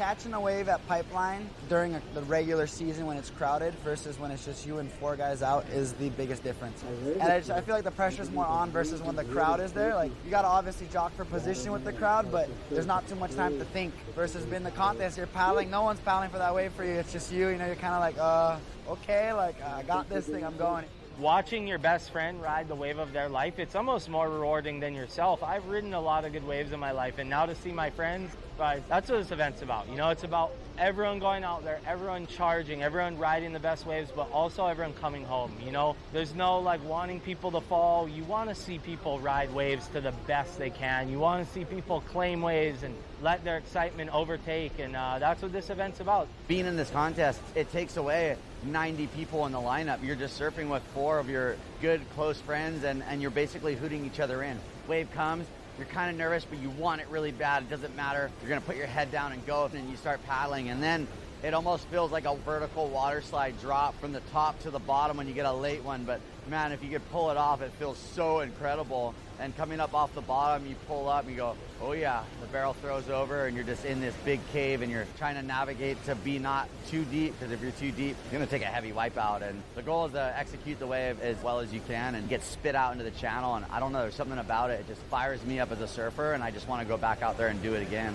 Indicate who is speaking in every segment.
Speaker 1: catching a wave at Pipeline during the regular season when it's crowded versus when it's just you and 4 guys out is the biggest difference. And I feel like the pressure's more on versus when the crowd is there. Like, you got to obviously jock for position with the crowd, but there's not too much time to think versus in the contest, you're paddling. No one's paddling for that wave for you. It's just you. You know, you're kind of like, okay, like, I got this thing, I'm going.
Speaker 2: Watching your best friend ride the wave of their life, it's almost more rewarding than yourself. I've ridden a lot of good waves in my life, and now to see my friends ride, that's what this event's about. You know, it's about everyone going out there, everyone charging, everyone riding the best waves, but also everyone coming home. You know, there's no like wanting people to fall. You want to see people ride waves to the best they can. You want to see people claim waves and let their excitement overtake, and that's what this event's about.
Speaker 3: Being in this contest, it takes away 90 people in the lineup. You're just surfing with 4 of your good, close friends, and you're basically hooting each other in. Wave comes, you're kind of nervous, but you want it really bad. It doesn't matter. You're going to put your head down and go, and you start paddling, and then it almost feels like a vertical water slide drop from the top to the bottom when you get a late one. But man, if you could pull it off, it feels so incredible. And coming up off the bottom, you pull up and you go, oh yeah, the barrel throws over and you're just in this big cave and you're trying to navigate to be not too deep, because if you're too deep, you're going to take a heavy wipeout. And the goal is to execute the wave as well as you can and get spit out into the channel. And I don't know, there's something about it. It just fires me up as a surfer, and I just want to go back out there and do it again.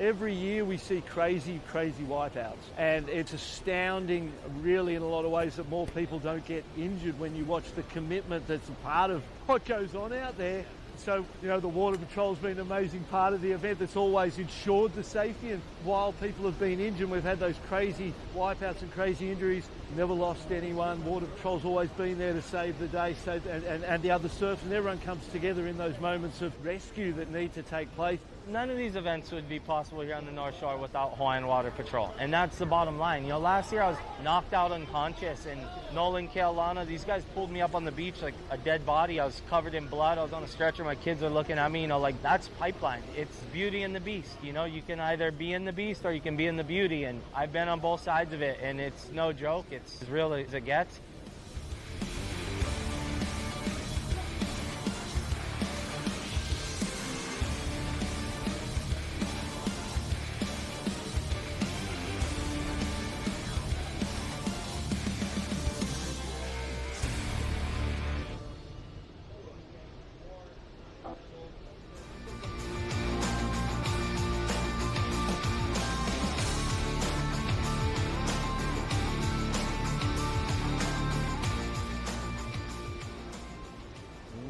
Speaker 4: Every year we see crazy wipeouts, and it's astounding really in a lot of ways that more people don't get injured when you watch the commitment that's a part of what goes on out there. So, you know, the Water Patrol's been an amazing part of the event that's always ensured the safety, and while people have been injured, we've had those crazy wipeouts and crazy injuries, never lost anyone. Water Patrol's always been there to save the day, so, and the other surfers, and everyone comes together in those moments of rescue that need to take place.
Speaker 2: None of these events would be possible here on the North Shore without Hawaiian Water Patrol, and that's the bottom line. You know, last year I was knocked out unconscious, and Nolan, Kealana, these guys pulled me up on the beach like a dead body. I was covered in blood. I was on a stretcher. My kids are looking at me, you know, like, that's Pipeline. It's Beauty and the Beast. You know, you can either be in the beast or you can be in the beauty, and I've been on both sides of it, and it's no joke. It's as real as it gets.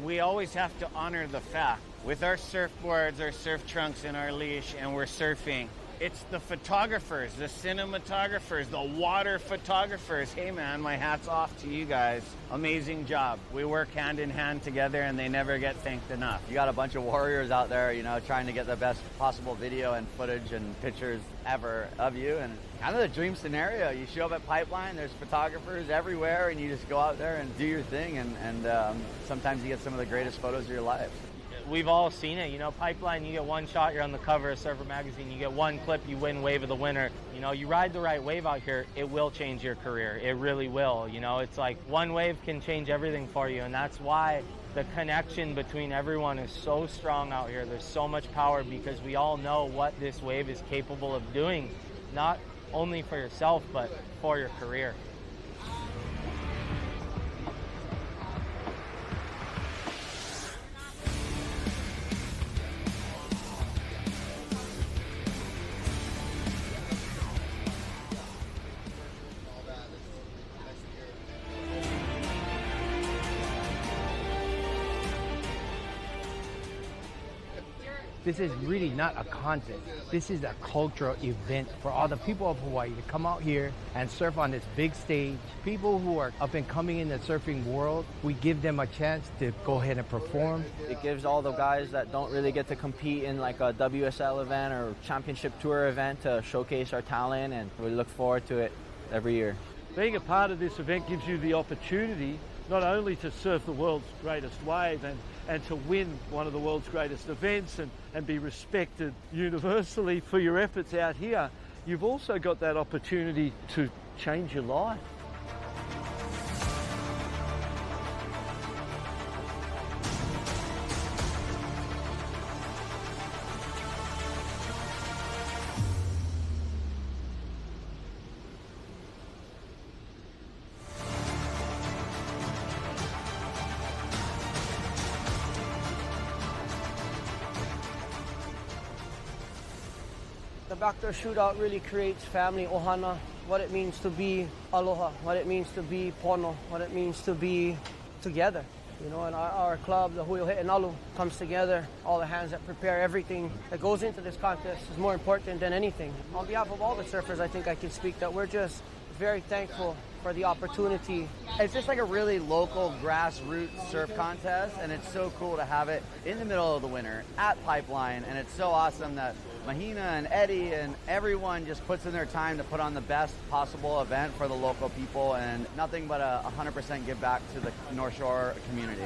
Speaker 5: We always have to honor the fact, with our surfboards, our surf trunks, and our leash, and we're surfing, it's the photographers, the cinematographers, the water photographers. Hey man, my hat's off to you guys. Amazing job. We work hand in hand together, and they never get thanked enough.
Speaker 3: You got a bunch of warriors out there, you know, trying to get the best possible video and footage and pictures ever of you. And kind of the dream scenario. You show up at Pipeline, there's photographers everywhere, and you just go out there and do your thing. And sometimes you get some of the greatest photos of your life.
Speaker 2: We've all seen it. You know, Pipeline, you get one shot, you're on the cover of Surfer Magazine. You get one clip, you win Wave of the Winter. You know, you ride the right wave out here, it will change your career. It really will. You know, it's like one wave can change everything for you, and that's why the connection between everyone is so strong out here. There's so much power because we all know what this wave is capable of doing, not only for yourself, but for your career.
Speaker 6: This is really not a contest. This is a cultural event for all the people of Hawaii to come out here and surf on this big stage. People who are up and coming in the surfing world, we give them a chance to go ahead and perform.
Speaker 7: It gives all the guys that don't really get to compete in like a WSL event or championship tour event to showcase our talent, and we look forward to it every year.
Speaker 4: Being a part of this event gives you the opportunity not only to surf the world's greatest wave and to win one of the world's greatest events and be respected universally for your efforts out here, you've also got that opportunity to change your life.
Speaker 8: The backdoor shootout really creates family, ohana, what it means to be aloha, what it means to be pono, what it means to be together. You know, and our club, the Hui BackDoor, comes together. All the hands that prepare everything that goes into this contest is more important than anything. On behalf of all the surfers, I think I can speak that we're just very thankful for the opportunity.
Speaker 3: It's just like a really local grassroots surf contest, and it's so cool to have it in the middle of the winter at Pipeline, and it's so awesome that Mahina and Eddie and everyone just puts in their time to put on the best possible event for the local people, and nothing but a 100% give back to the North Shore community.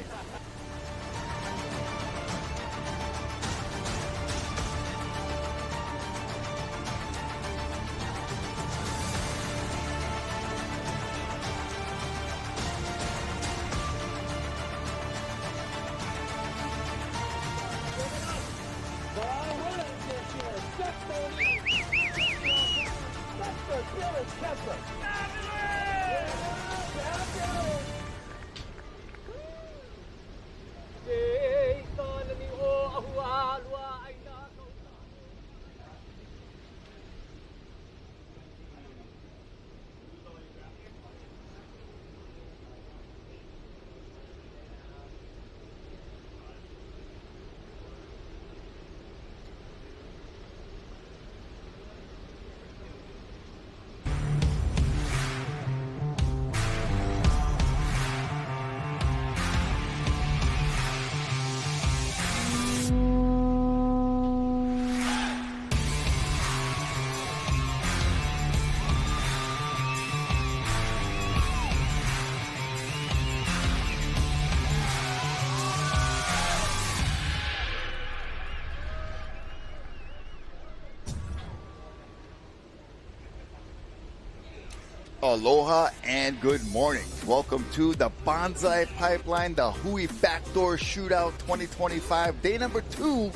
Speaker 9: Aloha and good morning. Welcome to the Bonsai Pipeline, the Hui BackDoor Shootout 2025. Day number 2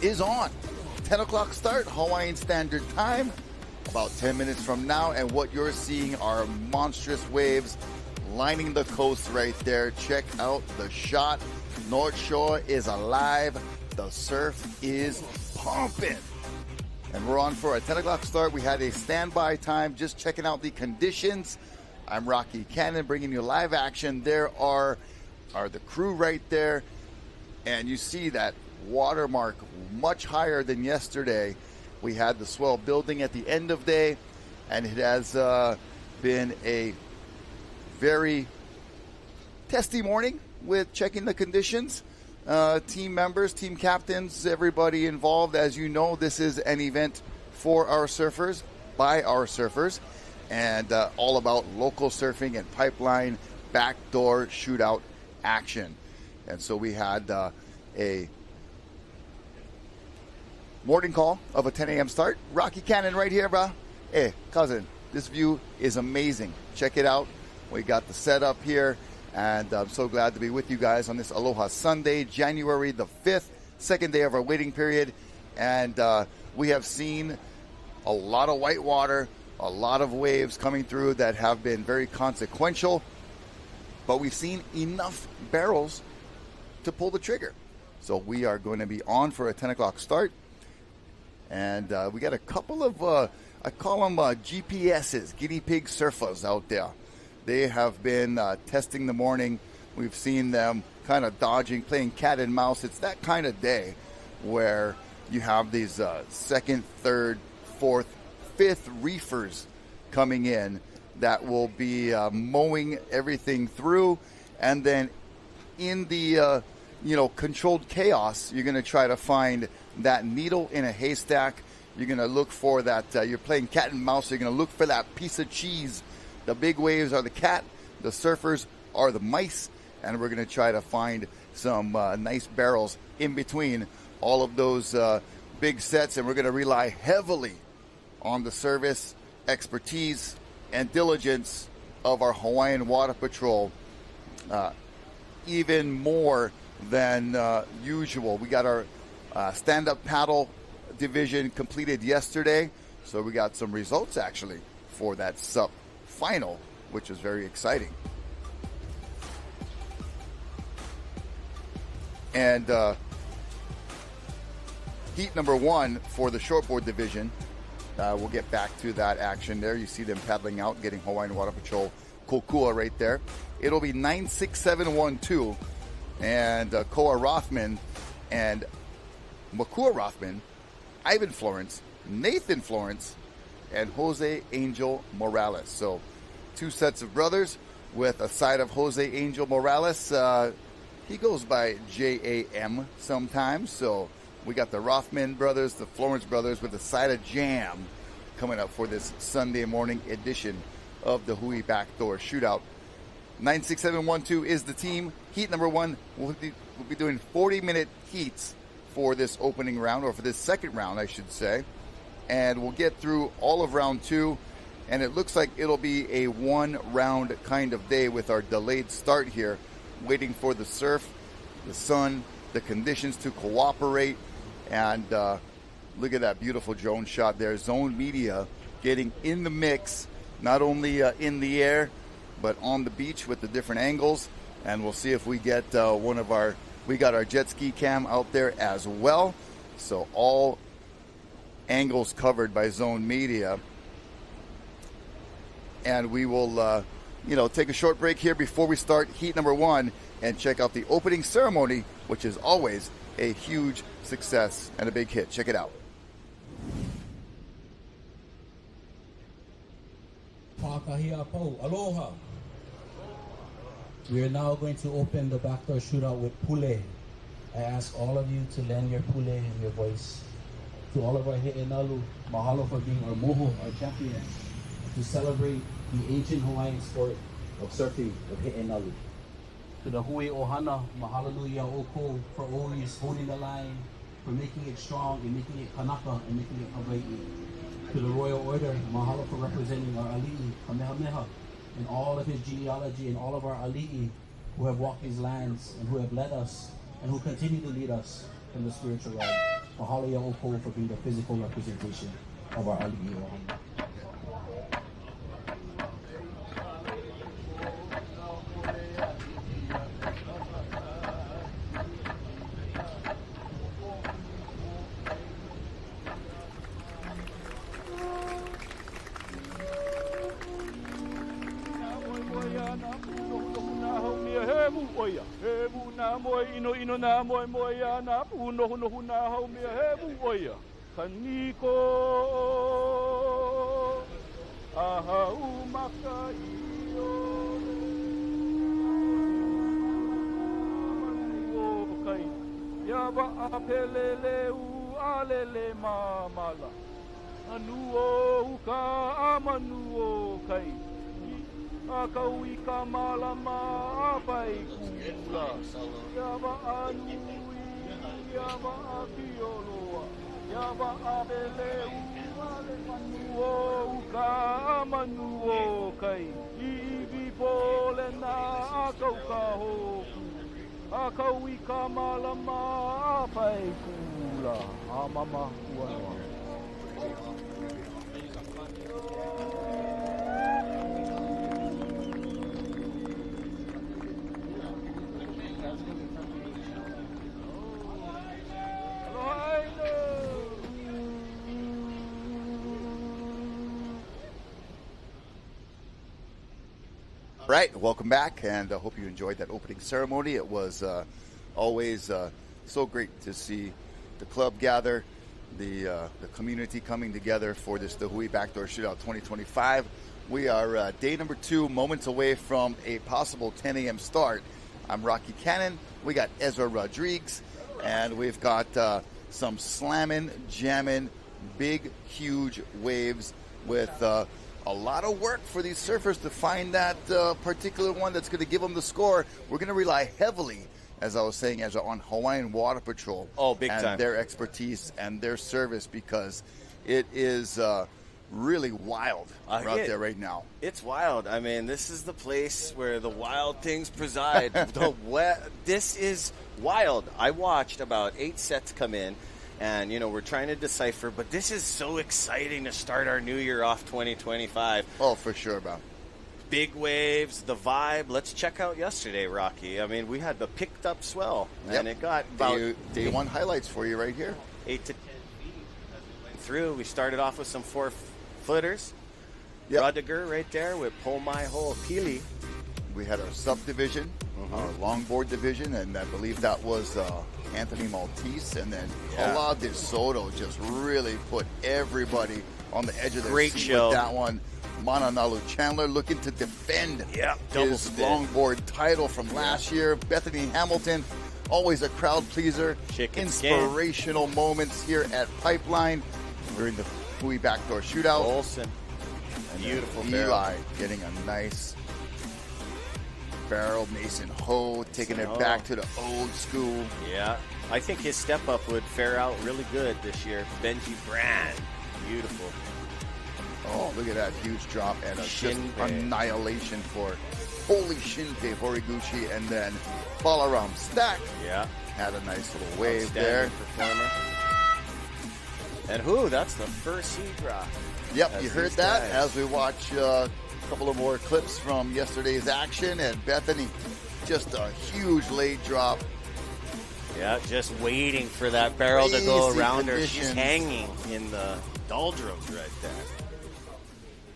Speaker 9: is on. 10 o'clock start, Hawaiian Standard Time. About 10 minutes from now, and what you're seeing are monstrous waves lining the coast right there. Check out the shot. North Shore is alive. The surf is pumping. And we're on for a 10 o'clock start. We had a standby time, just checking out the conditions. I'm Rocky Cannon, bringing you live action. There are the crew right there. And you see that watermark much higher than yesterday. We had the swell building at the end of day, and it has been a very testy morning with checking the conditions. Team members, team captains, everybody involved. As you know, this is an event for our surfers, by our surfers, and all about local surfing and Pipeline backdoor shootout action. And so we had a morning call of a 10 a.m. start. Rocky Cannon right here, brah. Hey, cousin, this view is amazing. Check it out. We got the setup here. And I'm so glad to be with you guys on this Aloha Sunday, January the 5th, second day of our waiting period. And we have seen a lot of white water, a lot of waves coming through that have been very consequential. But we've seen enough barrels to pull the trigger. So we are going to be on for a 10 o'clock start. And we got a couple of, I call them GPSs, guinea pig surfers out there. They have been testing the morning. We've seen them kind of dodging, playing cat and mouse. It's that kind of day where you have these second, third, fourth, fifth reefers coming in that will be mowing everything through. And then in the, controlled chaos, you're going to try to find that needle in a haystack. You're going to look for that, you're playing cat and mouse. You're going to look for that piece of cheese. The big waves are the cat. The surfers are the mice, and we're going to try to find some nice barrels in between all of those big sets, and we're going to rely heavily on the service, expertise, and diligence of our Hawaiian Water Patrol, even more than usual. We got our stand-up paddle division completed yesterday, so we got some results actually for that SUP final, which is very exciting. And heat number 1 for the shortboard division, we'll get back to that action there. You see them paddling out, getting Hawaiian Water Patrol Kokua right there. It'll be 96712, and Koa Rothman and Makua Rothman, Ivan Florence, Nathan Florence, and Jose Angel Morales. So 2 sets of brothers with a side of Jose Angel Morales. He goes by J-A-M sometimes. So we got the Rothman brothers, the Florence brothers with a side of jam coming up for this Sunday morning edition of the Hui BackDoor Shootout. 96712 is the team. Heat number 1, we'll be doing 40-minute heats for this opening round, or for this second round, I should say. And we'll get through all of round 2, and it looks like it'll be a 1-round kind of day with our delayed start here, waiting for the surf, the sun, the conditions to cooperate. And look at that beautiful drone shot there. Zone Media getting in the mix, not only in the air, but on the beach with the different angles. And we'll see if we get we got our jet ski cam out there as well. So all angles covered by Zone Media. And we will, take a short break here before we start heat number 1 and check out the opening ceremony, which is always a huge success and a big hit. Check it out.
Speaker 10: Aloha. We are now going to open the backdoor shootout with pule. I ask all of you to lend your pule and your voice. To all of our he'enalu, mahalo for being our moho, our champion, to celebrate the ancient Hawaiian sport of surfing of he'enalu. To the hui ohana, mahalaluya oko for always holding the line, for making it strong and making it kanaka and making it Hawaii. To the Royal Order, mahalo for representing our ali'i, Kamehameha, and all of his genealogy and all of our ali'i who have walked these lands and who have led us and who continue to lead us in the spiritual realm. Mahalo ya oko for being the physical representation of our ali'i ohana.
Speaker 4: Ino na moe moe ya na puno huno na hau mea he mu oia kaniko aha umaka iyo manio kai ya ba apelele u alele mamala anuo uka amanuo kai akau ika malama apai kula yaba anui yaba akioloa yaba abele uale manuo uka manuo kai ibi pole na akau kahoku akau ika malama apai kula amama kuanoa.
Speaker 9: All right, welcome back, and I hope you enjoyed that opening ceremony. It was always so great to see the club gather, the community coming together for the Hui BackDoor Shootout 2025. We are day number 2, moments away from a possible 10 a.m. start. I'm Rocky Cannon. We got Ezra Rodriguez, and we've got some slamming, jamming, big, huge waves with a lot of work for these surfers to find that particular one that's going to give them the score. We're going to rely heavily, as I was saying, on Hawaiian Water Patrol.
Speaker 11: Oh, big
Speaker 9: and
Speaker 11: time.
Speaker 9: Their expertise and their service, because it is really wild out there right now.
Speaker 11: It's wild. I mean, this is the place where the wild things preside. This is wild. I watched about 8 sets come in, and, we're trying to decipher, but this is so exciting to start our new year off 2025.
Speaker 9: Oh, for sure, Bob.
Speaker 11: Big waves, the vibe. Let's check out yesterday, Rocky. I mean, we had the picked up swell, and it got about
Speaker 9: day one highlights for you right here.
Speaker 11: 8 to 10 feet as we went through. We started off with some 4-footers.
Speaker 9: Yep.
Speaker 11: Rudiger right there with Pomai Ho Pili.
Speaker 9: We had our subdivision, our longboard division, and I believe that was Anthony Maltese, and then Kala de Soto just really put everybody on the edge of their
Speaker 11: Great
Speaker 9: seat
Speaker 11: show.
Speaker 9: with that one. Mananalu Chandler looking to defend
Speaker 11: double
Speaker 9: his
Speaker 11: spin.
Speaker 9: longboard title from last year. Bethany Hamilton, always a crowd pleaser. Inspirational moments here at Pipeline during the Hui BackDoor Shootout.
Speaker 11: Olsen, beautiful barrel.
Speaker 9: Eli getting a nice barrel. Mason Ho taking it back to the old school.
Speaker 11: Yeah, I think his step up would fare out really good this year. Benji Brand, beautiful.
Speaker 9: Oh, look at that huge drop and just
Speaker 11: Shinpei.
Speaker 9: annihilation for Holy Shinpei Horiguchi, and then Balaram Stack.
Speaker 11: Yeah,
Speaker 9: had a nice little wave there.
Speaker 11: Performer. And that's the first heat drop.
Speaker 9: Yep, you heard that as we watch a couple of more clips from yesterday's action, and Bethany, just a huge late drop.
Speaker 11: Yeah, just waiting for that barrel to go around her. She's
Speaker 9: conditions.
Speaker 11: hanging in the doldrums right there.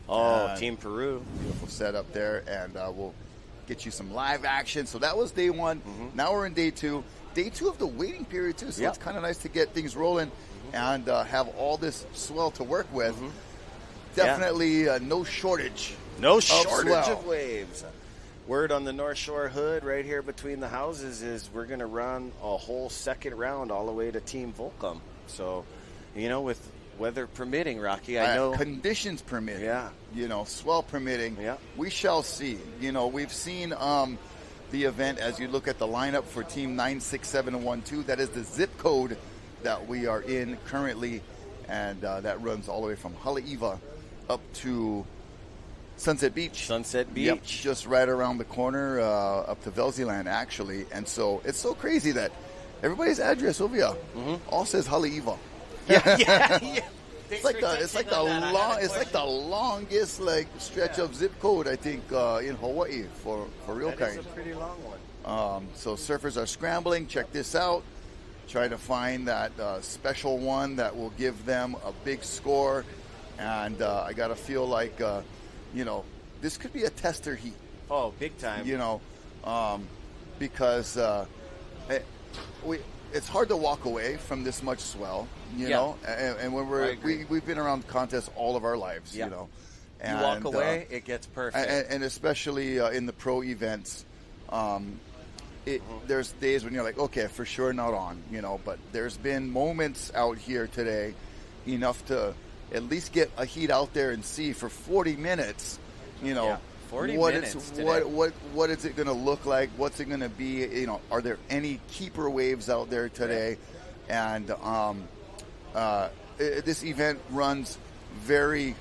Speaker 11: Oh, Team Peru.
Speaker 9: Beautiful setup there, and we'll get you some live action. So that was day one. Now we're in day two. Day two of the waiting period, too, so it's kind of nice to get things rolling and have all this swell to work with. Definitely no shortage.
Speaker 11: No shortage
Speaker 9: swell.
Speaker 11: of waves. Word on the North Shore Hood right here between the houses is we're going to run a whole second round all the way to Team Volcom. So, with weather permitting, Rocky, I know.
Speaker 9: Conditions permit.
Speaker 11: Yeah.
Speaker 9: Swell permitting.
Speaker 11: Yeah.
Speaker 9: We shall see. We've seen the event as you look at the lineup for Team 96712. That is the zip code that we are in currently, and that runs all the way from Haleiwa up to Sunset Beach.
Speaker 11: Yep,
Speaker 9: just right around the corner up to Velziland, actually. And so it's so crazy that everybody's address over here all says Haleiwa.
Speaker 11: Yeah.
Speaker 9: It's like the longest stretch of zip code, I think, in Hawaii for real kind.
Speaker 11: That is a pretty long one.
Speaker 9: So surfers are scrambling. Check this out. Try to find that special one that will give them a big score. And I got to feel like, this could be a tester heat.
Speaker 11: Oh, big time.
Speaker 9: Because it's hard to walk away from this much swell, you know. And when we've been around contests all of our lives, you know.
Speaker 11: And, you walk away, it gets perfect.
Speaker 9: And especially in the pro events, there's days when you're like, okay, for sure not on, But there's been moments out here today, enough to at least get a heat out there and see for 40 minutes,
Speaker 11: 40
Speaker 9: what
Speaker 11: minutes
Speaker 9: what is it going to look like? What's it going to be? Are there any keeper waves out there today? And this event runs very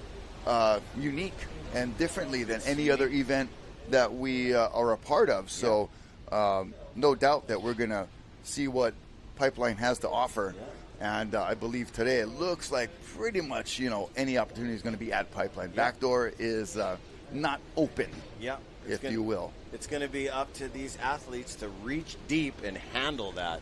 Speaker 9: unique and differently than any other event that we are a part of. So no doubt that we're going to see what Pipeline has to offer. And I believe today it looks like pretty much, any opportunity is going to be at Pipeline. Backdoor is not open, if you will.
Speaker 11: It's going to be up to these athletes to reach deep and handle that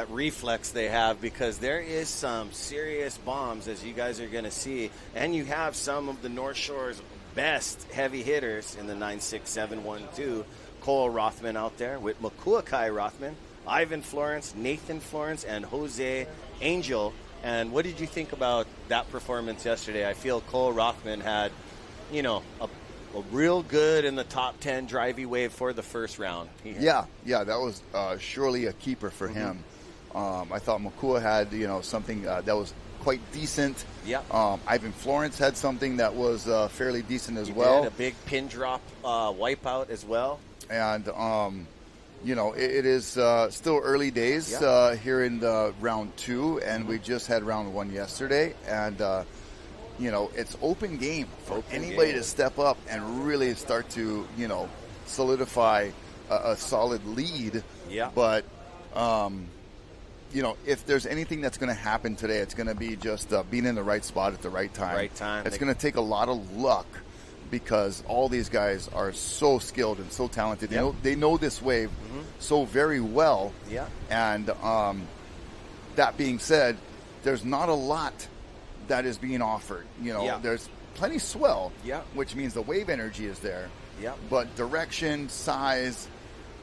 Speaker 11: reflex they have, because there is some serious bombs, as you guys are going to see. And you have some of the North Shore's best heavy hitters in the 96712. Cole Rothman out there with Makuakai Rothman, Ivan Florence, Nathan Florence, and Jose Angel. And what did you think about that performance yesterday? I feel Cole Rothman had, a real good in the top 10 drivey wave for the first round.
Speaker 9: Yeah, that was surely a keeper for him. I thought Makua had, something that was quite decent.
Speaker 11: Yeah.
Speaker 9: Ivan Florence had something that was fairly decent as
Speaker 11: He
Speaker 9: well.
Speaker 11: did a big pin drop wipeout as well.
Speaker 9: And, it is still early days here in the round 2, and we just had round 1 yesterday. And, it's open game for anybody to step up and really start to, solidify a solid lead.
Speaker 11: Yeah.
Speaker 9: But, if there's anything that's going to happen today, it's going to be just being in the right spot at the right time.
Speaker 11: Right time.
Speaker 9: It's going to take a lot of luck because all these guys are so skilled and so talented. They know this wave so very well.
Speaker 11: Yeah.
Speaker 9: And that being said, there's not a lot that is being offered. There's plenty swell, which means the wave energy is there.
Speaker 11: Yeah.
Speaker 9: But direction, size,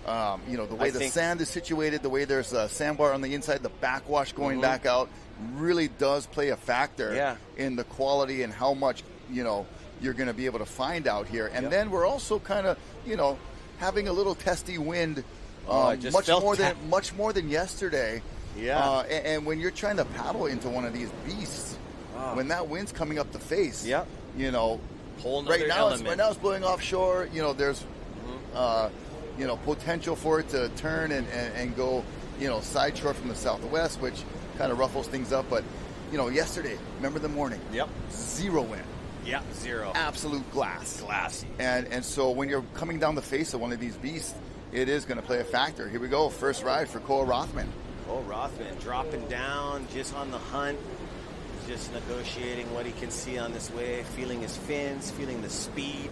Speaker 9: the way the sand is situated, the way there's a sandbar on the inside, the backwash going back out really does play a factor in the quality and how much, you're going to be able to find out here. And then we're also kind of, having a little testy wind much more than yesterday.
Speaker 11: Yeah.
Speaker 9: And when you're trying to paddle into one of these beasts, when that wind's coming up the face,
Speaker 11: whole
Speaker 9: right now
Speaker 11: element.
Speaker 9: it's blowing offshore. There's potential for it to turn and go, side shore from the southwest, which kind of ruffles things up. But, yesterday, remember the morning?
Speaker 11: Yep.
Speaker 9: Zero wind.
Speaker 11: Yeah, zero.
Speaker 9: Absolute glass.
Speaker 11: Glassy.
Speaker 9: And so when you're coming down the face of one of these beasts, it is going to play a factor. Here we go. First ride for Cole Rothman.
Speaker 11: Cole Rothman dropping down, just on the hunt. Just negotiating what he can see on this wave, feeling his fins, feeling the speed.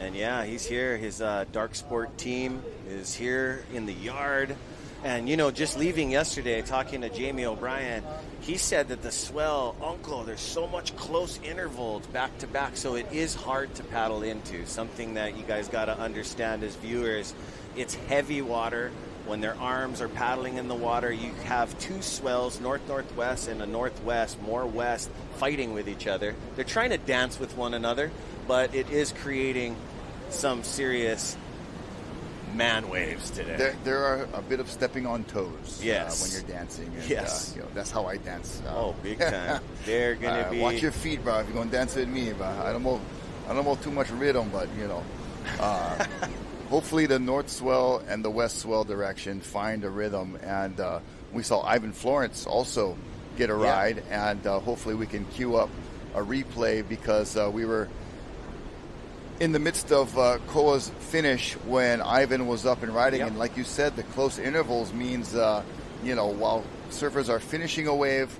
Speaker 11: And he's here. His dark sport team is here in the yard. And, just leaving yesterday, talking to Jamie O'Brien, he said that the swell, Uncle, there's so much close intervals back to back, so it is hard to paddle into. Something that you guys got to understand as viewers. It's heavy water. When their arms are paddling in the water, you have two swells, north-northwest and a northwest, more west, fighting with each other. They're trying to dance with one another, but it is creating some serious man waves today.
Speaker 9: There are a bit of stepping on toes when you're dancing. And, that's how I dance.
Speaker 11: Big time. They're going to be...
Speaker 9: Watch your feet, bro, if you're going to dance with me. Bro. I don't know too much rhythm, but, hopefully the north swell and the west swell direction find a rhythm. And we saw Ivan Florence also get a ride. And hopefully we can queue up a replay because we were in the midst of Koa's finish when Ivan was up and riding. And like you said, the close intervals means, while surfers are finishing a wave,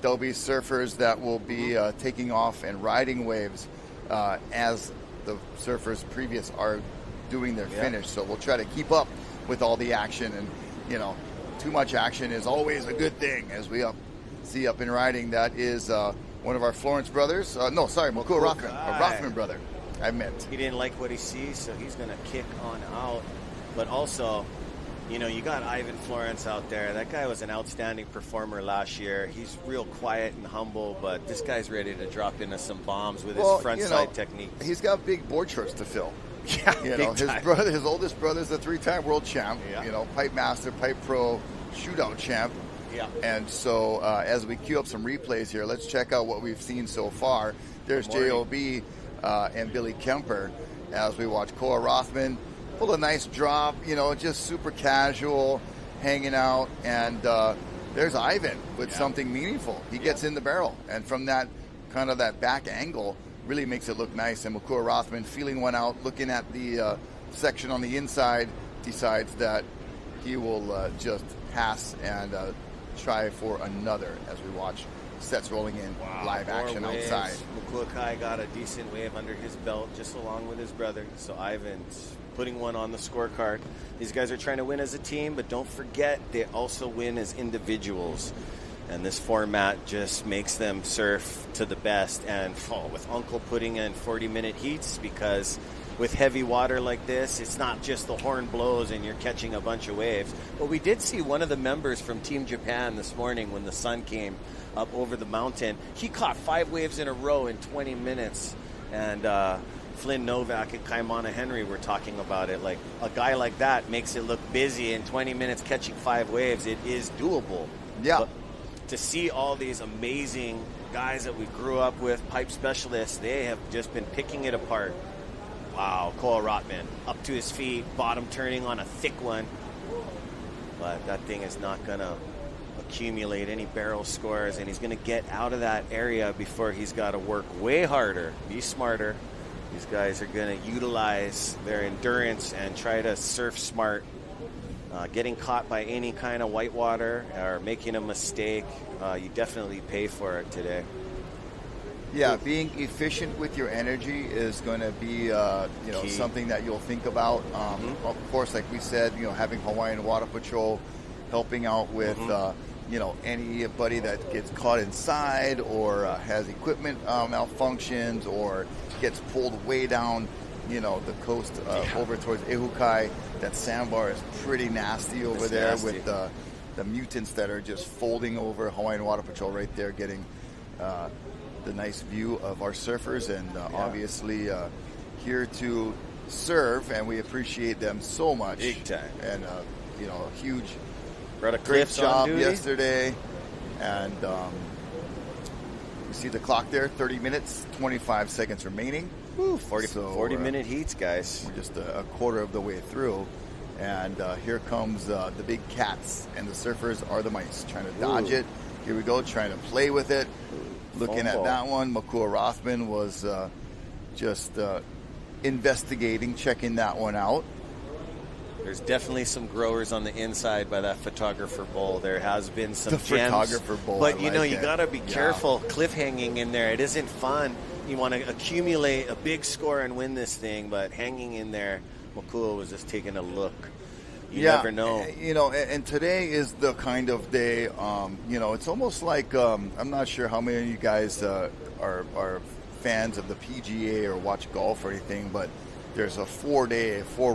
Speaker 9: there'll be surfers that will be taking off and riding waves as the surfers previous are doing their finish. So we'll try to keep up with all the action. And, too much action is always a good thing, as we see up in riding. That is one of our Florence brothers. Makua Rothman, a Rothman brother. I meant.
Speaker 11: He didn't like what he sees, so he's going to kick on out. But also, you got Ivan Florence out there. That guy was an outstanding performer last year. He's real quiet and humble, but this guy's ready to drop into some bombs with his frontside technique.
Speaker 9: He's got big board shorts to fill.
Speaker 11: Yeah,
Speaker 9: his oldest brother's a 3-time world champ. Pipe master, pipe pro, shootout champ.
Speaker 11: Yeah.
Speaker 9: And so as we queue up some replays here, let's check out what we've seen so far. There's J.O.B. And Billy Kemper as we watch Koa Rothman pull a nice drop, just super casual, hanging out. And there's Ivan with something meaningful. He gets in the barrel. And from that kind of that back angle, really makes it look nice. And Makua Rothman feeling one out, looking at the section on the inside, decides that he will just pass and try for another as we watch sets rolling in, live action outside.
Speaker 11: Makua Kai got a decent wave under his belt just along with his brother. So Ivan's putting one on the scorecard. These guys are trying to win as a team, but don't forget they also win as individuals. And this format just makes them surf to the best. And with Uncle putting in 40-minute heats, because with heavy water like this, it's not just the horn blows and you're catching a bunch of waves. But we did see one of the members from Team Japan this morning when the sun came up over the mountain. He caught 5 waves in a row in 20 minutes. And Flynn Novak and Kaimana Henry were talking about it. Like, a guy like that makes it look busy in 20 minutes catching 5 waves. It is doable.
Speaker 9: Yeah.
Speaker 11: But to see all these amazing guys that we grew up with, pipe specialists, they have just been picking it apart. Wow, Cole Rotman up to his feet, bottom turning on a thick one. But that thing is not going to accumulate any barrel scores, and he's going to get out of that area before he's got to work way harder, be smarter. These guys are going to utilize their endurance and try to surf smart. Getting caught by any kind of whitewater or making a mistake, you definitely pay for it today.
Speaker 9: Yeah, being efficient with your energy is going to be,
Speaker 11: Key.
Speaker 9: something that you'll think about. Of course, like we said, having Hawaiian Water Patrol helping out with, anybody that gets caught inside or has equipment malfunctions or gets pulled way down, the coast over towards Ehukai. That sandbar is pretty nasty over there
Speaker 11: nasty.
Speaker 9: with the mutants that are just folding over. Hawaiian Water Patrol right there getting the nice view of our surfers, and obviously here to serve, and we appreciate them so much.
Speaker 11: Big time.
Speaker 9: And a huge
Speaker 11: Brought a
Speaker 9: great
Speaker 11: Cliffs on
Speaker 9: job
Speaker 11: duty.
Speaker 9: yesterday. And you see the clock there, 30 minutes, 25 seconds remaining.
Speaker 11: Woo, 40-minute heats, guys.
Speaker 9: We're just a quarter of the way through. And here comes the big cats, and the surfers are the mice, trying to dodge it. Here we go, trying to play with it. Looking at that one, Makua Rothman was just investigating, checking that one out.
Speaker 11: There's definitely some growers on the inside by that photographer bowl. There has been some gems.
Speaker 9: Photographer bowl,
Speaker 11: but
Speaker 9: I like
Speaker 11: you
Speaker 9: it.
Speaker 11: got to be careful cliff hanging in there. It isn't fun. You want to accumulate a big score and win this thing, but hanging in there, Makua was just taking a look. You never know.
Speaker 9: And today is the kind of day, it's almost like, I'm not sure how many of you guys are fans of the PGA or watch golf or anything, but there's a 4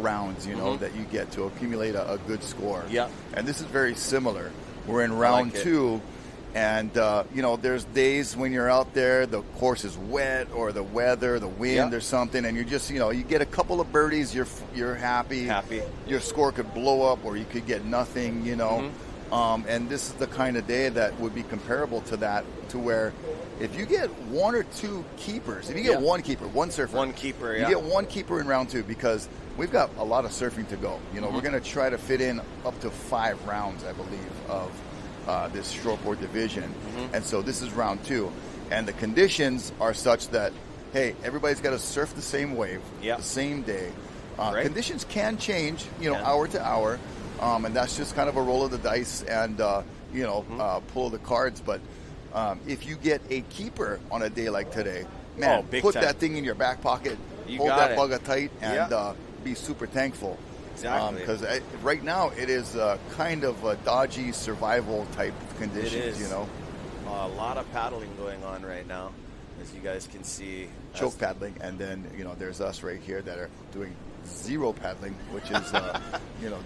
Speaker 9: rounds, that you get to accumulate a good score.
Speaker 11: Yeah.
Speaker 9: And this is very similar. We're in round two, and, there's days when you're out there, the course is wet or the weather, the wind or something, and you're just, you get a couple of birdies, you're happy. Your score could blow up or you could get nothing, and this is the kind of day that would be comparable to that, to where if you get one or two keepers, if you get one keeper, one surfer.
Speaker 11: One keeper,
Speaker 9: You get one keeper in round two, because we've got a lot of surfing to go. We're going to try to fit in up to 5 rounds, I believe, of this shortboard division. And so this is round two. And the conditions are such that, hey, everybody's got to surf the same wave, the same day. Conditions can change, hour to hour. And that's just kind of a roll of the dice and, pull of the cards. But if you get a keeper on a day like today, man, put that thing in your back pocket, hold that bugger tight, and be super thankful.
Speaker 11: Exactly.
Speaker 9: Because right now it is kind of a dodgy survival type conditions,
Speaker 11: It is. A lot of paddling going on right now, as you guys can see.
Speaker 9: Choke paddling, and then, there's us right here that are doing zero paddling, which is,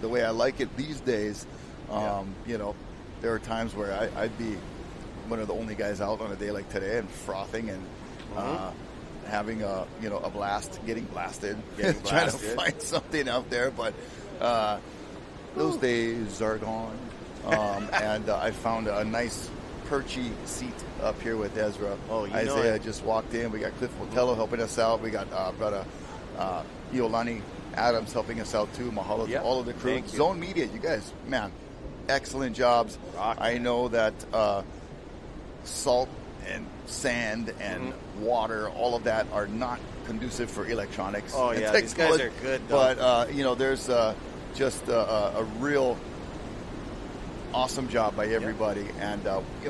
Speaker 9: the way I like it these days. There are times where I'd be one of the only guys out on a day like today and frothing and having a blast, getting blasted, trying to find something out there. But those days are gone. And I found a nice perchy seat up here with Ezra. Isaiah just walked in. We got Cliff Botello helping us out. We got brother Iolani Adams helping us out too. Mahalo to all of the crew. Zone Media, you guys, man, excellent jobs. I know that salt and sand and water, all of that are not conducive for electronics.
Speaker 11: Oh, yeah, these guys are good, though.
Speaker 9: But, there's just a real awesome job by everybody. And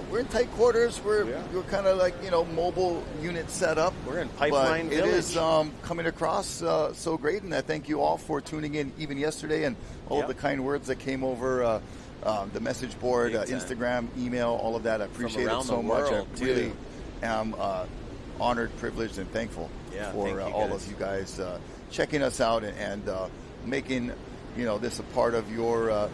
Speaker 9: we're in tight quarters. We're kind of like, mobile unit set up.
Speaker 11: We're in Pipeline
Speaker 9: Village. It is coming across so great, and I thank you all for tuning in even yesterday, and all of the kind words that came over the message board, Instagram, email, all of that. I appreciate it so much. I really am honored, privileged, and thankful for all of you guys checking us out and making this a part of your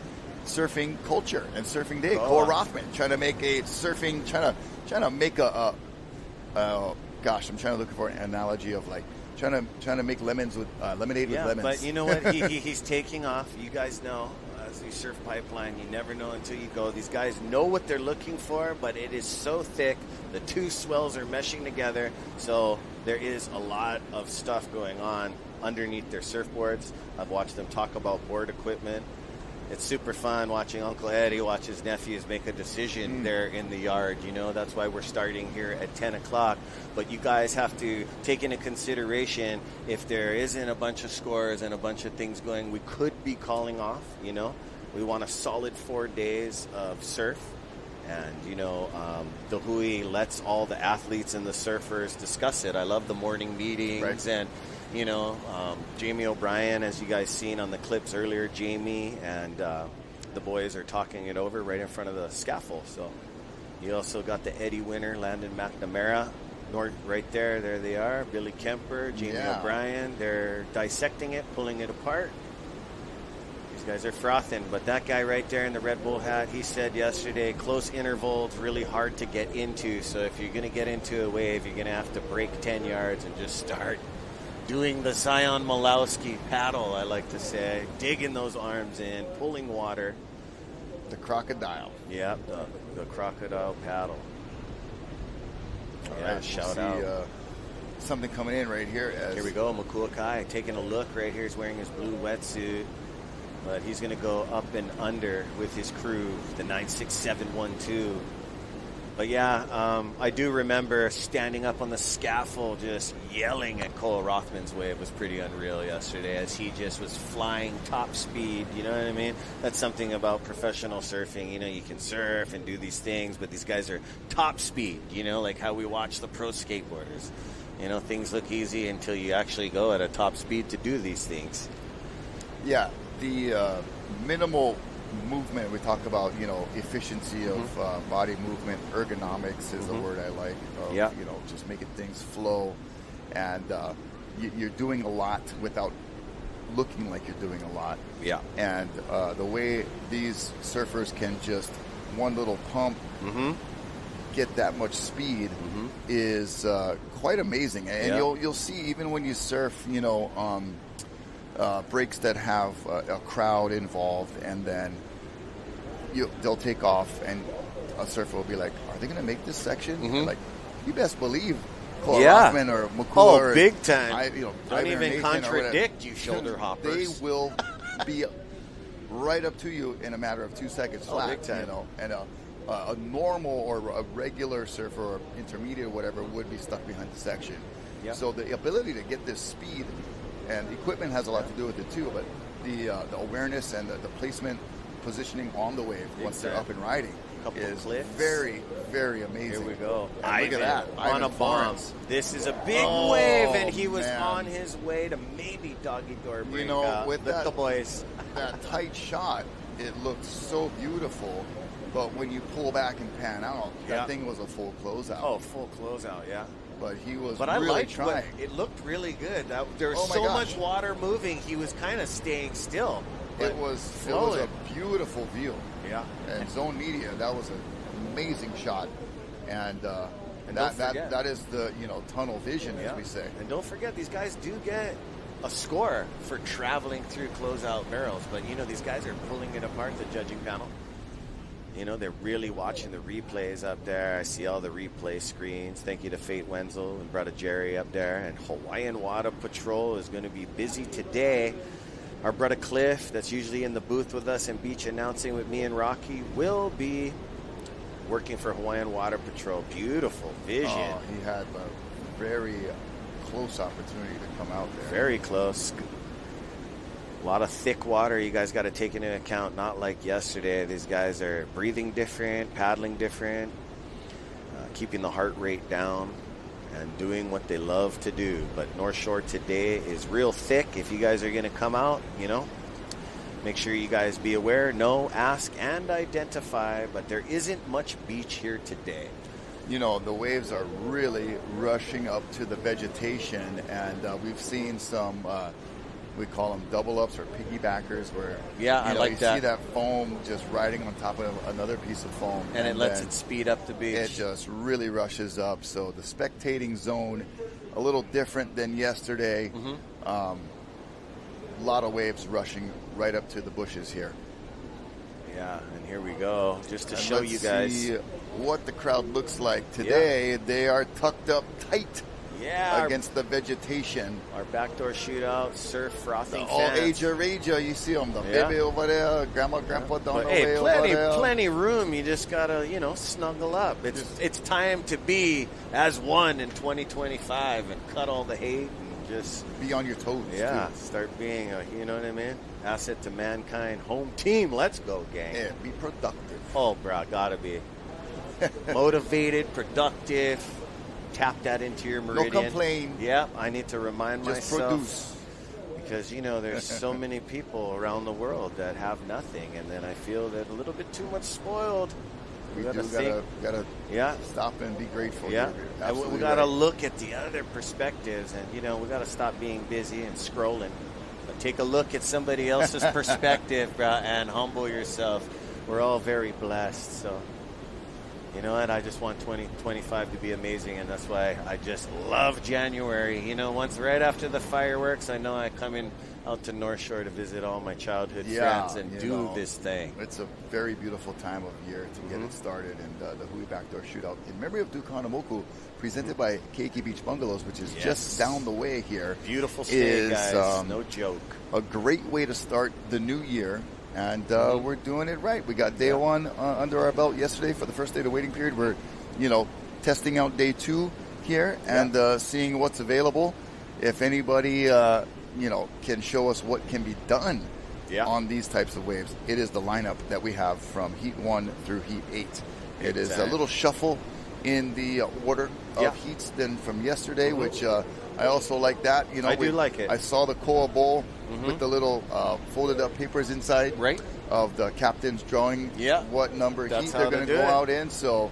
Speaker 9: surfing culture and surfing day. Cole Rothman trying to make a surfing, trying to make I'm trying to look for an analogy of like trying to make lemons with lemonade with lemons.
Speaker 11: But you know what? He's taking off. You guys know. Bonsai Surf Pipeline. You never know until you go. These guys know what they're looking for, but it is so thick. The two swells are meshing together, so there is a lot of stuff going on underneath their surfboards. I've watched them talk about board equipment. It's super fun watching Uncle Eddie watch his nephews make a decision there in the yard. You know, that's why we're starting here at 10 o'clock. But you guys have to take into consideration if there isn't a bunch of scores and a bunch of things going, we could be calling off, you know. We want a solid 4 days of surf. And, you know, the Hui lets all the athletes and the surfers discuss it. I love the morning meetings and, you know, Jamie O'Brien, as you guys seen on the clips earlier, Jamie and the boys are talking it over right in front of the scaffold. So you also got the Eddie winner, Landon McNamara, right there. There they are, Billy Kemper, Jamie O'Brien. They're dissecting it, pulling it apart. These guys are frothing, but that guy right there in the Red Bull hat, he said yesterday, close intervals, really hard to get into. So if you're going to get into a wave, you're going to have to break 10 yards and just start doing the Zion Malowski paddle, I like to say, digging those arms in, pulling water.
Speaker 9: The crocodile.
Speaker 11: Yeah, the crocodile paddle.
Speaker 9: All
Speaker 11: yeah,
Speaker 9: right,
Speaker 11: shout
Speaker 9: we'll see,
Speaker 11: out.
Speaker 9: Something coming in right here.
Speaker 11: Here we go, Makuakai taking a look right here. He's wearing his blue wetsuit, but he's going to go up and under with his crew, the 96712. But yeah, I do remember standing up on the scaffold just yelling at Cole Rothman's wave. It was pretty unreal yesterday as he just was flying top speed. You know what I mean? That's something about professional surfing. You know, you can surf and do these things, but these guys are top speed, you know, like how we watch the pro skateboarders. You know, things look easy until you actually go at a top speed to do these things.
Speaker 9: Yeah, the minimal movement, we talk about, you know, efficiency of body movement, ergonomics is the word I like, of, you know, just making things flow, and you're doing a lot without looking like you're doing a lot.
Speaker 11: Yeah.
Speaker 9: And the way these surfers can just one little pump get that much speed is quite amazing. And you'll see, even when you surf, you know, breaks that have a crowd involved, and then they'll take off, and a surfer will be like, "Are they going to make this section?" Like, you best believe Cole Rothman or McClure,
Speaker 11: big time. Don't
Speaker 9: even
Speaker 11: even contradict you, shoulder hoppers.
Speaker 9: They will be right up to you in a matter of 2 seconds flat.
Speaker 11: Big time.
Speaker 9: You know, and a normal or a regular surfer or intermediate or whatever would be stuck behind the section.
Speaker 11: Yep.
Speaker 9: So the ability to get this speed, and equipment has a lot to do with it too, but the awareness and the placement, positioning on the wave once they're up and riding is very, very amazing.
Speaker 11: Here we go.
Speaker 9: And look at that.
Speaker 11: On a bomb. This is a big wave, and he was
Speaker 9: man.
Speaker 11: on his way to maybe doggy door break.
Speaker 9: You know, with
Speaker 11: the boys.
Speaker 9: that tight shot, it looked so beautiful, but when you pull back and pan out, that thing was a full closeout.
Speaker 11: Oh, full closeout, yeah.
Speaker 9: But he was
Speaker 11: But
Speaker 9: really
Speaker 11: I liked
Speaker 9: trying.
Speaker 11: it looked really good. There was so much water moving, he was kind of staying still.
Speaker 9: It was a beautiful view.
Speaker 11: Yeah.
Speaker 9: And Zone Media, that was an amazing shot. And that is the, you know, tunnel vision, as we say.
Speaker 11: And don't forget, these guys do get a score for traveling through closeout barrels. But, you know, these guys are pulling it apart, the judging panel. You know, they're really watching the replays up there. I see all the replay screens. Thank you to Fate Wenzel and brother Jerry up there. And Hawaiian Water Patrol is going to be busy today. Our brother Cliff, that's usually in the booth with us and beach announcing with me and Rocky, will be working for Hawaiian Water Patrol. Beautiful vision.
Speaker 9: Oh, he had a very close opportunity to come out there.
Speaker 11: Very close. A lot of thick water you guys got to take into account, not like yesterday. These guys are breathing different, paddling different, keeping the heart rate down, and doing what they love to do. But North Shore today is real thick. If you guys are going to come out, you know, make sure you guys be aware, know, ask, and identify. But there isn't much beach here today.
Speaker 9: You know, the waves are really rushing up to the vegetation, and we've seen some... we call them double ups or piggybackers, where
Speaker 11: I like
Speaker 9: you
Speaker 11: that.
Speaker 9: see that foam just riding on top of another piece of foam,
Speaker 11: and it lets it speed up the beach.
Speaker 9: It just really rushes up. So the spectating zone, a little different than yesterday. A lot of waves rushing right up to the bushes here.
Speaker 11: Yeah, and here we go, just to
Speaker 9: And
Speaker 11: show
Speaker 9: let's
Speaker 11: you guys
Speaker 9: see what the crowd looks like today. They are tucked up tight against the vegetation.
Speaker 11: Our backdoor shootout, surf frothing
Speaker 9: All
Speaker 11: fans.
Speaker 9: ager, you see them. The baby over there, grandma, grandpa down the way
Speaker 11: plenty,
Speaker 9: over there.
Speaker 11: plenty room. You just gotta, snuggle up. It's time to be as one in 2025 and cut all the hate and just
Speaker 9: be on your toes.
Speaker 11: Yeah,
Speaker 9: too.
Speaker 11: start being you know what I mean? Asset to mankind, home team. Let's go, gang.
Speaker 9: Yeah, be productive.
Speaker 11: Oh, bro, gotta be motivated, productive. Tap that into your meridian.
Speaker 9: No complain.
Speaker 11: Yeah, I need to remind
Speaker 9: Just
Speaker 11: myself.
Speaker 9: produce.
Speaker 11: Because, there's so many people around the world that have nothing, and then I feel that a little bit too much spoiled.
Speaker 9: We
Speaker 11: gotta
Speaker 9: gotta
Speaker 11: yeah,
Speaker 9: stop and be grateful.
Speaker 11: Yeah,
Speaker 9: Absolutely
Speaker 11: we gotta
Speaker 9: right.
Speaker 11: look at the other perspectives, and we gotta stop being busy and scrolling. But take a look at somebody else's perspective, bro, and humble yourself. We're all very blessed, so. You know what? I just want 2025 to be amazing, and that's why I just love January. Once right after the fireworks, I know I come in out to North Shore to visit all my childhood friends and do this thing.
Speaker 9: It's a very beautiful time of year to get it started, and the Hui BackDoor Shootout in memory of Duke Hanamoku, presented by Keiki Beach Bungalows, which is just down the way here.
Speaker 11: Beautiful stay, guys. No joke.
Speaker 9: A great way to start the new year. And we're doing it right. We got day one under our belt yesterday for the first day of the waiting period. We're, testing out day 2 here and seeing what's available. If anybody, can show us what can be done on these types of waves, it is the lineup that we have from Heat 1 through Heat 8. It is a little shuffle in the order of heats than from yesterday, which I also like that.
Speaker 11: I do like it.
Speaker 9: I saw the Koa Bowl with the little folded up papers inside of the captain's drawing what number heat they're going to go out in. So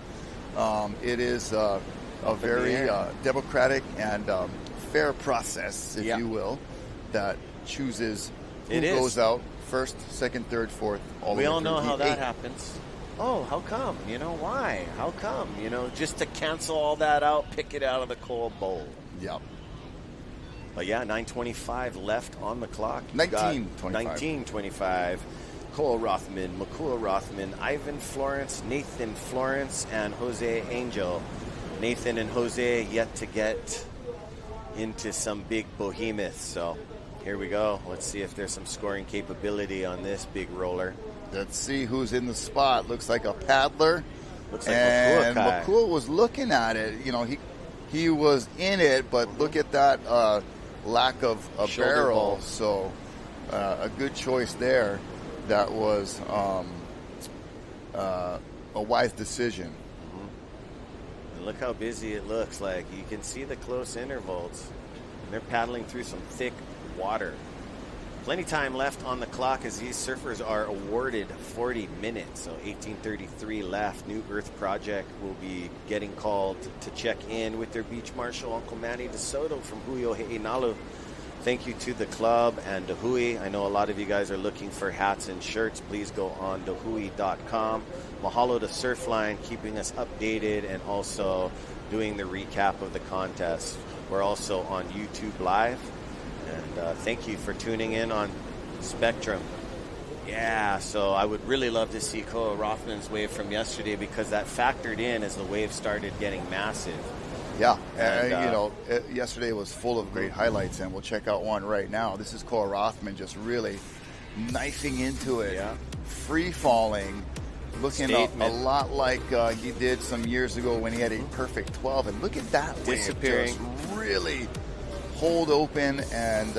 Speaker 9: it is a very democratic and fair process, if you will, that chooses who goes out first, second, third, fourth, all the way
Speaker 11: We all
Speaker 9: through
Speaker 11: know how
Speaker 9: Heat
Speaker 11: that
Speaker 9: 8.
Speaker 11: happens. Oh, how come? Why? How come? Just to cancel all that out, pick it out of the Koa Bowl.
Speaker 9: Yep.
Speaker 11: But 9:25 left on the clock.
Speaker 9: 19:25.
Speaker 11: Cole Rothman, Makua Rothman, Ivan Florence, Nathan Florence, and Jose Angel. Nathan and Jose yet to get into some big behemoths. So here we go. Let's see if there's some scoring capability on this big roller.
Speaker 9: Let's see who's in the spot. Looks like a paddler.
Speaker 11: Looks like
Speaker 9: and
Speaker 11: Makua.
Speaker 9: Makua was looking at it. He was in it, but look at that lack of a
Speaker 11: Shoulder
Speaker 9: barrel.
Speaker 11: ball.
Speaker 9: So a good choice there. That was a wise decision.
Speaker 11: And look how busy it looks. Like you can see the close intervals. And they're paddling through some thick water. Plenty time left on the clock as these surfers are awarded 40 minutes. So 18:33 left. New Earth Project will be getting called to check in with their beach marshal, Uncle Manny DeSoto from Hui Oheinalu. Thank you to the club and to Hui. I know a lot of you guys are looking for hats and shirts. Please go on to hui.com. Mahalo to Surfline, keeping us updated and also doing the recap of the contest. We're also on YouTube Live. And thank you for tuning in on Spectrum. Yeah, so I would really love to see Koa Rothman's wave from yesterday because that factored in as the wave started getting massive.
Speaker 9: Yeah, and yesterday was full of great highlights, and we'll check out one right now. This is Koa Rothman just really knifing into it, free falling, looking a lot like he did some years ago when he had a perfect 12. And look at that wave
Speaker 11: Disappearing.
Speaker 9: just really hold open and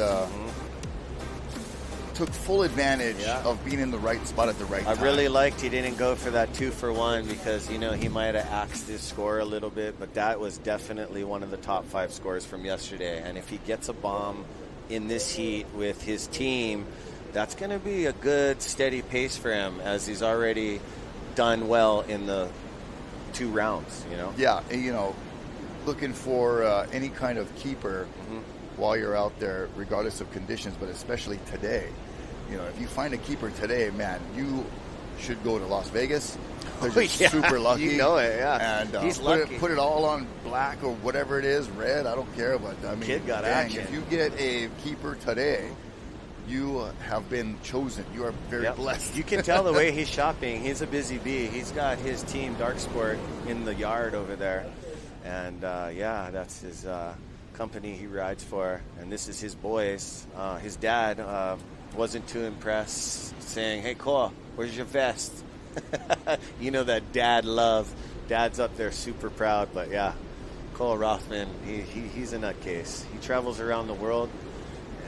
Speaker 9: took full advantage of being in the right spot at the right time.
Speaker 11: I really liked he didn't go for that 2-for-1 because, he might have axed his score a little bit, but that was definitely one of the top 5 scores from yesterday. And if he gets a bomb in this heat with his team, that's going to be a good, steady pace for him as he's already done well in the 2 rounds,
Speaker 9: Yeah, looking for any kind of keeper while you're out there, regardless of conditions, but especially today. If you find a keeper today, man, you should go to Las Vegas. They're just super lucky.
Speaker 11: You know it, yeah.
Speaker 9: And
Speaker 11: he's lucky.
Speaker 9: Put it all on black or whatever it is, red, I don't care. But,
Speaker 11: Kid got
Speaker 9: dang,
Speaker 11: action.
Speaker 9: if you get a keeper today, you have been chosen. You are very blessed.
Speaker 11: You can tell the way he's shopping. He's a busy bee. He's got his team Dark Sport in the yard over there. And, that's his company he rides for. And this is his boys. His dad wasn't too impressed, saying, "Hey, Cole, where's your vest?" You know that dad love. Dad's up there super proud. But, yeah, Cole Rothman, he's a nutcase. He travels around the world.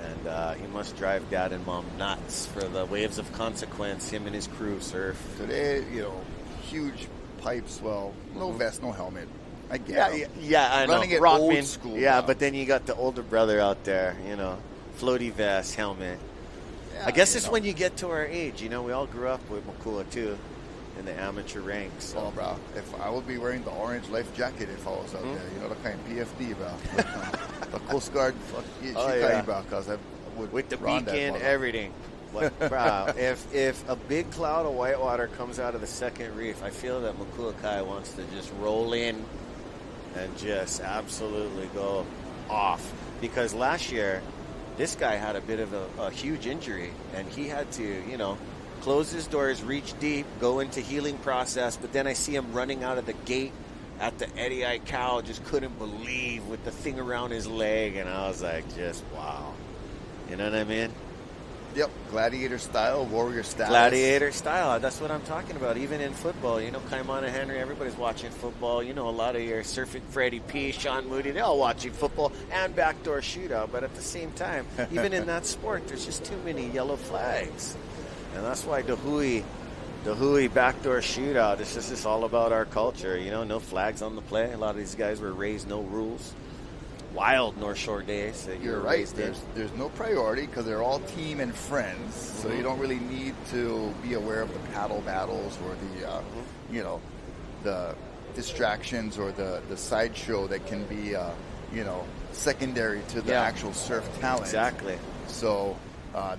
Speaker 11: And he must drive Dad and Mom nuts for the waves of consequence him and his crew surf.
Speaker 9: Today, huge pipe swell, no vest, no helmet. I get it.
Speaker 11: Yeah, I know.
Speaker 9: Running it
Speaker 11: Rockman,
Speaker 9: old school.
Speaker 11: Yeah, but then you got the older brother out there, floaty vest, helmet.
Speaker 9: Yeah,
Speaker 11: I guess it's when you get to our age. We all grew up with Makula, too, in the amateur ranks. So.
Speaker 9: Oh, bro, if I would be wearing the orange life jacket if I was out there. The kind of PFD, bro. The Coast Guard, bro, because I would
Speaker 11: with the
Speaker 9: run
Speaker 11: beacon, everything. But, bro, if a big cloud of whitewater comes out of the second reef, I feel that Makula wants to just roll in and just absolutely go off. Because last year, this guy had a bit of a huge injury, and he had to, close his doors, reach deep, go into healing process. But then I see him running out of the gate at the Eddie Cow, just couldn't believe with the thing around his leg. And I was like, just wow. You know what I mean?
Speaker 9: Yep, gladiator style, warrior style.
Speaker 11: Gladiator style, that's what I'm talking about. Even in football, Kaimana Henry, everybody's watching football. A lot of your Surfing Freddie P, Sean Moody, they're all watching football and backdoor shootout. But at the same time, even in that sport, there's just too many yellow flags. And that's why the Hui backdoor shootout, it's just all about our culture. No flags on the play. A lot of these guys were raised no rules. Wild North Shore days that
Speaker 9: you're right. There's no priority because they're all team and friends, so you don't really need to be aware of the paddle battles or the the distractions or the sideshow that can be secondary to the actual surf talent.
Speaker 11: Exactly.
Speaker 9: So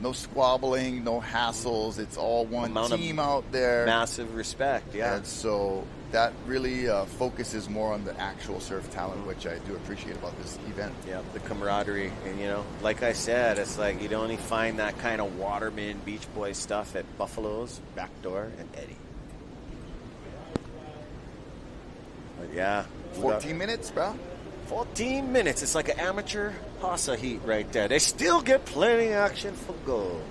Speaker 9: no squabbling, no hassles. It's all one team out there.
Speaker 11: Massive respect. Yeah.
Speaker 9: And so that really focuses more on the actual surf talent, which I do appreciate about this event.
Speaker 11: Yeah, the camaraderie. And, like I said, it's like you'd only find that kind of Waterman, Beach Boy stuff at Buffalo's, Backdoor, and Eddie. But, yeah.
Speaker 9: 14 minutes, bro.
Speaker 11: 14 minutes. It's like an amateur Hassa heat right there. They still get plenty of action for gold.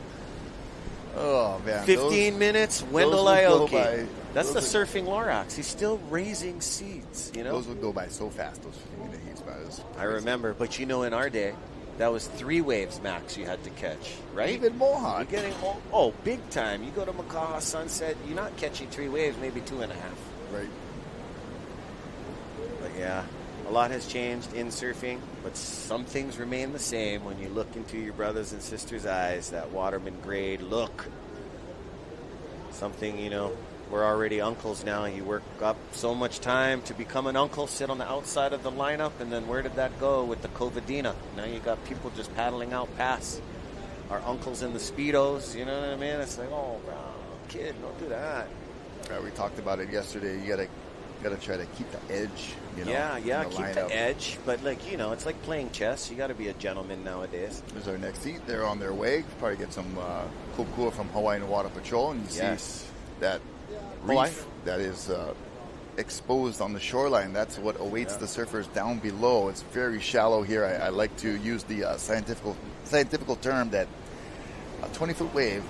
Speaker 9: Oh, man.
Speaker 11: 15 minutes, Wendell Ioki. That's the surfing Lorax. He's still raising seeds,
Speaker 9: Those would go by so fast, those 15-minute heats, man.
Speaker 11: I remember, but in our day, that was 3 waves max you had to catch, right?
Speaker 9: Even Mohawk.
Speaker 11: You're getting, big time. You go to Makaha Sunset, you're not catching 3 waves, maybe 2.5.
Speaker 9: Right.
Speaker 11: But yeah, a lot has changed in surfing, but some things remain the same when you look into your brothers and sisters' eyes, that Waterman grade look. Something, we're already uncles now. You work up so much time to become an uncle, sit on the outside of the lineup, and then where did that go with the Covidina? Now you got people just paddling out past our uncles in the Speedos, you know what I mean? It's like, oh, bro, kid, don't do that.
Speaker 9: We talked about it yesterday. You gotta try to keep the edge,
Speaker 11: Yeah, keep the edge. But, it's like playing chess. You got to be a gentleman nowadays.
Speaker 9: There's our next heat. They're on their way. Probably get some kokua from Hawaiian Water Patrol, and you see that reef that is exposed on the shoreline. That's what awaits the surfers down below. It's very shallow here. I like to use the scientific term that a 20-foot wave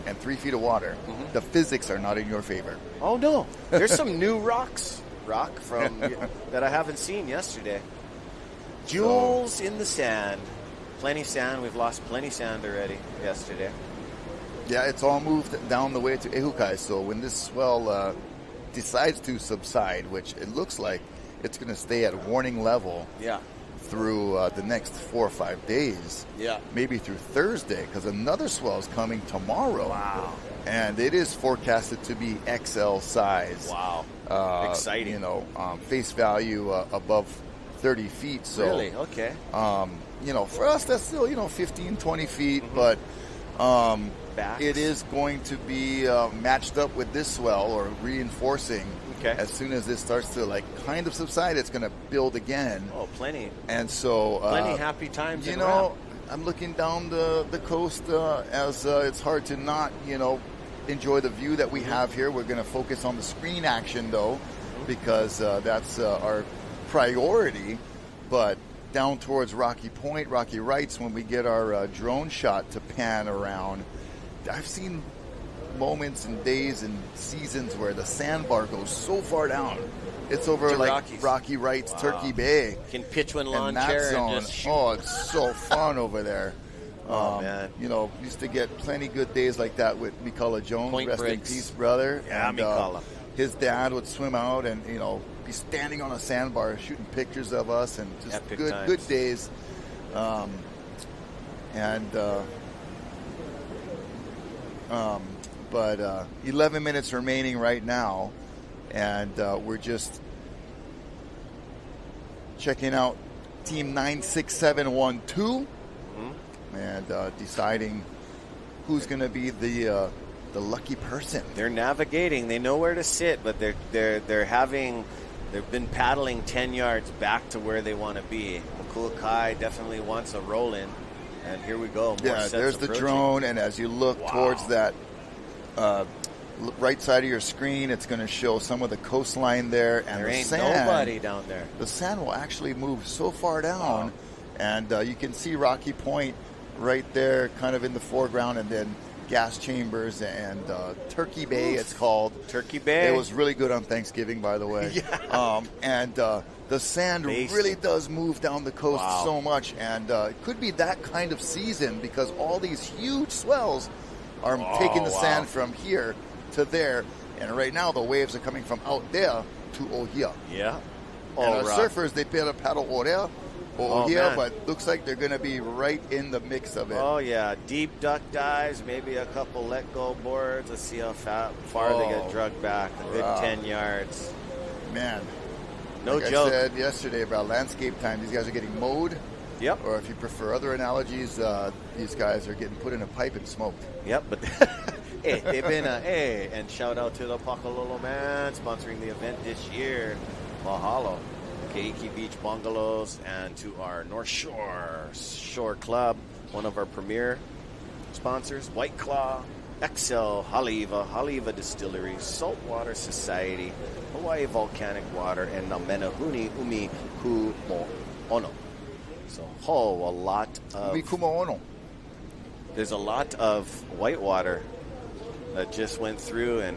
Speaker 9: and 3 feet of water, the physics are not in your favor.
Speaker 11: Oh, no. There's some new rock from that I haven't seen yesterday. Jewels in the sand. Plenty sand. We've lost plenty sand already yesterday.
Speaker 9: Yeah, it's all moved down the way to Ehukai. So when this swell decides to subside, which it looks like it's going to stay at warning level through the next 4 or 5 days, maybe through Thursday, because another swell is coming tomorrow.
Speaker 11: Wow.
Speaker 9: And it is forecasted to be XL size.
Speaker 11: Wow. Exciting.
Speaker 9: Face value above 30 feet. So,
Speaker 11: really? Okay.
Speaker 9: For us, that's still, 15, 20 feet, but it is going to be matched up with this swell or reinforcing.
Speaker 11: Okay.
Speaker 9: As soon as this starts to kind of subside, it's going to build again.
Speaker 11: Oh, plenty.
Speaker 9: And so
Speaker 11: plenty happy times.
Speaker 9: I'm looking down the coast as it's hard to not, enjoy the view that we have here. We're going to focus on the screen action, though, because that's our priority. But down towards Rocky Point, Rocky Rights, when we get our drone shot to pan around, I've seen moments and days and seasons where the sandbar goes so far down. It's over
Speaker 11: To
Speaker 9: like
Speaker 11: Rockies.
Speaker 9: Rocky Rights, Turkey Bay.
Speaker 11: Can pitch one
Speaker 9: And
Speaker 11: lawn
Speaker 9: that
Speaker 11: chair
Speaker 9: zone,
Speaker 11: and just shoot.
Speaker 9: oh, it's so fun over there.
Speaker 11: Oh, man.
Speaker 9: Used to get plenty good days like that with Mikala Jones,
Speaker 11: Point
Speaker 9: rest
Speaker 11: breaks.
Speaker 9: in peace, brother.
Speaker 11: Yeah,
Speaker 9: and,
Speaker 11: Mikala.
Speaker 9: His dad would swim out and, be standing on a sandbar shooting pictures of us, and just
Speaker 11: Epic
Speaker 9: good
Speaker 11: times.
Speaker 9: days. But 11 minutes remaining right now, and we're just checking out Team 96712 and deciding who's going to be the lucky person.
Speaker 11: They're navigating. They know where to sit, but they've been paddling 10 yards back to where they want to be. Makulakai definitely wants a roll in, and here we go. More
Speaker 9: Yeah,
Speaker 11: sets
Speaker 9: there's the
Speaker 11: approaching.
Speaker 9: drone, and as you look towards that right side of your screen, it's going to show some of the coastline there, and
Speaker 11: There
Speaker 9: the
Speaker 11: ain't
Speaker 9: sand.
Speaker 11: nobody down there.
Speaker 9: The sand will actually move so far down, and you can see Rocky Point right there, kind of in the foreground, and then gas chambers and Turkey Bay. It's called
Speaker 11: Turkey Bay.
Speaker 9: It was really good on Thanksgiving, by the way. And the sand really does move down the coast so much, and it could be that kind of season because all these huge swells are taking the sand from here to there, and right now the waves are coming from out there to Ohia.
Speaker 11: Yeah.
Speaker 9: And our
Speaker 11: rock.
Speaker 9: surfers, they better paddle over there or
Speaker 11: Oh,
Speaker 9: here,
Speaker 11: man.
Speaker 9: but looks like they're going to be right in the mix of it.
Speaker 11: Oh, yeah. Deep duck dives, maybe a couple let-go boards. Let's see how far they get drugged back. A good 10 yards.
Speaker 9: Man.
Speaker 11: No
Speaker 9: like
Speaker 11: joke.
Speaker 9: I said yesterday about landscape time, these guys are getting mowed.
Speaker 11: Yep.
Speaker 9: Or if you prefer other analogies, these guys are getting put in a pipe and smoked.
Speaker 11: Yep, but hey, they've been and shout out to the Pakalolo Man sponsoring the event this year. Mahalo. Keiki Beach Bungalows, and to our North Shore Club, one of our premier sponsors, White Claw, XL, Haleiwa Distillery, Saltwater Society, Hawaii Volcanic Water, and Namenahuni Umi Kumo'ono. So, a lot of...
Speaker 9: Umi Kumo'ono.
Speaker 11: There's a lot of whitewater that just went through, and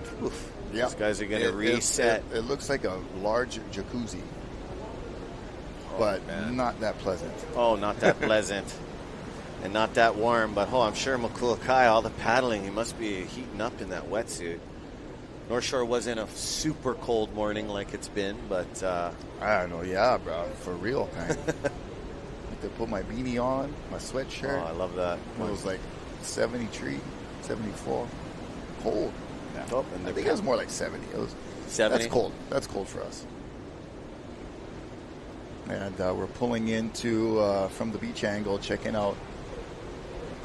Speaker 11: these guys are going to reset.
Speaker 9: It looks like a large jacuzzi. But not that pleasant.
Speaker 11: Oh, not that pleasant. And not that warm. But, I'm sure Makulakai, all the paddling, he must be heating up in that wetsuit. North Shore wasn't a super cold morning like it's been, but...
Speaker 9: I don't know. Yeah, bro. For real, man. I to put my beanie on, my sweatshirt.
Speaker 11: Oh, I love that.
Speaker 9: It was like 73, 74. Cold. Yeah.
Speaker 11: Oh, and
Speaker 9: I think it was more like 70. It was
Speaker 11: 70?
Speaker 9: That's cold. That's cold for us. And we're pulling into, from the beach angle, checking out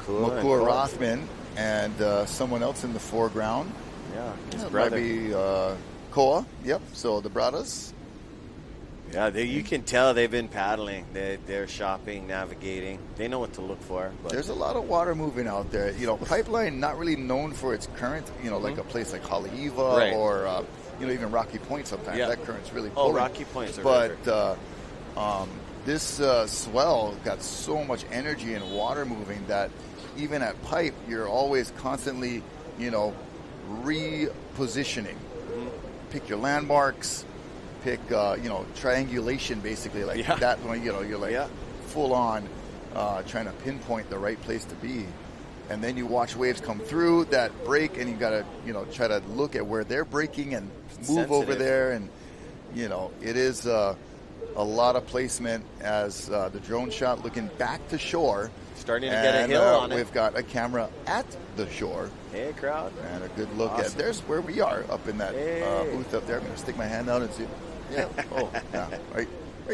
Speaker 9: Makua Rothman and someone else in the foreground.
Speaker 11: Yeah, his
Speaker 9: It
Speaker 11: brother.
Speaker 9: might be Koa. Yep, so the brothers.
Speaker 11: Yeah, you can tell they've been paddling. They're shopping, navigating. They know what to look for. But
Speaker 9: There's a lot of water moving out there. Pipeline not really known for its current, like a place like Haleiwa or, even Rocky Point sometimes.
Speaker 11: Yeah.
Speaker 9: That current's really
Speaker 11: Oh,
Speaker 9: pulling.
Speaker 11: Rocky Point's a
Speaker 9: But
Speaker 11: river.
Speaker 9: this swell got so much energy and water moving that even at pipe, you're always constantly, repositioning. Pick your landmarks, pick, triangulation basically, like that one, you're like full on trying to pinpoint the right place to be. And then you watch waves come through that break, and you got to, try to look at where they're breaking and move over there. And, it is a lot of placement as the drone shot looking back to shore.
Speaker 11: Starting to get a hill on it.
Speaker 9: We've got a camera at the shore.
Speaker 11: Hey, crowd.
Speaker 9: And a good look
Speaker 11: Awesome.
Speaker 9: at, there's where we are up in that booth up there. I'm going to stick my hand out and see. Yeah. Right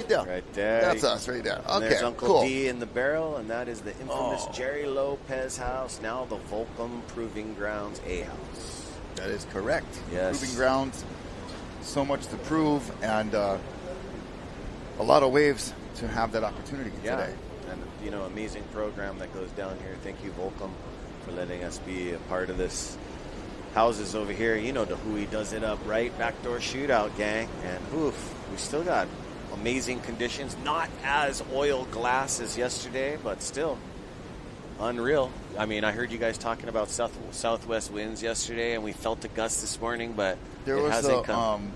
Speaker 9: there.
Speaker 11: Right there.
Speaker 9: That's us right there.
Speaker 11: And
Speaker 9: Okay,
Speaker 11: there's Uncle
Speaker 9: cool.
Speaker 11: D in the barrel, and that is the infamous Jerry Lopez house, now the Volcom Proving Grounds A house.
Speaker 9: That is correct.
Speaker 11: Yes.
Speaker 9: Proving grounds, so much to prove, and a lot of waves to have that opportunity today.
Speaker 11: and amazing program that goes down here. Thank you, Volcom, for letting us be a part of this. Houses over here, the Hui does it up right. Backdoor Shootout, gang. And we still got amazing conditions. Not as oil glass as yesterday, but still unreal. I mean, I heard you guys talking about southwest winds yesterday, and we felt a gust this morning, but
Speaker 9: there
Speaker 11: it
Speaker 9: was
Speaker 11: hasn't come.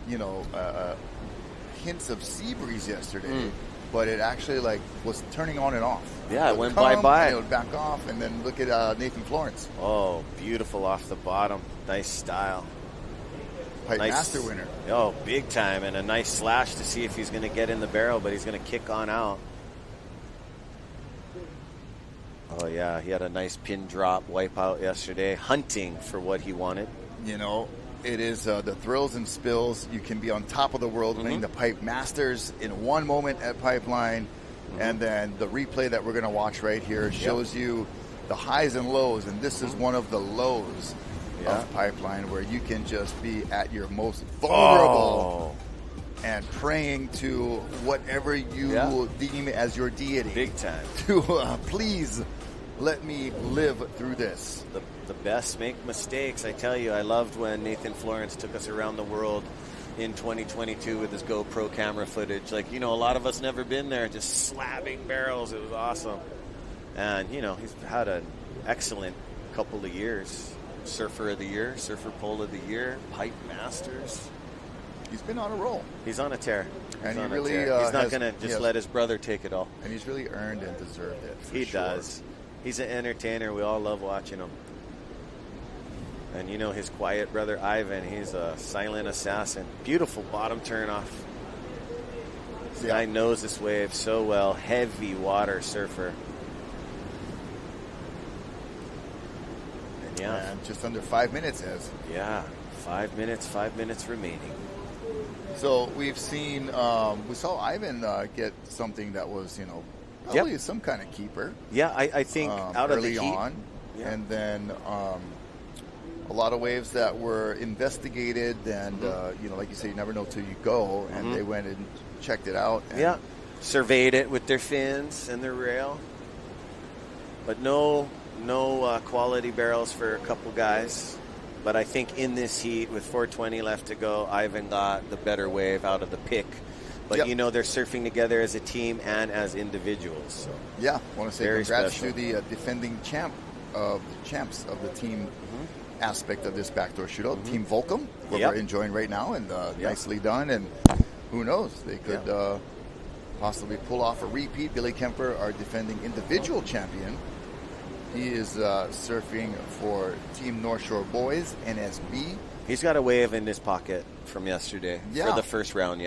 Speaker 9: Hints of sea breeze yesterday, but it actually was turning on and off.
Speaker 11: Yeah, it went bye-bye.
Speaker 9: It would back off, and then look at Nathan Florence.
Speaker 11: Oh, beautiful off the bottom. Nice style.
Speaker 9: Pipe master winner.
Speaker 11: Oh, big time, and a nice slash to see if he's going to get in the barrel, but he's going to kick on out. Oh, yeah, he had a nice pin drop wipeout yesterday, hunting for what he wanted.
Speaker 9: It is the thrills and spills. You can be on top of the world winning the Pipe Masters in one moment at Pipeline, and then the replay that we're going to watch right here shows you the highs and lows, and this is one of the lows of Pipeline where you can just be at your most vulnerable and praying to whatever you deem as your deity.
Speaker 11: Big time.
Speaker 9: To please let me live through this.
Speaker 11: The best make mistakes. I tell you, I loved when Nathan Florence took us around the world in 2022 with his GoPro camera footage. a lot of us never been there, just slapping barrels. It was awesome. And, he's had an excellent couple of years. Surfer of the Year, Surfer Pole of the Year, Pipe Masters.
Speaker 9: He's been on a roll.
Speaker 11: He's on a tear.
Speaker 9: And he really
Speaker 11: he's not going to just let his brother take it all.
Speaker 9: And he's really earned and deserved it.
Speaker 11: He does. He's an entertainer. We all love watching him. And his quiet brother Ivan, he's a silent assassin. Beautiful bottom turn off. This guy knows this wave so well. Heavy water surfer.
Speaker 9: And just under 5 minutes, Ez.
Speaker 11: Yeah, 5 minutes remaining.
Speaker 9: So we've seen, we saw Ivan get something that was, probably some kind of keeper.
Speaker 11: Yeah, I think out of the heat.
Speaker 9: Early on. Yeah. And then a lot of waves that were investigated and, like you say, you never know till you go. And they went and checked it out. And
Speaker 11: surveyed it with their fins and their rail. But no quality barrels for a couple guys. But I think in this heat, with 4:20 left to go, Ivan got the better wave out of the pick. But, they're surfing together as a team and as individuals. So
Speaker 9: I want to say
Speaker 11: very
Speaker 9: congrats
Speaker 11: special.
Speaker 9: to the defending champs of the team aspect of this backdoor shootout, Team Volcom, what we're enjoying right now, and nicely done. And who knows, they could possibly pull off a repeat. Billy Kemper, our defending individual champion, he is surfing for Team North Shore Boys, NSB.
Speaker 11: He's got a wave in his pocket from yesterday for the first round,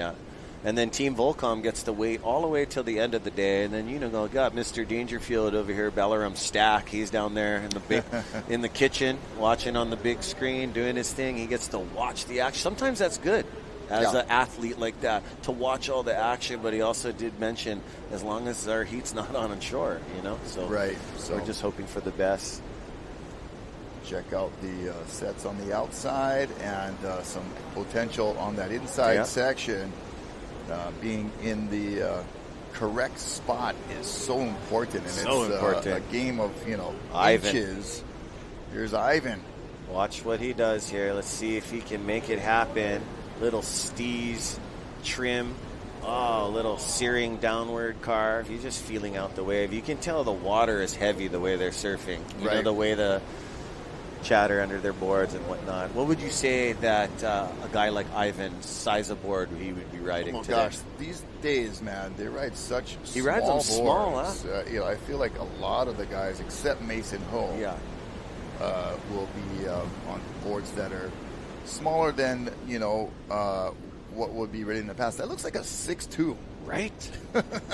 Speaker 11: And then Team Volcom gets to wait all the way till the end of the day. And then, got Mr. Dangerfield over here, Balaram Stack. He's down there in the big, in the kitchen, watching on the big screen, doing his thing. He gets to watch the action. Sometimes that's good as an athlete like that, to watch all the action. But he also did mention, as long as our heat's not on shore, So, so we're just hoping for the best.
Speaker 9: Check out the sets on the outside and some potential on that inside section. Being in the correct spot is so important, and
Speaker 11: so
Speaker 9: it's
Speaker 11: important.
Speaker 9: A game of
Speaker 11: Ivan.
Speaker 9: inches. Here's Ivan.
Speaker 11: Watch what he does here. Let's see if he can make it happen. Little steez trim. Oh, little searing downward carve. He's just feeling out the wave. You can tell the water is heavy the way they're surfing. You know, the way the chatter under their boards and whatnot. What would you say that a guy like Ivan's size of board he would be riding today?
Speaker 9: Gosh, these days, man, they ride such
Speaker 11: he rides them small, huh?
Speaker 9: I feel like a lot of the guys, except Mason Ho, will be on boards that are smaller than, what would be ridden in the past. That looks like a 6'2".
Speaker 11: Right?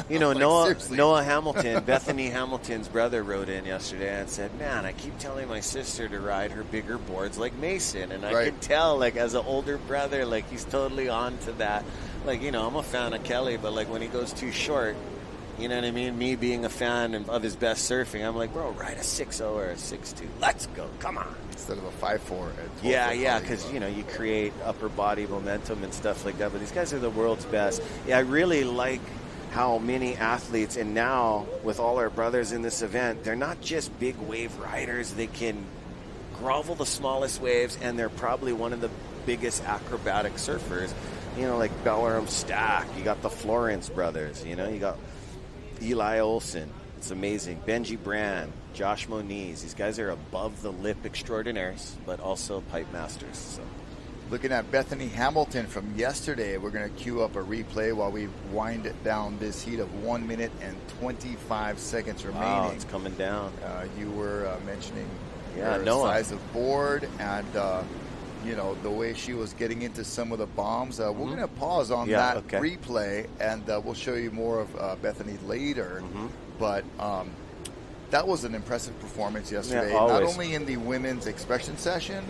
Speaker 11: Noah Hamilton, Bethany Hamilton's brother, wrote in yesterday and said, man, I keep telling my sister to ride her bigger boards like Mason. And I can tell, as an older brother, he's totally on to that. I'm a fan of Kelly, but, when he goes too short, you know what I mean? Me being a fan of his best surfing, I'm like, bro, ride a 6'0 or a 6'2. Let's go. Come on.
Speaker 9: Instead of a 5'4".
Speaker 11: Because, you create upper body momentum and stuff like that. But these guys are the world's best. Yeah, I really like how many athletes, and now with all our brothers in this event, they're not just big wave riders. They can grovel the smallest waves, and they're probably one of the biggest acrobatic surfers. You know, like Bellarm Stack. You got the Florence brothers. You know, you got Eli Olsen. It's amazing. Benji Brand, Josh Moniz. These guys are above the lip extraordinaires, but also pipe masters. So.
Speaker 9: Looking at Bethany Hamilton from yesterday, we're going to queue up a replay while we wind down this heat of 1 minute and 25 seconds remaining.
Speaker 11: Wow, it's coming down.
Speaker 9: You were mentioning
Speaker 11: her
Speaker 9: size of board and, you know, the way she was getting into some of the bombs. We're going to pause on that replay, and we'll show you more of Bethany later. But that was an impressive performance yesterday, not only in the women's expression session,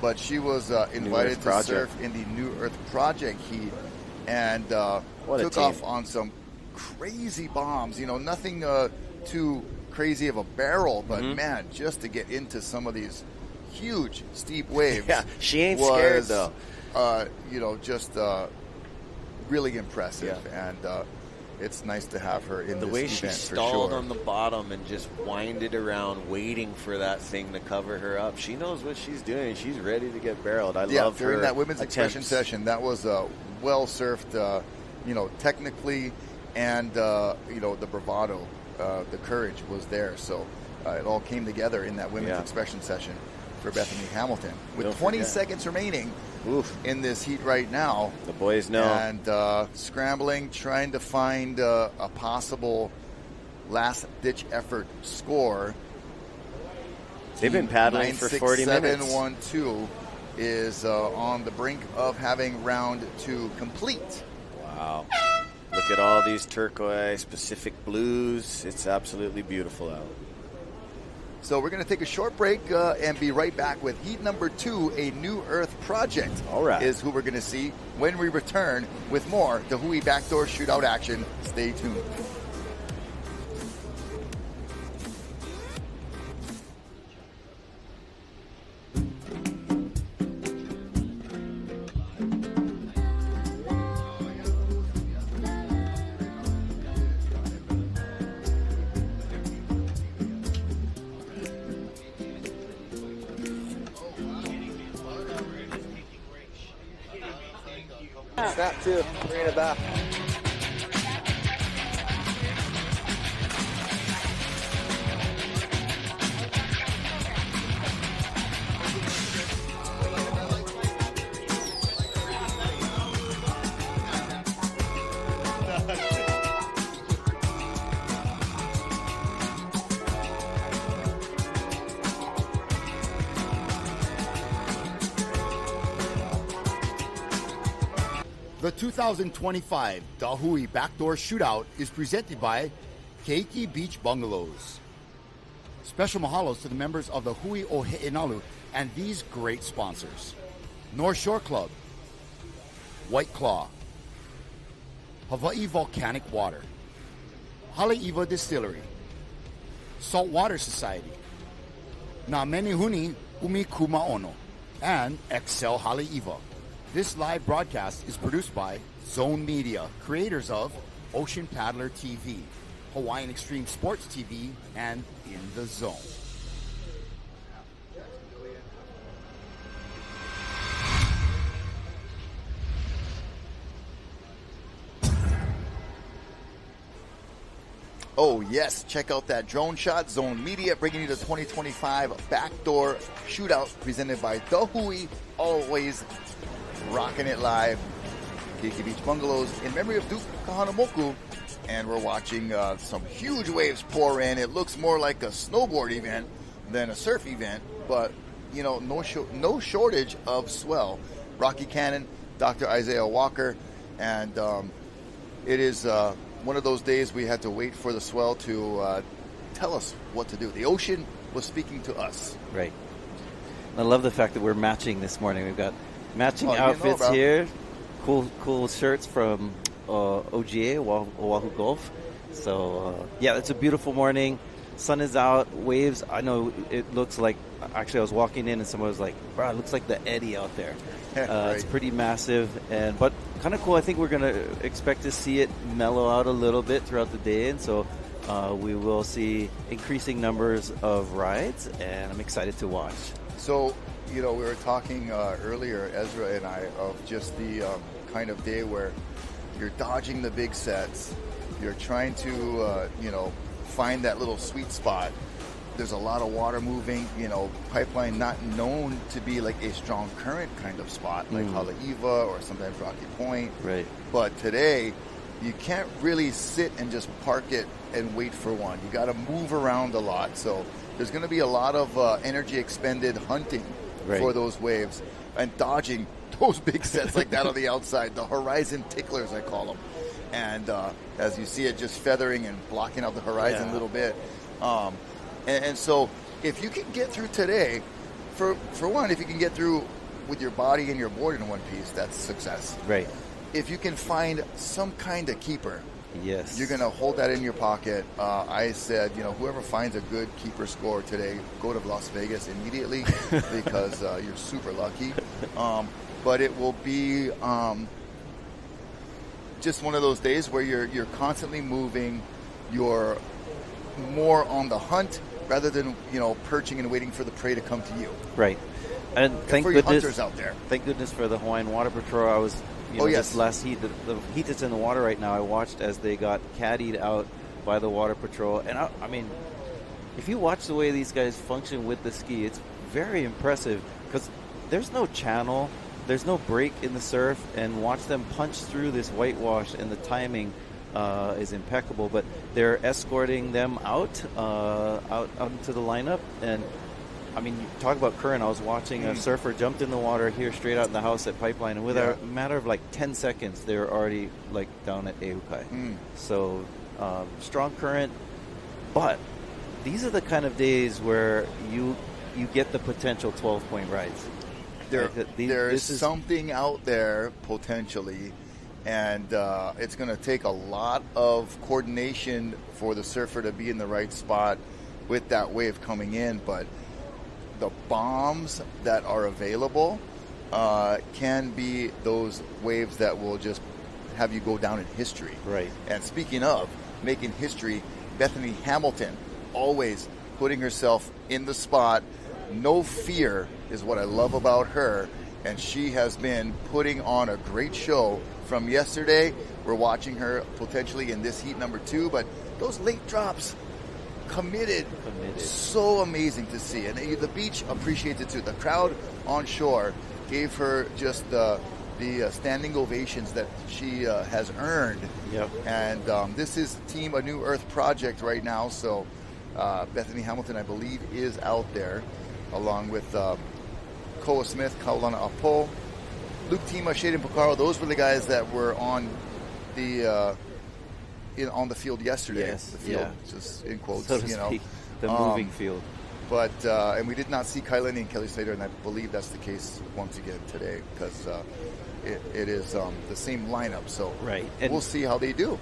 Speaker 9: but she was invited to surf in the New Earth Project heat and took off on some crazy bombs. You know, nothing too crazy of a barrel, but man, just to get into some of these huge, steep waves.
Speaker 11: She ain't scared though.
Speaker 9: You know, just really impressive. And it's nice to have her in
Speaker 11: the
Speaker 9: this
Speaker 11: way
Speaker 9: event
Speaker 11: she
Speaker 9: for
Speaker 11: stalled
Speaker 9: sure.
Speaker 11: on the bottom and just winded around waiting for that thing to cover her up. She knows what she's doing. She's ready to get barreled. I love
Speaker 9: during
Speaker 11: her
Speaker 9: that women's expression
Speaker 11: attempts.
Speaker 9: session. That was well surfed, you know, technically, and you know, the bravado, the courage was there. So it all came together in that women's expression session for Bethany Hamilton. With 20 seconds remaining in this heat right now.
Speaker 11: The boys know.
Speaker 9: And scrambling, trying to find a possible last-ditch effort score.
Speaker 11: They've been paddling for 40 minutes.
Speaker 9: 96712 is on the brink of having round 2 complete.
Speaker 11: Wow. Look at all these turquoise, Pacific blues. It's absolutely beautiful out.
Speaker 9: So we're going to take a short break and be right back with heat number 2, a New Earth Project.
Speaker 11: All right.
Speaker 9: Is who we're going to see when we return with more the Hui Backdoor Shootout action. Stay tuned.
Speaker 12: Snap 2, bring it back.
Speaker 9: The 2025 Hui BackDoor Shootout is presented by Keiki Beach Bungalows. Special mahalos to the members of the Hui o He'enalu and these great sponsors: North Shore Club, White Claw, Hawaii Volcanic Water, Haleiwa Distillery, Saltwater Society, Na Menehuni Umi Kumaono, and Excel Haleiwa. This live broadcast is produced by Zone Media, creators of Ocean Paddler TV, Hawaiian Extreme Sports TV, and In the Zone. Oh, yes. Check out that drone shot. Zone Media bringing you the 2025 Backdoor Shootout presented by The Hui. Always rocking it live. Keiki Beach Bungalows in memory of Duke Kahanamoku. And we're watching some huge waves pour in. It looks more like a snowboard event than a surf event. But, you know, no shortage of swell. Rocky Cannon, Dr. Isaiah Walker. And it is one of those days we had to wait for the swell to tell us what to do. The ocean was speaking to us.
Speaker 13: Right. I love the fact that we're matching this morning. We've got matching outfits here. Cool shirts from OGA, Oahu Golf. So, yeah, it's a beautiful morning. sun is out, waves. I know it looks like, actually I was walking in and someone was like, bro, it looks like the eddy out there.
Speaker 9: Right.
Speaker 13: It's pretty massive, but kind of cool. I think we're going to expect to see it mellow out a little bit throughout the day, and so we will see increasing numbers of rides, and I'm excited to watch.
Speaker 9: So, we were talking earlier, Ezra and I, of just the kind of day where you're dodging the big sets, you're trying to, find that little sweet spot. There's a lot of water moving, Pipeline not known to be like a strong current kind of spot, like Haleiwa or sometimes Rocky Point.
Speaker 13: Right.
Speaker 9: But today, you can't really sit and just park it and wait for one. You got to move around a lot. So there's going to be a lot of energy expended hunting for those waves and dodging those big sets like that on the outside, the horizon ticklers, I call them. And as you see it just feathering and blocking out the horizon a little bit. And so if you can get through today, for one, if you can get through with your body and your board in one piece, that's success.
Speaker 13: Right.
Speaker 9: If you can find some kind of keeper,
Speaker 13: yes,
Speaker 9: you're going to hold that in your pocket. I said, whoever finds a good keeper score today, go to Las Vegas immediately because you're super lucky. But it will be just one of those days where you're constantly moving. You're more on the hunt rather than perching and waiting for the prey to come to you.
Speaker 13: Right. And thank
Speaker 9: for
Speaker 13: goodness,
Speaker 9: hunters out there.
Speaker 13: Thank goodness for the Hawaiian Water Patrol. I was, this last heat, the heat that's in the water right now, I watched as they got caddied out by the Water Patrol. And I mean, if you watch the way these guys function with the ski, it's very impressive because there's no channel, there's no break in the surf, and watch them punch through this whitewash, and the timing is impeccable. But they're escorting them out into the lineup, and I mean, you talk about current. I was watching a surfer jumped in the water here straight out in the house at Pipeline, and within a matter of like 10 seconds, they were already like down at Ehukai. So strong current, but these are the kind of days where you get the potential 12-point rides.
Speaker 9: There is something out there potentially, and it's going to take a lot of coordination for the surfer to be in the right spot with that wave coming in, but the bombs that are available can be those waves that will just have you go down in history.
Speaker 13: Right.
Speaker 9: And speaking of making history, Bethany Hamilton always putting herself in the spot. No fear is what I love about her, and she has been putting on a great show from yesterday. We're watching her potentially in this heat number 2, but those late drops, committed. So amazing to see, and the beach appreciates it too. The crowd on shore gave her just the standing ovations that she has earned.
Speaker 13: Yep.
Speaker 9: And this is Team A New Earth project right now, so Bethany Hamilton, I believe, is out there along with Koa Smith, Kaulana Apo, Luke Tima, Shaden Picaro. Those were the guys that were on the on the field yesterday.
Speaker 13: Yes,
Speaker 9: the field, just in quotes,
Speaker 13: so to speak, the moving field.
Speaker 9: But and we did not see Kailani and Kelly Slater, and I believe that's the case once again today because it is the same lineup. So
Speaker 13: right,
Speaker 9: and we'll see how they do.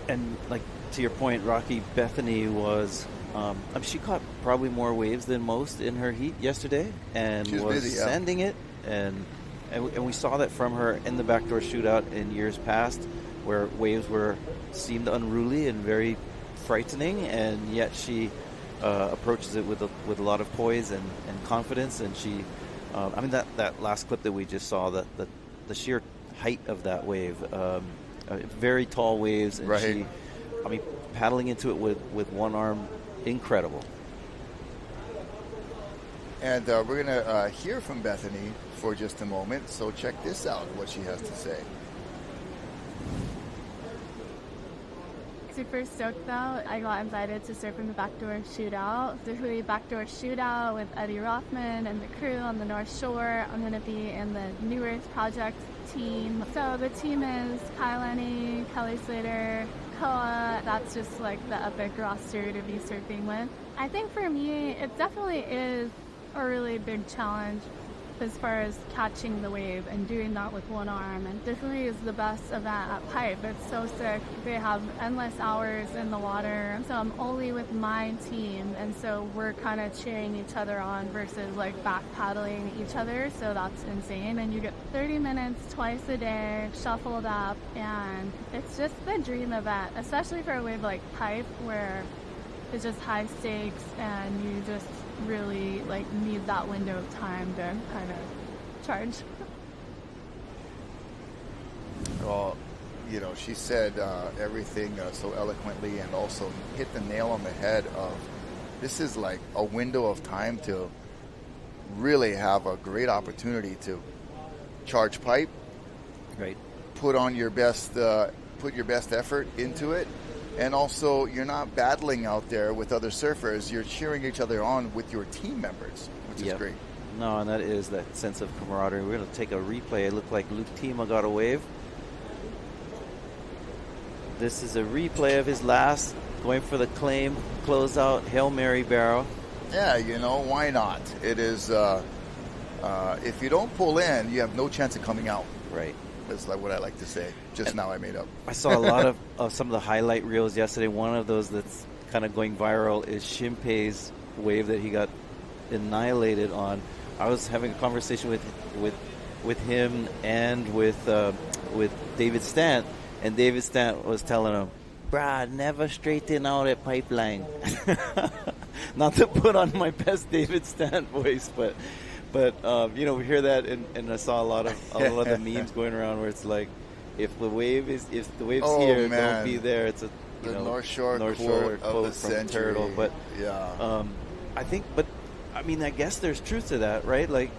Speaker 13: And like to your point, Rocky, Bethany was. She caught probably more waves than most in her heat yesterday, and was
Speaker 9: busy,
Speaker 13: sending it. And we saw that from her in the backdoor shootout in years past, where waves seemed unruly and very frightening, and yet she approaches it with a lot of poise and confidence. And she, that last clip that we just saw, the sheer height of that wave, very tall waves, and she, paddling into it with one arm. Incredible.
Speaker 9: And we're going to hear from Bethany for just a moment. So check this out, what she has to say.
Speaker 14: Super stoked though. I got invited to surf in the backdoor shootout. The Hui BackDoor Shootout with Eddie Rothman and the crew on the North Shore. I'm going to be in the New Earth Project team. So the team is Kailani, Kelly Slater, Koa. That's just like the epic roster to be surfing with. I think for me, it definitely is a really big challenge. as far as catching the wave and doing that with one arm. And definitely is the best event at Pipe. It's so sick. They have endless hours in the water. So I'm only with my team, and so we're kind of cheering each other on versus like back paddling each other. So that's insane. And you get 30 minutes twice a day, shuffled up, and it's just the dream event, especially for a wave like Pipe where it's just high stakes and you just really like need that window of time to kind of charge.
Speaker 9: Well, you know, she said everything so eloquently, and also hit the nail on the head of this is like a window of time to really have a great opportunity to charge Pipe,
Speaker 13: right?
Speaker 9: Put on your best, put your best effort into it. And also, you're not battling out there with other surfers. You're cheering each other on with your team members, which is great.
Speaker 13: No, and that is that sense of camaraderie. We're going to take a replay. It looked like Luke Tima got a wave. This is a replay of his last, going for the claim, closeout, Hail Mary barrel.
Speaker 9: Yeah, you know, why not? It is, if you don't pull in, you have no chance of coming out.
Speaker 13: Right.
Speaker 9: That's like what I like to say. Just now I made up.
Speaker 13: I saw a lot of some of the highlight reels yesterday. One of those that's kind of going viral is Shimpei's wave that he got annihilated on. I was having a conversation with him and with David Stant, and David Stant was telling him, "Brad, never straighten out at Pipeline." Not to put on my best David Stant voice, but you know, we hear that, and I saw a lot of the memes going around where it's like, if the wave's here,
Speaker 9: man.
Speaker 13: don't be there. It's a
Speaker 9: North Shore quote of the
Speaker 13: from
Speaker 9: century.
Speaker 13: Turtle, but
Speaker 9: yeah,
Speaker 13: I think, but I mean, I guess there's truth to that, right? Like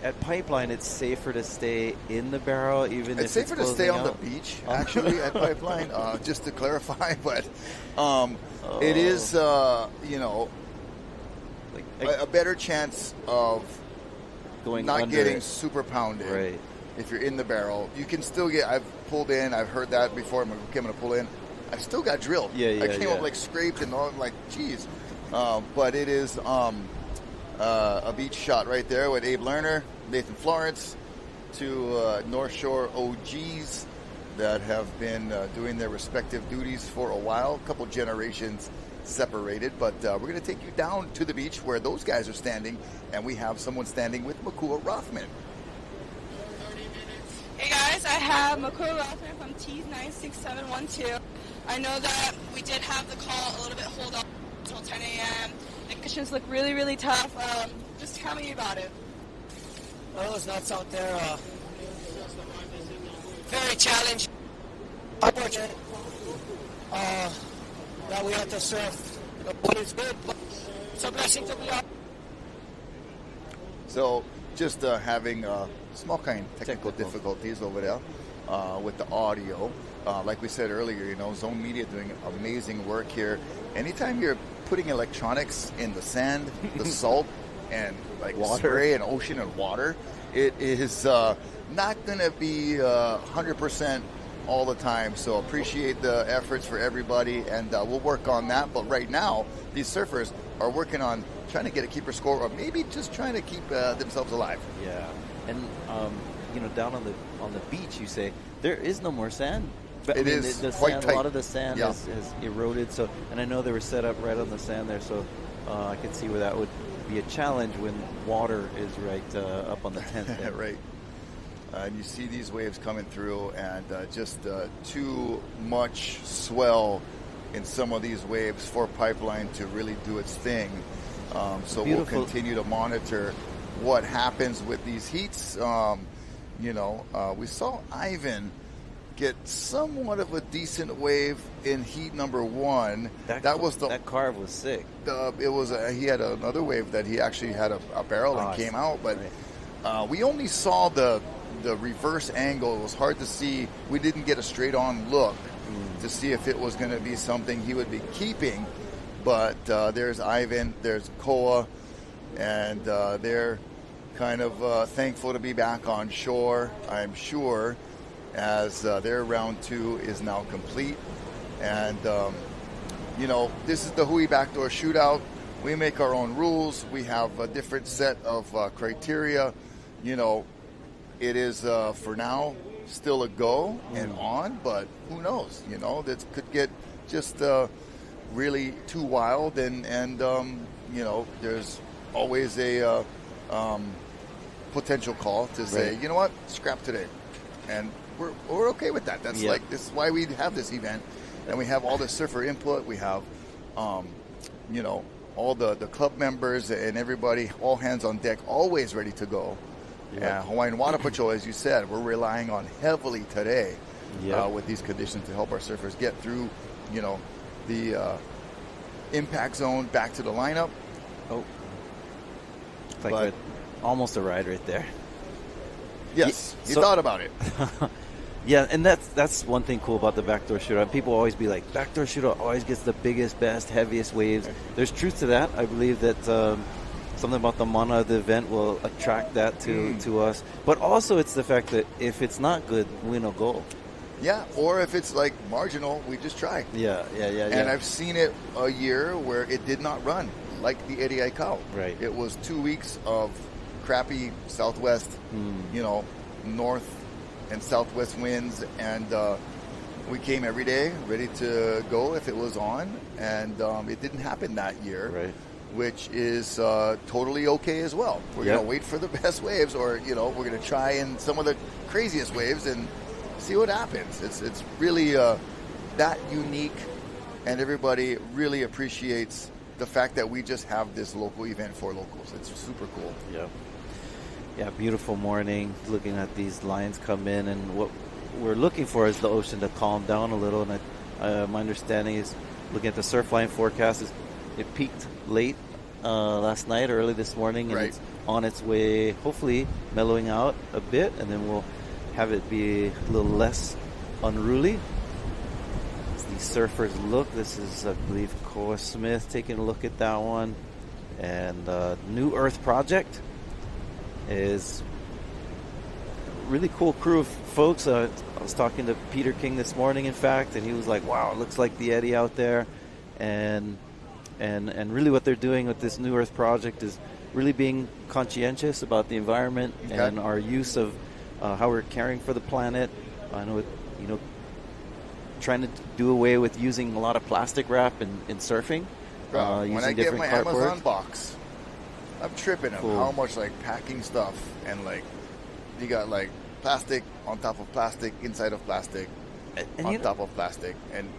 Speaker 13: at Pipeline, it's safer to stay in the barrel, even if
Speaker 9: it's safer to stay on the beach. Actually, at Pipeline, just to clarify, but it is, you know, like a better chance of
Speaker 13: going
Speaker 9: not
Speaker 13: under
Speaker 9: getting
Speaker 13: it.
Speaker 9: super pounded.
Speaker 13: Right.
Speaker 9: If you're in the barrel, you can still get. I've pulled in. I've heard that before. I'm going to pull in. I still got drilled. I came up like scraped and all. I'm like, geez. But it is a beach shot right there with Abe Lerner, Nathan Florence, two North Shore OGs that have been doing their respective duties for a while, a couple generations separated. But we're going to take you down to the beach where those guys are standing, and we have someone standing with Makua Rothman.
Speaker 15: Hey guys, I have Makua Rothman from Tees 96712. I know that we did have the call a little bit hold up until 10 a.m. The conditions look really, really tough. Just tell me about it.
Speaker 8: Well, those nuts out there, very challenging. Unfortunate that we have to surf. The water is good, but it's a blessing to be out.
Speaker 9: So just having small kind of technical difficulties over there with the audio. Like we said earlier, you know, Zone Media doing amazing work here. Anytime you're putting electronics in the sand, the salt, and like
Speaker 13: water,
Speaker 9: spray and ocean and water, it is not going to be 100% all the time. So appreciate the efforts for everybody, and we'll work on that. But right now, these surfers are working on trying to get a keeper score, or maybe just trying to keep themselves alive.
Speaker 13: Yeah, and you know, down on the beach, you say there is no more sand. But,
Speaker 9: it is
Speaker 13: the
Speaker 9: quite
Speaker 13: sand,
Speaker 9: tight.
Speaker 13: A lot of the sand has eroded. So, and I know they were set up right on the sand there. So, I can see where that would be a challenge when water is right up on the tent.
Speaker 9: Right. And you see these waves coming through, and just too much swell in some of these waves for Pipeline to really do its thing. So we'll continue to monitor what happens with these heats. You know, we saw Ivan get somewhat of a decent wave in heat number one. That
Speaker 13: carve was sick.
Speaker 9: It was he had another wave that he actually had a barrel and came out, but we only saw the reverse angle. It was hard to see. We didn't get a straight on look to see if it was going to be something he would be keeping. But there's Ivan, there's Koa, and they're kind of thankful to be back on shore, I'm sure, as their round two is now complete. And, you know, this is the Hui BackDoor Shootout. We make our own rules. We have a different set of criteria you know, it is for now still a go and on, but who knows? You know, that could get just really too wild, and you know, there's always a potential call to say, you know what, scrap today, and we're okay with that. That's like, this is why we have this event, and we have all the surfer input. We have, you know, all the club members and everybody, all hands on deck, always ready to go. Hawaiian Water Patrol, as you said, we're relying on heavily today with these conditions to help our surfers get through, you know, the impact zone back to the lineup.
Speaker 13: Oh, it's like almost a ride right there.
Speaker 9: Yes, you thought about it.
Speaker 13: Yeah, and that's one thing cool about the backdoor shootout. People always be like, backdoor shootout always gets the biggest, best, heaviest waves. There's truth to that. I believe that something about the mana of the event will attract that to us. But also it's the fact that if it's not good, we no go.
Speaker 9: Yeah, or if it's like marginal, we just try.
Speaker 13: Yeah.
Speaker 9: And I've seen it a year where it did not run, like the Eddie Aikau.
Speaker 13: Right.
Speaker 9: It was 2 weeks of crappy southwest, you know, north and southwest winds, and we came every day ready to go if it was on, and it didn't happen that year, which is totally okay as well. We're going to wait for the best waves, or, you know, we're going to try in some of the craziest waves and see what happens. It's really that unique, and everybody really appreciates the fact that we just have this local event for locals. It's super cool.
Speaker 13: Yeah, beautiful morning, looking at these lines come in, and what we're looking for is the ocean to calm down a little. And my understanding is, looking at the surf line forecast, is it peaked late last night, early this morning, and it's on its way, hopefully mellowing out a bit, and then we'll have it be a little less unruly. As these surfers look, this is, I believe, Koa Smith taking a look at that one, and New Earth Project is a really cool crew of folks. I was talking to Peter King this morning, in fact, and he was like, wow, it looks like the Eddie out there. And really what they're doing with this New Earth Project is really being conscientious about the environment and our use of how we're caring for the planet. I know, you know, trying to do away with using a lot of plastic wrap in surfing.
Speaker 9: When I get my Amazon box, I'm tripping on how much, like, packing stuff, and, like, you got, like, plastic on top of plastic, inside of plastic, and on top of plastic, and,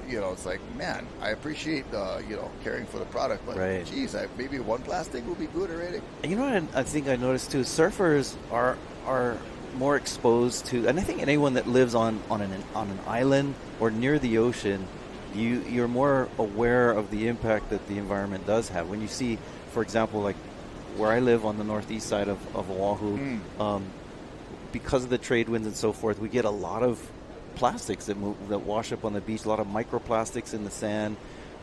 Speaker 9: you know, it's like, man, I appreciate you know, caring for the product, but geez, maybe one plastic will be good already.
Speaker 13: And you know what I think I noticed too? Surfers are more exposed to, and I think anyone that lives on an island or near the ocean, you're more aware of the impact that the environment does have. When you see, for example, like where I live on the northeast side of Oahu, because of the trade winds and so forth, we get a lot of plastics that wash up on the beach, a lot of microplastics in the sand.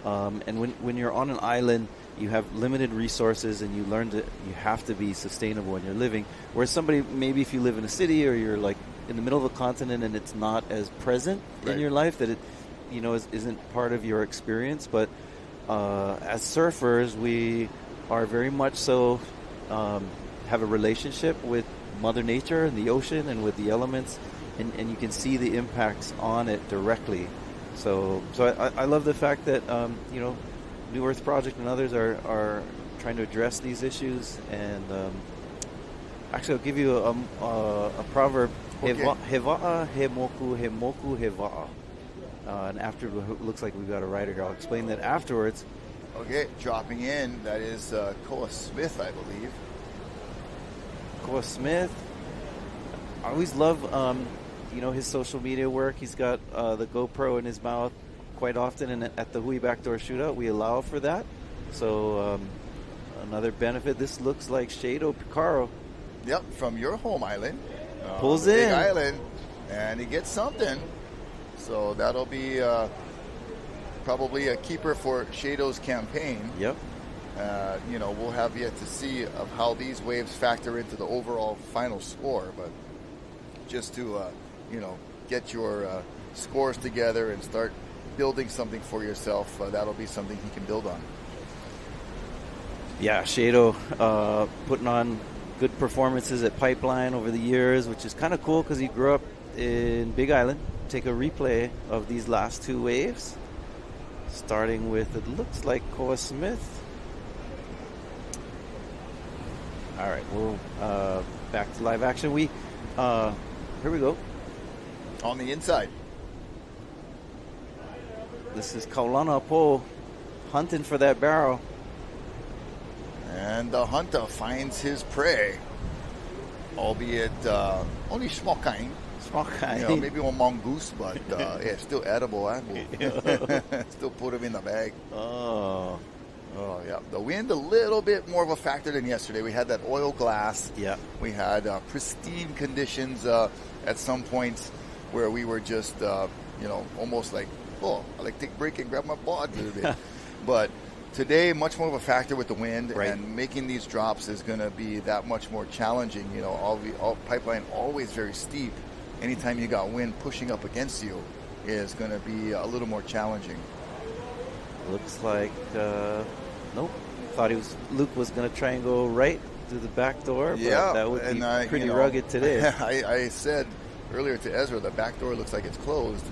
Speaker 13: And when you're on an island, you have limited resources, and you learn that you have to be sustainable in your living. Whereas somebody, maybe if you live in a city or you're like in the middle of a continent and it's not as present in your life, that it, you know, isn't part of your experience. But as surfers, we are very much so have a relationship with Mother Nature and the ocean and with the elements, and you can see the impacts on it directly. So I love the fact that you know, New Earth Project and others are trying to address these issues. And actually, I'll give you a proverb: Heva'a he moku heva'a. And after, it looks like we've got a writer here. I'll explain that afterwards.
Speaker 9: Okay, dropping in, that is Koa Smith, I believe.
Speaker 13: Koa Smith. I always love, you know, his social media work. He's got the GoPro in his mouth quite often, and at the Hui BackDoor Shootout, we allow for that. So another benefit. This looks like Shado Picaro.
Speaker 9: Yep, from your home island.
Speaker 13: Pulls in.
Speaker 9: Big island, and he gets something. So that'll be probably a keeper for Shado's campaign.
Speaker 13: Yep.
Speaker 9: You know, we'll have yet to see of how these waves factor into the overall final score, but just to, you know, get your scores together and start building something for yourself, that'll be something he can build on.
Speaker 13: Yeah, Shado putting on good performances at Pipeline over the years, which is kind of cool because he grew up in Big Island. Take a replay of these last two waves, starting with, it looks like Koa Smith. All right, we'll back to live action. Here we go.
Speaker 9: On the inside.
Speaker 13: This is Kaulana Po hunting for that barrel.
Speaker 9: And the hunter finds his prey, albeit only small kind.
Speaker 13: Small kind.
Speaker 9: You know, maybe one mongoose, but yeah, still edible. Still put him in the bag.
Speaker 13: Oh,
Speaker 9: yeah. The wind a little bit more of a factor than yesterday. We had that oil glass.
Speaker 13: Yeah.
Speaker 9: We had pristine conditions at some points where we were just, almost like, I like to take a break and grab my bod a little bit. But today, much more of a factor with the wind, and making these drops is going to be that much more challenging. You know, all Pipeline always very steep. Anytime you got wind pushing up against you is going to be a little more challenging.
Speaker 13: Looks like, nope. Thought Luke was going to try and go right through the back door, but that would be pretty rugged today.
Speaker 9: I said earlier to Ezra, the back door looks like it's closed,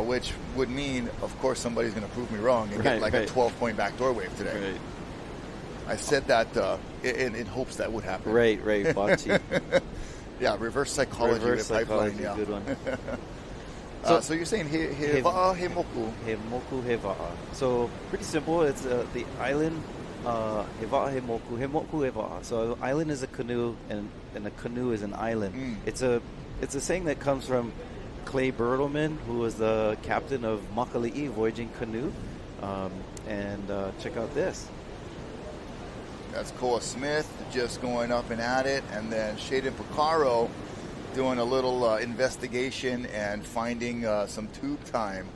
Speaker 9: which would mean, of course, somebody's going to prove me wrong and get like a 12-point backdoor wave today.
Speaker 13: Right.
Speaker 9: I said that in hopes that would happen.
Speaker 13: Right, Bocce.
Speaker 9: Yeah, reverse psychology with Pipeline. Yeah.
Speaker 13: Good one.
Speaker 9: So you're saying Heva'a Hemoku.
Speaker 13: Hemoku Heva'a. So pretty simple. It's the island Heva'a Hemoku. Hemoku Heva'a. So an island is a canoe, and a canoe is an island. It's a saying that comes from Clay Bertelman, who was the captain of Makali'i Voyaging Canoe. And check out this.
Speaker 9: That's Koa Smith just going up and at it, and then Shaden Picaro doing a little investigation and finding some tube time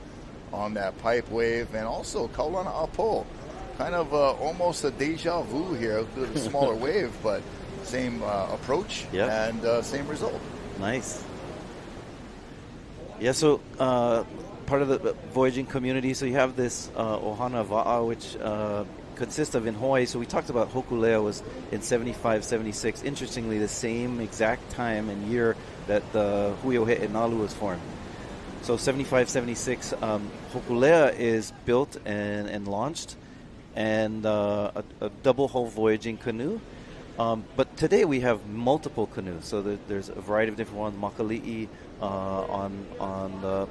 Speaker 9: on that pipe wave, and also Kaulana Apo, kind of almost a deja vu here, a smaller wave, but same approach and same result.
Speaker 13: Nice. Yeah, so part of the voyaging community, so you have this ohana va'a, which consists of in Hawaii. So we talked about Hokulea was in 75, 76. Interestingly, the same exact time and year that the Hui Nalu was formed. So 75, 76, Hokulea is built and launched, and a double hull voyaging canoe. But today we have multiple canoes. So there's a variety of different ones. Makali'i on the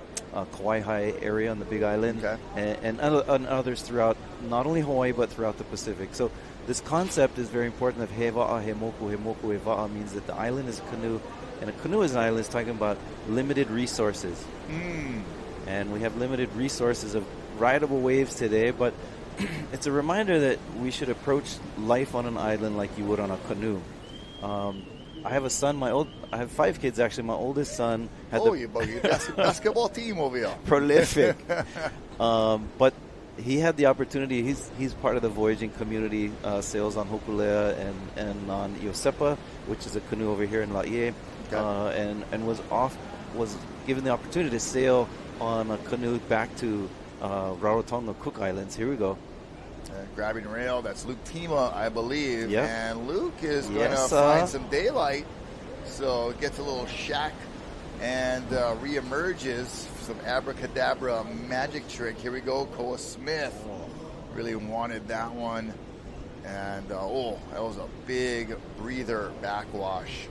Speaker 13: Kauai area on the Big Island, and others throughout not only Hawaii but throughout the Pacific. So this concept is very important of heva'a, hemoku, hemoku, heva'a means that the island is a canoe, and a canoe is an island. Is talking about limited resources. And we have limited resources of rideable waves today, but it's a reminder that we should approach life on an island like you would on a canoe. I have a son. I have 5 kids actually. My oldest son had
Speaker 9: you basketball team over here.
Speaker 13: Prolific. But he had the opportunity. He's part of the voyaging community, sails on Hokulea and on Iosepa, which is a canoe over here in Laie, and was given the opportunity to sail on a canoe back to Rarotonga Cook Islands. Here we go.
Speaker 9: Grabbing rail, that's Luke Tima, I believe.
Speaker 13: Yep.
Speaker 9: And Luke is going to find some daylight. So gets a little shack and reemerges. Some abracadabra magic trick. Here we go, Koa Smith. Really wanted that one. And, that was a big breather backwash.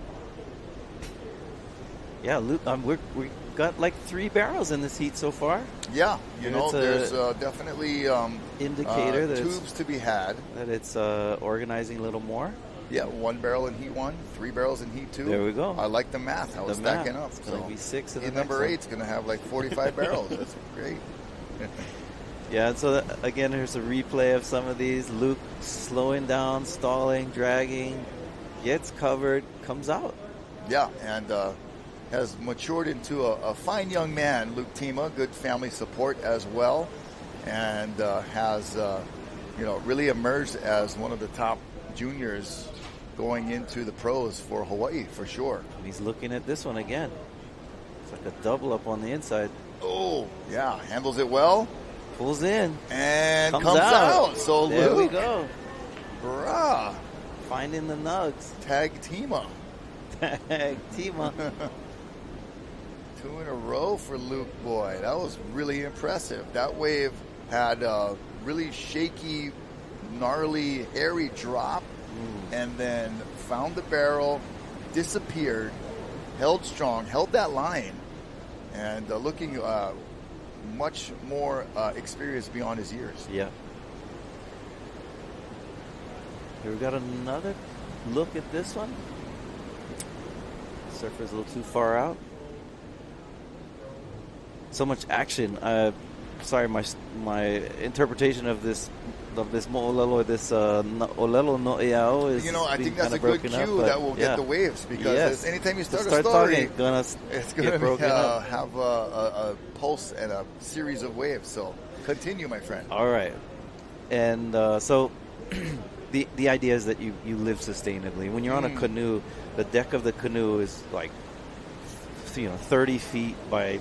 Speaker 13: Yeah, Luke, we got like 3 barrels in this heat so far.
Speaker 9: Yeah, there's definitely
Speaker 13: indicator that
Speaker 9: tubes to be had.
Speaker 13: That it's organizing a little more.
Speaker 9: Yeah, 1 barrel in heat 1, 3 barrels in heat 2.
Speaker 13: There we go.
Speaker 9: I like the math. I was stacking up.
Speaker 13: It's going to be 6 in the
Speaker 9: number 8 is going to have like 45 barrels. That's great.
Speaker 13: Yeah, and so again, here's a replay of some of these. Luke slowing down, stalling, dragging, gets covered, comes out.
Speaker 9: Yeah, and has matured into a fine young man, Luke Tima, good family support as well, and has really emerged as one of the top juniors going into the pros for Hawaii for sure.
Speaker 13: And he's looking at this one again. It's like a double up on the inside.
Speaker 9: Oh, yeah, handles it well.
Speaker 13: Pulls in.
Speaker 9: And comes out. So
Speaker 13: there
Speaker 9: Luke,
Speaker 13: we go.
Speaker 9: Brah.
Speaker 13: finding the nugs.
Speaker 9: Tag Tima.
Speaker 13: Tag Tima.
Speaker 9: 2 in a row for Luke Boy. That was really impressive. That wave had a really shaky, gnarly, hairy drop, and then found the barrel, disappeared, held strong, held that line, and looking much more experienced beyond his years.
Speaker 13: Yeah. Here we got another look at this one. Surfer's a little too far out. So much action. Sorry, my interpretation of this mo'olelo, this olelo no eao is.
Speaker 9: I think that's a good cue that will get the waves, because anytime you start a story,
Speaker 13: talking,
Speaker 9: it's going to have a pulse and a series of waves. So continue, my friend.
Speaker 13: All right, and so the idea is that you live sustainably. When you're on a canoe, the deck of the canoe is like 30 feet by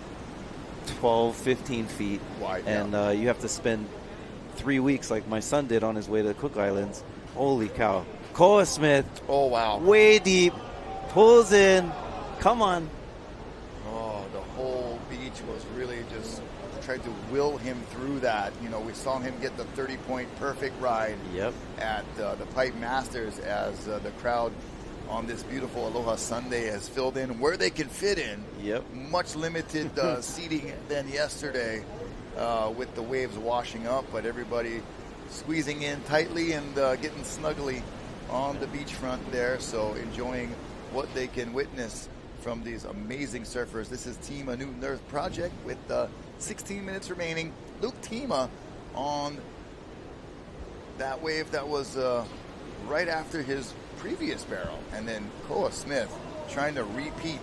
Speaker 13: 12, 15 feet
Speaker 9: wide,
Speaker 13: and you have to spend 3 weeks like my son did on his way to the Cook Islands. Holy cow. Koa Smith.
Speaker 9: Oh, wow.
Speaker 13: Way deep. Pulls in. Come on.
Speaker 9: Oh, the whole beach was really just tried to will him through that. We saw him get the 30-point perfect ride at the Pipe Masters as the crowd on this beautiful Aloha Sunday has filled in where they can fit in. Much limited seating than yesterday with the waves washing up, but everybody squeezing in tightly and getting snuggly on the beachfront there. So enjoying what they can witness from these amazing surfers. This is Team A Newton Earth Project with 16 minutes remaining. Luke Tima on that wave that was right after his previous barrel, and then Koa Smith trying to repeat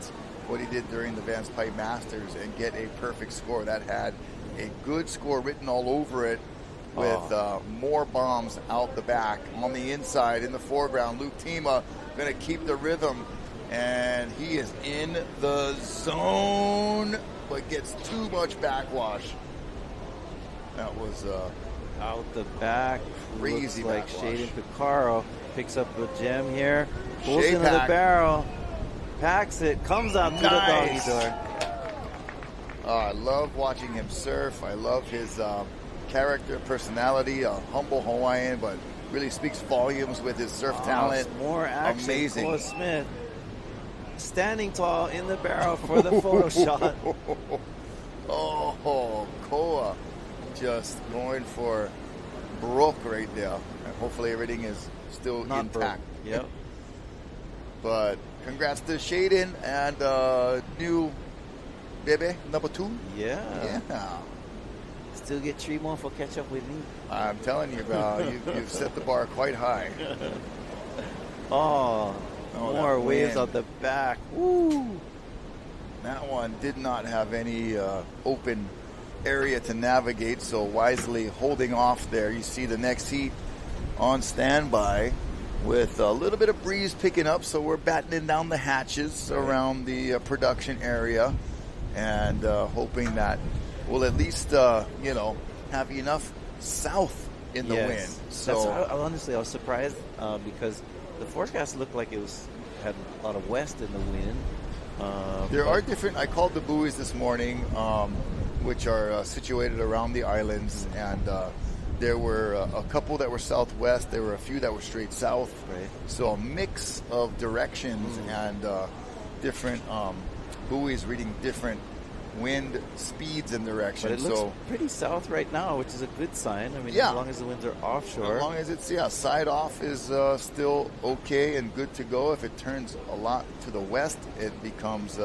Speaker 9: what he did during the Vance Pipe Masters and get a perfect score. That had a good score written all over it with more bombs out the back. On the inside, in the foreground, Luke Tima going to keep the rhythm, and he is in the zone, but gets too much backwash. That was
Speaker 13: out the back.
Speaker 9: Crazy
Speaker 13: like
Speaker 9: backwash.
Speaker 13: Shaden Picaro picks up a gem here, pulls
Speaker 9: Shea
Speaker 13: into the
Speaker 9: pack.
Speaker 13: barrel, packs it, comes out to the doggy door.
Speaker 9: I love watching him surf. I love his character, personality, a humble Hawaiian, but really speaks volumes with his surf talent.
Speaker 13: More action.
Speaker 9: Amazing.
Speaker 13: Koa Smith standing tall in the barrel for the photo shot.
Speaker 9: Oh, Koa just going for broke right there. And hopefully everything is still
Speaker 13: Not
Speaker 9: intact.
Speaker 13: broke. Yep.
Speaker 9: But congrats to Shaden and new Bebe, number 2.
Speaker 13: Yeah.
Speaker 9: Yeah.
Speaker 13: Still get 3 more for catch up with me.
Speaker 9: I'm telling you, bro, you've set the bar quite high.
Speaker 13: More waves out the back. Woo!
Speaker 9: That one did not have any open area to navigate, so wisely holding off there. You see the next heat on standby with a little bit of breeze picking up, so we're battening down the hatches around the production area and hoping that we'll at least, have enough south in the wind. So
Speaker 13: honestly, I was surprised because the forecast looked like it had a lot of west in the wind.
Speaker 9: There are different. I called the buoys this morning, which are situated around the islands, and there were a couple that were southwest. There were a few that were straight south.
Speaker 13: Right.
Speaker 9: So a mix of directions and different buoys reading different wind speeds and directions.
Speaker 13: But it looks pretty south right now, which is a good sign. I mean, as long as the winds are offshore.
Speaker 9: As long as it's, side off is still okay and good to go. If it turns a lot to the west, it becomes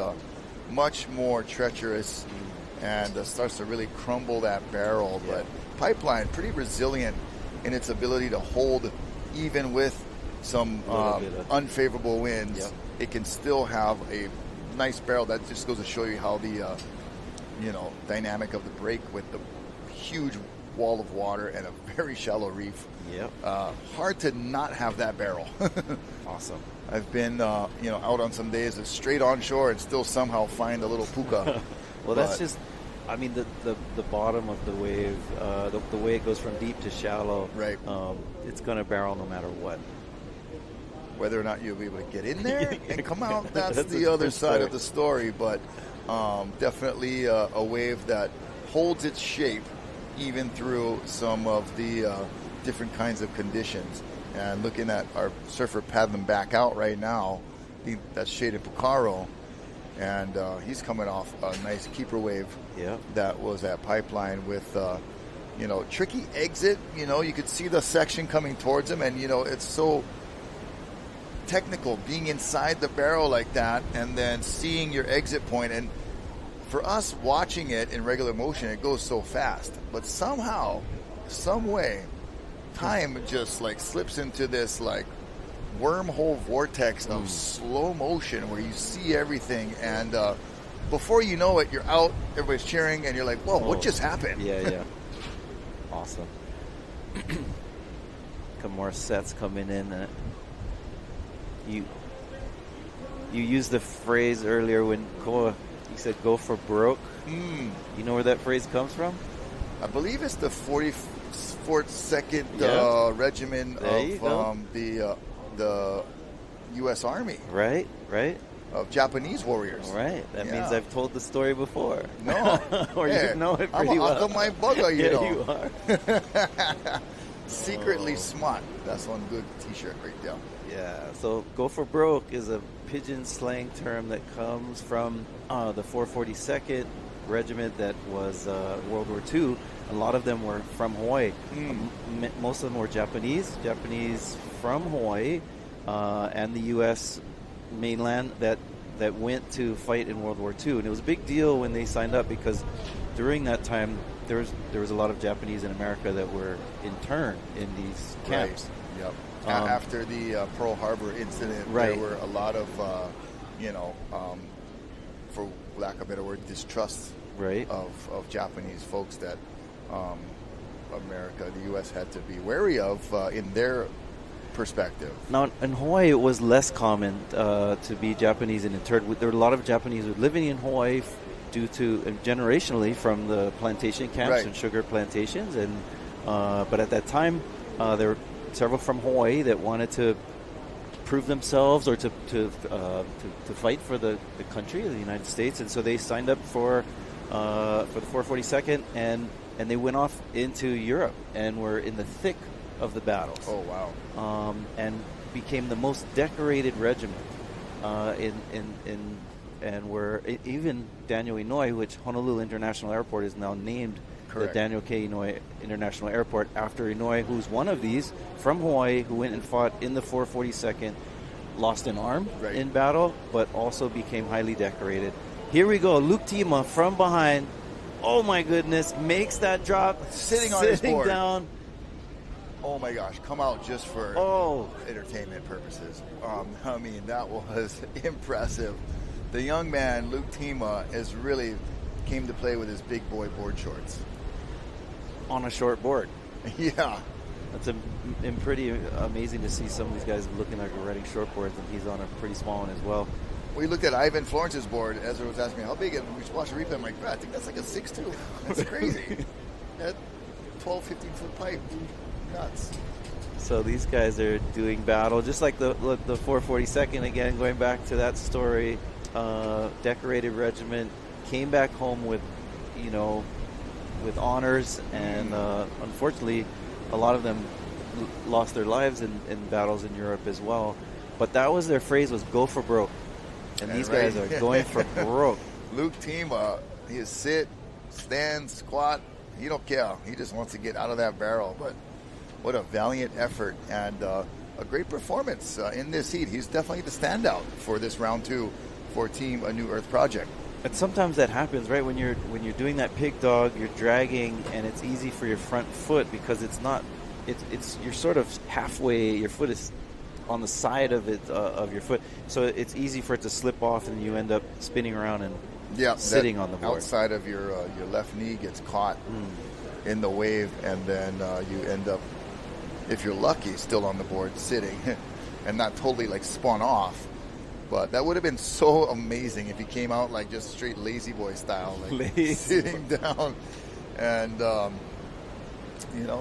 Speaker 9: much more treacherous and starts to really crumble that barrel. Yeah. But Pipeline, pretty resilient in its ability to hold even with some unfavorable winds.
Speaker 13: Yep.
Speaker 9: It can still have a nice barrel. That just goes to show you how the dynamic of the break with the huge wall of water and a very shallow reef.
Speaker 13: Yep.
Speaker 9: Hard to not have that barrel.
Speaker 13: Awesome.
Speaker 9: I've been out on some days that's straight onshore and still somehow find a little puka.
Speaker 13: Well, that's just, I mean, the bottom of the wave, the way it goes from deep to shallow.
Speaker 9: Right.
Speaker 13: It's going to barrel no matter what.
Speaker 9: Whether or not you'll be able to get in there and come out, that's the other side of the story. But definitely a wave that holds its shape even through some of the different kinds of conditions. And looking at our surfer paddling back out right now, that's Shaden Pucaro, and he's coming off a nice keeper wave that was at Pipeline with, tricky exit. You could see the section coming towards him, and, it's so technical being inside the barrel like that and then seeing your exit point. And for us watching it in regular motion, it goes so fast. But somehow, some way, time just like slips into this like wormhole vortex of slow motion where you see everything, and before you know it, you're out, everybody's cheering, and you're like, whoa, what just happened?
Speaker 13: Yeah. Awesome. Some more sets coming in. You used the phrase earlier when Koa, you said go for broke. You know where that phrase comes from?
Speaker 9: I believe it's the 44th Regiment of the U.S. Army.
Speaker 13: Right.
Speaker 9: Of Japanese warriors.
Speaker 13: Right. That means I've told the story before.
Speaker 9: No.
Speaker 13: Or you know it pretty well.
Speaker 9: I'm a bugger, you know.
Speaker 13: You are.
Speaker 9: Secretly smart. That's one good T-shirt right there.
Speaker 13: Yeah. So go for broke is a pigeon slang term that comes from the 442nd Regiment that was World War II. A lot of them were from Hawaii. Most of them were Japanese from Hawaii and the U.S. mainland that went to fight in World War II. And it was a big deal when they signed up because during that time there was a lot of Japanese in America that were interned in these camps.
Speaker 9: Right. Yep. After the Pearl Harbor incident, there were a lot of, for lack of a better word, distrust of Japanese folks that America, the U.S. had to be wary of in their perspective.
Speaker 13: Now, in Hawaii, it was less common to be Japanese and interned. There were a lot of Japanese living in Hawaii due to generationally from the plantation camps and sugar plantations, and but at that time there were several from Hawaii that wanted to prove themselves or to fight for the country of the United States, and so they signed up for the 442nd, and they went off into Europe and were in the thick of the battles.
Speaker 9: Oh wow!
Speaker 13: And became the most decorated regiment and were even Daniel Inouye, which Honolulu International Airport is now named the Daniel K. Inouye International Airport after Inouye, who's one of these from Hawaii who went and fought in the 442nd, lost an arm in battle, but also became highly decorated. Here we go, Luke Tima from behind. Oh my goodness, makes that drop,
Speaker 9: sitting on his board
Speaker 13: down.
Speaker 9: Oh my gosh, come out just for entertainment purposes. I mean, that was impressive. The young man, Luke Tima, has really came to play with his big boy board shorts.
Speaker 13: On a short board.
Speaker 9: Yeah.
Speaker 13: That's pretty amazing to see some of these guys looking like they're riding short boards, and he's on a pretty small one as well.
Speaker 9: We looked at Ivan Florence's board. Ezra was asking me how big, and we watched the replay. I'm like, I think that's like a 6'2". That's crazy. That 12, 15-foot pipe. Nuts.
Speaker 13: So these guys are doing battle, just like the 442nd, again, going back to that story. Decorated regiment, came back home with honors, and unfortunately, a lot of them lost their lives in battles in Europe as well. But that was their phrase, was go for broke. And these guys are going for broke.
Speaker 9: Luke Tima, he sit, stand, squat, he don't care. He just wants to get out of that barrel. But what a valiant effort and a great performance in this heat. He's definitely the standout for this round 2 for Team A New Earth Project.
Speaker 13: And sometimes that happens, right? When you're doing that pig dog, you're dragging, and it's easy for your front foot because you're sort of halfway. Your foot is on the side of it of your foot, so it's easy for it to slip off, and you end up spinning around and sitting on the board.
Speaker 9: Outside of your left knee gets caught in the wave, and then you end up, if you're lucky, still on the board sitting, and not totally like spun off. But that would have been so amazing if he came out like just straight lazy boy style, like sitting down. And,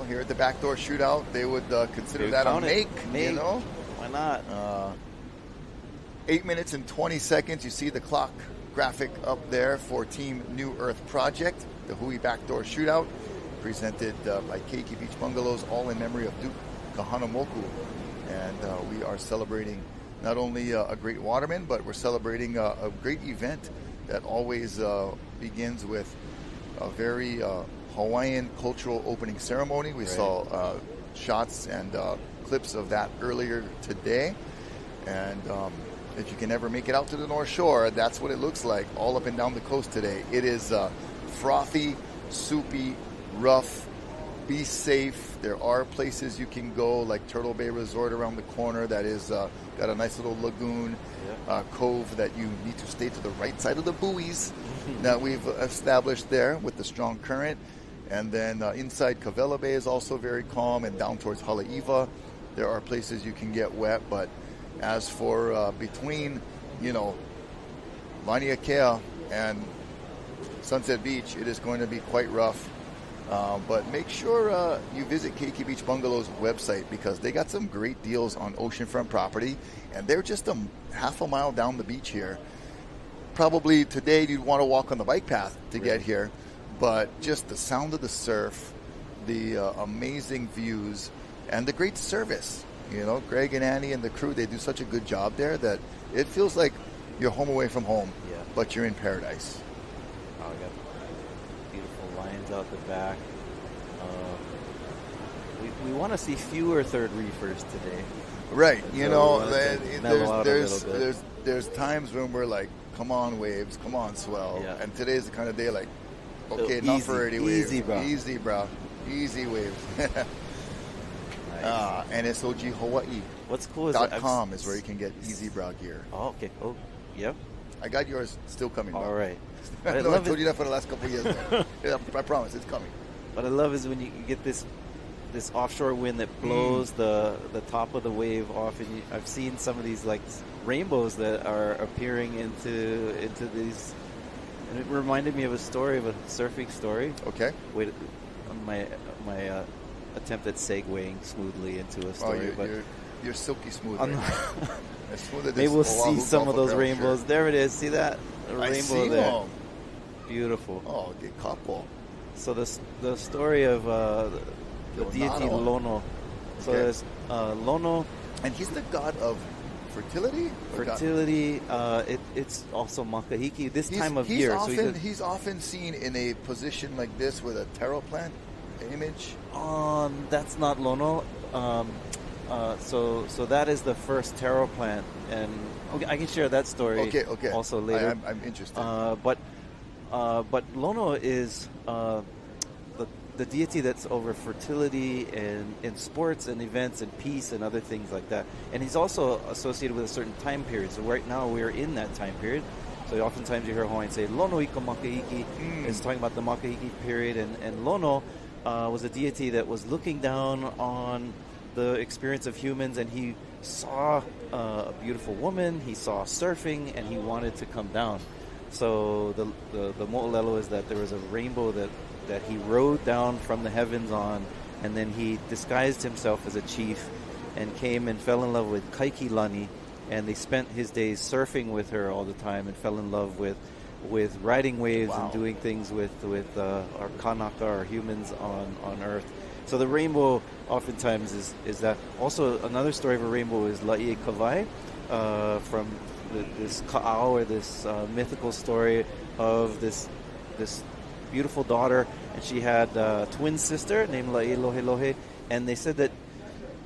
Speaker 9: here at the Backdoor Shootout, they would consider that a make,
Speaker 13: Why not?
Speaker 9: 8 minutes and 20 seconds. You see the clock graphic up there for Team New Earth Project, the Hui BackDoor Shootout, presented by Keiki Beach Bungalows, all in memory of Duke Kahanamoku. And we are celebrating not only a great waterman, but we're celebrating a great event that always begins with a very Hawaiian cultural opening ceremony. We saw shots and clips of that earlier today. And if you can ever make it out to the North Shore, that's what it looks like all up and down the coast today. It is frothy, soupy, rough. Be safe. There are places you can go, like Turtle Bay Resort around the corner that is got a nice little lagoon cove that you need to stay to the right side of the buoys that we've established there with the strong current. And then inside Kavela Bay is also very calm, and down towards Haleiwa, there are places you can get wet. But as for between, Laniakea and Sunset Beach, it is going to be quite rough. But make sure you visit Keiki Beach Bungalows website, because they got some great deals on oceanfront property, and they're just half a mile down the beach here. Probably today you'd want to walk on the bike path to get here, but just the sound of the surf, the amazing views, and the great service. Greg and Annie and the crew, they do such a good job there that it feels like you're home away from home, but you're in paradise.
Speaker 13: Oh, we got beautiful lines out the back. We want to see fewer third reefers today.
Speaker 9: Right.
Speaker 13: So
Speaker 9: there's times when we're like, come on waves, come on swell. Yeah. And today's the kind of day like, okay, not for 80 waves. Easy, bro. Easy waves. Nice. And it's OG Hawaii.
Speaker 13: What's cool is
Speaker 9: .com is where you can get Easy Brow gear.
Speaker 13: Oh, okay. Oh, yep.
Speaker 9: I got yours still coming.
Speaker 13: All right.
Speaker 9: I told you that for the last couple of years. Yeah, I promise, it's coming.
Speaker 13: What I love is when you get this offshore wind that blows the top of the wave off, and I've seen some of these like rainbows that are appearing into these, and it reminded me of a story, of a surfing story.
Speaker 9: Okay.
Speaker 13: Wait, my attempt at segueing smoothly into a story,
Speaker 9: but you're silky smooth.
Speaker 13: Maybe we'll see some of those rainbows. Sure. There it is. See that rainbow there? Them. Beautiful.
Speaker 9: Oh, the capo.
Speaker 13: So the story of the deity Lono. So there's Lono,
Speaker 9: and he's the god of fertility.
Speaker 13: Fertility. It's also Makahiki. This time of year.
Speaker 9: He's often seen in a position like this with a taro plant image.
Speaker 13: That's not Lono. So that is the first taro plant, and I can share that story.
Speaker 9: Okay.
Speaker 13: Also later.
Speaker 9: I'm interested.
Speaker 13: But Lono is the deity that's over fertility and in sports and events and peace and other things like that. And he's also associated with a certain time period. So right now we're in that time period. So oftentimes you hear Hawaiians say Lono ika makahiki. It's talking about the makahiki period. And Lono was a deity that was looking down on the experience of humans, and he saw a beautiful woman, he saw surfing, and he wanted to come down. So the mo'olelo is that there was a rainbow that he rode down from the heavens on, and then he disguised himself as a chief and came and fell in love with Kaikilani, and they spent his days surfing with her all the time and fell in love with riding waves and doing things with our kanaka, our humans on Earth. So the rainbow oftentimes is that. Also, another story of a rainbow is La'i Kawai, from this ka'au, or this mythical story of this beautiful daughter, and she had a twin sister named La'i Lohe, and they said that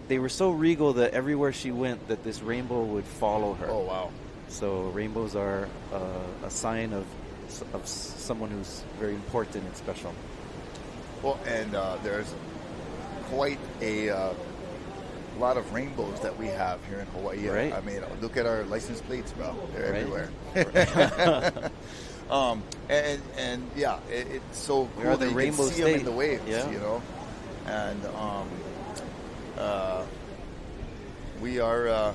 Speaker 13: they were so regal that everywhere she went, that this rainbow would follow her.
Speaker 9: Oh, wow.
Speaker 13: So rainbows are a sign of someone who's very important and special.
Speaker 9: Well, and there's quite a lot of rainbows that we have here in Hawaii.
Speaker 13: Right.
Speaker 9: I mean, look at our license plates, bro. They're everywhere. And yeah, it's so cool that you can see them in the waves, And we are,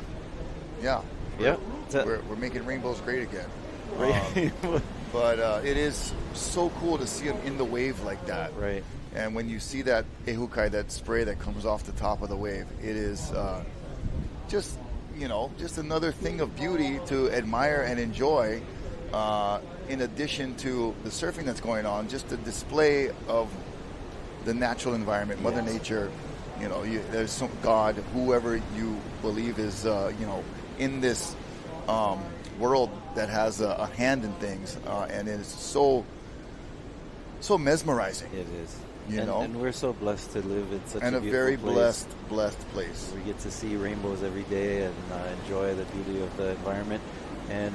Speaker 9: we're making rainbows great again. But it is so cool to see them in the wave like that.
Speaker 13: Right.
Speaker 9: And when you see that ehukai, that spray that comes off the top of the wave, it is just just another thing of beauty to admire and enjoy. In addition to the surfing that's going on, just a display of the natural environment, Mother Nature. There's some God, whoever you believe is, in this world that has a hand in things, and it's so mesmerizing.
Speaker 13: It is.
Speaker 9: And
Speaker 13: we're so blessed to live in such
Speaker 9: and
Speaker 13: a
Speaker 9: very
Speaker 13: place.
Speaker 9: blessed place.
Speaker 13: We get to see rainbows every day and enjoy the beauty of the environment. And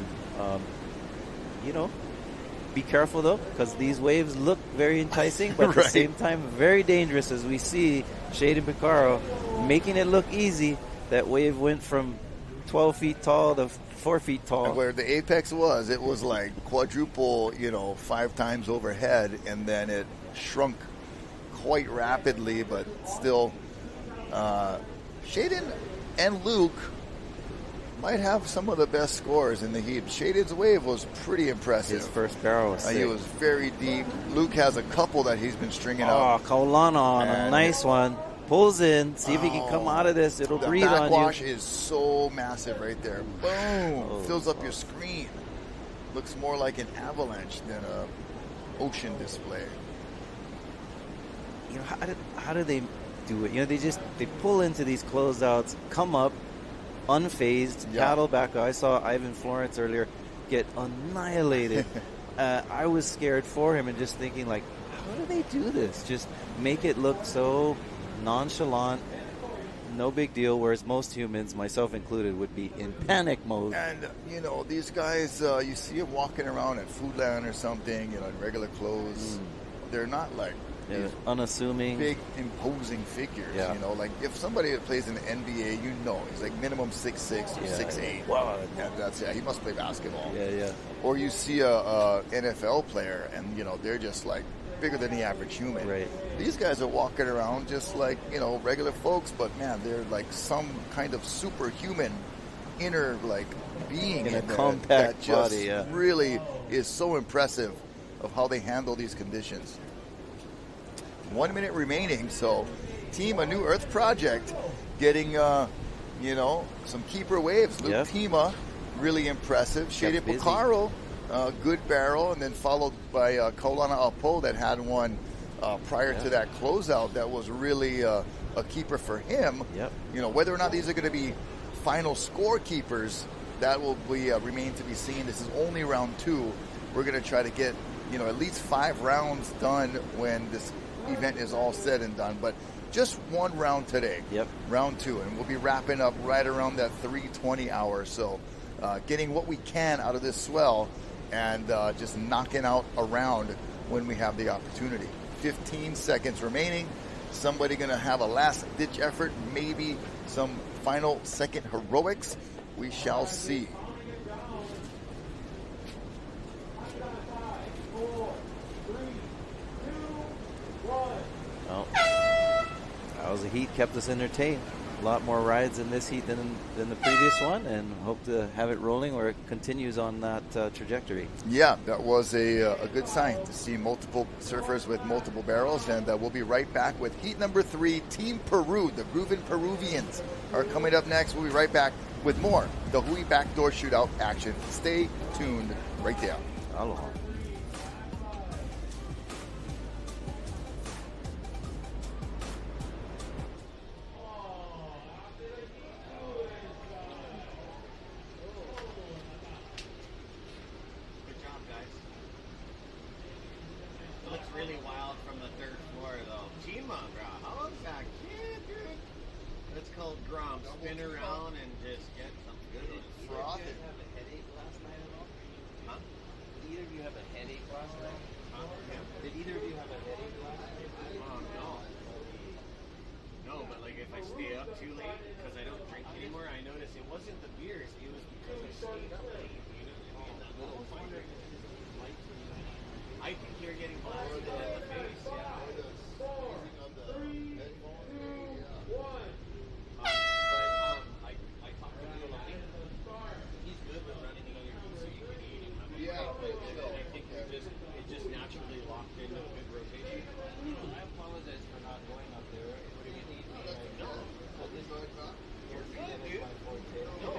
Speaker 13: be careful though, because these waves look very enticing, but at the same time very dangerous. As we see Shade and Picaro making it look easy. That wave went from 12 feet tall to 4 feet tall.
Speaker 9: And where the apex was, it was like quadruple, 5 times overhead, and then it shrunk quite rapidly, but still, Shaden and Luke might have some of the best scores in the heat. Shaden's wave was pretty impressive.
Speaker 13: His first barrel was sick.
Speaker 9: He was very deep. Luke has a couple that he's been stringing out.
Speaker 13: Kaulana on a nice one. Pulls in, see if he can come out of this. It'll breathe on you.
Speaker 9: The backwash is so massive right there. Boom! Fills up your screen. Looks more like an avalanche than a ocean display.
Speaker 13: How do they do it? They pull into these closeouts, come up, unfazed, paddle back. I saw Ivan Florence earlier get annihilated. I was scared for him and just thinking, like, how do they do this? Just make it look so nonchalant, no big deal, whereas most humans, myself included, would be in panic mode.
Speaker 9: And, these guys, you see them walking around at Foodland or something, in regular clothes. They're not like
Speaker 13: unassuming,
Speaker 9: big, imposing figures. Like if somebody that plays in the NBA, he's like minimum 6'6" or 6'8".
Speaker 13: Wow.
Speaker 9: And he must play basketball.
Speaker 13: Yeah.
Speaker 9: Or you see a NFL player, and they're just like bigger than the average human.
Speaker 13: Right.
Speaker 9: These guys are walking around just like regular folks, but man, they're like some kind of superhuman inner being
Speaker 13: in a
Speaker 9: there
Speaker 13: compact
Speaker 9: that just
Speaker 13: body.
Speaker 9: really is so impressive of how they handle these conditions. 1 minute remaining, so Team A New Earth Project getting some keeper waves. Luke Tima, really impressive. Shade Picaro, good barrel, and then followed by Kaulana Apo that had one prior to that closeout that was really a keeper for him. Whether or not these are going to be final scorekeepers, that will be remain to be seen. This is only round 2. We're going to try to get at least 5 rounds done when this event is all said and done, but just one round today. Round 2, and we'll be wrapping up right around that 3:20 hour. So getting what we can out of this swell and just knocking out a round when we have the opportunity. 15 seconds remaining. Somebody going to have a last ditch effort, maybe some final second heroics. We shall see.
Speaker 13: That was a heat, kept us entertained. A lot more rides in this heat than the previous one, and hope to have it rolling where it continues on that trajectory.
Speaker 9: Yeah, that was a good sign to see multiple surfers with multiple barrels, and we'll be right back with heat number 3. Team Peru, the Groovin' Peruvians, are coming up next. We'll be right back with more the Hui Backdoor Shootout action. Stay tuned right there.
Speaker 13: Aloha.
Speaker 5: Spin around and just get some good froth. Did you have a headache last night at all? Huh? Did either of you have a headache last night? Huh? Yeah. Did either of you have a headache last night? No. No, but like if I stay up too late because I don't drink anymore, I notice it wasn't the beers, it was because I stayed up late. You know what I mean? That little finger. I think you're getting blasted in the face. Yeah. No,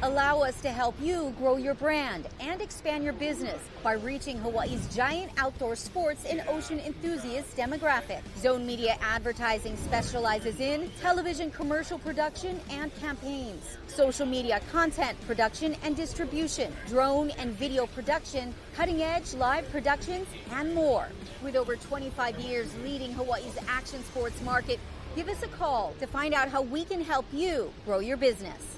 Speaker 16: Allow us to help you grow your brand and expand your business by reaching Hawaii's giant outdoor sports and ocean enthusiast demographic. Zone Media Advertising specializes in television commercial production and campaigns, social media content production and distribution, drone and video production, cutting-edge live productions, and more. With over 25 years leading Hawaii's action sports market, give us a call to find out how we can help you grow your business.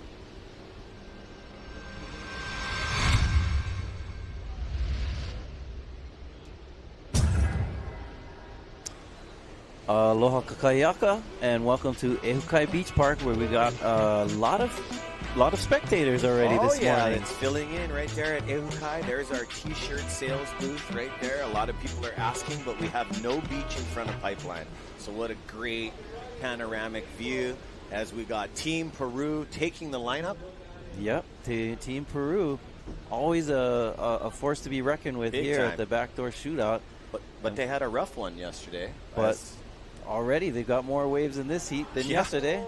Speaker 13: Aloha kakayaka, and welcome to Ehukai Beach Park, where we got a lot of spectators already this morning.
Speaker 11: It's filling in right there at Ehukai. There's our t-shirt sales booth right there. A lot of people are asking, but we have no beach in front of Pipeline. So what a great panoramic view as we got Team Peru taking the lineup.
Speaker 13: Yep, Team Peru, always a force to be reckoned with
Speaker 11: Big
Speaker 13: here
Speaker 11: time.
Speaker 13: at the Backdoor Shootout.
Speaker 11: But they had a rough one yesterday.
Speaker 13: But already they've got more waves in this heat than yesterday.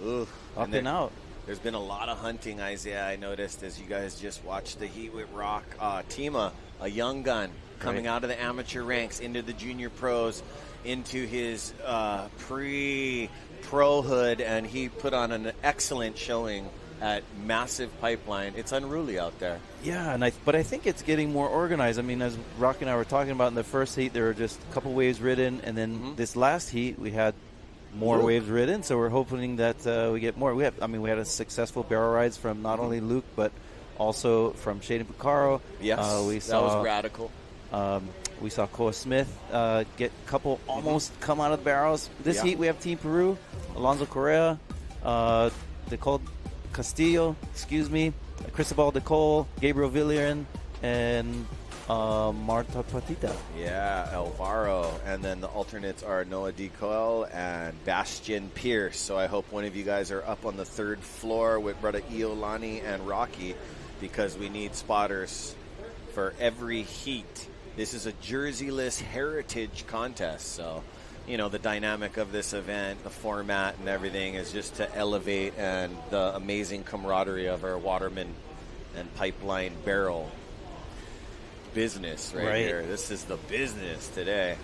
Speaker 11: Ooh,
Speaker 13: Up and out.
Speaker 11: There's been a lot of hunting, Isaiah, I noticed, as you guys just watched the heat with Rock. Tima, a young gun, coming out of the amateur ranks into the junior pros, into his pre-prohood, and he put on an excellent showing at massive Pipeline. It's unruly out there.
Speaker 13: Yeah, but I think it's getting more organized. I mean, as Rock and I were talking about in the first heat, there were just a couple waves ridden, and then this last heat we had more waves ridden. So we're hoping that we get more. We had a successful barrel rides from not only Luke but also from Shaden Picaro.
Speaker 11: Yes, that was radical.
Speaker 13: We saw Koa Smith get a couple almost come out of the barrels. This heat we have Team Peru, Alonso Correa, Nicole Castillo, Cristobal Decole, Gabriel Villian, and Marta Patita.
Speaker 11: Yeah, Alvaro. And then the alternates are Noah Decoel and Bastian Pierce. So I hope one of you guys are up on the third floor with Brother Iolani and Rocky, because we need spotters for every heat. This is a jerseyless heritage contest. So, you know, the dynamic of this event, the format and everything is just to elevate and the amazing camaraderie of our waterman and pipeline barrel business right here. This is the business today.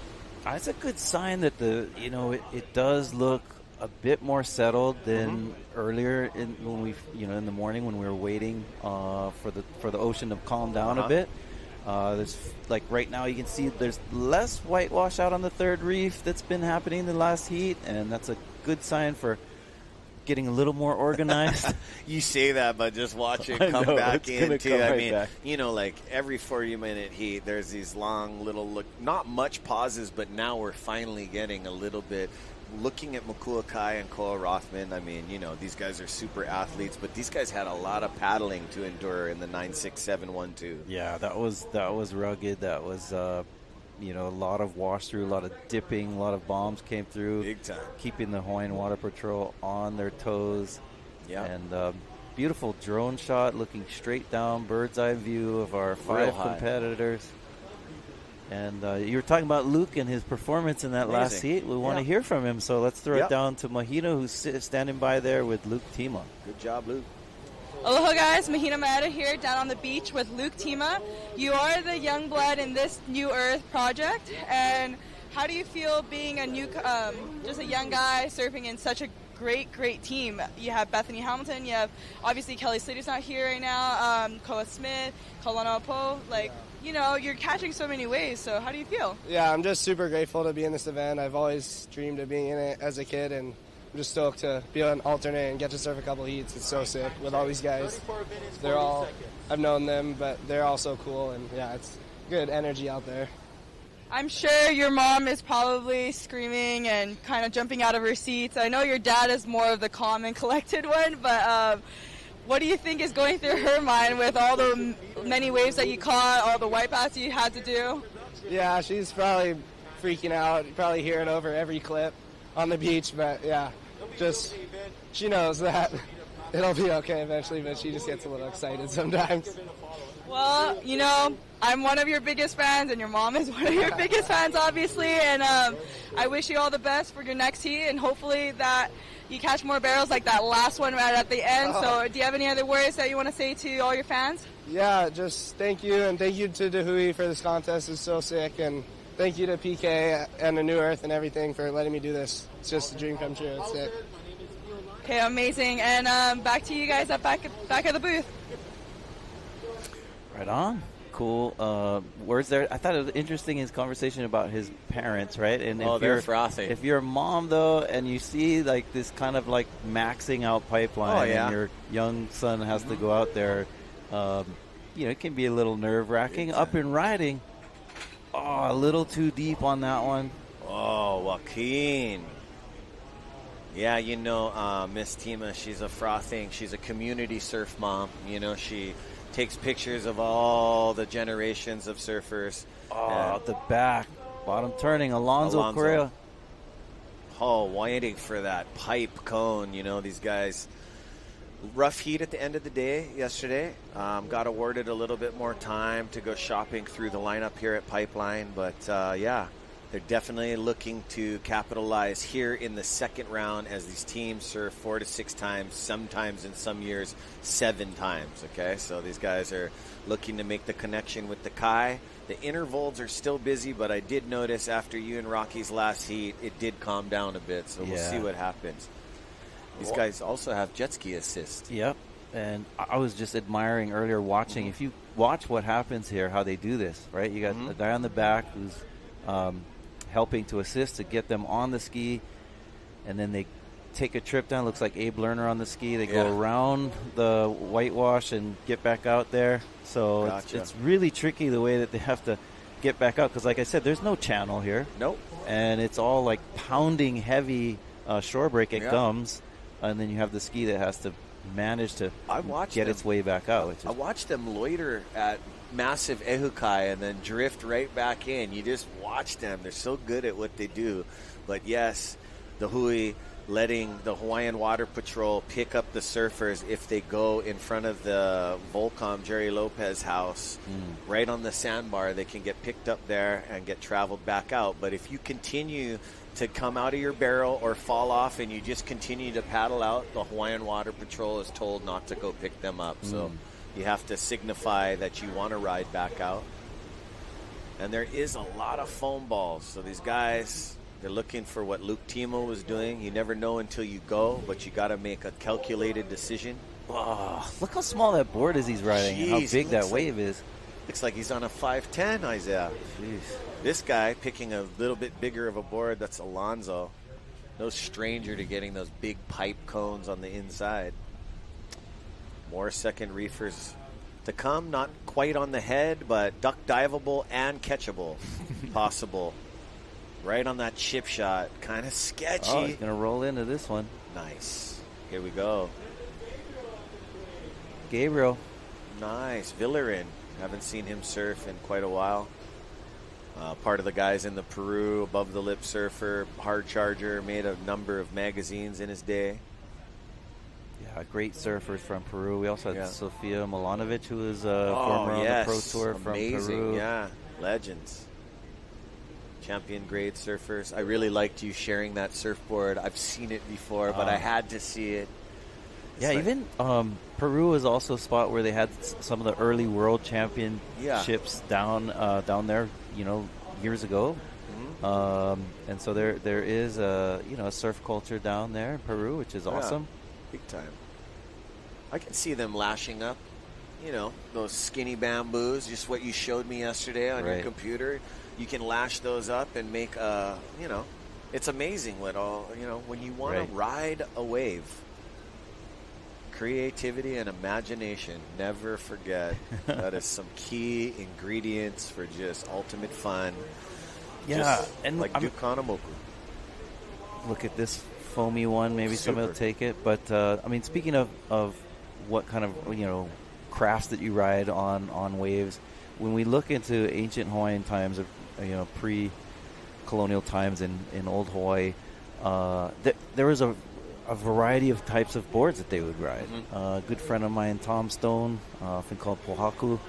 Speaker 13: It's a good sign that it does look a bit more settled than earlier in the morning when we were waiting for the ocean to calm down a bit. There's like right now you can see there's less whitewash out on the third reef that's been happening the last heat, and that's a good sign for getting a little more organized.
Speaker 11: You say that, but just watch it come back in too. I mean, like every 40-minute heat, there's these long little not much pauses, but now we're finally getting a little bit. Looking at Makuakai and Koa Rothman, I mean, these guys are super athletes, but these guys had a lot of paddling to endure in the 96712.
Speaker 13: Yeah, that was rugged. That was a lot of wash through, a lot of dipping, a lot of bombs came through.
Speaker 11: Big time.
Speaker 13: Keeping the Hawaiian Water Patrol on their toes.
Speaker 11: Yeah.
Speaker 13: And beautiful drone shot looking straight down, bird's eye view of our 5 competitors. And you were talking about Luke and his performance in that last heat. We want to hear from him, so let's throw it down to Mahina, who's standing by there with Luke Tima.
Speaker 11: Good job, Luke.
Speaker 15: Aloha, guys. Mahina Maeda here down on the beach with Luke Tima. You are the young blood in this New Earth project. And how do you feel being just a young guy surfing in such a great team? You have Bethany Hamilton. You have, obviously, Kelly Slater's not here right now. Koa Smith, Kalana Po. You're catching so many waves, so how do you feel?
Speaker 17: Yeah, I'm just super grateful to be in this event. I've always dreamed of being in it as a kid, and I'm just stoked to be an alternate and get to surf a couple heats. It's so sick with all these guys. I've known them, but they're all so cool, and yeah, it's good energy out there.
Speaker 15: I'm sure your mom is probably screaming and kind of jumping out of her seats. I know your dad is more of the calm and collected one, but what do you think is going through her mind with all the many waves that you caught, all the wipeouts you had to do?
Speaker 17: Yeah, she's probably freaking out. You probably hear it over every clip on the beach, but yeah, she knows that it'll be okay eventually, but she just gets a little excited sometimes.
Speaker 15: Well, I'm one of your biggest fans, and your mom is one of your biggest fans, obviously, and I wish you all the best for your next heat, and hopefully that you catch more barrels like that last one right at the end. So do you have any other words that you want to say to all your fans?
Speaker 17: Yeah, just thank you, and thank you to the Hui for this contest. It's so sick, and thank you to PK and the New Earth and everything for letting me do this. It's just a dream come true. It's sick.
Speaker 15: Okay, amazing. And back to you guys at back at the booth.
Speaker 13: Right on. Cool words there. I thought it was interesting his conversation about his parents, right? And
Speaker 11: they're frothy.
Speaker 13: If you're a mom though, and you see like this kind of like maxing out pipeline, and your young son has to go out there, it can be a little nerve wracking. Up and riding, a little too deep on that one.
Speaker 11: Oh, Joaquin. Yeah, Miss Tima, she's a frothing. She's a community surf mom. She takes pictures of all the generations of surfers.
Speaker 13: The back. Bottom turning. Alonso Correa.
Speaker 11: Waiting for that pipe cone. These guys. Rough heat at the end of the day yesterday. Got awarded a little bit more time to go shopping through the lineup here at Pipeline. But, they're definitely looking to capitalize here in the second round as these teams surf 4 to 6 times, sometimes in some years 7 times, okay? So these guys are looking to make the connection with the Kai. The intervals are still busy, but I did notice after you and Rocky's last heat, it did calm down a bit, so we'll see what happens. These guys also have jet ski assist.
Speaker 13: Yep, and I was just admiring earlier watching. If you watch what happens here, how they do this, right? You got a guy on the back who's helping to assist to get them on the ski, and then they take a trip down. Looks like Abe Lerner on the ski. They go around the whitewash and get back out there. So it's really tricky the way that they have to get back out, because like I said, there's no channel here.
Speaker 11: Nope.
Speaker 13: And it's all like pounding heavy shore break at gums, and then you have the ski that has to manage to get its way back out.
Speaker 11: I watched them loiter at massive ehukai and then drift right back in. You just watch them. They're so good at what they do. But yes, the Hui letting the Hawaiian Water Patrol pick up the surfers if they go in front of the Volcom Jerry Lopez house right on the sandbar. They can get picked up there and get traveled back out. But if you continue to come out of your barrel or fall off and you just continue to paddle out, the Hawaiian Water Patrol is told not to go pick them up. So you have to signify that you want to ride back out. And there is a lot of foam balls. So these guys, they're looking for what Luke Timo was doing. You never know until you go, but you got to make a calculated decision.
Speaker 13: Oh, look how small that board is he's riding. Jeez, how big that wave is.
Speaker 11: Looks like he's on a 510, Isaiah.
Speaker 13: Jeez.
Speaker 11: This guy picking a little bit bigger of a board, that's Alonso. No stranger to getting those big pipe cones on the inside. More second reefers to come, not quite on the head, but duck diveable and catchable possible. Right on that chip shot. Kind of sketchy.
Speaker 13: Oh, he's going to roll into this one.
Speaker 11: Nice. Here we go.
Speaker 13: Gabriel.
Speaker 11: Nice. Villarin. Haven't seen him surf in quite a while. Part of the guys in the Peru above the lip surfer, hard charger, made a number of magazines in his day.
Speaker 13: Yeah, great surfers from Peru. We also had Sofia Milanovic, who is former on the Pro Tour from Peru.
Speaker 11: Yeah, legends. Champion grade surfers. I really liked you sharing that surfboard. I've seen it before, but I had to see it.
Speaker 13: It's even Peru is also a spot where they had some of the early world championships down there, years ago. And so there is a surf culture down there in Peru, which is awesome.
Speaker 11: Big time. I can see them lashing up, those skinny bamboos, just what you showed me yesterday on your computer. You can lash those up and make it's amazing what when you want to ride a wave. Creativity and imagination, never forget. That is some key ingredients for just ultimate fun.
Speaker 13: Yeah,
Speaker 11: just
Speaker 13: and
Speaker 11: like Duke Kanamoku.
Speaker 13: Look at this foamy one. Maybe somebody will take it. But speaking of what kind of crafts that you ride on waves, when we look into ancient Hawaiian times, pre-colonial times in old Hawaii, there was a variety of types of boards that they would ride. A good friend of mine, Tom Stone, often called Pohaku,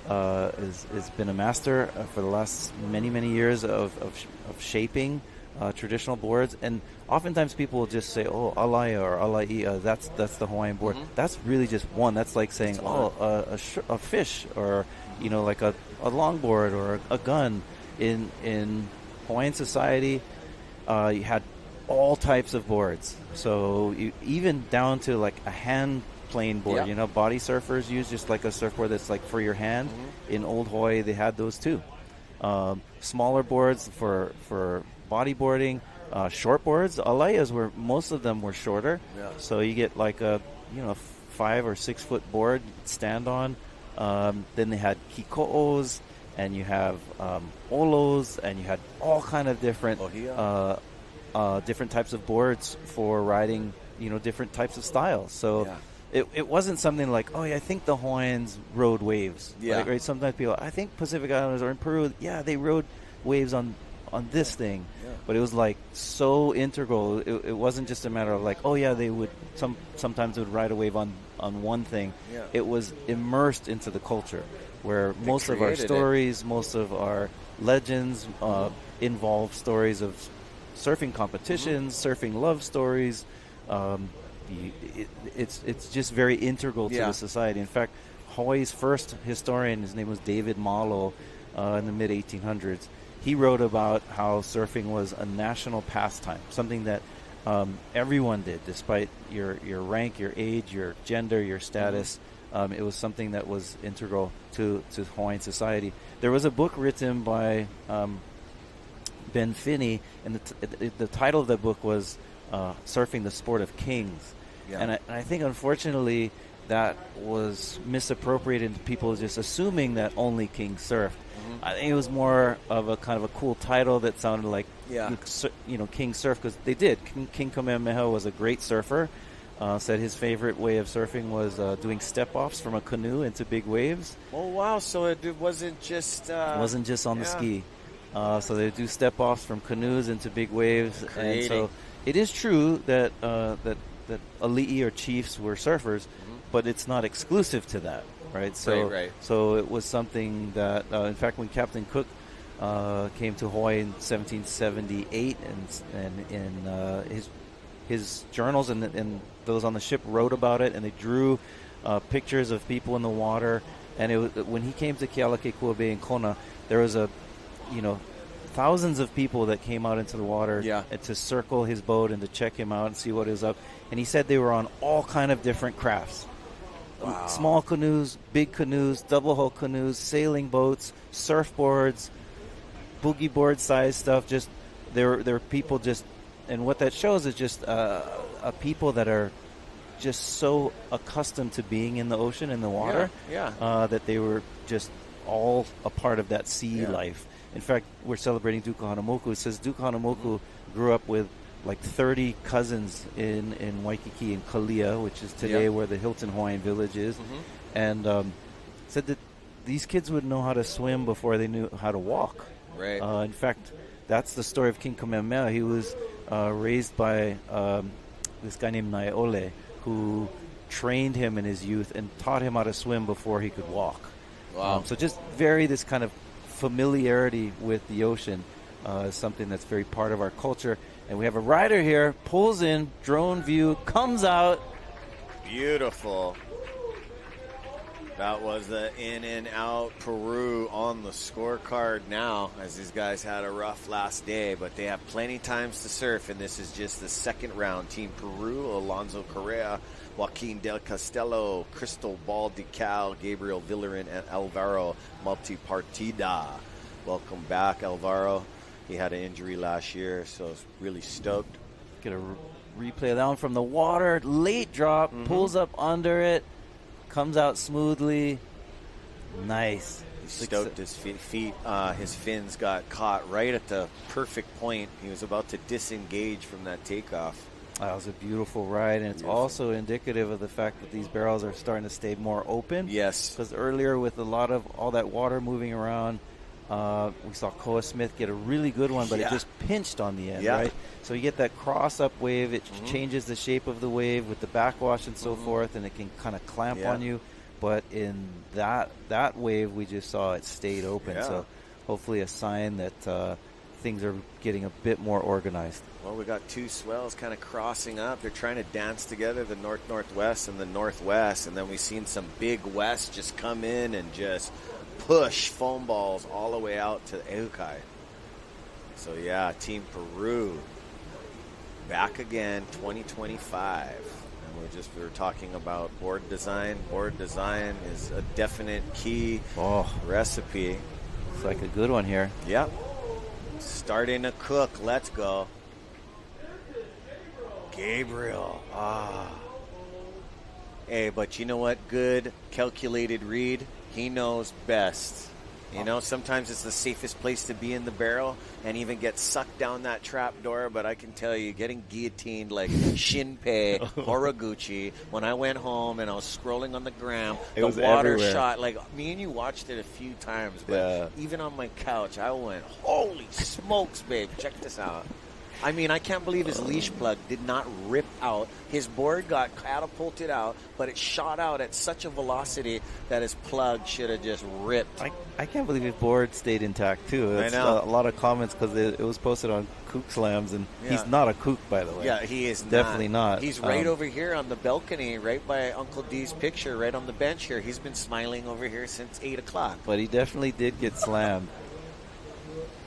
Speaker 13: has been a master for the last many years of shaping traditional boards, and oftentimes people will just say, "Oh, alaya or alai, that's the Hawaiian board." That's really just one. That's like saying, a fish, or like a longboard or a gun. In Hawaiian society, you had all types of boards. So even down to like a hand plane board. Body surfers use just like a surfboard that's like for your hand. In Old Hawaii, they had those too. Smaller boards for bodyboarding, short boards. Alayas were, most of them were shorter. So you get like a 5 or 6 foot board stand on. Then they had kiko'os, and you have olos, and you had all kind of different different types of boards for riding, different types of styles. So it wasn't something like, I think the Hawaiians rode waves. Right? Sometimes people, I think Pacific Islanders or in Peru, they rode waves on this thing. But it was like so integral. It wasn't just a matter of like, they would sometimes they would ride a wave on one thing. It was immersed into the culture, where most of our stories, most of our legends involve stories of surfing competitions, surfing love stories. It's just very integral to the society. In fact, Hawaii's first historian, his name was David Malo, in the mid-1800s. He wrote about how surfing was a national pastime, something that everyone did, despite your rank, your age, your gender, your status. It was something that was integral to Hawaiian society. There was a book written by Ben Finney, and the title of the book was Surfing the Sport of Kings. And I think, unfortunately, that was misappropriated into people just assuming that only kings surfed. I think it was more of a kind of a cool title that sounded like, King surf, because they did. King Kamehameha was a great surfer. Said his favorite way of surfing was doing step-offs from a canoe into big waves.
Speaker 11: Oh, wow. So it wasn't just...
Speaker 13: it wasn't just on the ski. So they do step-offs from canoes into big waves. And so it is true that ali'i or chiefs were surfers, but it's not exclusive to that, right? So, so it was something that, in fact, when Captain Cook came to Hawaii in 1778, and in his journals and those on the ship wrote about it, and they drew pictures of people in the water. And when he came to Kealakekua Bay in Kona, there was thousands of people that came out into the water to circle his boat and to check him out and see what is up. And he said they were on all kind of different crafts. Wow. Small canoes, big canoes, double hull canoes, sailing boats, surfboards, boogie board size stuff. Just there were people just, and what that shows is just a people that are just so accustomed to being in the ocean, in the water, that they were just all a part of that sea life. In fact, we're celebrating Duka Hanamoku. It says Duka Hanamoku grew up with like 30 cousins in Waikiki and Kalia, which is today where the Hilton Hawaiian Village is, and said that these kids would know how to swim before they knew how to walk.
Speaker 11: Right.
Speaker 13: In fact, that's the story of King Kamehameha. He was raised by this guy named Naiole, who trained him in his youth and taught him how to swim before he could walk.
Speaker 11: Wow.
Speaker 13: So just this kind of familiarity with the ocean is something that's very part of our culture. And we have a rider here, pulls in, drone view, comes out.
Speaker 11: Beautiful. That was the in and out Peru on the scorecard now, as these guys had a rough last day, but they have plenty times to surf, and this is just the second round. Team Peru, Alonso Correa, Joaquin Del Castello, Cristobal Decal, Gabriel Villarin, and Alvaro Multipartida. Welcome back, Alvaro. He had an injury last year, so really stoked.
Speaker 13: Get a replay of that one from the water. Late drop, pulls up under it, comes out smoothly. Nice.
Speaker 11: He stoked his feet. His fins got caught right at the perfect point. He was about to disengage from that takeoff.
Speaker 13: That was a beautiful ride, and it's also indicative of the fact that these barrels are starting to stay more open.
Speaker 11: Yes.
Speaker 13: Because earlier, with a lot of all that water moving around, we saw Koa Smith get a really good one, but it just pinched on the end, right? So you get that cross-up wave. It changes the shape of the wave with the backwash and so forth, and it can kind of clamp on you. But in that wave we just saw, it stayed open. So hopefully a sign that things are getting a bit more organized.
Speaker 11: Well, we got two swells kind of crossing up. They're trying to dance together, the north-northwest and the northwest, and then we've seen some big west just come in and just push foam balls all the way out to Ehukai. So yeah, Team Peru back again, 2025. And we were talking about board design. Board design is a definite key recipe.
Speaker 13: It's like a good one here.
Speaker 11: Yep. Starting to cook. Let's go. Gabriel. Hey, but you know what? Good calculated read. He knows best. You know, sometimes it's the safest place to be in the barrel and even get sucked down that trap door. But I can tell you, getting guillotined like Shinpei Horiguchi, when I went home and I was scrolling on the gram,
Speaker 13: it
Speaker 11: the
Speaker 13: was
Speaker 11: water
Speaker 13: everywhere.
Speaker 11: shot. Like, me and you watched it a few times, but even on my couch, I went, holy smokes, babe, check this out. I mean, I can't believe his leash plug did not rip out. His board got catapulted out, but it shot out at such a velocity that his plug should have just ripped.
Speaker 13: I can't believe his board stayed intact, too.
Speaker 11: I
Speaker 13: That's
Speaker 11: know.
Speaker 13: a lot of comments because it was posted on Kook Slams, and he's not a kook, by the way.
Speaker 11: Yeah, he is
Speaker 13: definitely not.
Speaker 11: He's right over here on the balcony, right by Uncle D's picture, right on the bench here. He's been smiling over here since 8 o'clock.
Speaker 13: But he definitely did get slammed.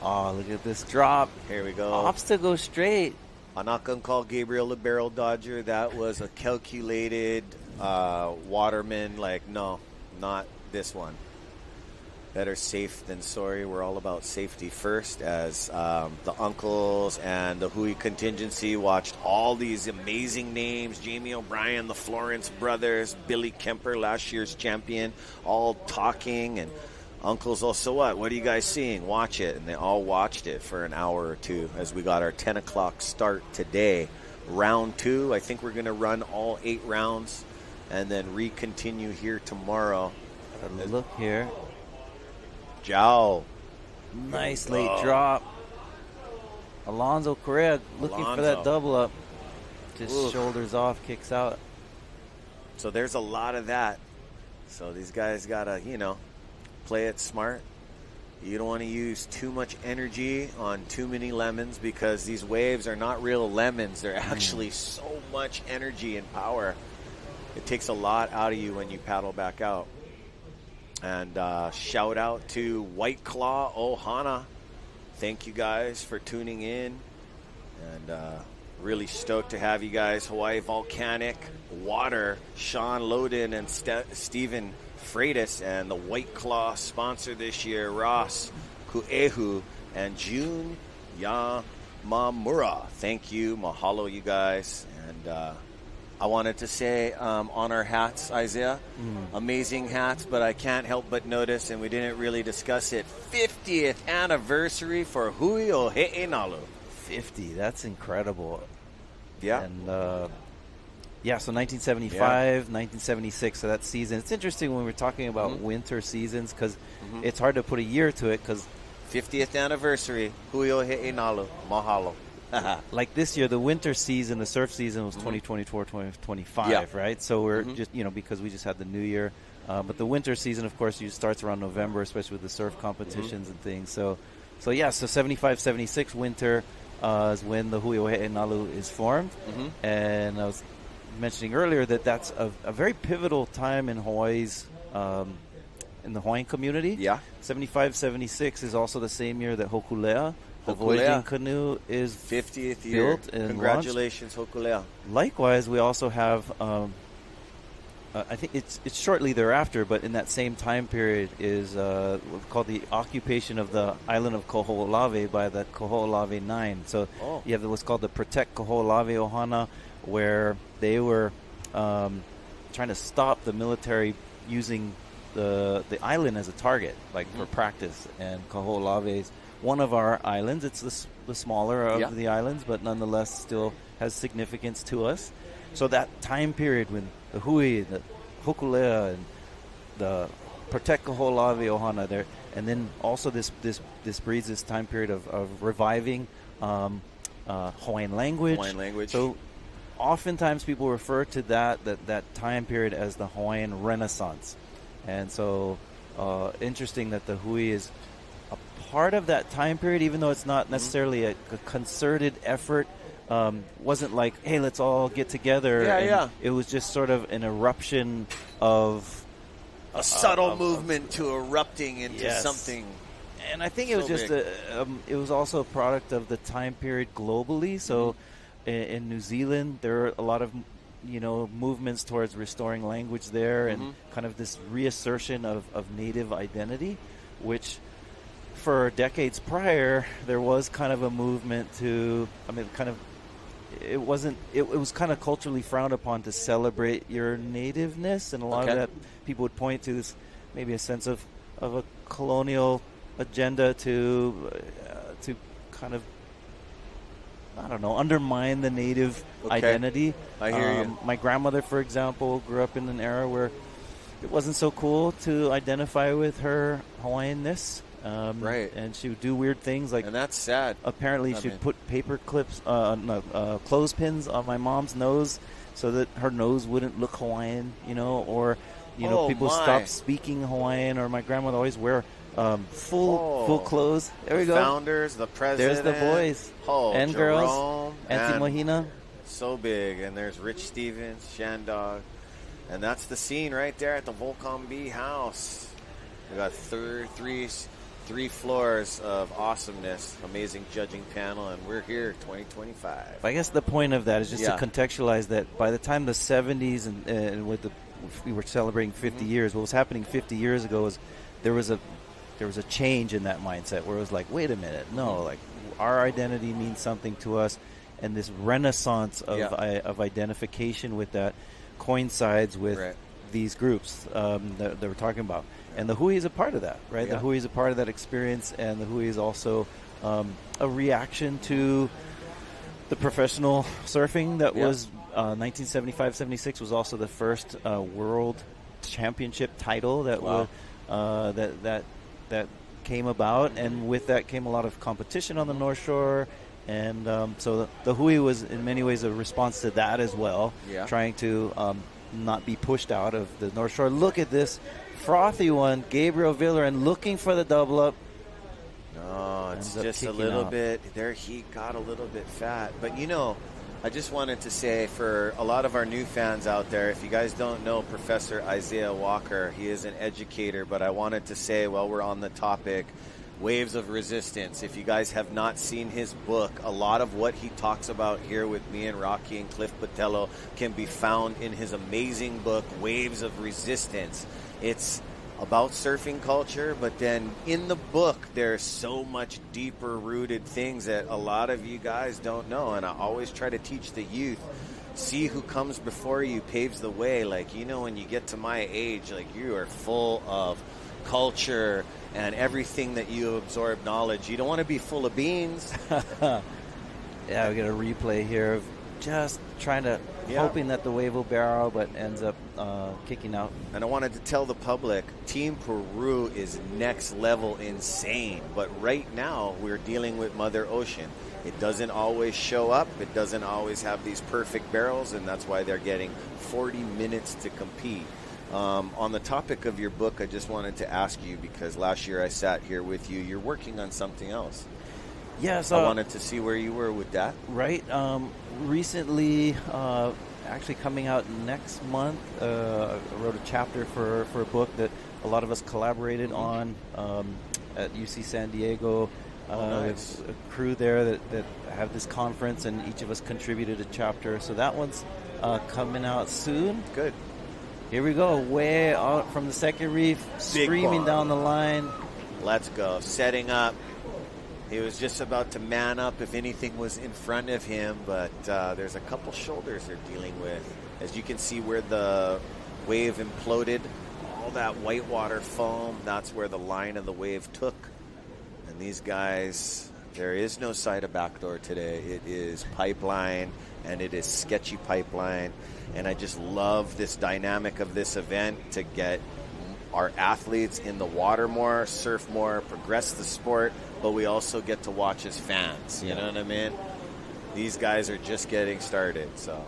Speaker 13: Oh, look at this drop.
Speaker 11: Here we go.
Speaker 13: Opts to go straight.
Speaker 11: I'm not going to call Gabriel a barrel dodger. That was a calculated waterman. Like, no, not this one. Better safe than sorry. We're all about safety first, as the uncles and the Hui contingency watched all these amazing names. Jamie O'Brien, the Florence brothers, Billy Kemper, last year's champion, all talking. And uncles also, what are you guys seeing? Watch it. And they all watched it for an hour or two as we got our 10 o'clock start today. Round 2, I think we're going to run all 8 rounds and then re-continue here tomorrow.
Speaker 13: Look here.
Speaker 11: Jow.
Speaker 13: Nice late drop. Alonzo Correa looking for that double up. Just shoulders off, kicks out.
Speaker 11: So there's a lot of that. So these guys got to, play it smart. You don't want to use too much energy on too many lemons because these waves are not real lemons. They're actually so much energy and power. It takes a lot out of you when you paddle back out. And shout out to White Claw Ohana. Thank you guys for tuning in. And really stoked to have you guys. Hawaii Volcanic Water, Sean Loden and Stephen Freitas, and the White Claw sponsor this year, Ross Kuehu and Jun Yamamura. Thank you. Mahalo, you guys. And I wanted to say on our hats, Isaiah, amazing hats, but I can't help but notice, and we didn't really discuss it, 50th anniversary for Hui Ohe'enalu.
Speaker 13: 50, that's incredible.
Speaker 11: Yeah.
Speaker 13: And so 1975, 1976, so that season. It's interesting when we're talking about winter seasons because it's hard to put a year to it because
Speaker 11: 50th anniversary, Hui Ohe'enalu. Mahalo.
Speaker 13: Like this year, the winter season, the surf season was 2024, 2025, right? So we're just, because we just had the new year. But the winter season, of course, starts around November, especially with the surf competitions and things. So 75, 76 winter is when the Hui Ohe'enalu is formed. And I was mentioning earlier that that's a very pivotal time in Hawaii's in the Hawaiian community. 75, 76 is also the same year that Hokulea, the voyaging canoe, is
Speaker 11: 50th year.
Speaker 13: Built and
Speaker 11: Congratulations, Hokulea.
Speaker 13: Likewise, we also have I think it's shortly thereafter, but in that same time period is what's called the occupation of the island of Koho'olave by the Koho'olave 9. So you have what's called the Protect Koho'olave Ohana, where they were trying to stop the military using the island as a target, like for practice. And Koho'olave is one of our islands. It's the smaller of the islands, but nonetheless still has significance to us. So that time period when the Hui, the Hokulea, and the Protect Koho'olave Ohana there, and then also this breeds this time period of reviving Hawaiian language. So oftentimes people refer to that time period as the Hawaiian Renaissance. And so interesting that the Hui is a part of that time period, even though it's not necessarily a concerted effort. Wasn't like, hey, let's all get together. It was just sort of an eruption of
Speaker 11: a subtle movement to erupting into something.
Speaker 13: And I think it was just it was also a product of the time period globally. So in New Zealand, there are a lot of movements towards restoring language there, and kind of this reassertion of native identity, which for decades prior there was kind of a movement to, it was kind of culturally frowned upon to celebrate your nativeness, and a lot of that people would point to this maybe a sense of a colonial agenda to kind of, I don't know, undermine the native identity.
Speaker 11: I hear you.
Speaker 13: My grandmother, for example, grew up in an era where it wasn't so cool to identify with her Hawaiianness.
Speaker 11: Right.
Speaker 13: And she would do weird things like...
Speaker 11: And that's sad.
Speaker 13: Apparently she'd put paper clips, clothespins on my mom's nose so that her nose wouldn't look Hawaiian, or, people stopped speaking Hawaiian, or my grandmother always wear full clothes. There we go.
Speaker 11: Founders, the president.
Speaker 13: There's the boys and
Speaker 11: Jerome,
Speaker 13: girls. Auntie Mohina.
Speaker 11: So big. And there's Rich Stevens, Shandog. And that's the scene right there at the Volcom B house. We got three floors of awesomeness, amazing judging panel, and we're here 2025.
Speaker 13: I guess the point of that is just to contextualize that by the time the 70s and we were celebrating 50 years, what was happening 50 years ago was there was a change in that mindset where it was like, wait a minute, no, like our identity means something to us, and this renaissance of identification with that coincides with these groups that we're talking about. And the Hui is a part of that, right? The Hui is a part of that experience, and the Hui is also a reaction to the professional surfing that was 1975-76 was also the first world championship title that that came about, and with that came a lot of competition on the North Shore, and so the Hui was in many ways a response to that as well, trying to not be pushed out of the North Shore. Look at this frothy one, Gabriel Villarin looking for the double up.
Speaker 11: No, it's just a little bit. Their heat got a little bit fat. But I just wanted to say for a lot of our new fans out there, if you guys don't know Professor Isaiah Walker, he is an educator, but I wanted to say while we're on the topic, Waves of Resistance. If you guys have not seen his book, a lot of what he talks about here with me and Rocky and Cliff Botello can be found in his amazing book, Waves of Resistance. It's about surfing culture, but then in the book there's so much deeper rooted things that a lot of you guys don't know, and I always try to teach the youth, see who comes before you paves the way. Like, when you get to my age, like, you are full of culture and everything that you absorb knowledge. You don't want to be full of beans.
Speaker 13: Yeah, we got a replay here of just trying to hoping that the wave will barrel, but ends up kicking out.
Speaker 11: And I wanted to tell the public, Team Peru is next level insane. But right now, we're dealing with Mother Ocean. It doesn't always show up. It doesn't always have these perfect barrels, and that's why they're getting 40 minutes to compete. On the topic of your book, I just wanted to ask you, because last year I sat here with you. You're working on something else.
Speaker 13: Yes.
Speaker 11: I wanted to see where you were with that.
Speaker 13: Right. Recently, actually coming out next month, I wrote a chapter for a book that a lot of us collaborated on at UC San Diego.
Speaker 11: Nice.
Speaker 13: A crew there that have this conference, and each of us contributed a chapter. So that one's coming out soon.
Speaker 11: Good.
Speaker 13: Here we go, way out from the second reef, screaming down the line.
Speaker 11: Let's go. Setting up. He was just about to man up if anything was in front of him, but there's a couple shoulders they're dealing with. As you can see where the wave imploded, all that whitewater foam, that's where the line of the wave took. And these guys, there is no side of backdoor today. It is pipeline, and it is sketchy pipeline. And I just love this dynamic of this event to get our athletes in the water more, surf more, progress the sport, but we also get to watch as fans. You know what I mean? These guys are just getting started, so.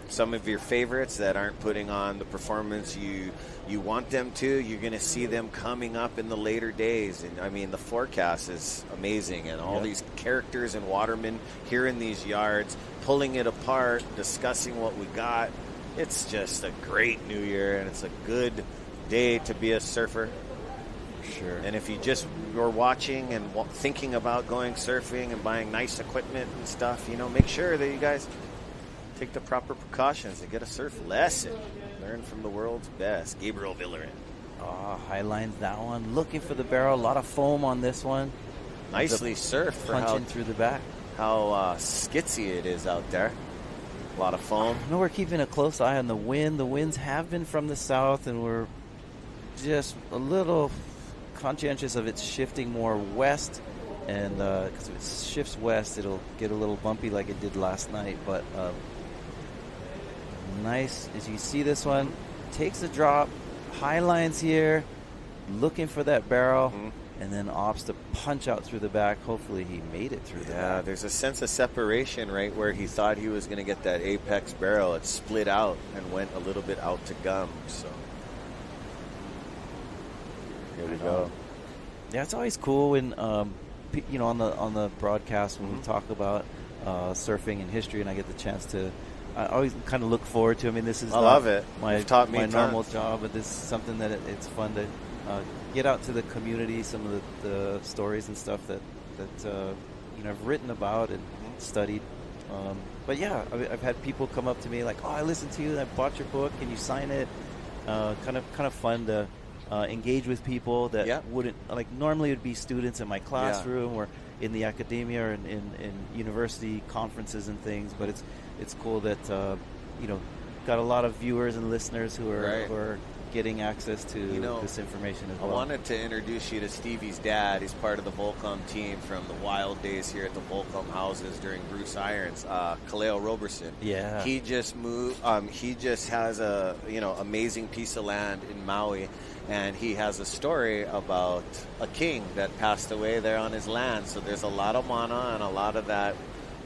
Speaker 11: some of your favorites that aren't putting on the performance you want them to, you're going to see them coming up in the later days. And I mean, the forecast is amazing, and all these characters and watermen here in these yards, pulling it apart, discussing what we got. It's just a great new year, and it's a good day to be a surfer.
Speaker 13: Sure.
Speaker 11: And if you just were watching and thinking about going surfing and buying nice equipment and stuff, you know, make sure that you guys take the proper precautions and get a surf lesson. Learn from the world's best. Gabriel Villarin.
Speaker 13: Oh, highlines that one. Looking for the barrel. A lot of foam on this one.
Speaker 11: Nicely surfed for
Speaker 13: punching through the back.
Speaker 11: How skitsy it is out there. A lot of foam.
Speaker 13: I know we're keeping a close eye on the wind. The winds have been from the south, and we're just a little conscientious of it shifting more west. And because if it shifts west, it'll get a little bumpy like it did last night. But nice, as you see this one, takes a drop, high lines here, looking for that barrel, and then opts to punch out through the back. Hopefully he made it through the back.
Speaker 11: Yeah, there's a sense of separation right where he thought he was going to get that apex barrel. It split out and went a little bit out to gum. So here we go.
Speaker 13: Yeah, it's always cool when you know, on the broadcast when we talk about surfing and history, and I get the chance to. I always kind of look forward to. I mean, this is
Speaker 11: love it.
Speaker 13: My normal job, but this is something that it's fun to get out to the community. Some of the stories and stuff that you know, I've written about and studied. But yeah, I've had people come up to me like, "Oh, I listened to you. And I bought your book. Can you sign it?" Kind of fun to engage with people that wouldn't like normally. It would be students in my classroom or in the academia or in university conferences and things. But it's cool that you know, got a lot of viewers and listeners who are getting access to this information as well.
Speaker 11: I wanted to introduce you to Stevie's dad. He's part of the Volcom team from the wild days here at the Volcom houses during Bruce Irons. Kaleo Roberson.
Speaker 13: Yeah.
Speaker 11: He just moved. He just has a amazing piece of land in Maui, and he has a story about a king that passed away there on his land. So there's a lot of mana and a lot of that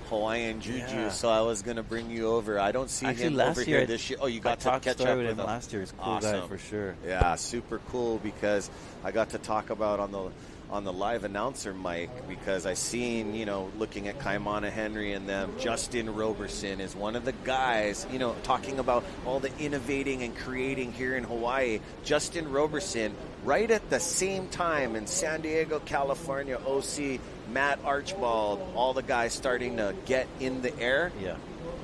Speaker 11: Hawaiian juju.
Speaker 13: Yeah.
Speaker 11: So I was going to bring you over. I don't see him over here this year. Oh, you got to catch up with him
Speaker 13: last year. He's a cool
Speaker 11: awesome
Speaker 13: guy for sure.
Speaker 11: Yeah, super cool, because I got to talk about on the live announcer mic, because I seen, looking at Kaimana Henry and them, Justin Roberson is one of the guys, talking about all the innovating and creating here in Hawaii. Justin Roberson, right at the same time in San Diego, California, OC, Matt Archibald, all the guys starting to get in the air.
Speaker 13: Yeah.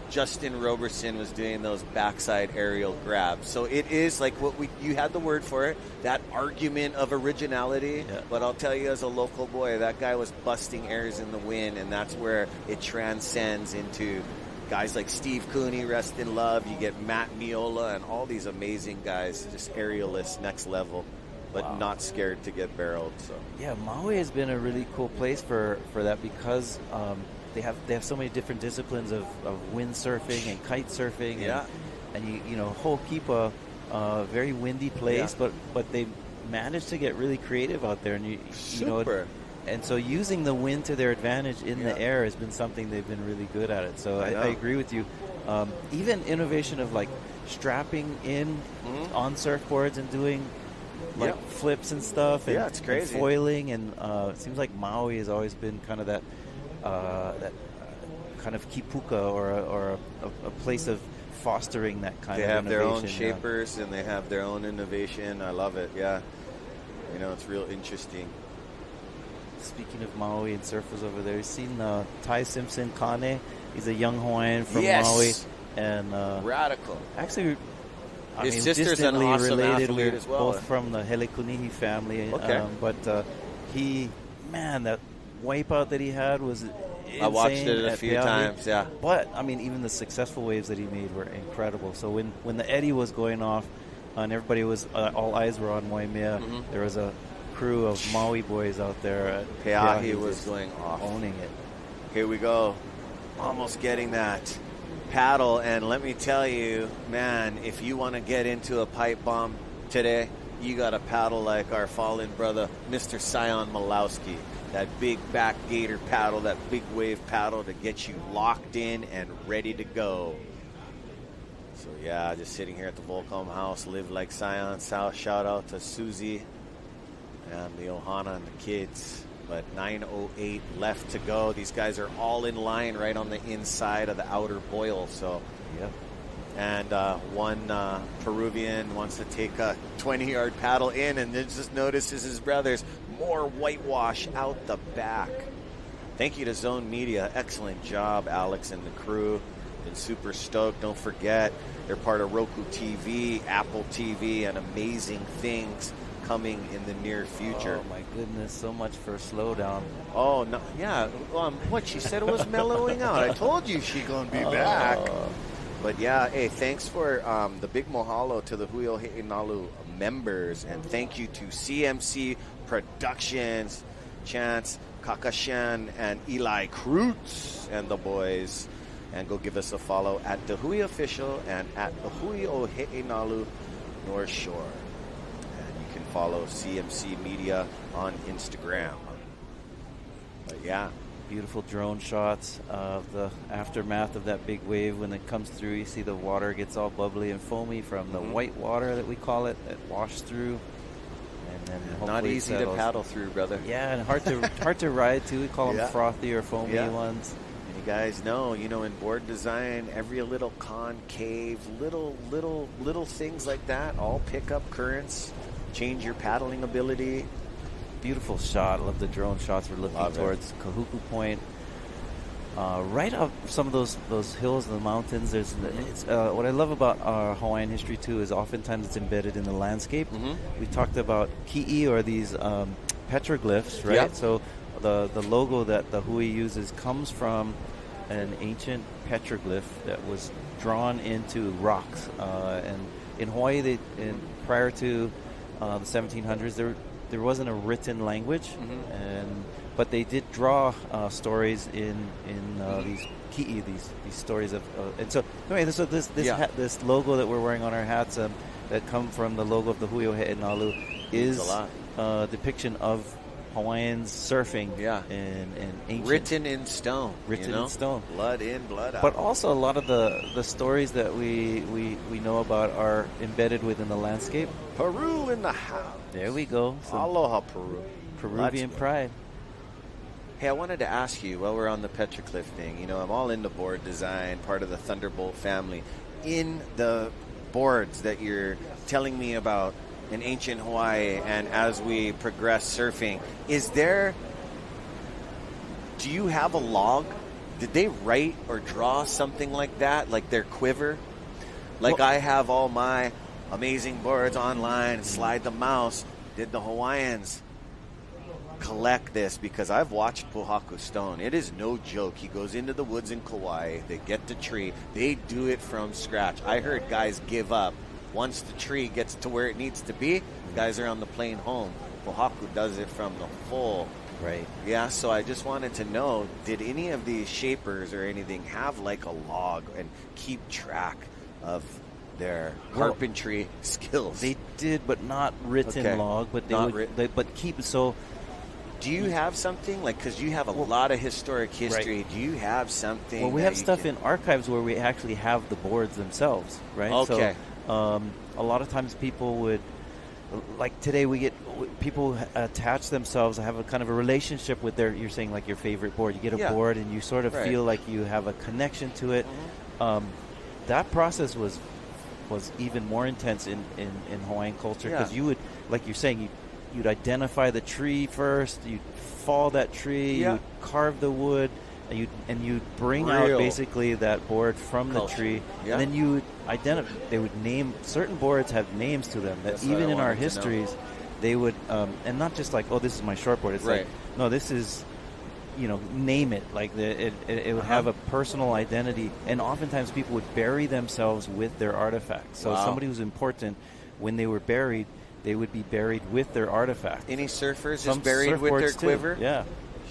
Speaker 11: Justin Roberson was doing those backside aerial grabs. So it is like you had the word for it, that argument of originality.
Speaker 13: Yeah.
Speaker 11: But I'll tell you, as a local boy, that guy was busting airs in the wind, and that's where it transcends into guys like Steve Cooney, rest in love. You get Matt Miola and all these amazing guys, just aerialists, next level, but not scared to get barreled. So
Speaker 13: yeah, Maui has been a really cool place for that, because they have so many different disciplines of windsurfing and kite surfing.
Speaker 11: Yeah.
Speaker 13: And you keep a very windy place, but they managed to get really creative out there, and you know, and so using the wind to their advantage in the air has been something they've been really good at it. So I agree with you. Even innovation of like strapping in on surfboards and doing like flips and stuff. And,
Speaker 11: it's crazy.
Speaker 13: And foiling, and it seems like Maui has always been kind of that kind of kipuka or a place of fostering that kind of innovation.
Speaker 11: They have their own shapers and they have their own innovation. I love it. Yeah, it's real interesting.
Speaker 13: Speaking of Maui and surfers over there, you've seen Ty Simpson Kane. He's a young Hawaiian from Maui, and
Speaker 11: radical.
Speaker 13: Actually,
Speaker 11: his sister's an awesome
Speaker 13: related.
Speaker 11: athlete
Speaker 13: We're
Speaker 11: as well.
Speaker 13: Both from the Helekunihi family.
Speaker 11: Okay.
Speaker 13: But that wipeout that he had was insane.
Speaker 11: I watched it a few times, yeah.
Speaker 13: But, even the successful waves that he made were incredible. So when the eddy was going off and everybody was, all eyes were on Waimea, there was a crew of Maui boys out there.
Speaker 11: Peahi was going off.
Speaker 13: Owning it.
Speaker 11: Here we go. Almost getting that paddle. And let me tell you, man, if you want to get into a pipe bomb today, you got to paddle like our fallen brother, Mr. Sion Malowski. That big back gator paddle, that big wave paddle to get you locked in and ready to go. So yeah, just sitting here at the Volcom House, live like science. Shout out to Susie and the Ohana and the kids. But 9:08 left to go. These guys are all in line right on the inside of the outer boil. So,
Speaker 13: yep.
Speaker 11: And one Peruvian wants to take a 20-yard paddle in, and then just notices his brothers. More whitewash out the back. Thank you to Zone Media. Excellent job, Alex and the crew. Been super stoked. Don't forget, they're part of Roku TV, Apple TV, and amazing things coming in the near future.
Speaker 13: Oh, my goodness. So much for a slowdown.
Speaker 11: Oh, no. Yeah. What? She said it was mellowing out. I told you she's going to be back. But, yeah, hey, thanks for the big mahalo to the Hui He'inalu members. And thank you to CMC Productions, Chance, Kakashan, and Eli Kreutz and the boys. And go give us a follow at the Hui Official and at the Hui o He'inalu North Shore. And you can follow CMC Media on Instagram. But yeah.
Speaker 13: Beautiful drone shots of the aftermath of that big wave. When it comes through, you see the water gets all bubbly and foamy from the white water that we call it that washed through. And then
Speaker 11: not easy to paddle through, brother.
Speaker 13: Yeah, and hard to ride too. We call them frothy or foamy ones.
Speaker 11: And you guys know, in board design, every little concave, little things like that all pick up currents, change your paddling ability.
Speaker 13: Beautiful shot. I love the drone shots. We're looking towards Kahuku Point. Right up some of those hills and the mountains. What I love about our Hawaiian history too is oftentimes it's embedded in the landscape. We talked about ki'i, or these petroglyphs, right? Yep. So the logo that the Hui uses comes from an ancient petroglyph that was drawn into rocks. And in Hawaii, prior to the 1700s, there wasn't a written language, but they did draw stories in these ki'i, these stories of. And so anyway, this logo that we're wearing on our hats that come from the logo of the Hui o He'inalu is a depiction of Hawaiians surfing in ancient.
Speaker 11: Written in stone.
Speaker 13: In stone.
Speaker 11: Blood in, blood out.
Speaker 13: But also a lot of the stories that we know about are embedded within the landscape.
Speaker 11: Peru in the house.
Speaker 13: There we go.
Speaker 11: Aloha, Peru.
Speaker 13: Peruvian pride.
Speaker 11: Hey, I wanted to ask you, while we're on the petroglyph thing, I'm all into board design, part of the Thunderbolt family. In the boards that you're telling me about in ancient Hawaii and as we progress surfing, do you have a log? Did they write or draw something like that, like their quiver? Like I have all my amazing boards online and slide the mouse. Did the Hawaiians collect this? Because I've watched Pohaku Stone. It is no joke. He goes into the woods in Kauai. They get the tree. They do it from scratch. I heard guys give up. Once the tree gets to where it needs to be, the guys are on the plane home. Pohaku does it from the full.
Speaker 13: Right.
Speaker 11: Yeah, so I just wanted to know, did any of these shapers or anything have like a log and keep track of their carpentry skills?
Speaker 13: They did, but not written log. But but keep so.
Speaker 11: Do you have something because you have a lot of historic history? Right. Do you have something?
Speaker 13: Well, we have stuff in archives where we actually have the boards themselves, right?
Speaker 11: Okay.
Speaker 13: So, a lot of times people would, like today, people attach themselves, have a kind of a relationship with you're saying like your favorite board. You get a board and you sort of feel like you have a connection to it. That process was even more intense in Hawaiian culture because you would, like you're saying, you'd identify the tree first, you'd fall that tree, you'd carve the wood, and you'd bring out basically that board from the tree, and then you would identify. They would name certain boards have names to them that even in our histories, they would, and not just like, oh, this is my shortboard. It's like, no, this is, name it. Like it would have a personal identity, and oftentimes people would bury themselves with their artifacts. So somebody who's important, when they were buried, they would be buried with their artifact.
Speaker 11: Any surfers just buried with their quiver?
Speaker 13: Yeah.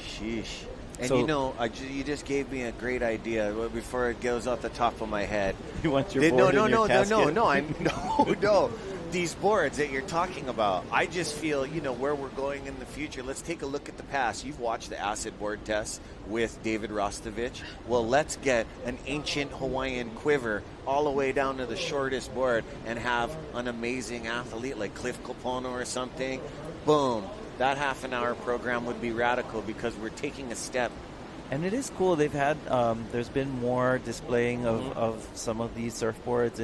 Speaker 11: Sheesh. And you just gave me a great idea before it goes off the top of my head.
Speaker 13: You want your board in your casket?
Speaker 11: No. these boards that you're talking about, I just feel, where we're going in the future. Let's take a look at the past. You've watched the acid board test with David Rostovich. Well, let's get an ancient Hawaiian quiver all the way down to the shortest board and have an amazing athlete like Cliff Kopono or something. Boom. That half-an-hour program would be radical because we're taking a step.
Speaker 13: And it is cool. They've had, there's been more displaying of some of these surfboards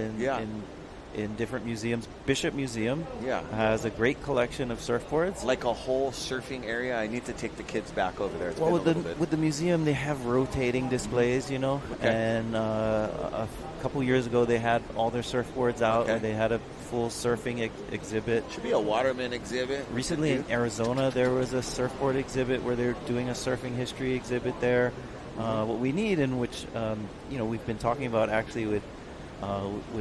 Speaker 13: in different museums. Bishop Museum has a great collection of surfboards.
Speaker 11: Like a whole surfing area. I need to take the kids back over there.
Speaker 13: Well, with the museum, they have rotating displays, Okay. And a couple years ago, they had all their surfboards out. Okay. And they had a full surfing exhibit.
Speaker 11: Should be a waterman exhibit.
Speaker 13: Recently in Arizona, there was a surfboard exhibit where they're doing a surfing history exhibit there. What we need, and which we've been talking about actually with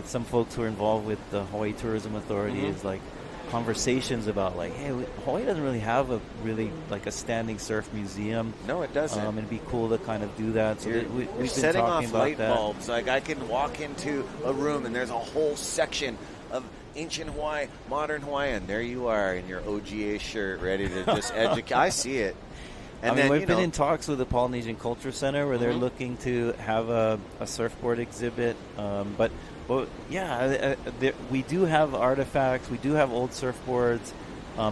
Speaker 13: some folks who are involved with the Hawaii Tourism Authority, is like conversations about like, hey, Hawaii doesn't really have a standing surf museum.
Speaker 11: No, it doesn't.
Speaker 13: And it'd be cool to kind of do that. So we've been
Speaker 11: setting
Speaker 13: talking
Speaker 11: off
Speaker 13: about
Speaker 11: light
Speaker 13: that.
Speaker 11: bulbs. Like I can walk into a room and there's a whole section of ancient Hawaii, modern Hawaii, and there you are in your OGA shirt, ready to just educate. I see it. And
Speaker 13: we've been in talks with the Polynesian Culture Center where they're looking to have a surfboard exhibit. But we do have artifacts. We do have old surfboards.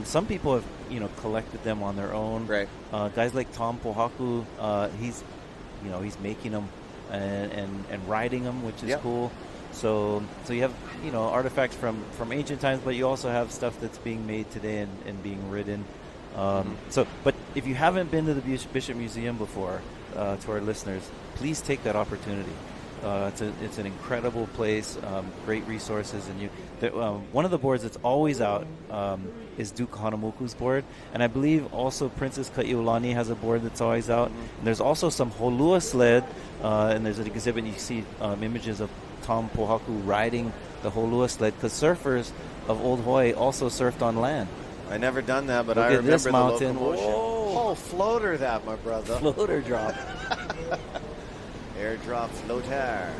Speaker 13: Some people have, collected them on their own.
Speaker 11: Right.
Speaker 13: Guys like Tom Pohaku, he's making them and riding them, which is cool. So you have, artifacts from ancient times, but you also have stuff that's being made today and being ridden. But if you haven't been to the Bishop Museum before, to our listeners, please take that opportunity. It's an incredible place, great resources, and one of the boards that's always out is Duke Hanamuku's board, and I believe also Princess Ka'iulani has a board that's always out. And there's also some holua sled, and there's an exhibit. You see images of Tom Pohaku riding the holua sled because surfers of old Hawaii also surfed on land.
Speaker 11: I never done that, but
Speaker 13: Look
Speaker 11: I
Speaker 13: at
Speaker 11: remember
Speaker 13: this
Speaker 11: the
Speaker 13: mountain.
Speaker 11: locomotion.
Speaker 13: Whoa.
Speaker 11: Oh, floater that, my brother.
Speaker 13: Floater drop.
Speaker 11: Airdrop floater.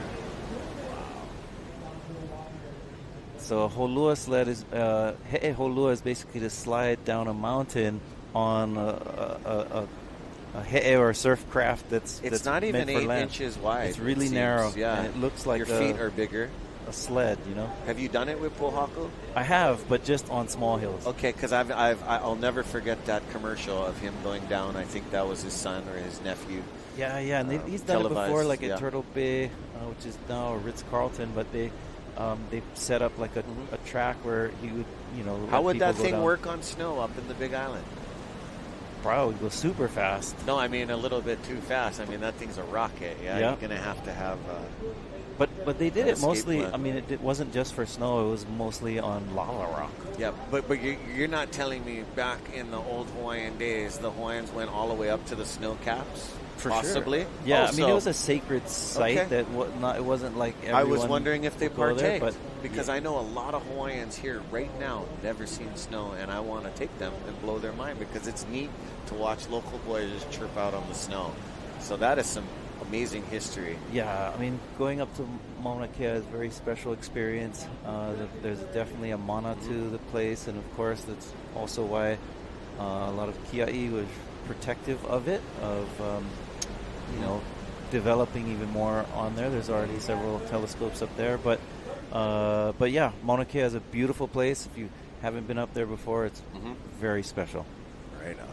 Speaker 13: So a holua sled is he'e holua is basically to slide down a mountain on a he'e or surf craft that's
Speaker 11: not even
Speaker 13: meant for
Speaker 11: 8
Speaker 13: land.
Speaker 11: inches wide.
Speaker 13: It's really
Speaker 11: it
Speaker 13: narrow.
Speaker 11: Yeah,
Speaker 13: and it looks like
Speaker 11: your feet are bigger.
Speaker 13: A sled,
Speaker 11: Have you done it with Pohaku?
Speaker 13: I have, but just on small hills.
Speaker 11: Okay, because I'll never forget that commercial of him going down. I think that was his son or his nephew.
Speaker 13: Yeah, and he's done it before, like at Turtle Bay, which is now Ritz-Carlton, but they set up like a track where he would,
Speaker 11: How would that thing
Speaker 13: down.
Speaker 11: work on snow up in the Big Island?
Speaker 13: Probably go super fast.
Speaker 11: No, I mean a little bit too fast. I mean that thing's a rocket. Yeah. You're gonna have to have.
Speaker 13: But they did it mostly.
Speaker 11: Plan.
Speaker 13: I mean, it wasn't just for snow. It was mostly on lava rock.
Speaker 11: Yeah, but you're not telling me back in the old Hawaiian days, the Hawaiians went all the way up to the snow caps.
Speaker 13: For
Speaker 11: possibly.
Speaker 13: Sure. Yeah, it was a sacred site that it wasn't like everyone.
Speaker 11: I was wondering if they partaked,
Speaker 13: but
Speaker 11: because I know a lot of Hawaiians here right now never seen snow, and I want to take them and blow their mind because it's neat to watch local boys just chirp out on the snow. So that is some amazing history.
Speaker 13: Yeah, I mean, going up to Mauna Kea is a very special experience. There's definitely a mana to the place, and of course, that's also why a lot of Kia'i was protective of it, developing even more on there. There's already several telescopes up there, but yeah, Mauna Kea is a beautiful place. If you haven't been up there before, it's very special.
Speaker 11: Right on.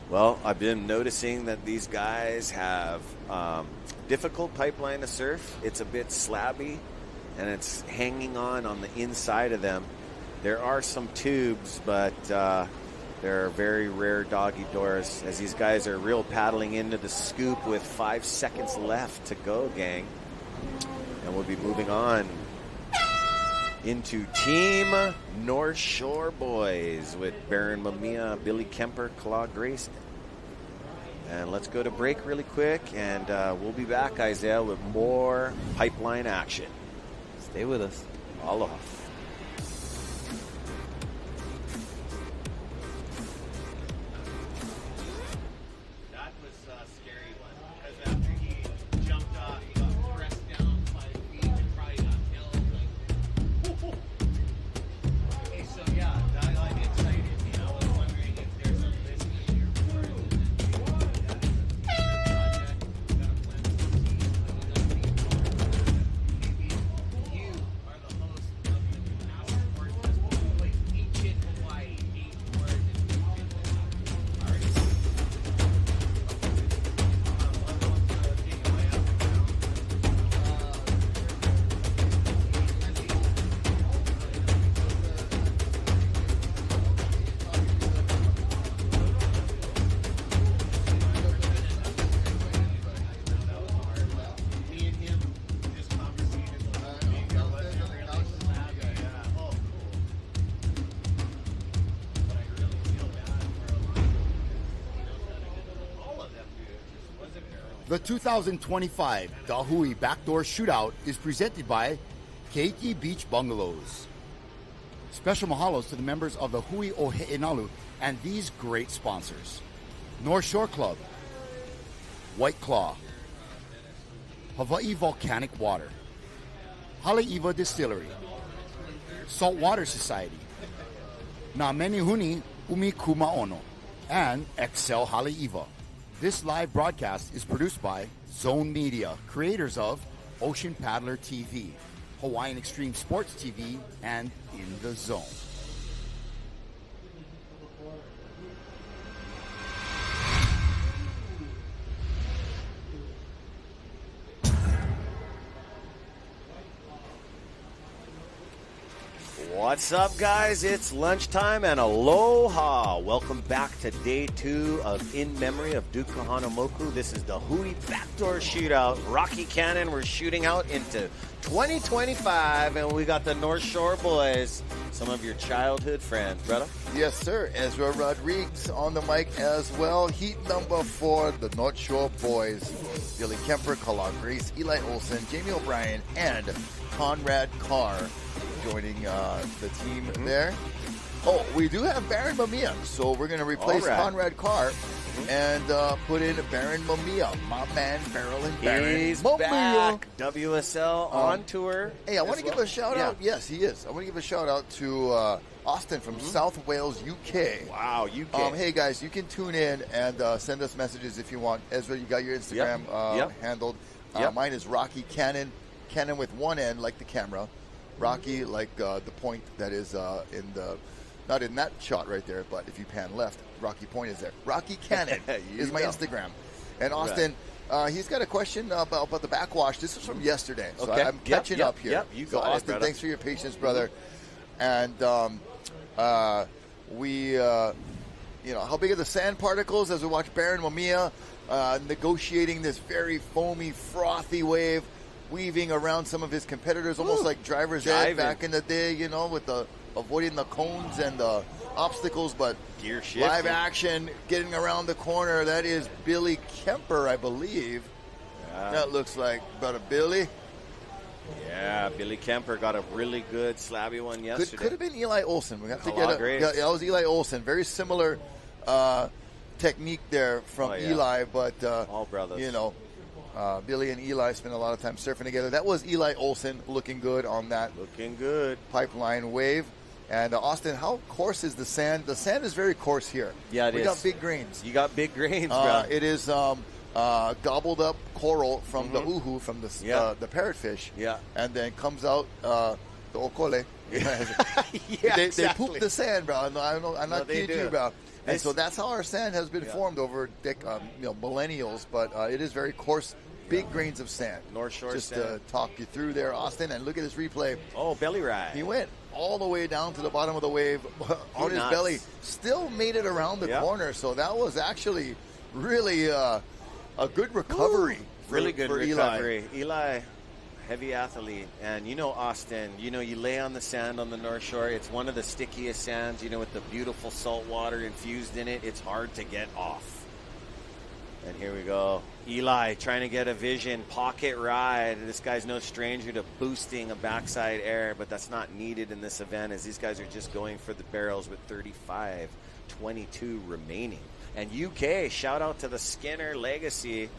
Speaker 11: Well, I've been noticing that these guys have difficult pipeline to surf. It's a bit slabby, and it's hanging on the inside of them. There are some tubes, but there are very rare doggy doors as these guys are real paddling into the scoop with 5 seconds left to go, gang. And we'll be moving on into Team North Shore Boys with Baron Mamiya, Billy Kemper, Claude Grayson. And let's go to break really quick, and we'll be back, Isaiah, with more pipeline action.
Speaker 13: Stay with us.
Speaker 11: Aloha.
Speaker 9: The 2025 Hui BackDoor Shootout is presented by Keiki Beach Bungalows. Special mahalos to the members of the Hui Ohe'enalu and these great sponsors. North Shore Club, White Claw, Hawaii Volcanic Water, Haleiwa Distillery, Saltwater Society, Na Menihuni Umi Kumaono, and Excel Haleiwa. This live broadcast is produced by Zone Media, creators of Ocean Paddler TV, Hawaiian Extreme Sports TV, and In the Zone.
Speaker 11: What's up, guys? It's lunchtime and aloha. Welcome back to day 2 of In Memory of Duke Kahanamoku. This is the Hui BackDoor Shootout. Rocky Cannon, we're shooting out into 2025, and we got the North Shore boys, some of your childhood friends, brother.
Speaker 9: Yes, sir. Ezra Rodriguez on the mic as well. Heat number 4, the North Shore boys. Billy Kemper, Kala Grace, Eli Olson, Jamie O'Brien, and Conrad Carr joining the team there. Oh, we do have Baron Mamiya, so we're going to replace Conrad Carr and put in Baron Mamiya, my man, Barrel and Baron.
Speaker 11: He's back. WSL on tour.
Speaker 9: Hey, I want to give a shout out. Yes, he is. I want to give a shout out to Austin from South Wales, UK.
Speaker 11: Wow, UK.
Speaker 9: Hey, guys, you can tune in and send us messages if you want. Ezra, you got your Instagram handled. Mine is Rocky Cannon. Cannon with one N, like the camera. Rocky, like the point that is in the, not in that shot right there, but if you pan left, Rocky Point is there. Rocky Cannon is my Instagram. And Austin, he's got a question about the backwash. This is from yesterday, so I'm catching up here.
Speaker 11: You got
Speaker 9: so
Speaker 11: it,
Speaker 9: Austin,
Speaker 11: brother.
Speaker 9: thanks for your patience, brother. And we, how big are the sand particles as we watch Baron Mamiya negotiating this very foamy, frothy wave, weaving around some of his competitors, almost like driver's ed back in the day, with the avoiding the cones and the obstacles, but
Speaker 11: gear shift,
Speaker 9: live action, getting around the corner. That is Billy Kemper, I believe. That looks like brother Billy.
Speaker 11: Yeah, Billy Kemper got a really good slabby one yesterday.
Speaker 9: Could have been Eli Olson. We have to
Speaker 11: Grace.
Speaker 9: that was Eli Olson. Very similar technique there from Eli, but
Speaker 11: all brothers.
Speaker 9: Billy and Eli spent a lot of time surfing together. That was Eli Olson looking good on that.
Speaker 11: Looking good.
Speaker 9: Pipeline wave. And Austin, how coarse is the sand? The sand is very coarse here.
Speaker 11: Yeah, it is.
Speaker 9: We got big grains.
Speaker 11: You got big grains, bro.
Speaker 9: It is gobbled up coral from the uhu, from the parrotfish.
Speaker 11: Yeah.
Speaker 9: And then comes out the okole. They poop the sand, bro. I'm not kidding you, bro. And so that's how our sand has been formed over millennials, but it is very coarse, big grains of sand.
Speaker 11: North Shore
Speaker 9: Just
Speaker 11: sand.
Speaker 9: to talk you through there, Austin, and look at this replay.
Speaker 11: Oh, belly ride.
Speaker 9: He went all the way down to the bottom of the wave on his belly, still made it around the corner, so that was actually really a good recovery.
Speaker 11: Really good recovery.
Speaker 9: Eli,
Speaker 11: heavy athlete. And Austin, you lay on the sand on the North Shore. It's one of the stickiest sands, with the beautiful salt water infused in it. It's hard to get off. And here we go. Eli trying to get a vision, pocket ride. This guy's no stranger to boosting a backside air, but that's not needed in this event as these guys are just going for the barrels with 35.22 remaining. And UK, shout out to the Skinner legacy.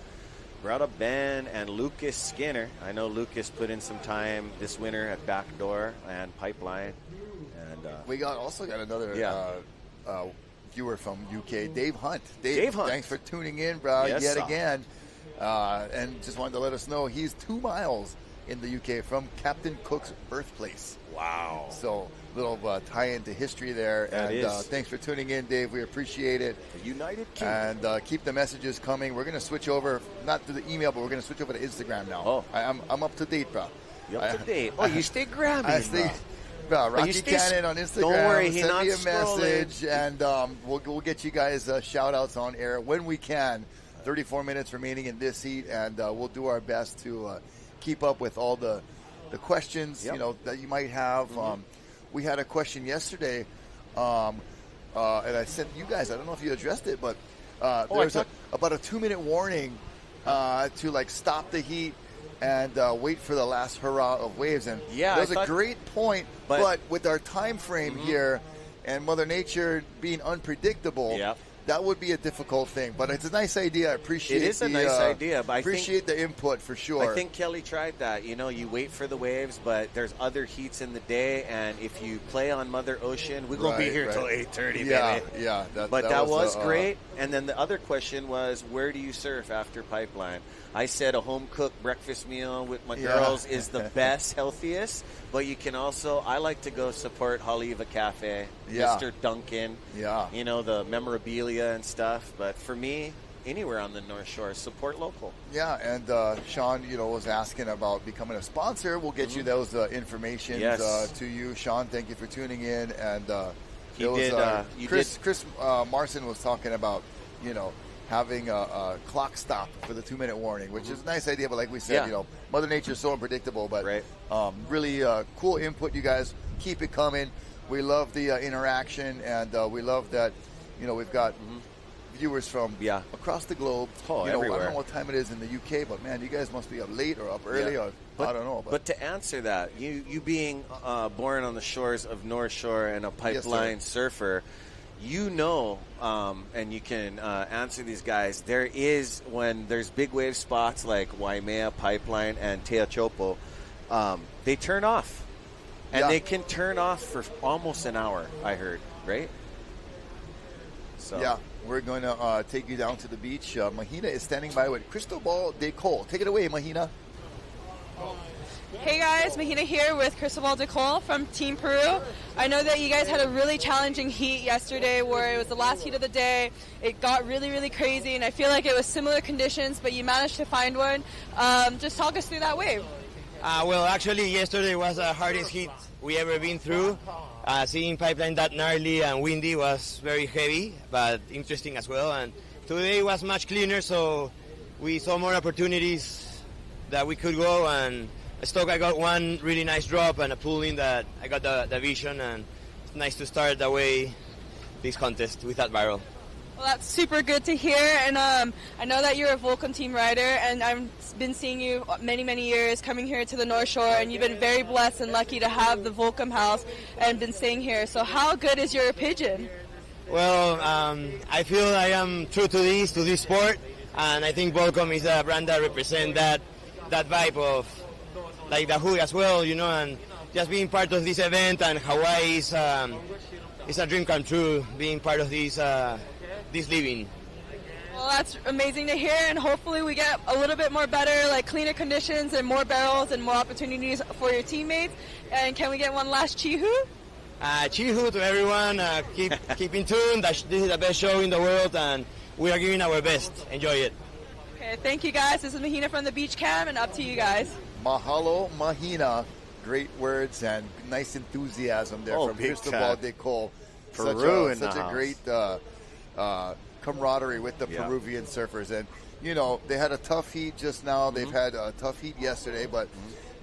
Speaker 11: Brother Ben and Lucas Skinner. I know Lucas put in some time this winter at Backdoor and Pipeline. And
Speaker 9: we also got another viewer from UK, Dave Hunt. Dave Hunt, thanks for tuning in, bro, yet again. And just wanted to let us know he's 2 miles in the UK from Captain Cook's birthplace.
Speaker 11: Wow.
Speaker 9: So little tie-in to history there. Thanks for tuning in, Dave. We appreciate it.
Speaker 11: The United Kingdom.
Speaker 9: And keep the messages coming. We're going to switch over, not to the email, but we're going to switch over to Instagram now.
Speaker 11: Oh.
Speaker 9: I'm up to date, bro.
Speaker 11: You're up to date. You stay grabbing,
Speaker 9: I stay, bro. Rocky Cannon on Instagram.
Speaker 11: Don't worry, he's
Speaker 9: send
Speaker 11: not
Speaker 9: me a
Speaker 11: scrolling.
Speaker 9: message, and we'll get you guys shout-outs on air when we can. 34 minutes remaining in this heat, and we'll do our best to keep up with all the questions that you might have. We had a question yesterday, and I sent you guys. I don't know if you addressed it, but there's about a 2-minute warning to like stop the heat and wait for the last hurrah of waves. And
Speaker 11: yeah,
Speaker 9: that was a great point. But with our time frame here and Mother Nature being unpredictable, that would be a difficult thing. But it's a nice idea. I appreciate it.
Speaker 11: It is a nice idea. But I
Speaker 9: appreciate the input for sure.
Speaker 11: I think Kelly tried that. You know, you wait for the waves, but there's other heats in the day. And if you play on Mother Ocean, we're going to be here till 8:30, baby.
Speaker 9: Yeah.
Speaker 11: But that was great. And then the other question was, where do you surf after Pipeline? I said a home-cooked breakfast meal with my girls is the best, healthiest. But you can also, I like to go support Haliva Cafe, Mr. Duncan, you know, the memorabilia and stuff. But for me, anywhere on the North Shore, support local.
Speaker 9: Yeah, and Sean, you know, was asking about becoming a sponsor. We'll get you those information to you. Sean, thank you for tuning in. And Chris Marson was talking about, you know, having a clock stop for the 2-minute warning, which is a nice idea. But like we said, you know, Mother Nature is so unpredictable. But really cool input, you guys. Keep it coming. We love the interaction, and we love that, you know, we've got viewers from across the globe.
Speaker 11: Oh,
Speaker 9: you know,
Speaker 11: everywhere.
Speaker 9: I don't know what time it is in the UK, but man, you guys must be up late or up early, or I don't know.
Speaker 11: But to answer that, you being born on the shores of North Shore and a pipeline surfer, you know, and you can answer these guys, there is, when there's big wave spots like Waimea, Pipeline, and Teochopo, they turn off. And they can turn off for almost an hour, I heard, right? So.
Speaker 9: Yeah, we're going to take you down to the beach. Mahina is standing by with Cristobal de Cole. Take it away, Mahina.
Speaker 15: Hey guys, Mahina here with Cristobal de Cole from Team Peru. I know that you guys had a really challenging heat yesterday where it was the last heat of the day. It got really, really crazy, and I feel like it was similar conditions, but you managed to find one. Just talk us through that wave.
Speaker 18: Well, actually, yesterday was the hardest heat we ever been through. Seeing Pipeline that gnarly and windy was very heavy, but interesting as well. And today was much cleaner, so we saw more opportunities that we could go. And Stoke, I got one really nice drop and a pull in that I got the vision, and it's nice to start that way this contest with that barrel.
Speaker 15: Well, that's super good to hear, and I know that you're a Volcom team rider, and I've been seeing you many, many years coming here to the North Shore, and you've been very blessed and lucky to have the Volcom house and been staying here. So how good is your pigeon?
Speaker 18: Well, I feel I am true to this sport, and I think Volcom is a brand that represents that vibe of like the Hui as well, you know, and just being part of this event, and Hawaii is a dream come true, being part of this living.
Speaker 15: Well, that's amazing to hear, and hopefully we get a little bit more better, like cleaner conditions and more barrels and more opportunities for your teammates. And can we get one last Chihu?
Speaker 18: Chihu to everyone. Keep in tune. This is the best show in the world, and we are giving our best. Enjoy it.
Speaker 15: Okay, thank you guys. This is Mahina from the Beach Cam, and up to you guys.
Speaker 9: Mahalo, Mahina. Great words and nice enthusiasm there from Cristobal de Cole.
Speaker 11: Peru
Speaker 9: such a great camaraderie with the Peruvian surfers. And, you know, they had a tough heat just now. They've had a tough heat yesterday. But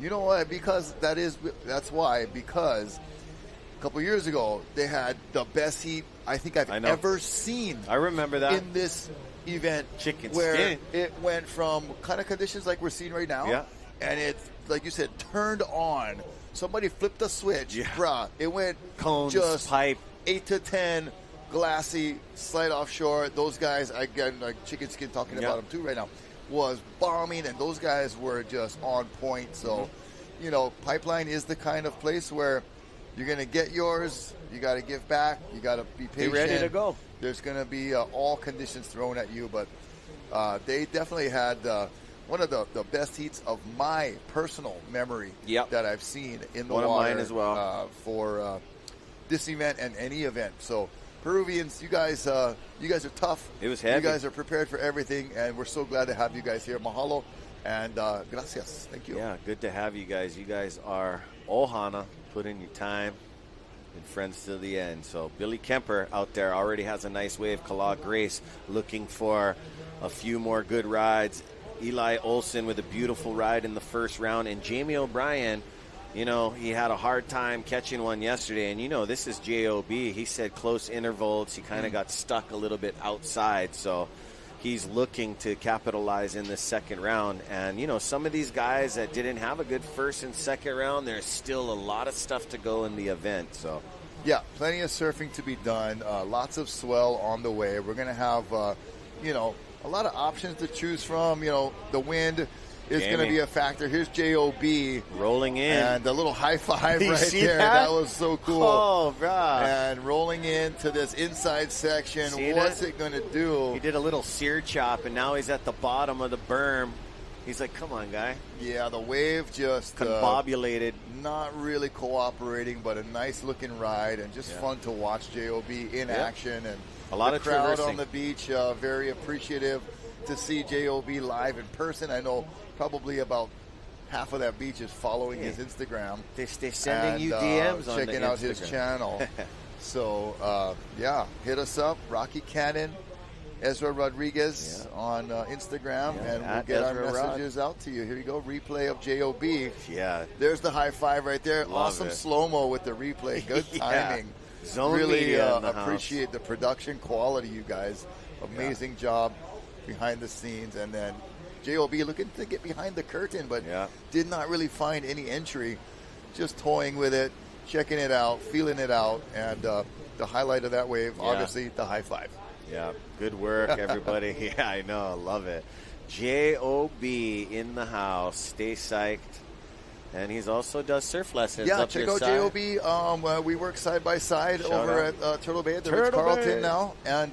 Speaker 9: you know what? Because that's why. Because a couple years ago, they had the best heat I think I've ever seen.
Speaker 11: I remember that.
Speaker 9: In this event. Where it went from kind of conditions like we're seeing right now.
Speaker 11: Yeah.
Speaker 9: And it, like you said, turned on. Somebody flipped the switch.
Speaker 11: Yeah.
Speaker 9: Bruh. It went
Speaker 11: cones,
Speaker 9: just
Speaker 11: pipe.
Speaker 9: 8 to 10, glassy, slide offshore. Those guys, again, like Chicken Skin talking about them too right now, was bombing, and those guys were just on point. So, you know, Pipeline is the kind of place where you're going to get yours. You got to give back. You got to be patient.
Speaker 11: Be ready to go.
Speaker 9: There's going to be all conditions thrown at you, but they definitely had one of the best heats of my personal memory that I've seen in the water.
Speaker 11: One of mine as well.
Speaker 9: For this event and any event. So Peruvians, you guys are tough.
Speaker 11: It was heavy.
Speaker 9: You guys are prepared for everything, and we're so glad to have you guys here. Mahalo and gracias. Thank you.
Speaker 11: Yeah, good to have you guys. You guys are ohana, put in your time, and friends to the end. So Billy Kemper out there already has a nice wave. Kala Grace looking for a few more good rides. Eli Olsen with a beautiful ride in the first round, and Jamie O'Brien, you know, he had a hard time catching one yesterday, and you know, this is JOB. He said close intervals. He kind of got stuck a little bit outside, so he's looking to capitalize in this second round. And, some of these guys that didn't have a good first and second round, there's still a lot of stuff to go in the event. So,
Speaker 9: yeah, plenty of surfing to be done. Lots of swell on the way. We're going to have, a lot of options to choose from. The wind is going to be a factor. Here's J.O.B.
Speaker 11: rolling in.
Speaker 9: And a little high five
Speaker 11: You
Speaker 9: right
Speaker 11: see
Speaker 9: there. That was so cool.
Speaker 11: Oh, God.
Speaker 9: And rolling into this inside section. What's it going to do?
Speaker 11: He did a little sear chop, and now he's at the bottom of the berm. He's like, come on, guy.
Speaker 9: Yeah, the wave just
Speaker 11: combobulated.
Speaker 9: Not really cooperating, but a nice-looking ride, and just fun to watch J.O.B. in action. And
Speaker 11: a lot
Speaker 9: the
Speaker 11: of
Speaker 9: crowd
Speaker 11: traversing
Speaker 9: on the beach, very appreciative to see J.O.B. live in person. I know probably about half of that beach is following his Instagram.
Speaker 11: They're sending you DMs on
Speaker 9: checking out his channel. So, hit us up, Rocky Cannon, Ezra Rodriguez on Instagram, and we'll get our messages out to you. Here you go, replay of J.O.B.
Speaker 11: Yeah.
Speaker 9: There's the high five right there. Awesome slow-mo with the replay. Good timing. Really appreciate the production quality, you guys. Amazing job behind the scenes. And then J.O.B. looking to get behind the curtain, but did not really find any entry. Just toying with it, checking it out, feeling it out. And the highlight of that wave, obviously, the high five.
Speaker 11: Yeah, good work, everybody. Yeah, I know. I love it. J.O.B. in the house. Stay psyched. And he's also does surf lessons.
Speaker 9: Yeah, check out J.O.B. We work side by side over at Turtle Bay at the Ritz-Carlton now. And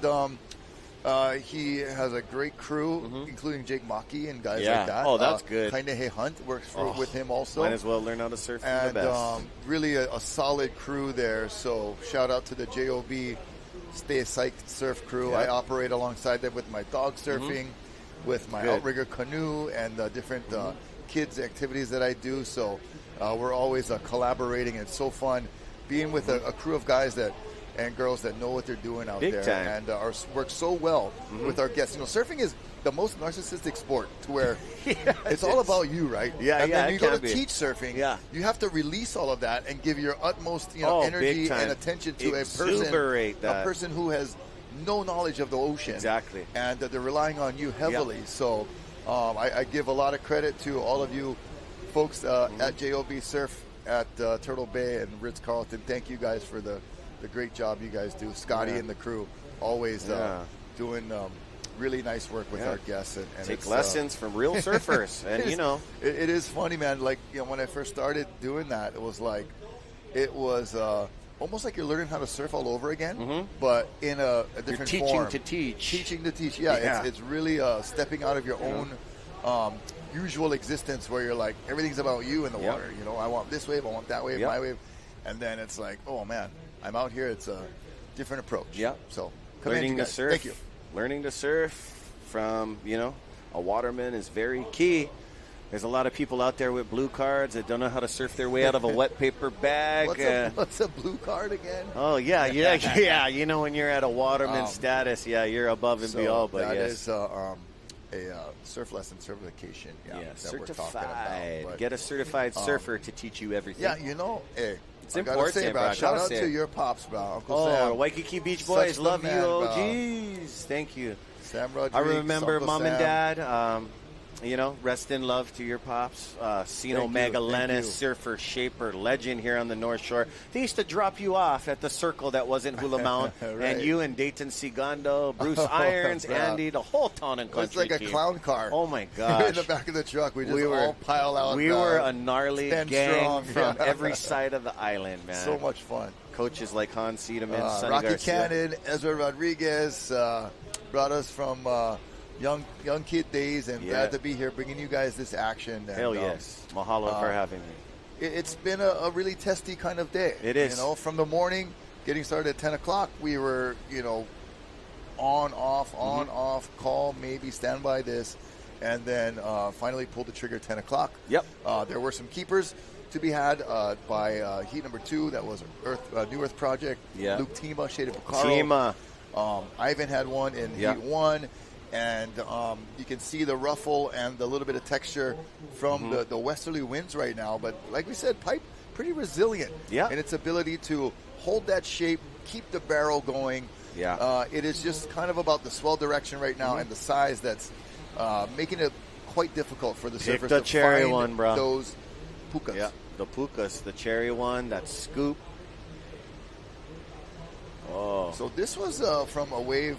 Speaker 9: he has a great crew, including Jake Maki and guys like that.
Speaker 11: Oh, that's good.
Speaker 9: Kaine Hunt works with him also.
Speaker 11: Might as well learn how to surf from the best.
Speaker 9: Really a solid crew there. So shout out to the J.O.B. Stay Psyched surf crew. I operate alongside them with my dog surfing, with my outrigger canoe, and different kids activities that I do. So we're always collaborating. It's so fun being with a crew of guys and girls that know what they're doing out there and work so well with our guests. Surfing is the most narcissistic sport to where it's all about you, right? And then you go to teach surfing, you have to release all of that and give your utmost energy and attention to a person who has no knowledge of the ocean.
Speaker 11: Exactly.
Speaker 9: And they're relying on you heavily. So I give a lot of credit to all of you folks at J.O.B. Surf at Turtle Bay and Ritz-Carlton. Thank you guys for the great job you guys do. Scotty and the crew always doing really nice work with our guests. And
Speaker 11: take lessons from real surfers. And,
Speaker 9: it is funny, man. Like, when I first started doing that, it was almost like you're learning how to surf all over again, but in a different
Speaker 11: form.
Speaker 9: Teaching to teach. Yeah. It's really stepping out of your own usual existence where you're like, everything's about you in the water. I want this wave, I want that wave, my wave. And then it's like, oh, man, I'm out here. It's a different approach.
Speaker 11: Yeah.
Speaker 9: So,
Speaker 11: learning to surf.
Speaker 9: Thank you.
Speaker 11: Learning to surf from, a waterman is very key. There's a lot of people out there with blue cards that don't know how to surf their way out of a wet paper bag.
Speaker 9: What's a blue card again?
Speaker 11: Oh, yeah. When you're at a waterman status, you're above and beyond. But
Speaker 9: that is a surf lesson certification.
Speaker 11: Certified. Get a certified surfer to teach you everything.
Speaker 9: Yeah, hey.
Speaker 11: It's important, bro.
Speaker 9: Shout out to your pops, bro. Uncle Sam.
Speaker 11: Waikiki Beach Boys, love you. Oh, geez. Thank you.
Speaker 9: Sam Rodriguez.
Speaker 11: I remember
Speaker 9: Uncle
Speaker 11: Mom
Speaker 9: Sam.
Speaker 11: and Dad. Rest in love to your pops. Sino Magallanes, surfer, shaper, legend here on the North Shore. They used to drop you off at the circle that wasn't Hula Mount, and you and Dayton Segundo, Bruce Irons, Andy, the whole town and country
Speaker 9: It's like a clown car.
Speaker 11: Oh, my gosh.
Speaker 9: In the back of the truck, we all pile out.
Speaker 11: We were a gnarly gang from
Speaker 9: Yeah.
Speaker 11: every side of the island, man.
Speaker 9: So much fun.
Speaker 11: Coaches like Hans Siedemann, Sonny
Speaker 9: Rocky
Speaker 11: Garcia.
Speaker 9: Cannon, Ezra Rodriguez brought us from young kid days, and glad to be here bringing you guys this action. And,
Speaker 11: Hell yes. Mahalo for having me.
Speaker 9: It's been a really testy kind of day.
Speaker 11: It is.
Speaker 9: From the morning, getting started at 10 o'clock, we were, on, off, call, maybe, stand by this, and then finally pulled the trigger at 10 o'clock.
Speaker 11: Yep.
Speaker 9: There were some keepers to be had by heat number 2. That was New Earth Project.
Speaker 11: Yeah.
Speaker 9: Luke Tima, Shade of Picaro. Ivan had one in heat 1. And you can see the ruffle and the little bit of texture from the westerly winds right now. But like we said, pipe pretty resilient in its ability to hold that shape, keep the barrel going, Yeah. It is just kind of about the swell direction right now and the size that's making it quite difficult for the
Speaker 11: Pick
Speaker 9: surfers
Speaker 11: the
Speaker 9: to
Speaker 11: cherry
Speaker 9: find
Speaker 11: one, bro.
Speaker 9: those pukas.
Speaker 11: Yeah, the pukas, the cherry one, that scoop. Oh.
Speaker 9: So this was from a wave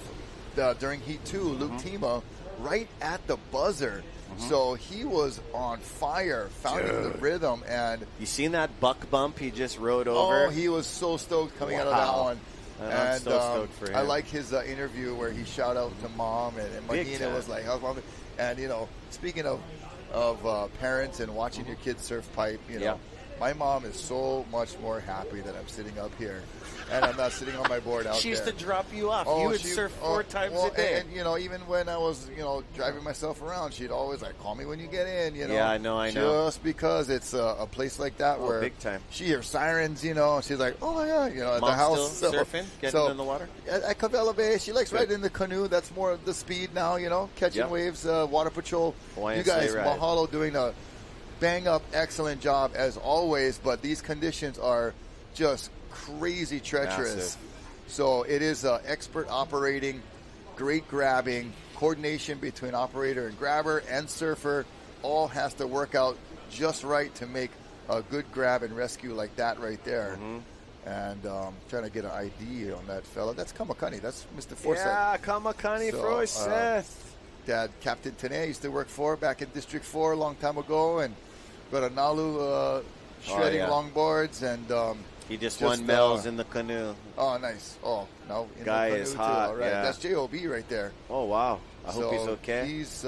Speaker 9: during Heat 2, Luke Tima, right at the buzzer. So he was on fire, finding the rhythm. And
Speaker 11: you seen that buck bump he just rode over?
Speaker 9: Oh, he was so stoked coming out of that one.
Speaker 11: And I'm so stoked for him.
Speaker 9: I like his interview where he shout out to mom, and Mahina was like, "How's mom?" And you know, speaking of parents and watching your kids surf pipe, you know, my mom is so much more happy that I'm sitting up here and I'm not sitting on my board out there.
Speaker 11: She used to drop you off. You would surf 4 times a day.
Speaker 9: And you know, even when I was, you know, driving myself around, she'd always like, call me when you get in, you know.
Speaker 11: Yeah, I know.
Speaker 9: Just because it's a place like that where
Speaker 11: big time.
Speaker 9: She hears sirens, you know, and she's like, oh my God, you know, at
Speaker 11: Mom's
Speaker 9: the house.
Speaker 11: still surfing, getting in the water?
Speaker 9: At Cavella Bay, she likes riding in the canoe. That's more the speed now, you know, catching waves, water patrol.
Speaker 11: Hawaiian
Speaker 9: you guys,
Speaker 11: sleigh ride.
Speaker 9: Mahalo doing a bang up, excellent job as always, but these conditions are just crazy treacherous.
Speaker 11: Massive.
Speaker 9: So it is expert operating, great grabbing, coordination between operator and grabber and surfer all has to work out just right to make a good grab and rescue like that right there. And trying to get an ID on that fella. That's Kamakani. That's Mr. Forsyth.
Speaker 11: Yeah, Kamakani Forsyth.
Speaker 9: Dad, Captain Tene, used to work for back in District 4 a long time ago, and got a Nalu shredding longboards, and
Speaker 11: he just won medals in the canoe.
Speaker 9: Oh, nice. Oh, no, in
Speaker 11: guy
Speaker 9: the canoe
Speaker 11: is
Speaker 9: too.
Speaker 11: hot.
Speaker 9: All right.
Speaker 11: Yeah.
Speaker 9: That's JOB right there.
Speaker 11: Oh wow, I hope he's okay.
Speaker 9: He's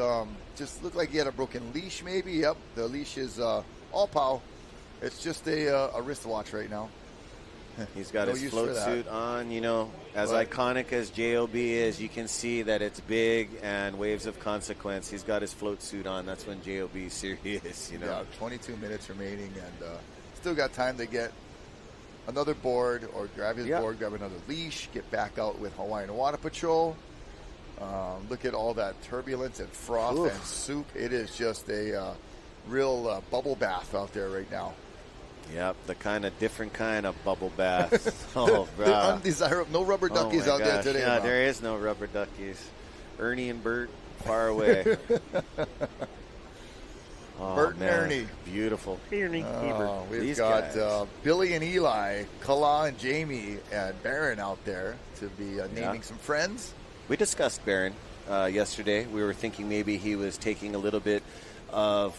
Speaker 9: just looked like he had a broken leash, maybe. Yep, the leash is all pow. It's just a wristwatch right now.
Speaker 11: He's got
Speaker 9: No
Speaker 11: his
Speaker 9: use
Speaker 11: float
Speaker 9: for that.
Speaker 11: suit on. You know, as iconic as JOB is, you can see that it's big and waves of consequence. He's got his float suit on. That's when JOB is serious, you know.
Speaker 9: Yeah, 22 minutes remaining, and still got time to get another board or grab his board, grab another leash, get back out with Hawaiian Water Patrol. Look at all that turbulence and froth and soup. It is just a real bubble bath out there right now.
Speaker 11: Yep, the different kind of bubble bath. Oh, bro.
Speaker 9: The undesirable. No rubber duckies out there today.
Speaker 11: Yeah,
Speaker 9: bro.
Speaker 11: there is no rubber duckies. Ernie and Bert, far away.
Speaker 9: Bert and Ernie.
Speaker 11: Beautiful.
Speaker 9: We've got Billy and Eli, Kala and Jamie, and Barron out there to be naming some friends.
Speaker 11: We discussed Barron yesterday. We were thinking maybe he was taking a little bit of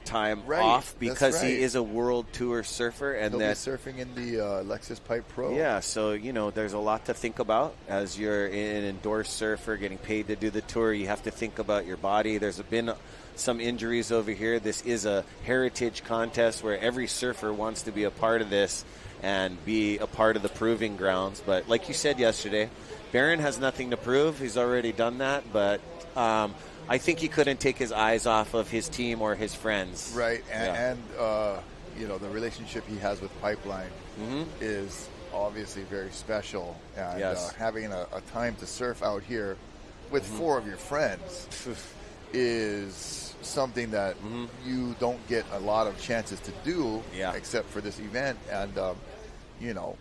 Speaker 11: time off because he is a world tour surfer, and
Speaker 9: he'll be surfing in the Lexus Pipe Pro.
Speaker 11: Yeah, so you know there's a lot to think about as you're an endorsed surfer getting paid to do the tour. You have to think about your body. There's been some injuries over here. This is a heritage contest where every surfer wants to be a part of this and be a part of the proving grounds. But like you said yesterday, Barron has nothing to prove. He's already done that, but I think he couldn't take his eyes off of his team or his friends.
Speaker 9: Right, and you know, the relationship he has with Pipeline is obviously very special. And having a time to surf out here with 4 of your friends is something that you don't get a lot of chances to do except for this event. And, you know,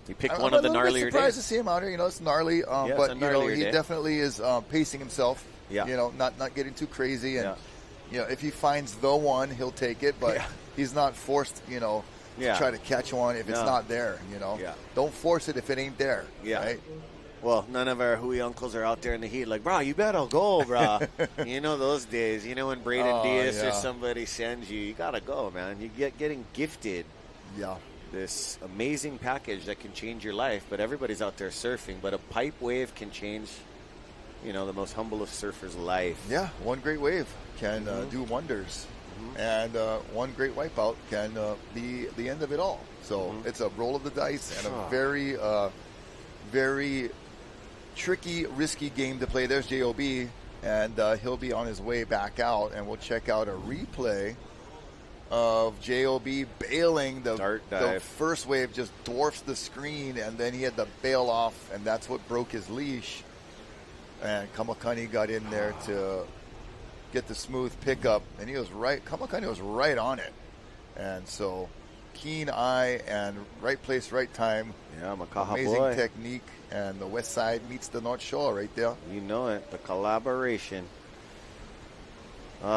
Speaker 11: you pick one of the gnarlier days.
Speaker 9: I'm surprised to see him out here. You know, it's gnarly, but, you know, he definitely is pacing himself.
Speaker 11: Yeah.
Speaker 9: You know, not getting too crazy. And, you know, if he finds the one, he'll take it. But he's not forced, you know, to try to catch one if it's not there, you know. Don't force it if it ain't there. Right?
Speaker 11: Well, none of our Hui uncles are out there in the heat like, bro, you better go, bro. You know those days. You know when Braden Diaz or somebody sends you, you got to go, man. You getting gifted this amazing package that can change your life. But everybody's out there surfing. But a pipe wave can change, you know, the most humble of surfers' life.
Speaker 9: Yeah, one great wave can do wonders. And one great wipeout can be the end of it all. So it's a roll of the dice and a very, very tricky, risky game to play. There's JOB, and he'll be on his way back out, and we'll check out a replay of JOB bailing. The first wave just dwarfs the screen, and then he had to bail off, and that's what broke his leash. And Kamakani got in there to get the smooth pickup, and he was right. Kamakani was right on it, and so keen eye and right place, right time.
Speaker 11: Yeah, Makaha
Speaker 9: amazing
Speaker 11: boy.
Speaker 9: technique, and the west side meets the north shore right there.
Speaker 11: You know it, the collaboration.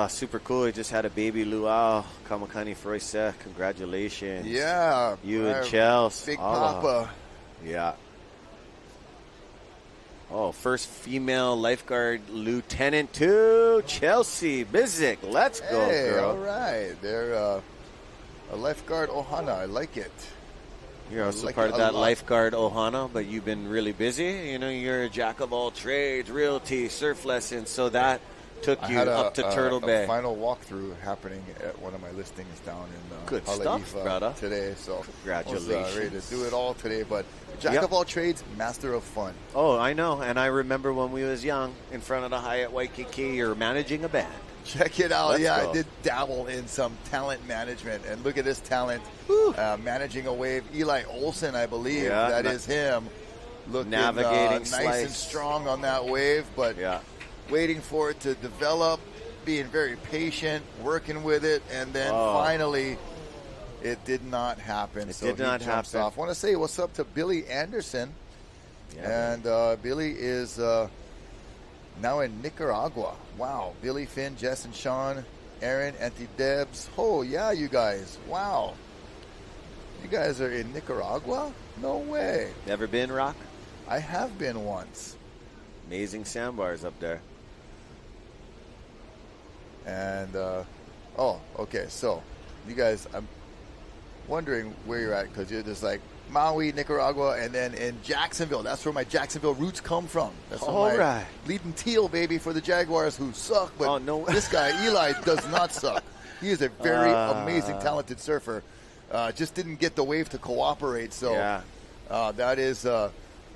Speaker 11: Super cool. He just had a baby luau. Kamakani Froise. Congratulations.
Speaker 9: Yeah.
Speaker 11: You and Chelsea.
Speaker 9: Big Papa.
Speaker 11: Yeah. Oh, first female lifeguard lieutenant to Chelsea Bizik. Let's go,
Speaker 9: Hey,
Speaker 11: girl.
Speaker 9: all right. They're a lifeguard ohana. I like it.
Speaker 11: You're also
Speaker 9: like
Speaker 11: part
Speaker 9: it
Speaker 11: of
Speaker 9: a
Speaker 11: that
Speaker 9: lot.
Speaker 11: lifeguard ohana, but you've been really busy. You know, you're a jack of all trades, realty, surf lessons, so that took
Speaker 9: I
Speaker 11: you
Speaker 9: had
Speaker 11: up to Turtle
Speaker 9: a
Speaker 11: Bay.
Speaker 9: final walkthrough happening at one of my listings down in
Speaker 11: Good
Speaker 9: Haleiwa
Speaker 11: stuff, brother.
Speaker 9: today. So
Speaker 11: Congratulations.
Speaker 9: I was ready to do it all today, but jack
Speaker 11: Yep.
Speaker 9: of all trades, master of fun.
Speaker 11: Oh, I know, and I remember when we was young, in front of the Hyatt Waikiki, you're managing a band.
Speaker 9: Check it out.
Speaker 11: Let's
Speaker 9: yeah,
Speaker 11: go.
Speaker 9: I did dabble in some talent management, and look at this talent managing a wave. Eli Olsen, I believe,
Speaker 11: Yeah,
Speaker 9: that is him. Looking
Speaker 11: navigating
Speaker 9: nice
Speaker 11: slice.
Speaker 9: and strong on that wave, but waiting for it to develop, being very patient, working with it, and then finally it did not happen.
Speaker 11: It
Speaker 9: so
Speaker 11: did not
Speaker 9: he jumps
Speaker 11: happen.
Speaker 9: off. I want to say what's up to Billy Anderson. And Billy is now in Nicaragua. Wow. Billy, Finn, Jess, and Sean, Aaron, Auntie Debs. Oh, yeah, you guys. Wow. You guys are in Nicaragua? No way.
Speaker 11: Never been, Rock?
Speaker 9: I have been once.
Speaker 11: Amazing sandbars up there.
Speaker 9: And, okay. So, you guys, I'm wondering where you're at because you're just like Maui, Nicaragua, and then in Jacksonville. That's where my Jacksonville roots come from. That's
Speaker 11: All
Speaker 9: my
Speaker 11: right.
Speaker 9: bleeding teal, baby, for the Jaguars who suck. But this guy, Eli, does not suck. He is a very amazing, talented surfer. Just didn't get the wave to cooperate. So that is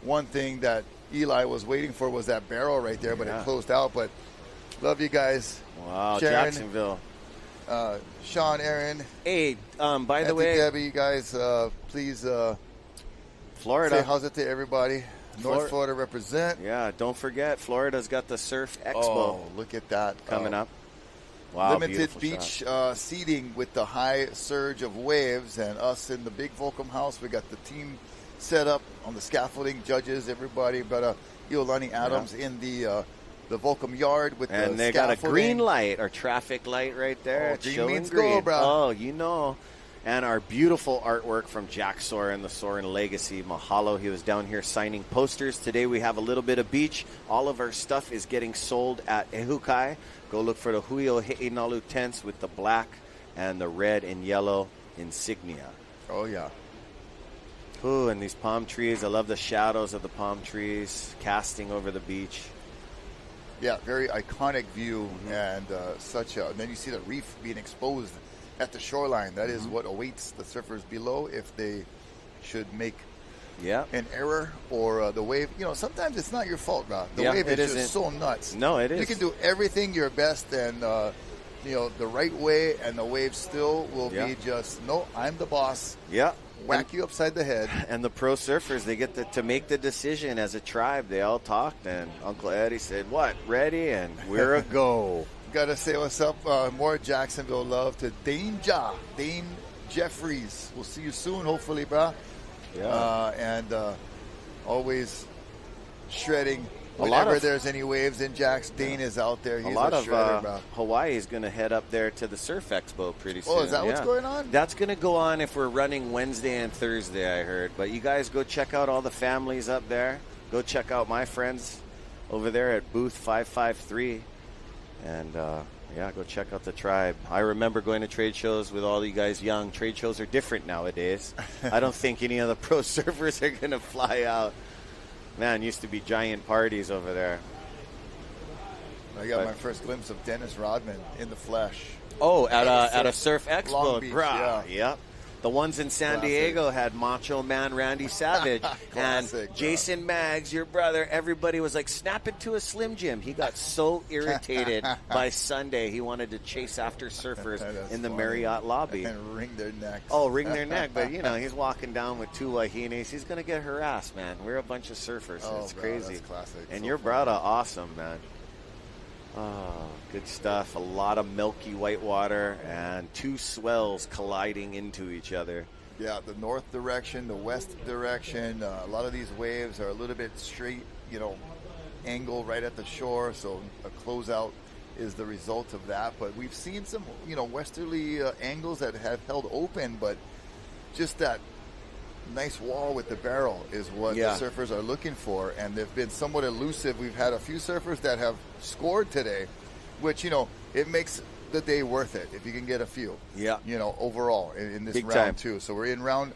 Speaker 9: one thing that Eli was waiting for was that barrel right there, but it closed out. But love you guys.
Speaker 11: Wow,
Speaker 9: Sharon,
Speaker 11: Jacksonville.
Speaker 9: Sean, Aaron.
Speaker 11: Hey, by the
Speaker 9: Auntie
Speaker 11: way,
Speaker 9: Debbie, you guys, please
Speaker 11: Florida.
Speaker 9: say how's it to everybody. North Florida represent.
Speaker 11: Yeah, don't forget, Florida's got the Surf Expo.
Speaker 9: Oh, look at that.
Speaker 11: Coming up. Wow,
Speaker 9: Limited
Speaker 11: beautiful
Speaker 9: beach
Speaker 11: shot.
Speaker 9: seating with the high surge of waves, and us in the big Volcom house. We got the team set up on the scaffolding, judges, everybody. But Iolani Adams in the Volcom yard with
Speaker 11: And
Speaker 9: the
Speaker 11: they got a green
Speaker 9: scaffolding.
Speaker 11: light or traffic light right there.
Speaker 9: Oh,
Speaker 11: It's
Speaker 9: green
Speaker 11: showing
Speaker 9: means
Speaker 11: green.
Speaker 9: go, bro.
Speaker 11: Oh, you know. And our beautiful artwork from Jack Soren, the Soren Legacy. Mahalo. He was down here signing posters. Today we have a little bit of beach. All of our stuff is getting sold at Ehukai. Go look for the Hui He'inalu tents with the black and the red and yellow insignia.
Speaker 9: Oh, yeah.
Speaker 11: Ooh, and these palm trees. I love the shadows of the palm trees casting over the beach.
Speaker 9: Yeah, very iconic view, and such a. And then you see the reef being exposed at the shoreline. That is what awaits the surfers below if they should make an error or the wave. You know, sometimes it's not your fault, Rob. The wave is just so nuts.
Speaker 11: No, it is.
Speaker 9: You can do everything your best and the right way, and the wave still will be just no. I'm the boss.
Speaker 11: Yeah.
Speaker 9: Whack you upside the head.
Speaker 11: And the pro surfers, they get to make the decision as a tribe. They all talked, and Uncle Eddie said, "What? Ready?" And we're a go.
Speaker 9: Gotta say what's up. More Jacksonville love to Dane Jeffries. We'll see you soon, hopefully, brah.
Speaker 11: Yeah.
Speaker 9: And always shredding.
Speaker 11: A lot
Speaker 9: Whenever
Speaker 11: of-
Speaker 9: there's any waves in Jacks, Dane is out there. He's
Speaker 11: a lot of
Speaker 9: shredder, brah.
Speaker 11: Hawaii is going to head up there to the Surf Expo pretty soon.
Speaker 9: Oh, is that what's going on?
Speaker 11: That's going to go on if we're running Wednesday and Thursday, I heard. But you guys go check out all the families up there. Go check out my friends over there at booth 553. And, go check out the tribe. I remember going to trade shows with all you guys young. Trade shows are different nowadays. I don't think any of the pro surfers are going to fly out. Man, used to be giant parties over there.
Speaker 9: I got my first glimpse of Dennis Rodman in the flesh.
Speaker 11: Oh, at a Surf Expo,
Speaker 9: Long Beach,
Speaker 11: brah. Yep. The ones in San
Speaker 9: Classic.
Speaker 11: Diego had Macho Man Randy Savage. And
Speaker 9: Classic,
Speaker 11: Jason Maggs, your brother, everybody was like, snap into a Slim Jim. He got so irritated by Sunday, he wanted to chase after surfers in the
Speaker 9: funny.
Speaker 11: Marriott lobby.
Speaker 9: And wring their necks.
Speaker 11: Oh, wring their neck. But, he's walking down with two wahines. He's going to get harassed, man. We're a bunch of surfers.
Speaker 9: Oh,
Speaker 11: it's
Speaker 9: bro,
Speaker 11: crazy.
Speaker 9: that's classic.
Speaker 11: And
Speaker 9: So
Speaker 11: your
Speaker 9: funny.
Speaker 11: brother, awesome, man. Oh, good stuff. A lot of milky white water and two swells colliding into each other.
Speaker 9: Yeah, the north direction, the west direction. A lot of these waves are a little bit straight, angle right at the shore. So a closeout is the result of that. But we've seen some, westerly angles that have held open, but just that nice wall with the barrel is what the surfers are looking for, and they've been somewhat elusive. We've had a few surfers that have scored today, which it makes the day worth it if you can get a few. Yeah, overall in this
Speaker 11: Big
Speaker 9: round
Speaker 11: time.
Speaker 9: too. So we're in round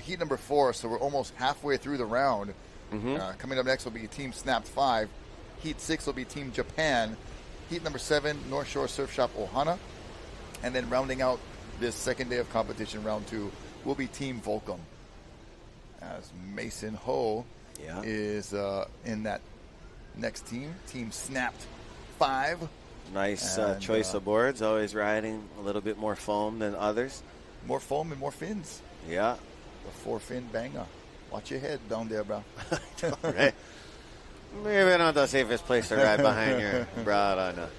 Speaker 9: heat number 4, so we're almost halfway through the round. Coming up next will be Team Snapped 5. Heat 6 will be Team Japan. Heat number 7, North Shore Surf Shop Ohana, and then rounding out this second day of competition, round 2, will be Team Volcom. As Mason Ho is in that next team, Team Snapped 5.
Speaker 11: Nice choice of boards, always riding a little bit more foam than others.
Speaker 9: More foam and more fins.
Speaker 11: Yeah.
Speaker 9: The 4-fin banger. Watch your head down there, bro.
Speaker 11: Right. Maybe not the safest place to ride behind your broad on a...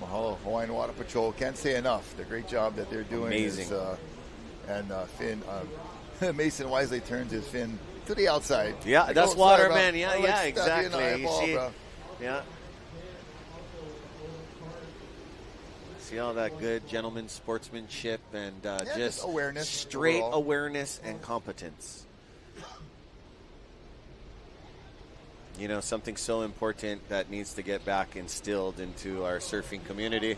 Speaker 9: Mahalo, Hawaiian Water Patrol. Can't say enough. The great job that they're doing.
Speaker 11: Amazing.
Speaker 9: Finn, Mason wisely turns his fin to the outside.
Speaker 11: Yeah, that's water, man. Yeah, exactly.
Speaker 9: You see,
Speaker 11: yeah. See all that good gentleman sportsmanship and just
Speaker 9: awareness,
Speaker 11: straight
Speaker 9: overall.
Speaker 11: Awareness and competence. Something so important that needs to get back instilled into our surfing community.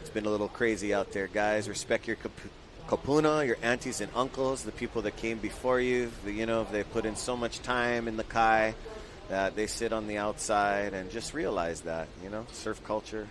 Speaker 11: It's been a little crazy out there, guys. Respect your kapuna, your aunties and uncles, the people that came before you. They put in so much time in the kai that they sit on the outside, and just realize that, surf culture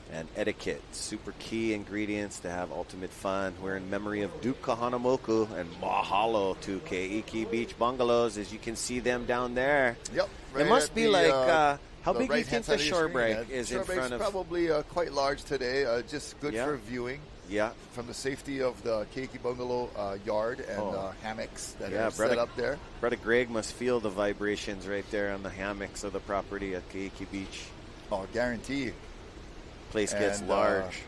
Speaker 11: and etiquette, super key ingredients to have ultimate fun. We're in memory of Duke Kahanamoku, and mahalo to Keiki Beach Bungalows, as you can see them down there.
Speaker 9: Yep.
Speaker 11: It must be how big do you think the shore break is in front of?
Speaker 9: Probably quite large today, just good for viewing.
Speaker 11: Yeah.
Speaker 9: From the safety of the Keiki Bungalow yard and hammocks that are set up there.
Speaker 11: Brother Greg must feel the vibrations right there on the hammocks of the property at Keiki Beach.
Speaker 9: Oh, guarantee.
Speaker 11: Place gets large.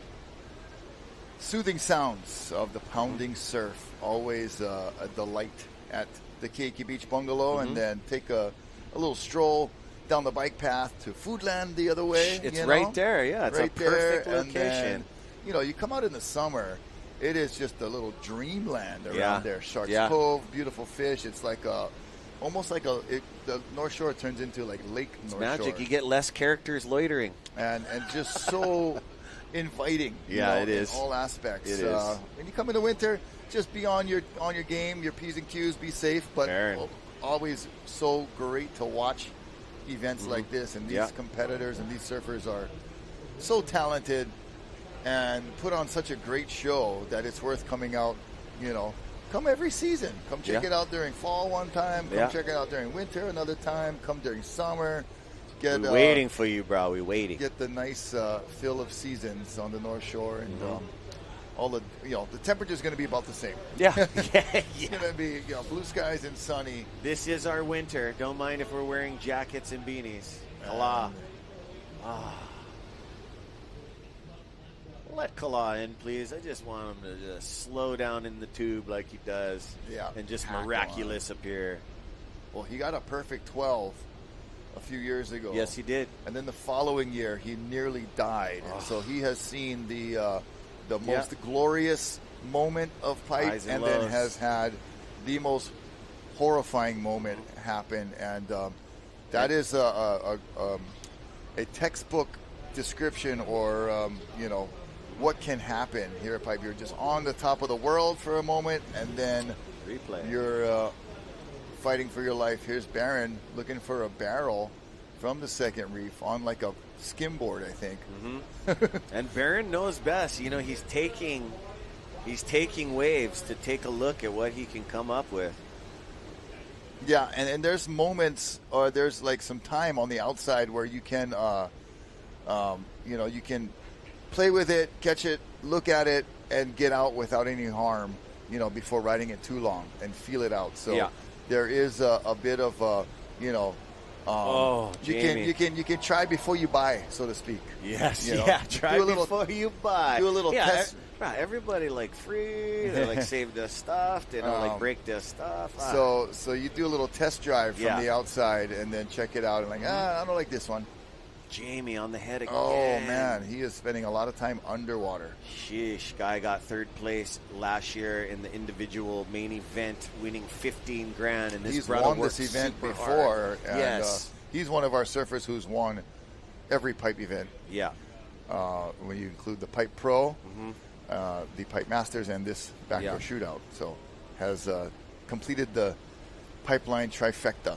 Speaker 9: Soothing sounds of the pounding surf, always a delight at the Keiki Beach Bungalow, and then take a little stroll down the bike path to Foodland the other way.
Speaker 11: It's right there, yeah. It's
Speaker 9: right
Speaker 11: a perfect
Speaker 9: there.
Speaker 11: location.
Speaker 9: And then, you come out in the summer, it is just a little dreamland around there. Sharks Cove, beautiful fish. It's like almost like the North Shore turns into like Lake North Shore.
Speaker 11: Magic. You get less characters loitering.
Speaker 9: And just so inviting.
Speaker 11: It is.
Speaker 9: In all aspects.
Speaker 11: It is.
Speaker 9: When you come in the winter, just be on your game, your P's and Q's, be safe. But always so great to watch events like this. And these competitors and these surfers are so talented and put on such a great show that it's worth coming out, come every season. Come check it out during fall one time. Come check it out during winter another time. Come during summer.
Speaker 11: We're waiting for you, bro. We're waiting.
Speaker 9: Get the nice fill of seasons on the North Shore, and all the the temperature's going to be about the same.
Speaker 11: Yeah,
Speaker 9: It's going to be blue skies and sunny.
Speaker 11: This is our winter. Don't mind if we're wearing jackets and beanies. Kala. Let Kala in, please. I just want him to just slow down in the tube like he does.
Speaker 9: Yeah.
Speaker 11: And just miraculous appear.
Speaker 9: Well, he got a perfect 12 a few years ago.
Speaker 11: Yes, he did.
Speaker 9: And then the following year, he nearly died. And so he has seen the most glorious moment of pipe, and then has had the most horrifying moment happen. And that is a textbook description, or what can happen here at Pipe. You're just on the top of the world for a moment, and then you're fighting for your life. Here's Barron looking for a barrel from the second reef on like a skimboard, I think.
Speaker 11: And Barron knows best. He's taking waves to take a look at what he can come up with.
Speaker 9: Yeah, and there's moments, or there's like some time on the outside where you can, you can play with it, catch it, look at it, and get out without any harm, before riding it too long and feel it out. So there is a bit of, You can try before you buy, so to speak.
Speaker 11: Yes,
Speaker 9: You know?
Speaker 11: try before you buy.
Speaker 9: Do a little test.
Speaker 11: Everybody like free. They like save their stuff. They don't like break their stuff.
Speaker 9: So you do a little test drive from the outside and then check it out and like, I don't like this one.
Speaker 11: Jamie on the head again.
Speaker 9: Oh man, he is spending a lot of time underwater.
Speaker 11: Sheesh, guy got third place last year in the individual main event, winning 15 grand. And
Speaker 9: he's won this event before. And,
Speaker 11: yes,
Speaker 9: he's one of our surfers who's won every pipe event.
Speaker 11: Yeah.
Speaker 9: When you include the Pipe Pro, the Pipe Masters, and this backdoor shootout, so has completed the pipeline trifecta.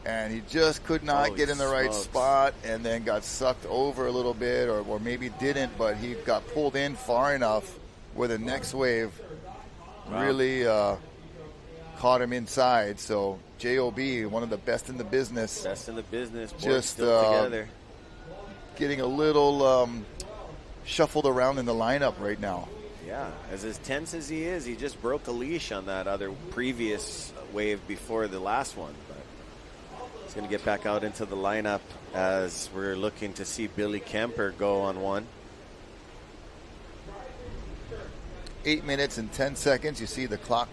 Speaker 9: And he just could not get in the right spot and then got sucked over a little bit or maybe didn't, but he got pulled in far enough where the next wave really caught him inside. So J.O.B., one of the best in the business.
Speaker 11: Best in the business.
Speaker 9: Just
Speaker 11: still together.
Speaker 9: Getting a little shuffled around in the lineup right now.
Speaker 11: Yeah, as tense as he is, he just broke a leash on that other previous wave before the last one. He's going to get back out into the lineup as we're looking to see Billy Kemper go on one.
Speaker 9: 8 minutes and 10 seconds. You see the clock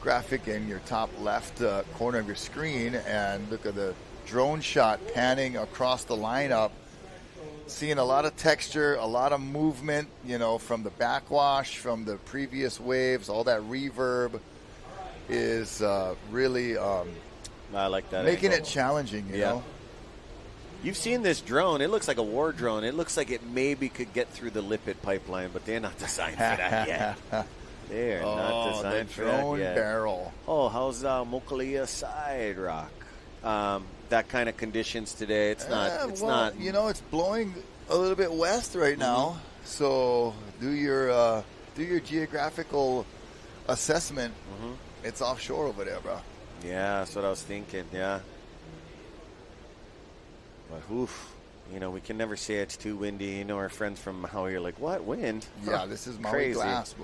Speaker 9: graphic in your top left corner of your screen, and look at the drone shot panning across the lineup. Seeing a lot of texture, a lot of movement, from the backwash, from the previous waves. All that reverb is really...
Speaker 11: I like that.
Speaker 9: Making
Speaker 11: angle.
Speaker 9: it challenging, you know.
Speaker 11: You've seen this drone. It looks like a war drone. It looks like it maybe could get through the lipid pipipeline, but they're not designed for that yet. They're not designed for that yet.
Speaker 9: Drone barrel.
Speaker 11: Oh, how's Mokalia side rock? That kind of conditions today. It's not. It's not.
Speaker 9: It's blowing a little bit west right now. So do your geographical assessment. It's offshore over there, bro.
Speaker 11: Yeah, that's what I was thinking, yeah. But, we can never say it's too windy. Our friends from Maui are like, what, wind?
Speaker 9: Yeah, this is Maui
Speaker 11: crazy.
Speaker 9: Glass.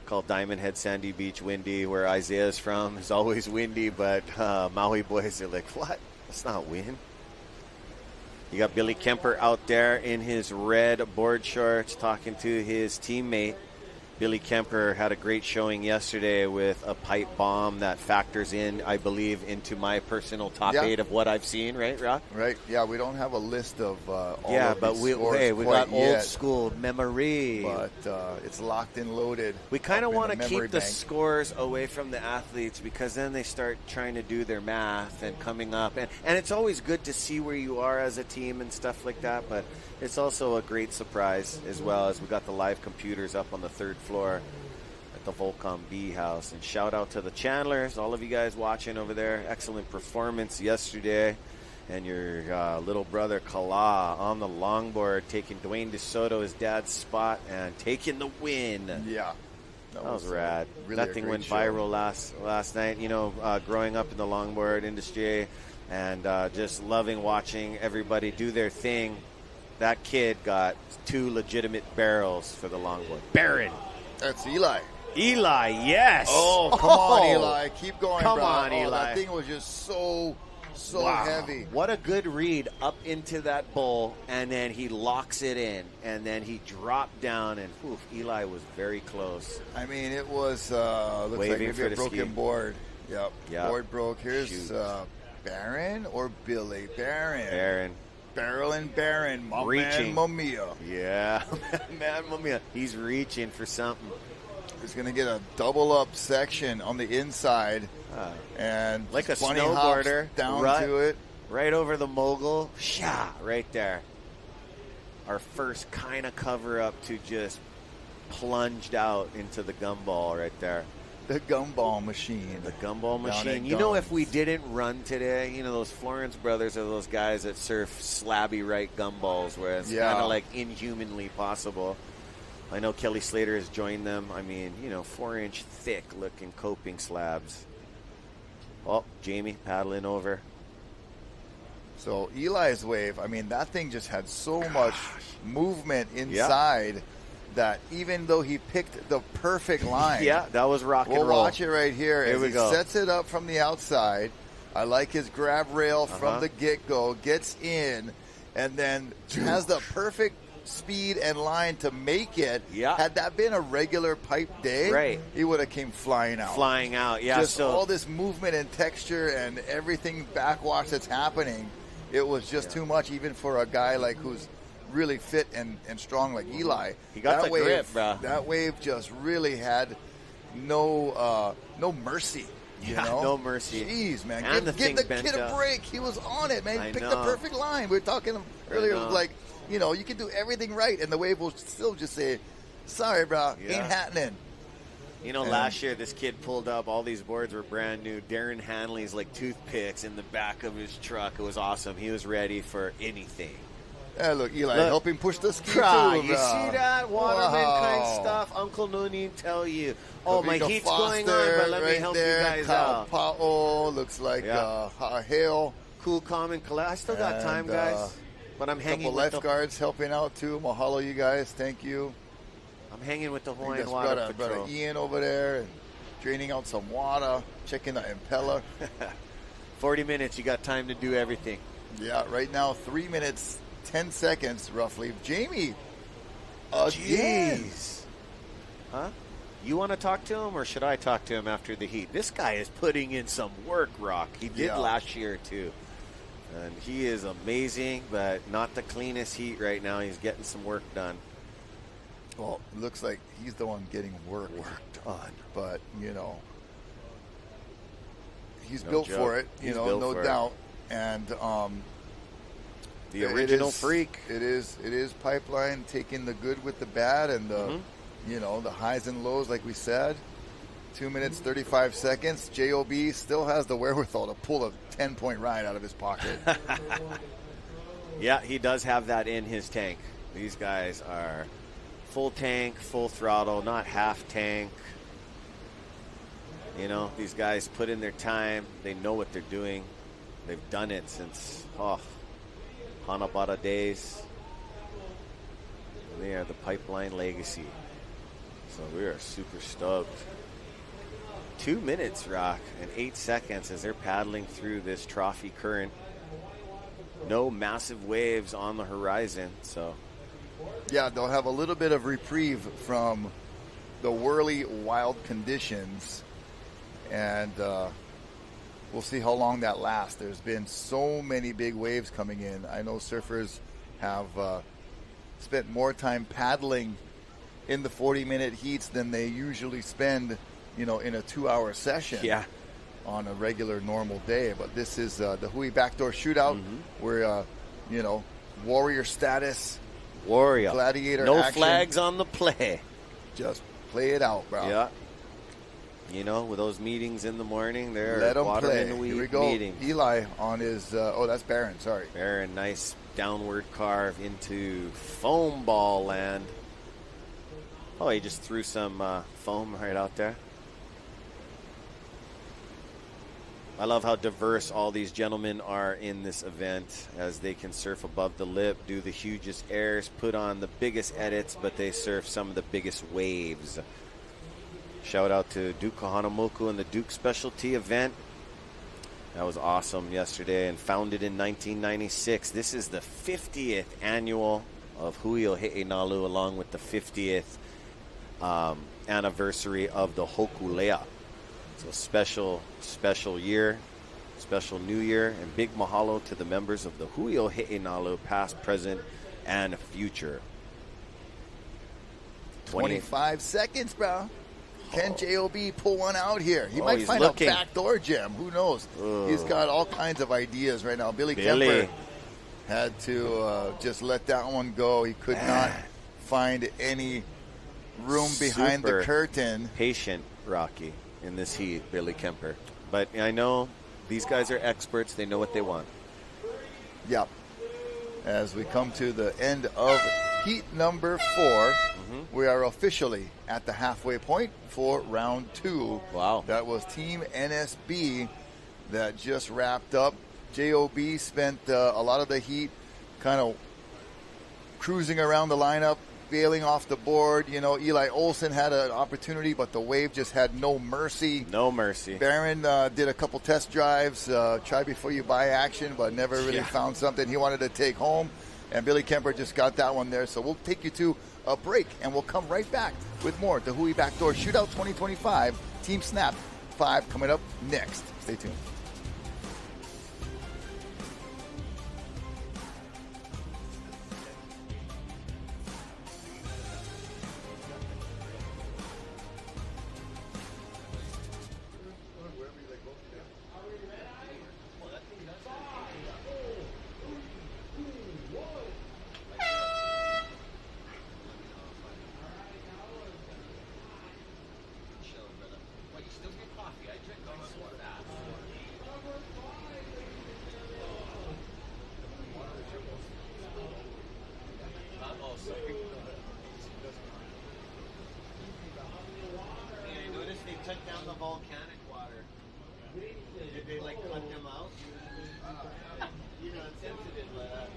Speaker 11: Called Diamond Head Sandy Beach windy, where Isaiah's from. It's always windy, but Maui boys are like, what? That's not wind. You got Billy Kemper out there in his red board shorts talking to his teammate. Billy Kemper had a great showing yesterday with a pipe bomb that factors in, I believe, into my personal top 8 of what I've seen, right, Rock?
Speaker 9: Right, yeah, we don't have a list of all of
Speaker 11: but
Speaker 9: these
Speaker 11: we got
Speaker 9: yet,
Speaker 11: old school memory.
Speaker 9: But it's locked and loaded.
Speaker 11: We kind of want to keep the scores away from the athletes because then they start trying to do their math and coming up. And it's always good to see where you are as a team and stuff like that, but it's also a great surprise as well as we got the live computers up on the third floor at the Volcom B house. And shout out to the Chandlers, all of you guys watching over there. Excellent performance yesterday. And your little brother Kala on the longboard taking Dwayne DeSoto, his dad's spot, and taking the win.
Speaker 9: Yeah.
Speaker 11: That was rad.
Speaker 9: Really
Speaker 11: that thing went viral last night. Growing up in the longboard industry and just loving watching everybody do their thing. That kid got 2 legitimate barrels for the longboard. Barron.
Speaker 9: That's Eli.
Speaker 11: Eli, yes.
Speaker 9: Oh, come on, Eli. Keep going,
Speaker 11: come
Speaker 9: bro.
Speaker 11: on, Eli.
Speaker 9: That thing was just so heavy.
Speaker 11: What a good read up into that bowl, and then he locks it in, and then he dropped down, and Eli was very close.
Speaker 9: I mean, it was looks like maybe a broken board. Yep. Board broke. Here's Barron or Billy? Barron. Barrel and Barron, my
Speaker 11: reaching.
Speaker 9: man Mamiya.
Speaker 11: Yeah, man Mamiya. He's reaching for something.
Speaker 9: He's going to get a double-up section on the inside. And
Speaker 11: like a
Speaker 9: bunny
Speaker 11: snowboarder.
Speaker 9: Down to it.
Speaker 11: Right over the mogul. Sha! Right there. Our first kind of cover-up to just plunged out into the gumball right there.
Speaker 9: The gumball machine.
Speaker 11: The gumball machine. If we didn't run today, those Florence brothers are those guys that surf slabby right gumballs where it's kind of like inhumanly possible. I know Kelly Slater has joined them. I mean, 4-inch thick looking coping slabs. Oh, Jamie paddling over.
Speaker 9: So Eli's wave, I mean, that thing just had so much movement inside. That even though he picked the perfect line.
Speaker 11: That was rock and roll.
Speaker 9: We'll watch it right here as he
Speaker 11: go.
Speaker 9: sets it up from the outside. I like his grab rail from the get-go, gets in, and then has the perfect speed and line to make it.
Speaker 11: Yeah.
Speaker 9: Had that been a regular pipe day, he would have came flying out.
Speaker 11: Yeah.
Speaker 9: Just all this movement and texture and everything backwash that's happening. It was just too much, even for a guy like who's really fit and strong like Eli.
Speaker 11: He got
Speaker 9: that
Speaker 11: the grip, bro.
Speaker 9: That wave just really had no mercy. You know?
Speaker 11: No mercy.
Speaker 9: Jeez, man.
Speaker 11: And
Speaker 9: give the kid a break. He was on it, man. He picked the perfect line. We were talking earlier, like, you know, you can do everything right, and the wave will still just say, sorry, bro, ain't happening.
Speaker 11: You know, last year this kid pulled up. All these boards were brand new. Darren Hanley's like toothpicks in the back of his truck. It was awesome. He was ready for anything.
Speaker 9: Look, Eli, help him push the ski too.
Speaker 11: You see that? Waterman kind stuff. Uncle Noonie tell you. Oh, my heat's going on, but let me help you guys out.
Speaker 9: Pa'o looks like Hale.
Speaker 11: Cool, calm, and collect. I still got time, guys. But I'm hanging with
Speaker 9: lifeguards helping out too. Mahalo, you guys. Thank you.
Speaker 11: I'm hanging with the Hawaiian Water Patrol.
Speaker 9: Brother Ian over there and draining out some water, checking the impeller.
Speaker 11: 40 minutes, you got time to do everything.
Speaker 9: Yeah, right now 3 minutes, 10 seconds roughly. Jamie, jeez.
Speaker 11: Huh? You want to talk to him, or should I talk to him after the heat? This guy is putting in some work, Rock. He did last year too. And he is amazing, but not the cleanest heat right now. He's getting some work done.
Speaker 9: Well, it looks like he's the one getting work done. But, you know, he's built for it, no doubt. And
Speaker 11: the original freak.
Speaker 9: It is Pipeline taking the good with the bad and the, the highs and lows, like we said. 2 minutes, 35 seconds. J.O.B. still has the wherewithal to pull a 10-point ride out of his pocket.
Speaker 11: Yeah, he does have that in his tank. These guys are full tank, full throttle, not half tank. You know, these guys put in their time. They know what they're doing. They've done it since, Hanabata days. They are the Pipeline legacy. So we are super stoked. 2 minutes, Rock, and 8 seconds as they're paddling through this trophy current. No massive waves on the horizon, so.
Speaker 9: Yeah, they'll have a little bit of reprieve from the whirly, wild conditions, and we'll see how long that lasts. There's been so many big waves coming in. I know surfers have spent more time paddling in the 40-minute heats than they usually spend, in a 2-hour session on a regular, normal day. But this is the Hui BackDoor Shootout. We're, warrior status.
Speaker 11: Warrior.
Speaker 9: Gladiator
Speaker 11: no
Speaker 9: action.
Speaker 11: Flags on the play.
Speaker 9: Just play it out, bro.
Speaker 11: Yeah. With those meetings in the morning, they're
Speaker 9: let them play.
Speaker 11: Here
Speaker 9: we go.
Speaker 11: Meeting.
Speaker 9: Eli on his, that's Barron, sorry.
Speaker 11: Barron, nice downward carve into foam ball land. Oh, he just threw some foam right out there. I love how diverse all these gentlemen are in this event, as they can surf above the lip, do the hugest airs, put on the biggest edits, but they surf some of the biggest waves. Shout out to Duke Kahanamoku and the Duke Specialty event. That was awesome yesterday, and founded in 1996. This is the 50th annual of Hui Ohe'enalu, along with the 50th anniversary of the Hokulea. So special year, special new year, and big mahalo to the members of the Hui Ohe'enalu, past, present, and future.
Speaker 9: 25 seconds, bro. Can J.O.B. pull one out here? He might find a backdoor gem. Who knows? He's got all kinds of ideas right now. Billy Kemper had to just let that one go. He could not find any room behind the curtain.
Speaker 11: Patient, Rocky, in this heat, Billy Kemper. But I know these guys are experts. They know what they want.
Speaker 9: Yep. As we come to the end of heat number 4, we are officially at the halfway point for round 2.
Speaker 11: Wow.
Speaker 9: That was Team NSB that just wrapped up. J.O.B. spent a lot of the heat kind of cruising around the lineup, bailing off the board. You know, Eli Olsen had an opportunity, but the wave just had no mercy.
Speaker 11: No mercy.
Speaker 9: Barron did a couple test drives, try before you buy action, but never really found something he wanted to take home. And Billy Kemper just got that one there. So we'll take you to a break, and we'll come right back with more. The Hui Backdoor Shootout 2025 Team Snap 5 coming up next. Stay tuned.
Speaker 11: Took down the volcanic water. Did they like cut them out? You know, it's sensitive, but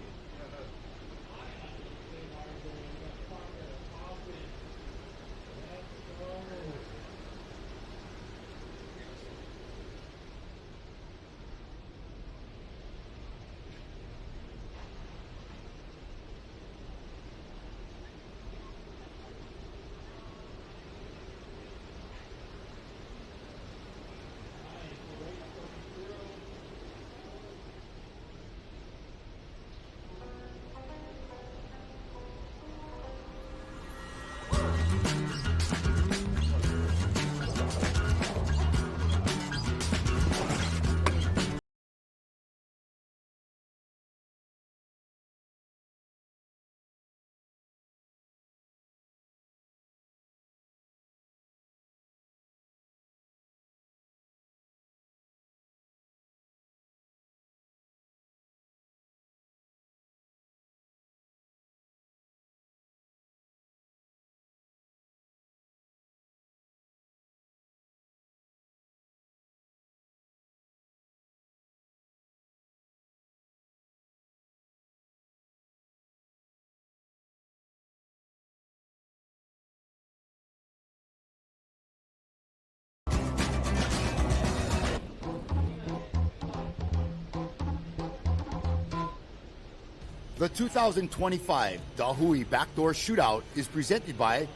Speaker 19: The 2025 Hui Backdoor Shootout is presented by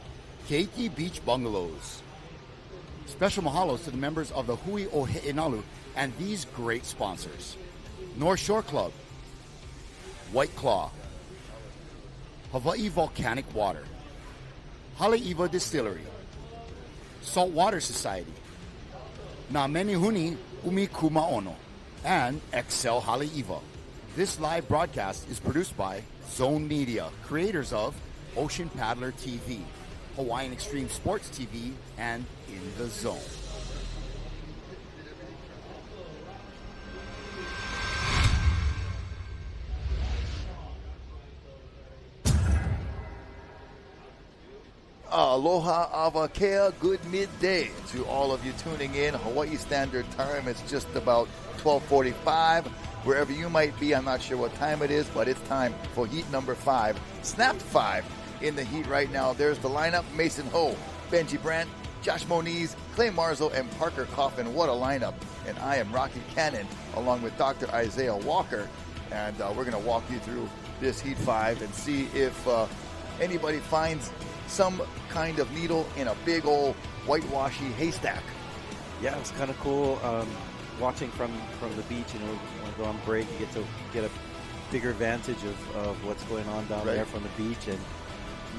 Speaker 19: Keiki Beach Bungalows. Special mahalos to the members of the Hui o He'enalu and these great sponsors: North Shore Club, White Claw, Hawaii Volcanic Water, Haleiwa Distillery, Saltwater Society, Na Menehuni Umi Kumaono, and Excel Haleiwa. This live broadcast is produced by Zone Media, creators of Ocean Paddler TV, Hawaiian Extreme Sports TV, and In the Zone.
Speaker 9: Aloha avakea, good midday to all of you tuning in. Hawaii Standard Time, it's just about 12:45. Wherever you might be, I'm not sure what time it is, but it's time for heat number 5. Snapped 5 in the heat right now. There's the lineup: Mason Ho, Benji Brandt, Josh Moniz, Clay Marzo, and Parker Coffin. What a lineup. And I am Rocky Cannon, along with Dr. Isaiah Walker. And we're going to walk you through this heat 5 and see if anybody finds some kind of needle in a big old whitewashy haystack.
Speaker 13: Yeah, it's kind of cool watching from the beach. You know, when we go on break, you get to get a bigger vantage of what's going on down there from the beach. And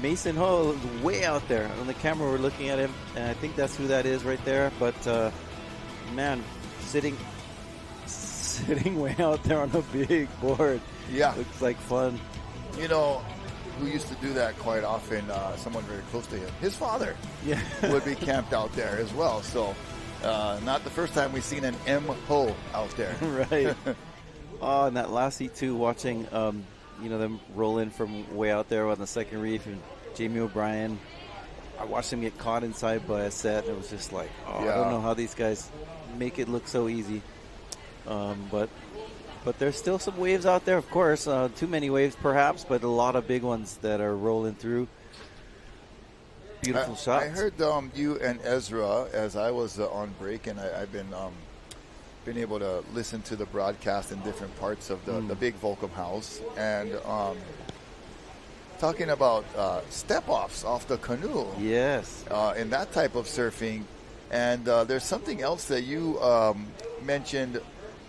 Speaker 13: Mason Ho is way out there. On the camera, we're looking at him, and I think that's who that is right there. But, man, sitting way out there on a big board.
Speaker 9: Yeah.
Speaker 13: Looks like fun.
Speaker 9: You know, who used to do that quite often, someone very close to him. His father would be camped out there as well. So not the first time we've seen an M. Ho out there.
Speaker 13: Right. Oh, and that last heat, too, watching, them roll in from way out there on the second reef. And Jamie O'Brien, I watched him get caught inside by a set. And it was just like, I don't know how these guys make it look so easy. But there's still some waves out there, of course. Too many waves, perhaps, but a lot of big ones that are rolling through. beautiful shots.
Speaker 9: I heard you and Ezra, as I was on break, and I've been able to listen to the broadcast in different parts of the big Volcom house, and talking about step-offs off the canoe.
Speaker 13: Yes.
Speaker 9: In that type of surfing. And there's something else that you mentioned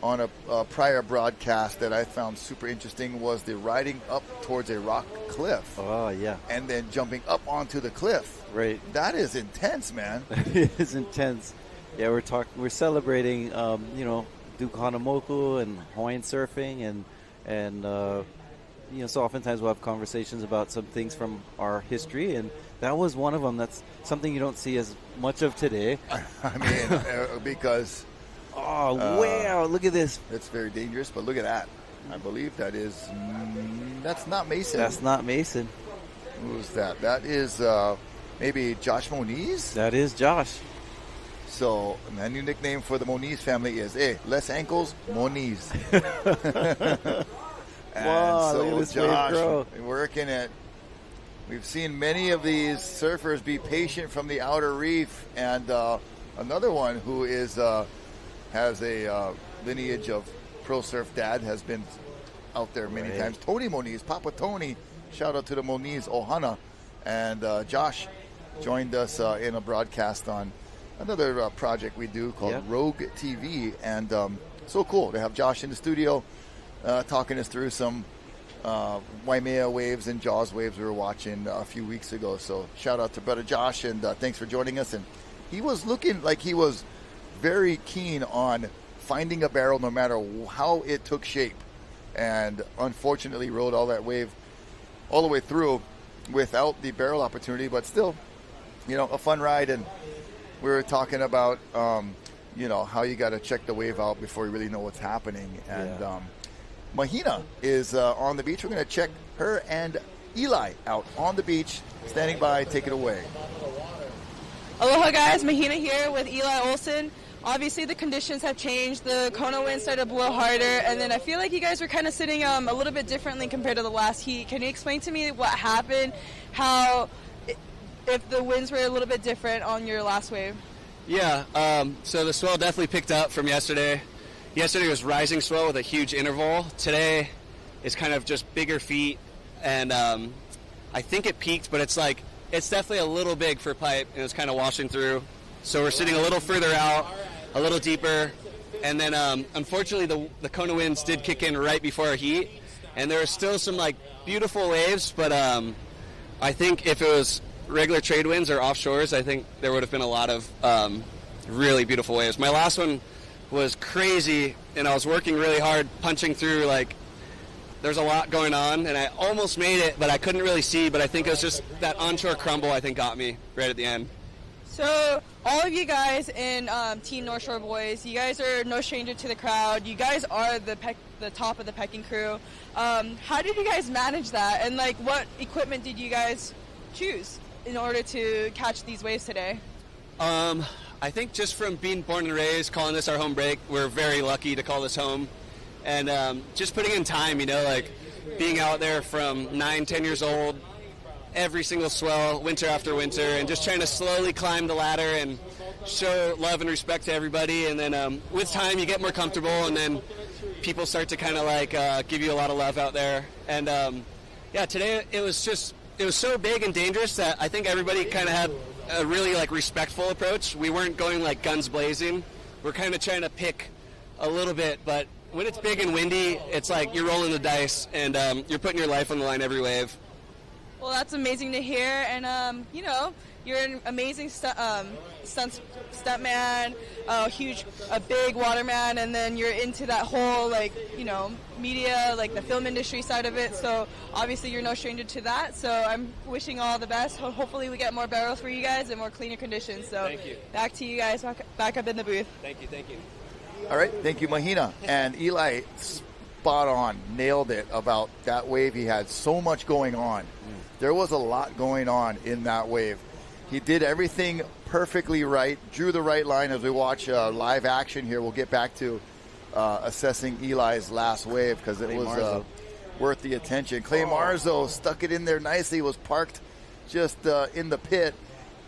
Speaker 9: on a prior broadcast that I found super interesting, was the riding up towards a rock cliff.
Speaker 13: Oh, yeah.
Speaker 9: And then jumping up onto the cliff.
Speaker 13: Right.
Speaker 9: That is intense, man.
Speaker 13: It is intense. Yeah, we're celebrating, Duke Hanamoku and Hawaiian surfing, and so oftentimes we'll have conversations about some things from our history, and that was one of them. That's something you don't see as much of today.
Speaker 9: I mean, because...
Speaker 13: Oh, wow, look at this.
Speaker 9: It's very dangerous, but look at that. I believe that is... that's not Mason.
Speaker 13: That's not Mason.
Speaker 9: Who's that? That is maybe Josh Moniz?
Speaker 13: That is Josh.
Speaker 9: So, my new nickname for the Moniz family is, less ankles, Moniz.
Speaker 13: Wow,
Speaker 9: so
Speaker 13: look at this
Speaker 9: Josh,
Speaker 13: wave grow.
Speaker 9: working it. We've seen many of these surfers be patient from the outer reef, and another one who is has a lineage of pro surf dad has been out there many times. Tony Moniz, Papa Tony. Shout out to the Moniz Ohana, and Josh joined us in a broadcast on another project we do called Rogue TV, and so cool to have Josh in the studio. Talking us through some Waimea waves and Jaws waves we were watching a few weeks ago. So shout out to brother Josh, and thanks for joining us. And he was looking like he was very keen on finding a barrel no matter how it took shape. And unfortunately rode all that wave all the way through without the barrel opportunity, but still, a fun ride. And we were talking about, how you got to check the wave out before you really know what's happening. And Mahina is on the beach. We're going to check her and Eli out on the beach, standing by. Take it away.
Speaker 15: Aloha, guys. Mahina here with Eli Olsen. Obviously, the conditions have changed. The Kona wind started to blow harder, and then I feel like you guys were kind of sitting a little bit differently compared to the last heat. Can you explain to me what happened, if the winds were a little bit different on your last wave?
Speaker 20: Yeah, so the swell definitely picked up from yesterday. Yesterday was rising swell with a huge interval. Today is kind of just bigger feet, and I think it peaked, but it's definitely a little big for pipe, and it's kind of washing through. So we're sitting a little further out, a little deeper, and then unfortunately the Kona winds did kick in right before our heat, and there were still some beautiful waves, but I think if it was regular trade winds or offshores, I think there would have been a lot of really beautiful waves. My last one was crazy, and I was working really hard, punching through, there's a lot going on, and I almost made it, but I couldn't really see, but I think it was just that onshore crumble, I think, got me right at the end.
Speaker 15: So all of you guys in Team North Shore Boys, you guys are no stranger to the crowd. You guys are the top of the pecking crew. How did you guys manage that, and what equipment did you guys choose in order to catch these waves today?
Speaker 20: I think just from being born and raised, calling this our home break, we're very lucky to call this home. And just putting in time, being out there from 9, 10 years old, every single swell, winter after winter, and just trying to slowly climb the ladder and show love and respect to everybody. And then with time, you get more comfortable, and then people start to kind of give you a lot of love out there. And today it was so big and dangerous that I think everybody kind of had a really respectful approach. We weren't going guns blazing. We're kind of trying to pick a little bit, but when it's big and windy, it's you're rolling the dice, and you're putting your life on the line every wave.
Speaker 15: Well, that's amazing to hear, and you're an amazing stuntman, a big waterman, and then you're into that whole media, the film industry side of it. So obviously you're no stranger to that. So I'm wishing all the best. Hopefully we get more barrels for you guys and more cleaner conditions. So
Speaker 20: thank you.
Speaker 15: Back to you guys, back up in the booth.
Speaker 20: Thank you.
Speaker 9: All right, thank you, Mahina. And Eli, spot on, nailed it about that wave. He had so much going on. There was a lot going on in that wave. He did everything perfectly right, drew the right line. As we watch live action here, we'll get back to assessing Eli's last wave, because it was worth the attention. Clay Marzo stuck it in there nicely, was parked just in the pit,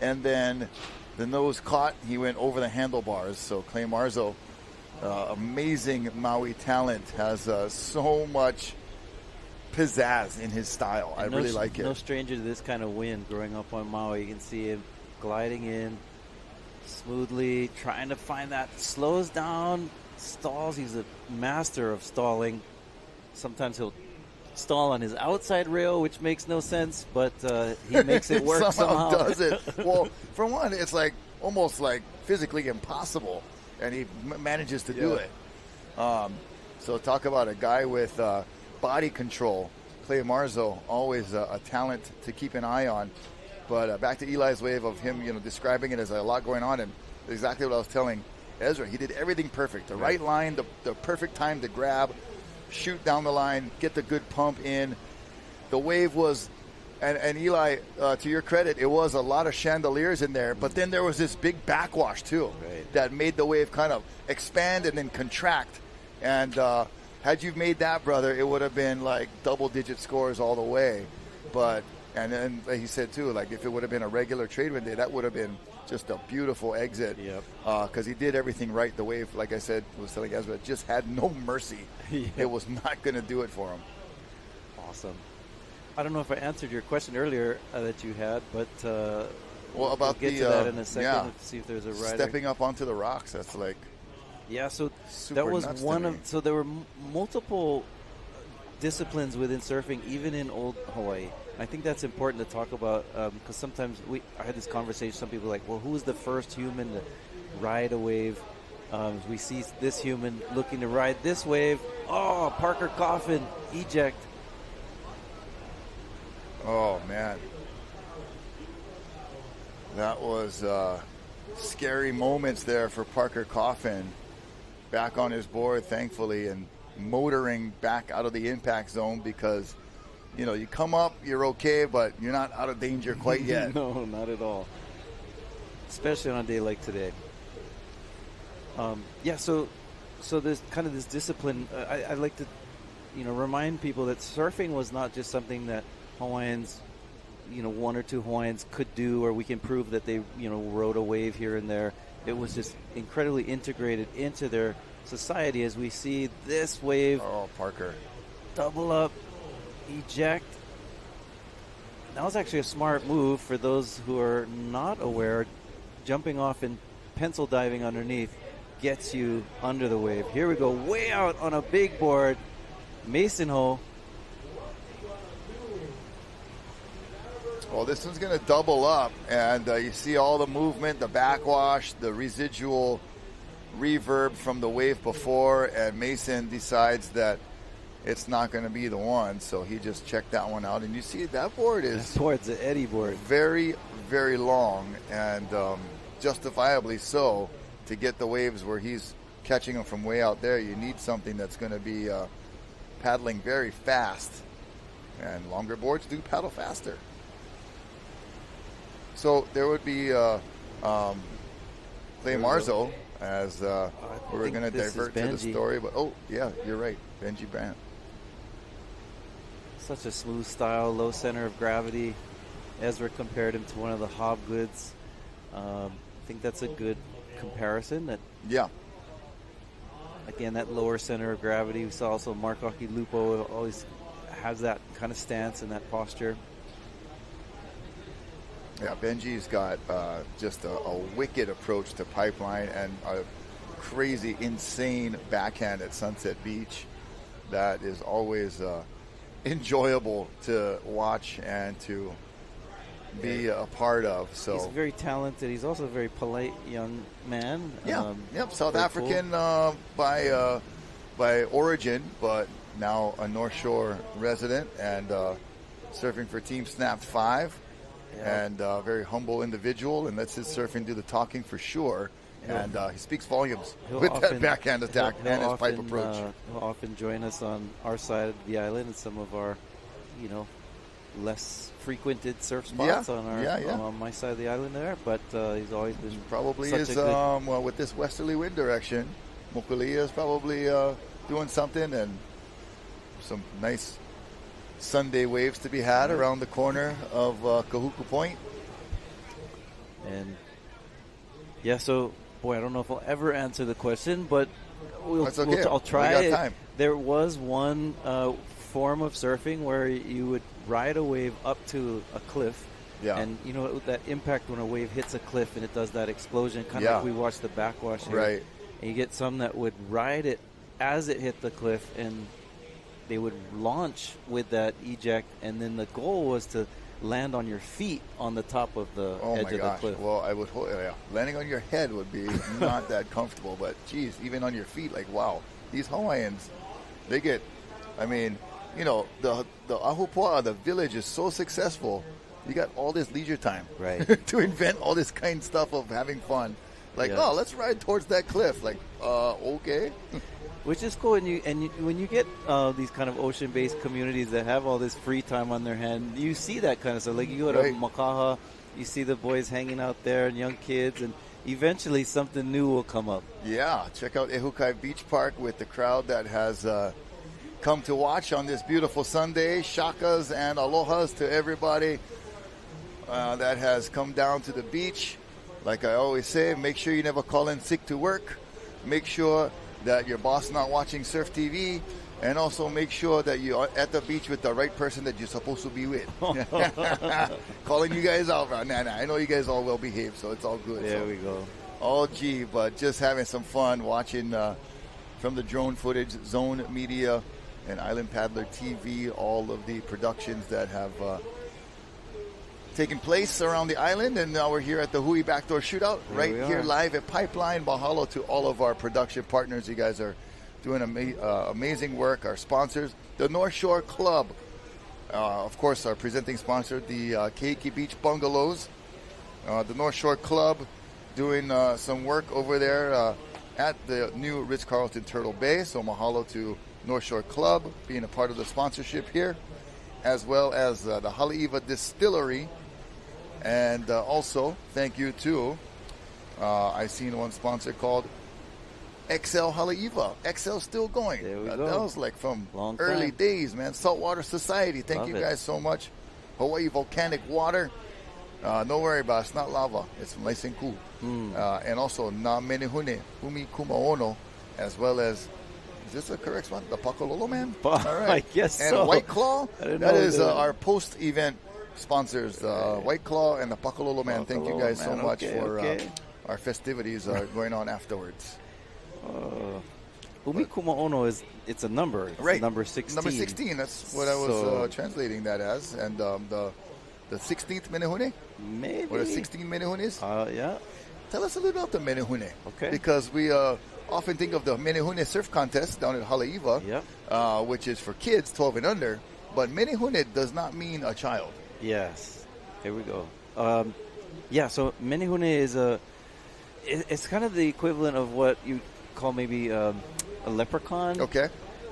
Speaker 9: and then the nose caught. He went over the handlebars. So Clay Marzo, amazing Maui talent, has so much pizzazz in his style. I really like it.
Speaker 13: No stranger to this kind of wind growing up on Maui. You can see him gliding in smoothly, trying to find that, slows down, stalls. He's a master of stalling. Sometimes he'll stall on his outside rail, which makes no sense, but he makes it work somehow.
Speaker 9: Does it. Well, for one, it's like almost like physically impossible, and he manages to do it. So talk about a guy with body control. Clay Marzo, always a talent to keep an eye on. But back to Eli's wave of him, describing it as a lot going on, and exactly what I was telling Ezra. He did everything perfect. The right line, the perfect time to grab, shoot down the line, get the good pump in. The wave was, and Eli, to your credit, it was a lot of chandeliers in there, but then there was this big backwash too that made the wave kind of expand and then contract. And had you made that, brother, it would have been like double-digit scores all the way. But and then he said too, like if it would have been a regular trade wind day, that would have been just a beautiful exit. Because he did everything right. The wave, like I said, was telling Ezra, just had no mercy. It was not going to do it for him.
Speaker 13: Awesome. I don't know if I answered your question earlier that you had, but
Speaker 9: well, about
Speaker 13: we'll get to that in a second. To see if there's a rider
Speaker 9: stepping up onto the rocks. That's like
Speaker 13: so that was one of. So there were multiple disciplines within surfing, even in old Hawaii. I think that's important to talk about because sometimes I had this conversation. Some people are like, well, who was the first human to ride a wave? We see this human looking to ride this wave. Oh, Parker Coffin, eject.
Speaker 9: Oh, man. That was scary moments there for Parker Coffin. Back on his board, thankfully, and motoring back out of the impact zone because, you come up, you're okay, but you're not out of danger quite yet.
Speaker 13: No, not at all. Especially on a day like today. So there's kind of this discipline. I like to, remind people that surfing was not just something that Hawaiians, one or two Hawaiians could do, or we can prove that they, rode a wave here and there. It was just incredibly integrated into their society as we see this wave.
Speaker 9: Oh, Parker.
Speaker 13: Double up, eject. That was actually a smart move for those who are not aware. Jumping off and pencil diving underneath gets you under the wave. Here we go, way out on a big board. Mason Ho.
Speaker 9: Well, this one's going to double up, and you see all the movement, the backwash, the residual reverb from the wave before, and Mason decides that it's not going to be the one, so he just checked that one out. And you see that board is...
Speaker 13: That board's an Eddie board.
Speaker 9: Very, very long, and justifiably so, to get the waves where he's catching them from way out there. You need something that's going to be paddling very fast, and longer boards do paddle faster. So there would be Clay Marzo as we're going to divert to the story. But yeah, you're right. Benji Brandt.
Speaker 13: Such a smooth style, low center of gravity. Ezra compared him to one of the Hobgoods. I think that's a good comparison. Again, that lower center of gravity. We saw also Mark Lupo always has that kind of stance and that posture.
Speaker 9: Yeah, Benji's got just a wicked approach to pipeline and a crazy, insane backhand at Sunset Beach that is always enjoyable to watch and to be a part of. So
Speaker 13: he's very talented. He's also a very polite young man.
Speaker 9: South African by origin, but now a North Shore resident and surfing for Team Snapped 5. And a very humble individual, and lets his surfing do the talking for sure. And he speaks volumes with that backhand attack and his pipe approach.
Speaker 13: He'll often join us on our side of the island and some of our, less frequented surf spots on my side of the island there. But he's always been
Speaker 9: probably
Speaker 13: such
Speaker 9: is
Speaker 13: a good...
Speaker 9: well, with this westerly wind direction, Mokulia is probably doing something, and some nice Sunday waves to be had around the corner of Kahuku Point.
Speaker 13: And yeah, so boy, I don't know if I'll ever answer the question, but
Speaker 9: That's okay.
Speaker 13: I'll try
Speaker 9: We
Speaker 13: it.
Speaker 9: got time.
Speaker 13: There was one form of surfing where you would ride a wave up to a cliff.
Speaker 9: Yeah.
Speaker 13: And you know that impact when a wave hits a cliff and it does that explosion, kind of like we watched the backwash here.
Speaker 9: Right.
Speaker 13: And you get some that would ride it as it hit the cliff, and they would launch with that eject, and then the goal was to land on your feet on the top of the edge of the cliff.
Speaker 9: Well, I would landing on your head would be not that comfortable, but geez, even on your feet, like wow, these Hawaiians, they get. I mean, you know, the Ahupua'a, the village is so successful. You got all this leisure time,
Speaker 13: right,
Speaker 9: to invent all this kind of stuff of having fun. Like, oh, let's ride towards that cliff. Like, okay.
Speaker 13: Which is cool, and when you get these kind of ocean-based communities that have all this free time on their hand, you see that kind of stuff. Like you go to Makaha, you see the boys hanging out there and young kids, and eventually something new will come up.
Speaker 9: Yeah, check out Ehukai Beach Park with the crowd that has come to watch on this beautiful Sunday. Shakas and alohas to everybody that has come down to the beach. Like I always say, make sure you never call in sick to work. Make sure that your boss not watching Surf TV, and also make sure that you're at the beach with the right person that you're supposed to be with. Calling you guys out, bro. Nah, I know you guys all well behaved, so it's all good.
Speaker 13: There we go.
Speaker 9: Oh, gee, but just having some fun watching from the drone footage, Zone Media and Island Paddler TV, all of the productions that have taking place around the island, and now we're here at the Hui BackDoor Shootout, right here live at Pipeline. Mahalo to all of our production partners. You guys are doing amazing work. Our sponsors, the North Shore Club, of course, our presenting sponsor, the Keiki Beach Bungalows. The North Shore Club doing some work over there at the new Ritz-Carlton Turtle Bay. So mahalo to North Shore Club being a part of the sponsorship here, as well as the Haleiwa Distillery. And also, thank you to, I seen one sponsor called XL Haleiwa. XL still going.
Speaker 13: There we go.
Speaker 9: That was like from
Speaker 13: Long
Speaker 9: early
Speaker 13: time.
Speaker 9: days, man. Saltwater Society. Thank you guys so much. Hawaii Volcanic Water. Don't worry about it. It's not lava. It's nice and cool. And also, Na Menehune, Umi Kumaono, as well as, is this the correct one? The Pakalolo Man? All right.
Speaker 13: I guess
Speaker 9: and
Speaker 13: so.
Speaker 9: White Claw.
Speaker 13: That
Speaker 9: is our post-event sponsors, White Claw and the Pakalolo Man. Thank you guys so much for our festivities going on afterwards.
Speaker 13: Umi Kumaono it's a number. It's number 16.
Speaker 9: Number 16. That's what I was translating that as. And the 16th Menehune?
Speaker 13: Maybe.
Speaker 9: Or the 16 Menehunes?
Speaker 13: Yeah.
Speaker 9: Tell us a little about the Menehune.
Speaker 13: Okay.
Speaker 9: Because we often think of the Menehune surf contest down at Haleiwa, which is for kids 12 and under. But Menehune does not mean a child.
Speaker 13: Yes. Here we go. So Menehune is it's kind of the equivalent of what you call maybe a leprechaun.
Speaker 9: Okay.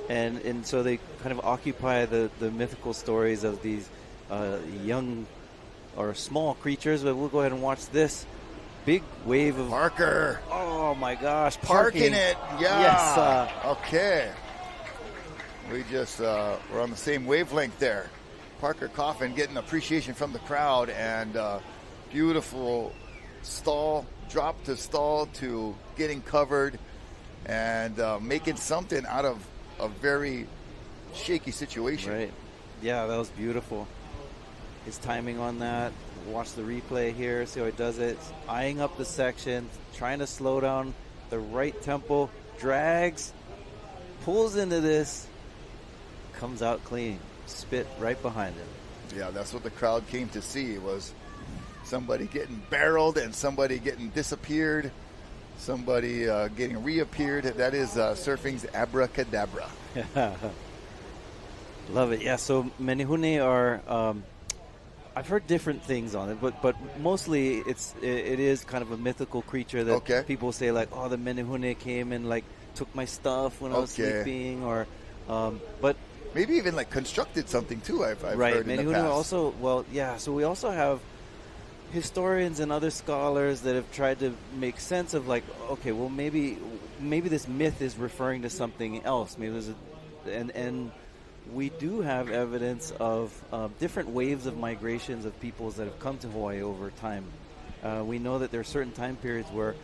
Speaker 13: And so they kind of occupy the mythical stories of these young or small creatures. But we'll go ahead and watch this big wave of
Speaker 9: Parker.
Speaker 13: Oh my gosh,
Speaker 9: Parking it. Yeah.
Speaker 13: Yes.
Speaker 9: Okay. We just we're on the same wavelength there. Parker Coffin getting appreciation from the crowd, and beautiful drop to stall to getting covered and making something out of a very shaky situation.
Speaker 13: Right. Yeah, that was beautiful. His timing on that. Watch the replay here, see how he does it. It's eyeing up the section, trying to slow down the right tempo, drags, pulls into this, comes out clean. Spit right behind him.
Speaker 9: Yeah, that's what the crowd came to see, was somebody getting barreled and somebody getting disappeared, somebody getting reappeared. That is surfing's abracadabra.
Speaker 13: Love it. Yeah, so Menehune are, I've heard different things on it, but mostly it is kind of a mythical creature that people say like, oh, the Menehune came and like took my stuff when I was sleeping, or but
Speaker 9: maybe even like constructed something too. I've
Speaker 13: right.
Speaker 9: heard in the
Speaker 13: Menehune
Speaker 9: past.
Speaker 13: Also, so we also have historians and other scholars that have tried to make sense of like, okay, well maybe this myth is referring to something else. Maybe there's and we do have evidence of different waves of migrations of peoples that have come to Hawaii over time. We know that there are certain time periods where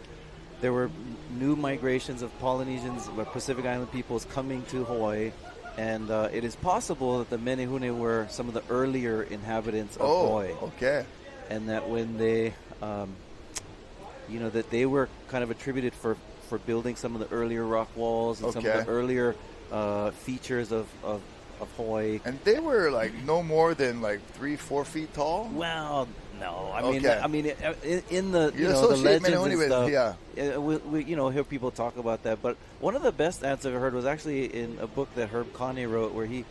Speaker 13: there were new migrations of Polynesians, Pacific Island peoples coming to Hawaii, and it is possible that the Menehune were some of the earlier inhabitants of Hawaii.
Speaker 9: Okay.
Speaker 13: And that when they, that they were kind of attributed for building some of the earlier rock walls and some of the earlier features of Hawaii.
Speaker 9: And they were like no more than like 3-4 feet tall.
Speaker 13: Well, no. I mean, in the the legends and stuff, we hear people talk about that. But one of the best answers I've heard was actually in a book that Herb Kane wrote, where he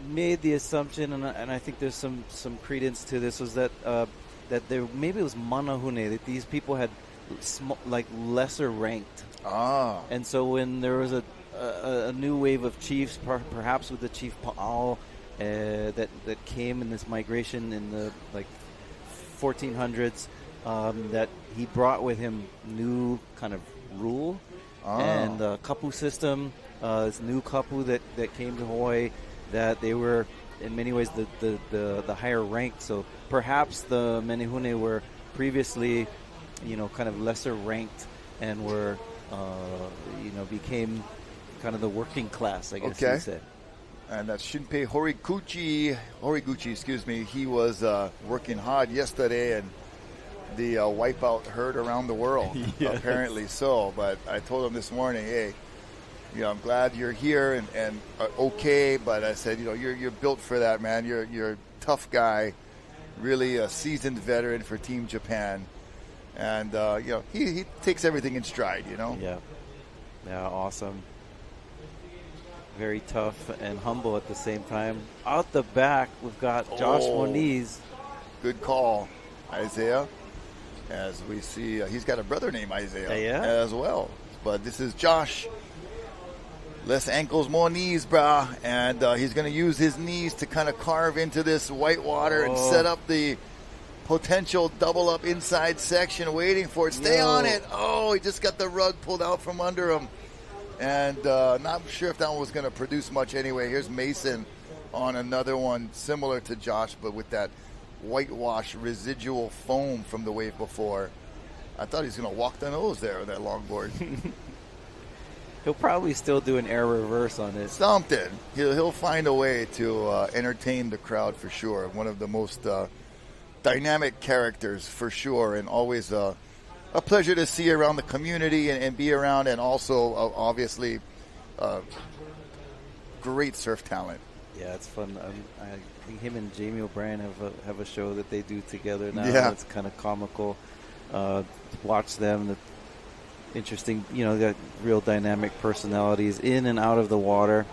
Speaker 13: made the assumption, and I think there's some credence to this, was that that there maybe it was Manahune, that these people had lesser ranked. And so when there was a new wave of chiefs, perhaps with the Chief Pa'ao, that came in this migration in the 1400s, that he brought with him new kind of rule and kapu system, this new kapu that came to Hawaii, that they were in many ways the higher ranked. So perhaps the Menehune were previously kind of lesser ranked and were became kind of the working class, I guess you say.
Speaker 9: And that's Shinpei Horiguchi, he was working hard yesterday, and the wipeout heard around the world, apparently so. But I told him this morning, hey, I'm glad you're here and okay, but I said, you're built for that, man. You're a tough guy, really a seasoned veteran for Team Japan. And, he takes everything in stride,
Speaker 13: Yeah, awesome. Very tough and humble at the same time. Out the back, we've got Josh Moniz.
Speaker 9: Good call, Isaiah. As we see, he's got a brother named Isaiah as well. But this is Josh. Less ankles, more knees, brah. And he's going to use his knees to kind of carve into this white water and set up the potential double up inside section, waiting for it. Stay on it. Oh, he just got the rug pulled out from under him. And not sure if that one was going to produce much anyway. Here's Mason on another one similar to Josh, but with that whitewash residual foam from the wave before. I thought he was going to walk the nose there with that longboard.
Speaker 13: He'll probably still do an air reverse on it.
Speaker 9: Something. He'll find a way to entertain the crowd for sure. One of the most dynamic characters for sure, and always a pleasure to see around the community and be around, and also obviously great surf talent.
Speaker 13: Yeah, it's fun. I think him and Jamie O'Brien have a show that they do together now.
Speaker 9: Yeah.
Speaker 13: It's kind of comical. To watch them. Interesting, they got real dynamic personalities in and out of the water.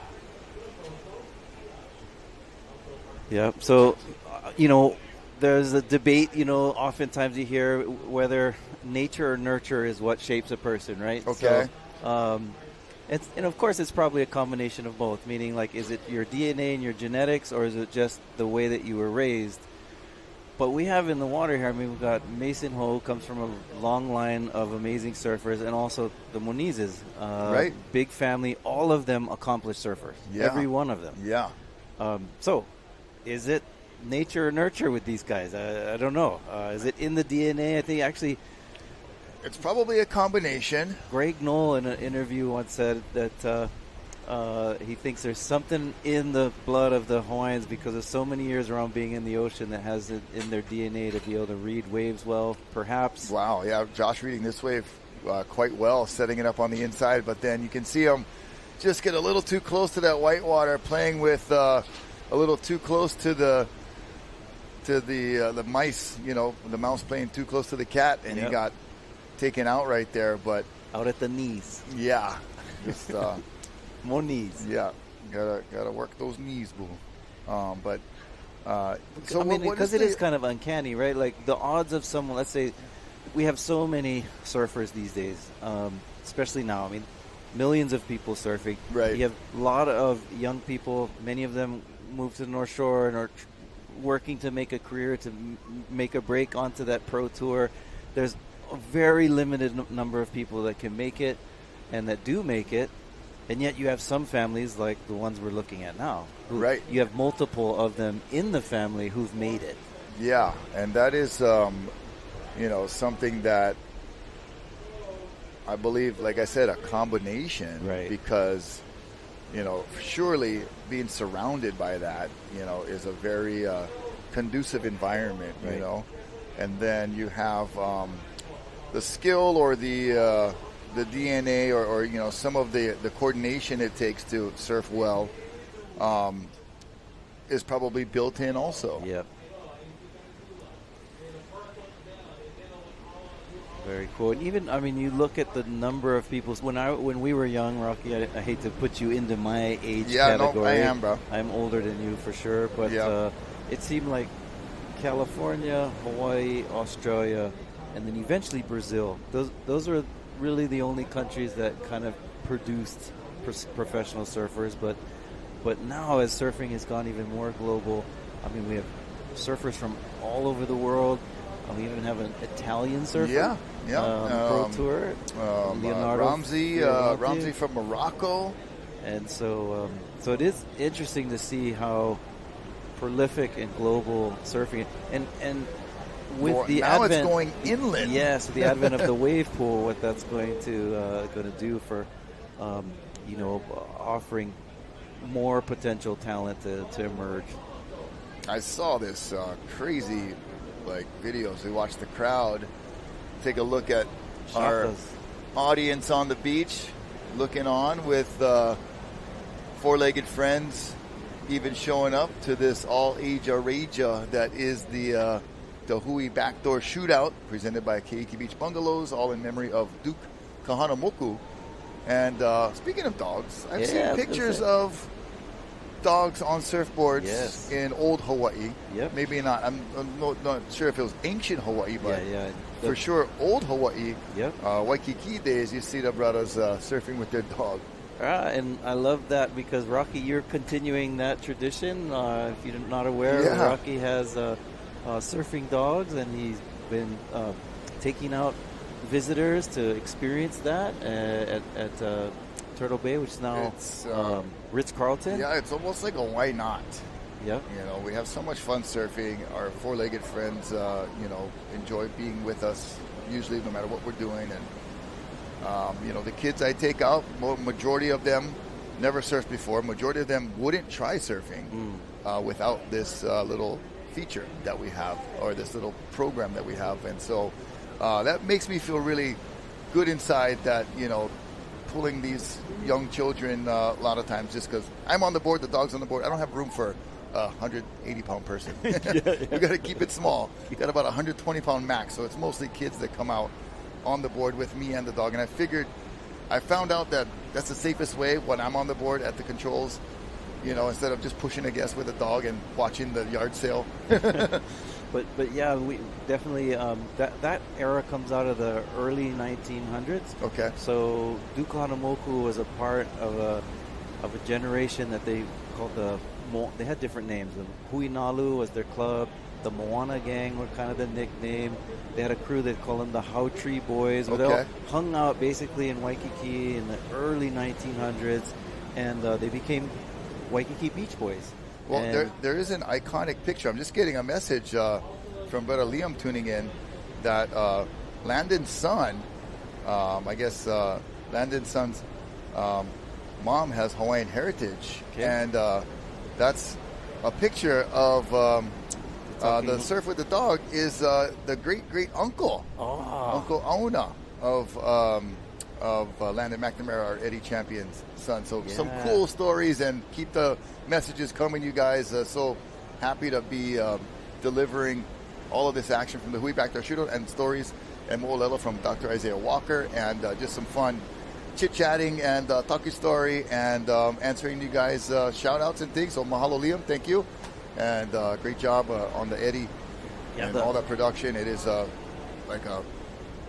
Speaker 13: Yeah, so, there's a debate, oftentimes you hear whether nature or nurture is what shapes a person, right?
Speaker 9: Okay.
Speaker 13: So, and of course it's probably a combination of both, meaning is it your DNA and your genetics, or is it just the way that you were raised? But we have in the water here, we've got Mason Ho, comes from a long line of amazing surfers, and also the Monizes.
Speaker 9: Right.
Speaker 13: Big family, all of them accomplished surfers.
Speaker 9: Yeah.
Speaker 13: Every one of them.
Speaker 9: Yeah.
Speaker 13: So, is it nature or nurture with these guys? I don't know. Is it in the DNA? I think actually
Speaker 9: it's probably a combination.
Speaker 13: Greg Knoll in an interview once said that he thinks there's something in the blood of the Hawaiians because of so many years around being in the ocean that has it in their DNA to be able to read waves well, perhaps.
Speaker 9: Wow, yeah, Josh reading this wave quite well, setting it up on the inside, but then you can see him just get a little too close to that white water, playing with a little too close to the mice, the mouse playing too close to the cat, and he got taken out right there, but
Speaker 13: out at the knees.
Speaker 9: Yeah, just
Speaker 13: more knees.
Speaker 9: Yeah, gotta work those knees, boo. But
Speaker 13: so because it is kind of uncanny, right? Like the odds of someone, let's say, we have so many surfers these days, especially now. Millions of people surfing.
Speaker 9: Right.
Speaker 13: You have a lot of young people. Many of them move to the North Shore and are working to make a career, to make a break onto that pro tour. There's a very limited number of people that can make it and that do make it. And yet you have some families like the ones we're looking at now.
Speaker 9: Right.
Speaker 13: You have multiple of them in the family who've made it.
Speaker 9: Yeah, and that is something that I believe, like I said, a combination,
Speaker 13: right?
Speaker 9: Because, surely being surrounded by that, is a very conducive environment,
Speaker 13: right.
Speaker 9: And then you have the skill or the DNA or some of the coordination it takes to surf well is probably built in also.
Speaker 13: Yep. Very cool. And even, you look at the number of people. When we were young, Rocky, I hate to put you into my age category.
Speaker 9: No, I am, bro.
Speaker 13: I'm older than you for sure, but it seemed like California, Hawaii, Australia, and then eventually Brazil. Those are really the only countries that kind of produced professional surfers. But now, as surfing has gone even more global, we have surfers from all over the world. We even have an Italian surfer. Pro Tour.
Speaker 9: Leonardo Ramsey from Morocco.
Speaker 13: And so it is interesting to see how prolific and global surfing and with the
Speaker 9: now
Speaker 13: advent,
Speaker 9: it's going inland.
Speaker 13: Yes, with the advent of the wave pool, what that's going to do for offering more potential talent to emerge.
Speaker 9: I saw this crazy videos. We watched the crowd take a look at our audience on the beach, looking on with four-legged friends, even showing up to this all-age Araja that is the Hui BackDoor Shootout, presented by Keiki Beach Bungalows, all in memory of Duke Kahanamoku. And speaking of dogs, I've seen pictures of dogs on surfboards in old Hawaii.
Speaker 13: Yep.
Speaker 9: Maybe not. I'm not sure if it was ancient Hawaii, but for sure old Hawaii.
Speaker 13: Yep.
Speaker 9: Waikiki days, you see the brothers surfing with their dog.
Speaker 13: And I love that because, Rocky, you're continuing that tradition. If you're not aware, Rocky has surfing dogs, and he's been taking out visitors to experience that at Turtle Bay, which is now Ritz-Carlton.
Speaker 9: Yeah, it's almost like a why not.
Speaker 13: Yep.
Speaker 9: We have so much fun surfing. Our four-legged friends, enjoy being with us, usually no matter what we're doing. And, the kids I take out, majority of them never surfed before. Majority of them wouldn't try surfing without this little feature that we have, or this little program that we have. And so that makes me feel really good inside that, pulling these young children a lot of times just because I'm on the board, the dog's on the board. I don't have room for a 180-pound person. We got to keep it small. We got about 120-pound max, so it's mostly kids that come out on the board with me and the dog. And I found out that that's the safest way when I'm on the board at the controls, instead of just pushing a guest with a dog and watching the yard sale.
Speaker 13: But yeah, we definitely that era comes out of the early 1900s.
Speaker 9: Okay.
Speaker 13: So Duke Kahanamoku was a part of a generation that they called they had different names. The Hui Nalu was their club. The Moana Gang were kind of the nickname. They had a crew that called them the How Tree Boys. They all hung out basically in Waikiki in the early 1900s, and they became Waikiki Beach Boys.
Speaker 9: Well, there is an iconic picture. I'm just getting a message from Brother Liam tuning in that Landon's son, I guess Landon's son's mom has Hawaiian heritage. Okay. And that's a picture of the surf with the dog is the great-great-uncle, Uncle Auna of Landon McNamara, our Eddie Champion's son. So some cool stories, and keep the messages coming, you guys. So happy to be delivering all of this action from the Hui BackDoor Shootout and stories and mo'olelo from Dr. Isaiah Walker, and just some fun chit-chatting and talkie story and answering you guys shout-outs and things. So mahalo, Liam. Thank you. And great job on the Eddie and all that production. It is like a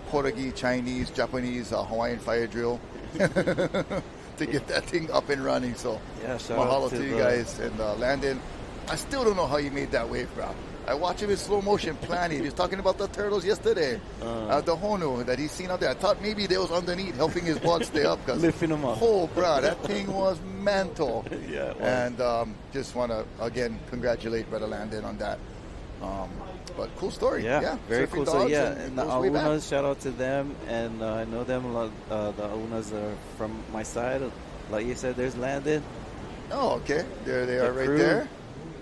Speaker 9: Portuguese, Chinese, Japanese, Hawaiian fire drill to get that thing up and running. So mahalo to you guys. And Landon, I still don't know how you made that wave, bro. I watch him in slow motion planning. He was talking about the turtles yesterday at the Honu that he's seen out there. I thought maybe they was underneath helping his board stay up.
Speaker 13: Lifting him up.
Speaker 9: Oh, bro, that thing was mental.
Speaker 13: Yeah, it was.
Speaker 9: And just want to, again, congratulate Brother Landon on that. But cool story.
Speaker 13: Yeah, very
Speaker 9: surfing
Speaker 13: cool.
Speaker 9: dogs
Speaker 13: So yeah,
Speaker 9: and
Speaker 13: the
Speaker 9: goes way back.
Speaker 13: Aunas, shout out to them, and I know them a lot. The Aunas are from my side. Like you said, there's Landon.
Speaker 9: Oh, okay. There they are right
Speaker 13: crew.
Speaker 9: there.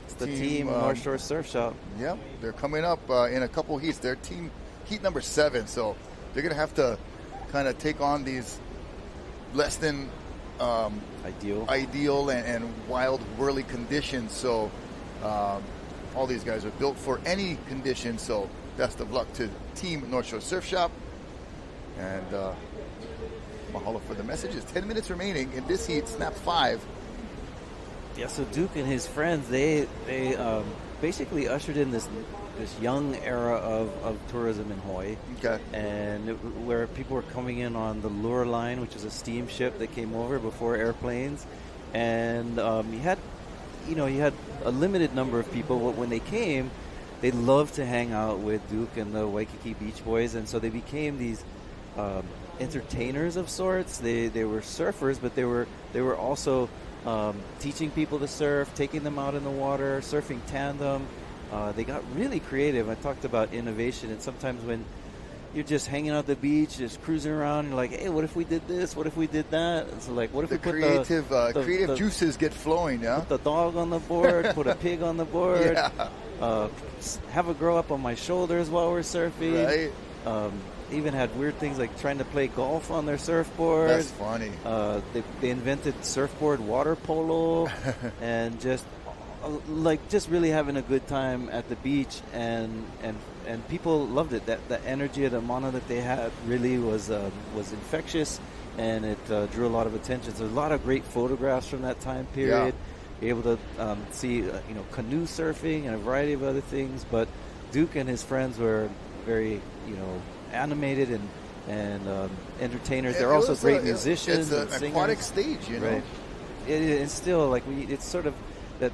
Speaker 13: It's the team North Shore Surf Shop.
Speaker 9: Yep, they're coming up in a couple heats. They're team heat number 7, so they're going to have to kind of take on these less than ideal and wild, whirly conditions. So all these guys are built for any condition. So best of luck to Team North Shore Surf Shop. And mahalo for the messages. 10 minutes remaining in this heat. Snap 5.
Speaker 13: Yeah, so Duke and his friends, they basically ushered in this young era of tourism in Hawaii. Okay. And where people were coming in on the Lure Line, which is a steamship that came over before airplanes. And you had a limited number of people. But when they came, they loved to hang out with Duke and the Waikiki Beach Boys. And so they became these entertainers of sorts. They were surfers, but they were also teaching people to surf, taking them out in the water, surfing tandem. They got really creative. I talked about innovation, and sometimes when you're just hanging out at the beach, just cruising around, you're like, hey, what if we did this? What if we did that? And so like, what if we put
Speaker 9: creative juices get flowing, yeah?
Speaker 13: Put the dog on the board, put a pig on the board, have a girl up on my shoulders while we're surfing. Right. Even had weird things like trying to play golf on their surfboard.
Speaker 9: That's funny.
Speaker 13: They invented surfboard water polo and just really having a good time at the beach, and people loved it. That energy of the mana that they had really was infectious, and it drew a lot of attention. So there's a lot of great photographs from that time period. Be able to see canoe surfing and a variety of other things. But Duke and his friends were very animated and entertainers. They're also great musicians.
Speaker 9: It's an aquatic stage,
Speaker 13: Right. It's still like it's sort of that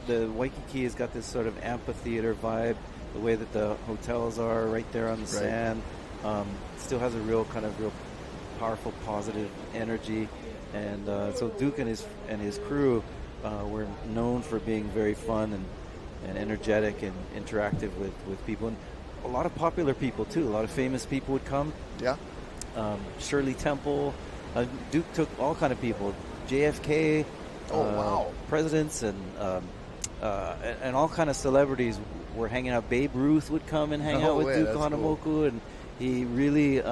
Speaker 13: the Waikiki has got this sort of amphitheater vibe. The way that the hotels are right there on the sand, still has a real powerful, positive energy. And so Duke and his crew were known for being very fun and energetic and interactive with people. And a lot of popular people too. A lot of famous people would come.
Speaker 9: Yeah.
Speaker 13: Shirley Temple. Duke took all kind of people. JFK. Presidents and all kind of celebrities were hanging out. Babe Ruth would come and hang out with Duke Kahanamoku, and he really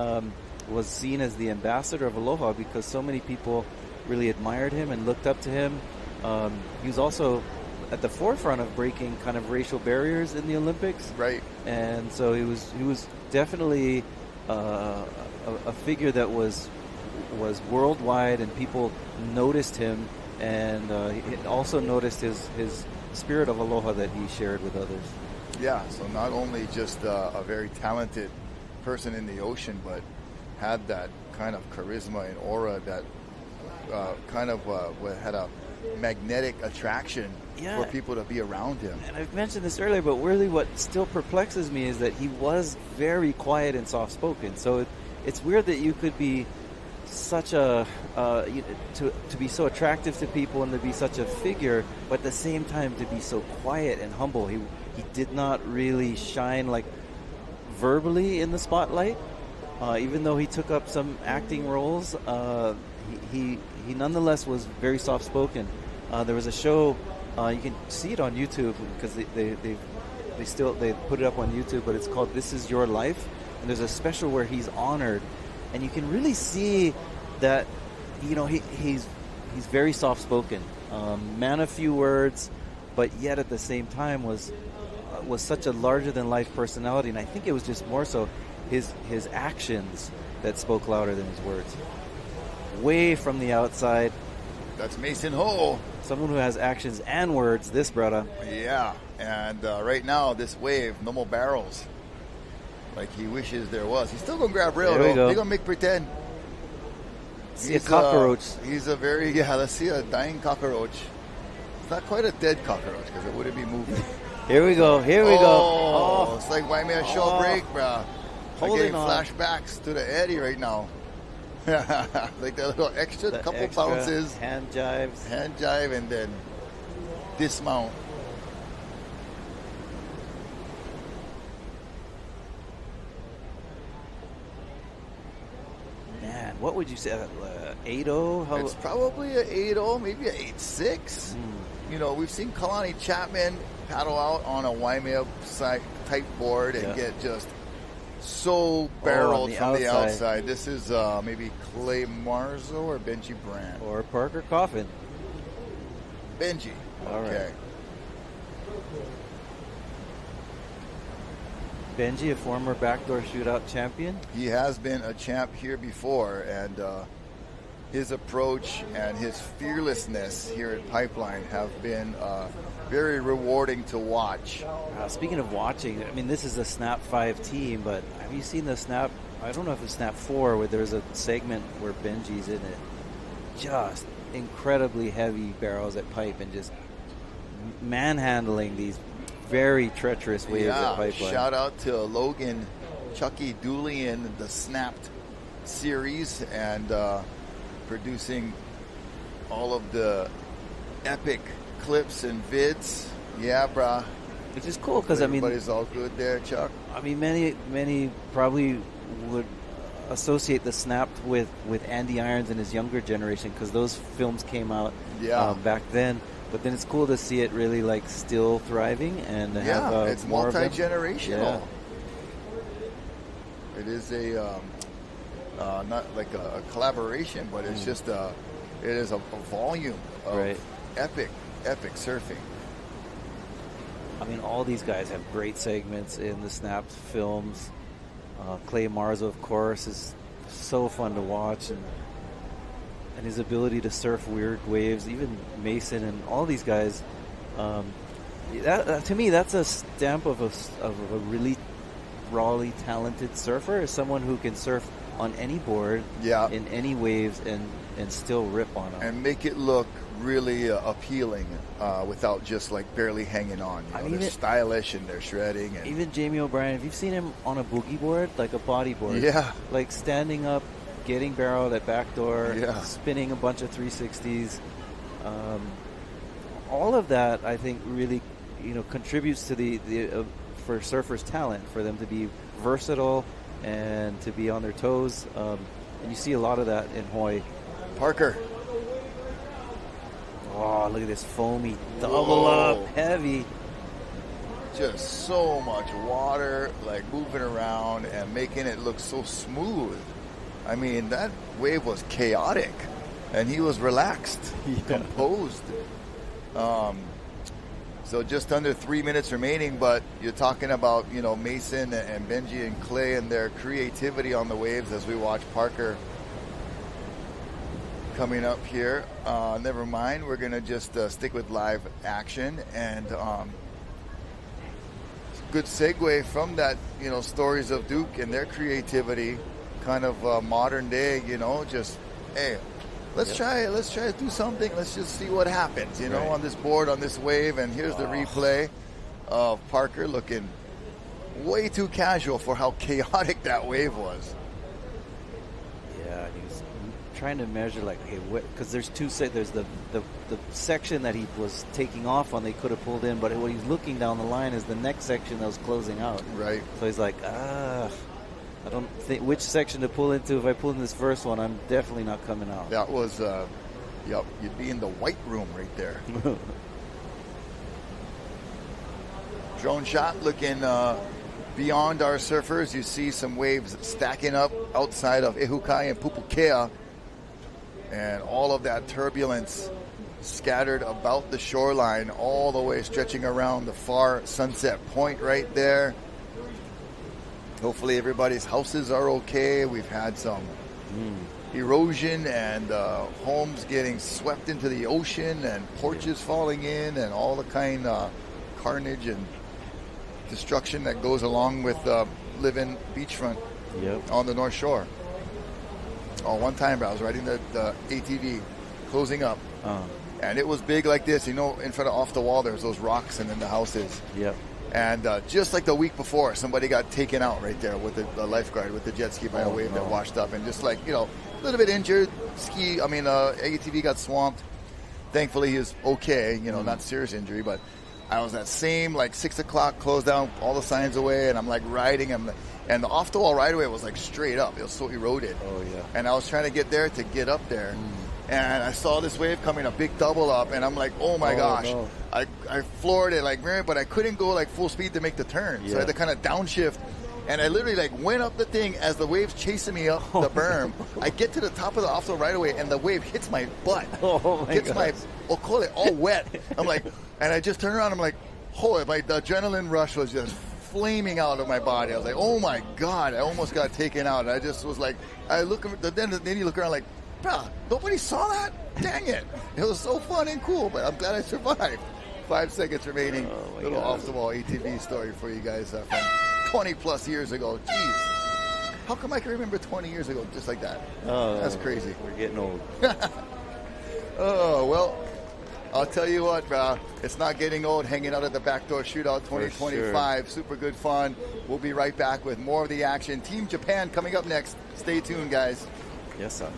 Speaker 13: was seen as the ambassador of Aloha because so many people really admired him and looked up to him. He was also at the forefront of breaking kind of racial barriers in the Olympics.
Speaker 9: Right.
Speaker 13: And so he was definitely a figure that was worldwide, and people noticed him, and he also noticed his spirit of aloha that he shared with others.
Speaker 9: Yeah, so not only just a very talented person in the ocean, but had that kind of charisma and aura that had a magnetic attraction for people to be around him.
Speaker 13: And I've mentioned this earlier, but really what still perplexes me is that he was very quiet and soft-spoken. So it's weird that you could be such a to be so attractive to people and to be such a figure, but at the same time to be so quiet and humble. He did not really shine like verbally in the spotlight, even though he took up some acting roles. He nonetheless was very soft-spoken. There was a show, you can see it on YouTube because they put it up on YouTube, but it's called This Is Your Life, and there's a special where he's honored, and you can really see that he's very soft-spoken, man of few words, but yet at the same time was such a larger-than-life personality, and I think it was just more so his actions that spoke louder than his words. Way from the outside.
Speaker 9: That's Mason Ho.
Speaker 13: Someone who has actions and words, this brother.
Speaker 9: Yeah, and right now, this wave, no more barrels. Like he wishes there was. He's still going to grab rail, though. He's going to make pretend.
Speaker 13: See a cockroach.
Speaker 9: He's a very, let's see a dying cockroach. It's not quite a dead cockroach because it wouldn't be moving.
Speaker 13: Here we go.
Speaker 9: Oh, it's like why me a show break, bro. I'm getting
Speaker 13: on.
Speaker 9: flashbacks to the Eddie right now. Like that little extra couple bounces.
Speaker 13: Hand jives.
Speaker 9: Hand jive and then dismount.
Speaker 13: what would you say, 8-0?
Speaker 9: It's probably an 8-0, maybe an 8-6. You know, we've seen Kalani Chapman paddle out on a Waimea type board and get just so barreled from the outside. This is maybe Clay Marzo or Benji Brand.
Speaker 13: Or Parker Coffin.
Speaker 9: Benji. Okay.
Speaker 13: Benji, a former backdoor shootout champion.
Speaker 9: He has been a champ here before, and his approach and his fearlessness here at Pipeline have been very rewarding to watch.
Speaker 13: Speaking of watching, I mean, this is a Snap 5 team, but have you seen the Snap, I don't know if it's Snap 4, where there's a segment where Benji's in it. Just incredibly heavy barrels at pipe and just manhandling these very treacherous waves at Pipeline.
Speaker 9: Shout out to Logan Chucky Dooley in the Snapped series and producing all of the epic clips and vids. Yeah, brah.
Speaker 13: Which is cool because, I mean,
Speaker 9: everybody's all good there, Chuck.
Speaker 13: I mean, many probably would associate the Snapped with Andy Irons and his younger generation because those films came out back then. But then it's cool to see it really like still thriving and have
Speaker 9: it's
Speaker 13: more
Speaker 9: multi-generational. It is a not like a collaboration, but it's just it is a volume of epic surfing.
Speaker 13: I mean, all these guys have great segments in the Snapped films. Clay Marzo, of course, is so fun to watch, and his ability to surf weird waves, even Mason and all these guys. That to me, that's a stamp of a really rawly talented surfer, is someone who can surf on any board, in any waves, and still rip on them.
Speaker 9: And make it look really appealing without just like barely hanging on. You know, they're stylish and they're shredding. And
Speaker 13: even Jamie O'Brien, have you seen him on a boogie board, like a body board?
Speaker 9: Yeah.
Speaker 13: Like standing up, getting barreled at backdoor, spinning a bunch of 360s. All of that, I think, really, contributes to the for surfers' talent, for them to be versatile and to be on their toes. And you see a lot of that in Hui.
Speaker 9: Parker.
Speaker 13: Oh, look at this foamy double up, heavy.
Speaker 9: Just so much water, like moving around and making it look so smooth. I mean, that wave was chaotic, and he was relaxed, composed. So just under 3 minutes remaining, but you're talking about, Mason and Benji and Clay and their creativity on the waves as we watch Parker coming up here. Never mind, we're going to just stick with live action. And good segue from that, stories of Duke and their creativity, kind of modern day, just, hey, let's try to do something. Let's just see what happens, on this board, on this wave. And here's the replay of Parker looking way too casual for how chaotic that wave was.
Speaker 13: Yeah, he was trying to measure, like, hey, because there's two there's the section that he was taking off on, they could have pulled in, but what he's looking down the line is the next section that was closing out.
Speaker 9: Right.
Speaker 13: So he's like, I don't think which section to pull into. If I pull in this first one, I'm definitely not coming out.
Speaker 9: That was, you'd be in the white room right there. Drone shot looking beyond our surfers. You see some waves stacking up outside of Ehukai and Pupukea, and all of that turbulence scattered about the shoreline, all the way stretching around the far sunset point right there. Hopefully everybody's houses are okay. We've had some erosion and homes getting swept into the ocean and porches falling in and all the kind of carnage and destruction that goes along with living beachfront on the North Shore. One time I was riding the ATV closing up, and it was big like this. In front of off the wall there's those rocks and then the houses.
Speaker 13: Yep.
Speaker 9: And just like the week before, somebody got taken out right there with the lifeguard with the jet ski by a wave that washed up, and just like, a little bit injured. ATV got swamped. Thankfully, he was okay, not serious injury, but I was that same, 6 o'clock, closed down, all the signs away, and I'm like riding, and And the off-the-wall right-of-way was like straight up. It was so eroded.
Speaker 13: Oh, yeah.
Speaker 9: And I was trying to get there to get up there. And I saw this wave coming, a big double up, and I'm like, oh my gosh.
Speaker 13: No.
Speaker 9: I floored it like, but I couldn't go like full speed to make the turn. So I had to kind of downshift. And I literally like went up the thing as the wave's chasing me up the berm. I get to the top of the off-the right away, and the wave hits my butt. Hits my okole all wet. I'm like, and I just turn around. I'm like, the adrenaline rush was just flaming out of my body. I was like, oh my God, I almost got taken out. And I just was like, I look, then you look around like, bruh, nobody saw that? Dang it. It was so fun and cool, but I'm glad I survived. 5 seconds remaining. Little off-the-wall ATV story for you guys from 20 plus years ago. Jeez. How come I can remember 20 years ago just like that? That's crazy.
Speaker 13: We're getting old.
Speaker 9: Oh, well, I'll tell you what, it's not getting old hanging out at the Backdoor Shootout 2025. Sure. Super good fun. We'll be right back with more of the action. Team Japan coming up next. Stay tuned, guys.
Speaker 13: Yes, sir.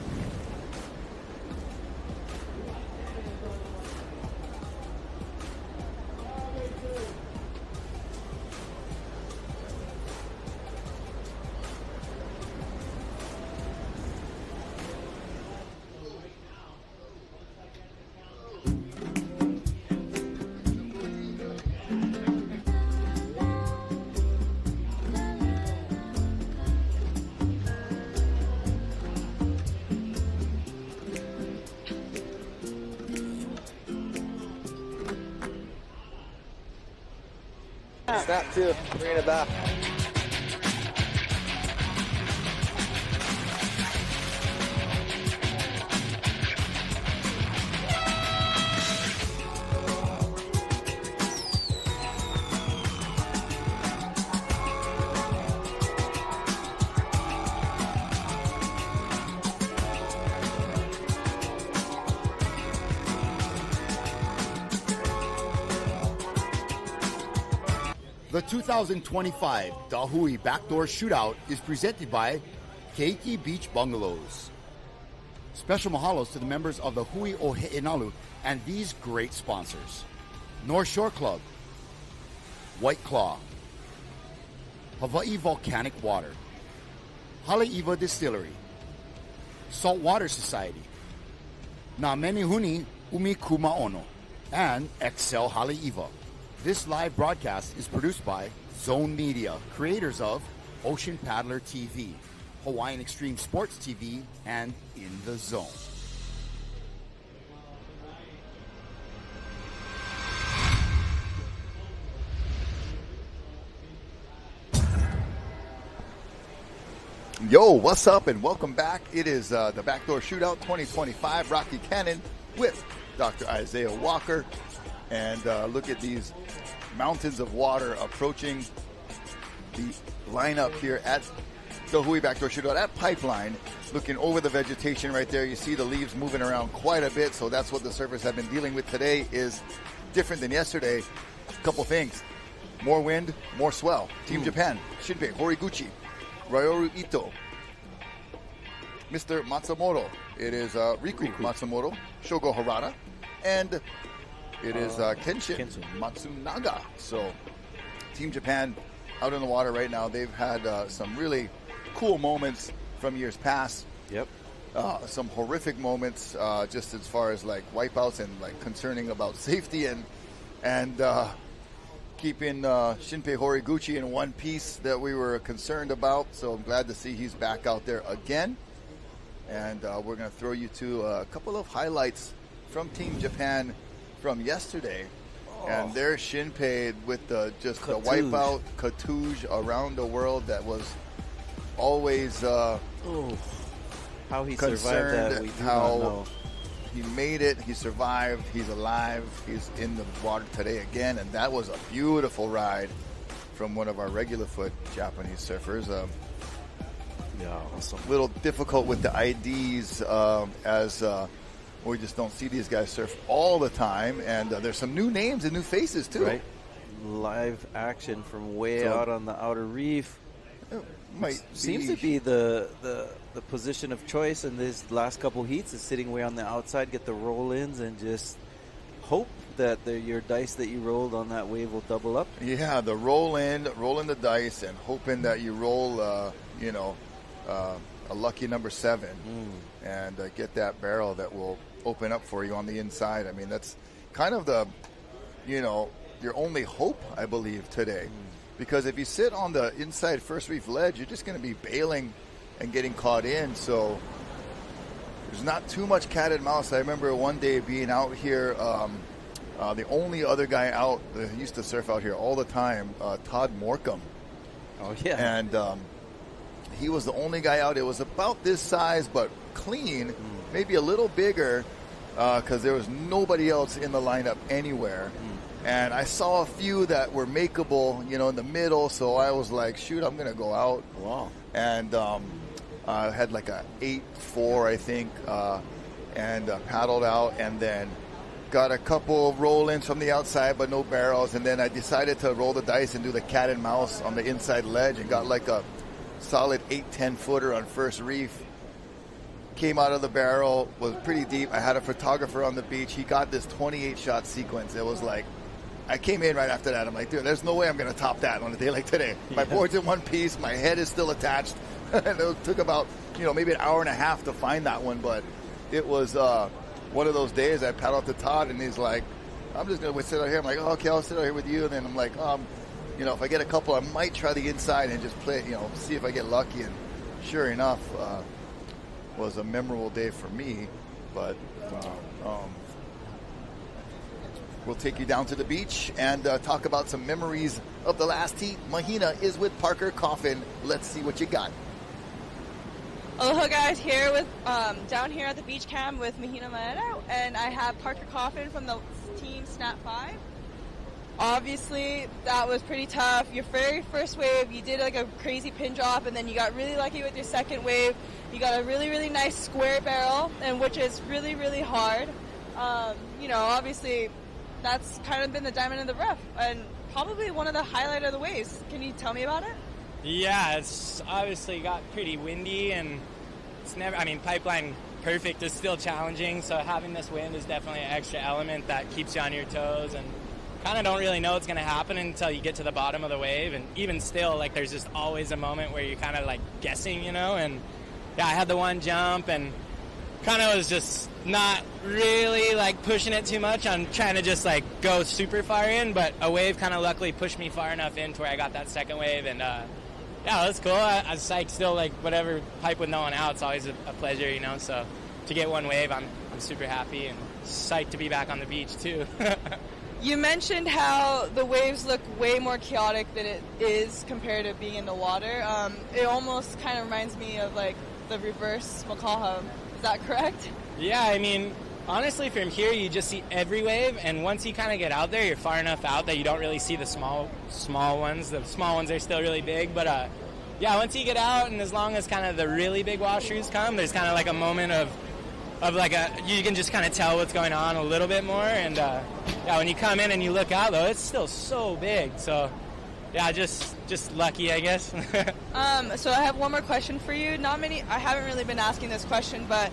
Speaker 12: Snap 2, bring it back.
Speaker 19: The 2025 Hui BackDoor Shootout is presented by Keiki Beach Bungalows. Special mahalos to the members of the Hui Ohe'enalu and these great sponsors: North Shore Club, White Claw, Hawaii Volcanic Water, Haleiwa Distillery, Saltwater Society, Na Menehuni Umi Kumaono, and Excel Haleiwa. This live broadcast is produced by Zone Media, creators of Ocean Paddler TV, Hawaiian Extreme Sports TV, and In the Zone.
Speaker 9: Yo, what's up and welcome back. It is the Backdoor Shootout 2025. Rocky Cannon with Dr. Isaiah Walker. And look at these mountains of water approaching the lineup here at the Hui BackDoor Shootout at Pipeline. Looking over the vegetation right there, you see the leaves moving around quite a bit, so that's what the surfers have been dealing with today. Is different than yesterday. A couple things. More wind, more swell. Team Japan, Shinpei Horiguchi, Ryoru Ito, Mr. Matsumoto. It is Riku Matsumoto, Shogo Harada, and it is Kenshin Matsunaga. So Team Japan out in the water right now. They've had some really cool moments from years past.
Speaker 13: Yep.
Speaker 9: Some horrific moments just as far as like wipeouts and like concerning about safety and keeping Shinpei Horiguchi in one piece that we were concerned about. So I'm glad to see he's back out there again. And we're going to throw you to a couple of highlights from Team Japan from yesterday. And there's Shinpei with the wipeout cartouche around the world that was always
Speaker 13: how he survived that, we do not know.
Speaker 9: He made it, he survived, he's alive, he's in the water today again, and that was a beautiful ride from one of our regular foot Japanese surfers.
Speaker 13: Yeah, awesome.
Speaker 9: A little difficult with the IDs as we just don't see these guys surf all the time, and there's some new names and new faces too.
Speaker 13: Right. Live action from way out on the outer reef. Seems to be the position of choice in these last couple heats is sitting way on the outside, get the roll-ins, and just hope that your dice that you rolled on that wave will double up?
Speaker 9: Yeah, the rolling the dice and hoping that you roll, a lucky number 7 and get that barrel that will open up for you on the inside. I mean, that's kind of the, your only hope, I believe, today. Because if you sit on the inside first reef ledge, you're just going to be bailing and getting caught in. So there's not too much cat and mouse. I remember one day being out here, the only other guy out that used to surf out here all the time, Todd Morcom.
Speaker 13: Oh, yeah.
Speaker 9: And he was the only guy out. It was about this size, but clean, maybe a little bigger, because there was nobody else in the lineup anywhere. And I saw a few that were makeable, in the middle, so I was like, shoot, I'm going to go out.
Speaker 13: Wow.
Speaker 9: And I had like a 8-4, I think, and paddled out, and then got a couple of roll-ins from the outside, but no barrels. And then I decided to roll the dice and do the cat and mouse on the inside ledge and got like a solid 8-10 footer on first reef. Came out of the barrel, was pretty deep. I had a photographer on the beach. He got this 28-shot sequence. It was like, I came in right after that. I'm like, dude, there's no way I'm going to top that on a day like today. My board's in one piece. My head is still attached. And it took about, maybe an hour and a half to find that one. But it was one of those days I paddled to Todd, and he's like, I'm just going to sit out here. I'm like, oh, okay, I'll sit out here with you. And then I'm like, if I get a couple, I might try the inside and just play, see if I get lucky. And sure enough, was a memorable day for me. But we'll take you down to the beach and talk about some memories of the last heat. Mahina is with Parker Coffin. Let's see what you got.
Speaker 15: Aloha, guys. Here with down here at the beach cam with Mahina Maeda, and I have Parker Coffin from the team Snap 5. Obviously, that was pretty tough. Your very first wave, you did like a crazy pin drop, and then you got really lucky with your second wave. You got a really, really nice square barrel, and which is really, really hard. Obviously, that's kind of been the diamond in the rough, and probably one of the highlight of the waves. Can you tell me about it?
Speaker 2: Yeah, it's obviously got pretty windy, and it's never, pipeline perfect is still challenging, so having this wind is definitely an extra element that keeps you on your toes, and kind of don't really know what's going to happen until you get to the bottom of the wave. And even still, like, there's just always a moment where you're kind of like guessing, and yeah, I had the one jump and kind of was just not really like pushing it too much on trying to just like go super far in, but a wave kind of luckily pushed me far enough in to where I got that second wave. And yeah, it was cool. I was psyched still, like whatever pipe with no one out, it's always a pleasure, so to get one wave, I'm super happy and psyched to be back on the beach too.
Speaker 15: You mentioned how the waves look way more chaotic than it is compared to being in the water. It almost kind of reminds me of like the reverse Makaha. Is that correct?
Speaker 2: Yeah, honestly, from here you just see every wave, and once you kind of get out there, you're far enough out that you don't really see the small ones. The small ones are still really big, but yeah, once you get out, and as long as kind of the really big washers come, there's kind of like a moment of like you can just kind of tell what's going on a little bit more. And yeah, when you come in and you look out, though, it's still so big. So yeah, just lucky, I guess.
Speaker 15: So I have one more question for you. I haven't really been asking this question, but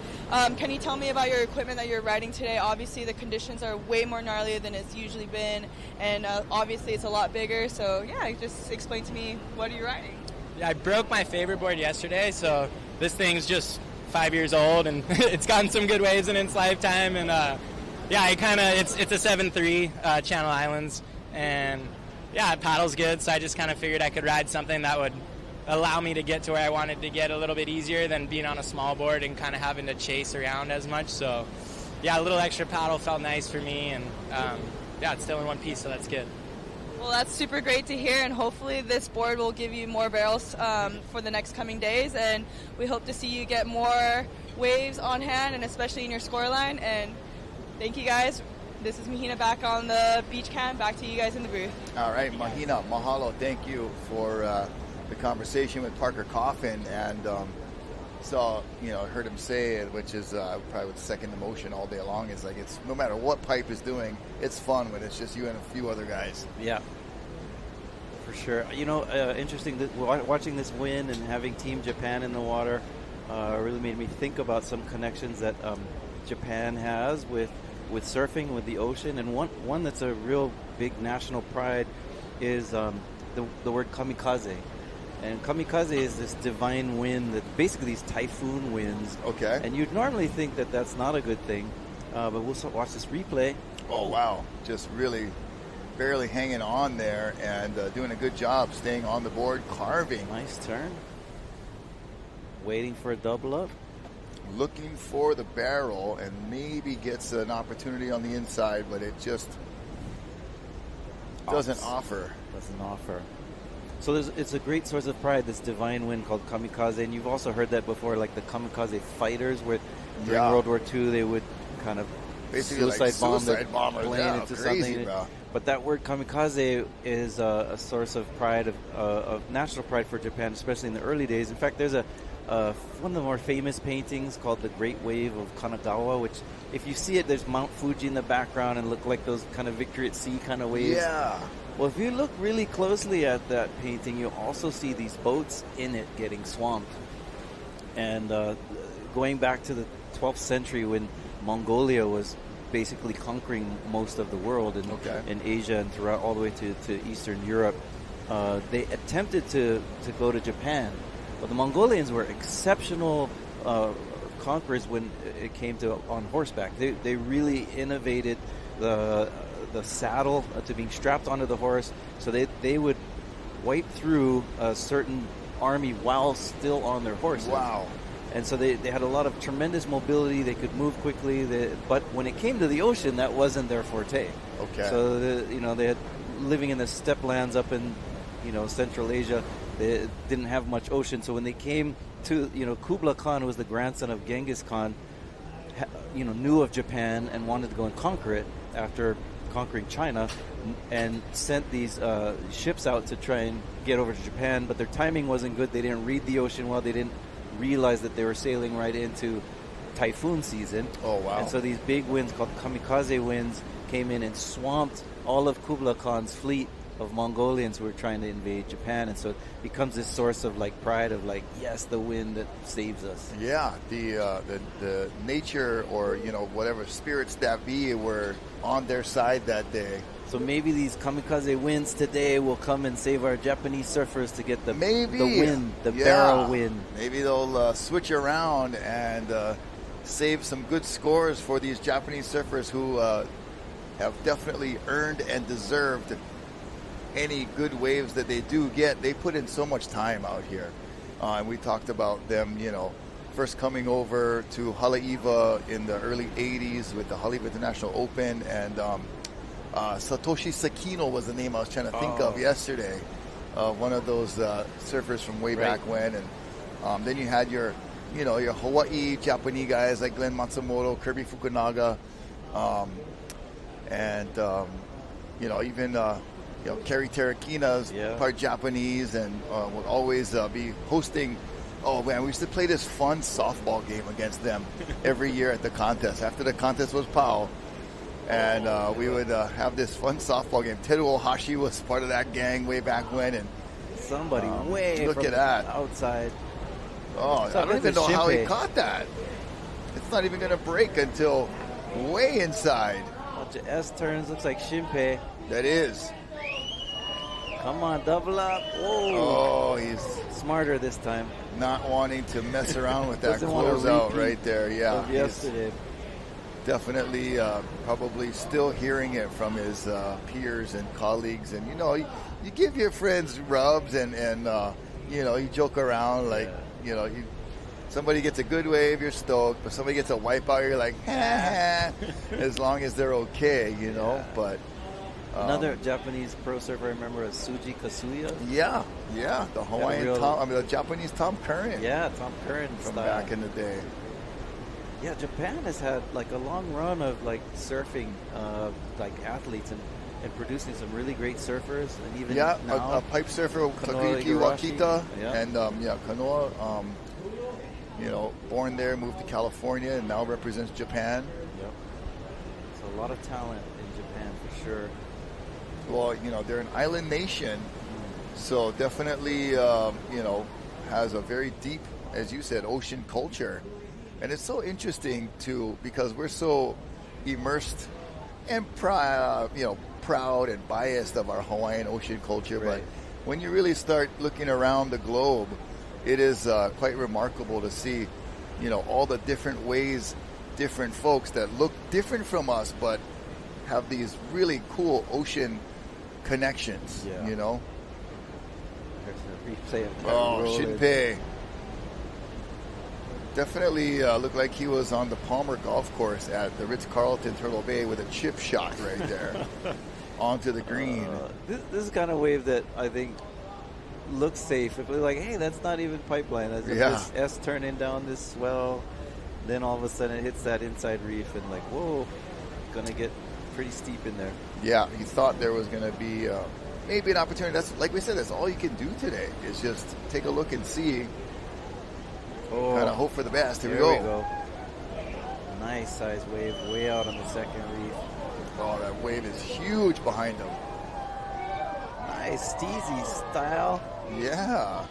Speaker 15: can you tell me about your equipment that you're riding today? Obviously, the conditions are way more gnarly than it's usually been, and obviously it's a lot bigger. So yeah, just explain to me, what are you riding?
Speaker 2: Yeah, I broke my favorite board yesterday, so this thing's just 5 years old, and it's gotten some good waves in its lifetime. And yeah, it's a 7.3 Channel Islands, and yeah, it paddles good, so I just kind of figured I could ride something that would allow me to get to where I wanted to get a little bit easier than being on a small board and kind of having to chase around as much. So yeah, a little extra paddle felt nice for me, and yeah, it's still in one piece, so that's good.
Speaker 15: Well, that's super great to hear, and hopefully this board will give you more barrels for the next coming days, and we hope to see you get more waves on hand, and especially in your scoreline. And thank you, guys. This is Mahina back on the beach cam. Back to you guys in the booth.
Speaker 9: All right, Mahina, mahalo. Thank you for the conversation with Parker Coffin. And so, I heard him say, which is I probably would second the motion all day long, is like, it's no matter what pipe is doing, it's fun when it's just you and a few other guys.
Speaker 13: Yeah, for sure. Interesting that watching this win and having Team Japan in the water really made me think about some connections that Japan has with with surfing, with the ocean, and one that's a real big national pride is the word kamikaze. And kamikaze is this divine wind that basically these typhoon winds.
Speaker 9: Okay.
Speaker 13: And you'd normally think that that's not a good thing, but we'll watch this replay.
Speaker 9: Oh, wow. Just really barely hanging on there and doing a good job staying on the board, carving.
Speaker 13: Nice turn. Waiting for a double up.
Speaker 9: Looking for the barrel and maybe gets an opportunity on the inside, but it just doesn't offer.
Speaker 13: Doesn't offer. So it's a great source of pride, this divine wind called kamikaze, and you've also heard that before, like the kamikaze fighters, where during World War II they would kind of
Speaker 9: basically suicide bombers,
Speaker 13: plane into
Speaker 9: crazy,
Speaker 13: something.
Speaker 9: Bro.
Speaker 13: But that word kamikaze is a source of pride, of national pride for Japan, especially in the early days. In fact, there's one of the more famous paintings called The Great Wave of Kanagawa, which, if you see it, there's Mount Fuji in the background and look like those kind of victory at sea kind of waves.
Speaker 9: Yeah.
Speaker 13: Well, if you look really closely at that painting, you'll also see these boats in it getting swamped. And going back to the 12th century when Mongolia was basically conquering most of the world in Asia and throughout all the way to Eastern Europe, they attempted to go to Japan. But the Mongolians were exceptional conquerors when it came to on horseback. They really innovated the saddle to being strapped onto the horse, so they would wipe through a certain army while still on their horses.
Speaker 9: Wow.
Speaker 13: And so they had a lot of tremendous mobility. They could move quickly. But when it came to the ocean, that wasn't their forte.
Speaker 9: Okay.
Speaker 13: So they had living in the steppe lands up in Central Asia. They didn't have much ocean. So when they came to Kublai Khan, who was the grandson of Genghis Khan, knew of Japan and wanted to go and conquer it after conquering China, and sent these ships out to try and get over to Japan. But their timing wasn't good. They didn't read the ocean well. They didn't realize that they were sailing right into typhoon season.
Speaker 9: Oh, wow.
Speaker 13: And so these big winds called kamikaze winds came in and swamped all of Kublai Khan's fleet of Mongolians who were trying to invade Japan. And so it becomes this source of pride of yes, the wind that saves us.
Speaker 9: Yeah, the nature or whatever spirits that be were on their side that day.
Speaker 13: So maybe these kamikaze winds today will come and save our Japanese surfers to get the wind, the barrel wind.
Speaker 9: Maybe they'll switch around and save some good scores for these Japanese surfers who have definitely earned and deserved any good waves that they do get. They put in so much time out here. And we talked about them, first coming over to Haleiwa in the early 80s with the Haleiwa International Open, and Satoshi Sakino was the name I was trying to think of yesterday. One of those surfers from way back when. And then you had your Hawaii Japanese guys like Glenn Matsumoto, Kirby Fukunaga, and even Kerry Terakina's part Japanese, and will always be hosting. Oh man, we used to play this fun softball game against them every year at the contest. After the contest was POW, and we would have this fun softball game. Teru Ohashi was part of that gang way back when, and
Speaker 13: somebody way
Speaker 9: look
Speaker 13: from
Speaker 9: at that
Speaker 13: outside.
Speaker 9: Oh, I don't even know how he caught that. It's not even going to break until way inside.
Speaker 13: Bunch of S turns, looks like Shinpei.
Speaker 9: That is.
Speaker 13: Come on, double up. Whoa.
Speaker 9: Oh, he's
Speaker 13: smarter this time.
Speaker 9: Not wanting to mess around with that closeout right there. Yeah.
Speaker 13: Yesterday.
Speaker 9: Definitely probably still hearing it from his peers and colleagues. And, you give your friends rubs and you joke around somebody gets a good wave, you're stoked. But somebody gets a wipeout, you're like, ha, as long as they're okay, But
Speaker 13: another Japanese pro surfer I remember is Suji Kasuya.
Speaker 9: Yeah, the Hawaiian the Japanese Tom Curran.
Speaker 13: Yeah, Tom Curran
Speaker 9: from
Speaker 13: style.
Speaker 9: Back in the day.
Speaker 13: Yeah, Japan has had a long run of surfing athletes and producing some really great surfers, and even now,
Speaker 9: a pipe surfer, Takayuki Wakita, and Kanoa. Born there, moved to California, and now represents Japan.
Speaker 13: Yep. So a lot of talent in Japan for sure.
Speaker 9: Well, they're an island nation, so definitely, has a very deep, as you said, ocean culture. And it's so interesting, too, because we're so immersed and proud and biased of our Hawaiian ocean culture, but when you really start looking around the globe, it is quite remarkable to see, all the different ways, different folks that look different from us, but have these really cool ocean connections,
Speaker 13: There's a replay of that
Speaker 9: Shinpei. Definitely looked like he was on the Palmer Golf Course at the Ritz-Carlton Turtle Bay with a chip shot right there onto the green.
Speaker 13: This is the kind of wave that I think looks safe. If we're like, hey, that's not even pipeline. That's just this S turning down this swell. Then all of a sudden it hits that inside reef and like, whoa, gonna get pretty steep in there.
Speaker 9: Yeah, he thought there was gonna be maybe an opportunity. That's like we said, that's all you can do today is just take a look and see. Kind of hope for the best. Here we go.
Speaker 13: Nice size wave way out on the second reef.
Speaker 9: Oh, that wave is huge behind him.
Speaker 13: Nice steezy style.
Speaker 9: Yeah.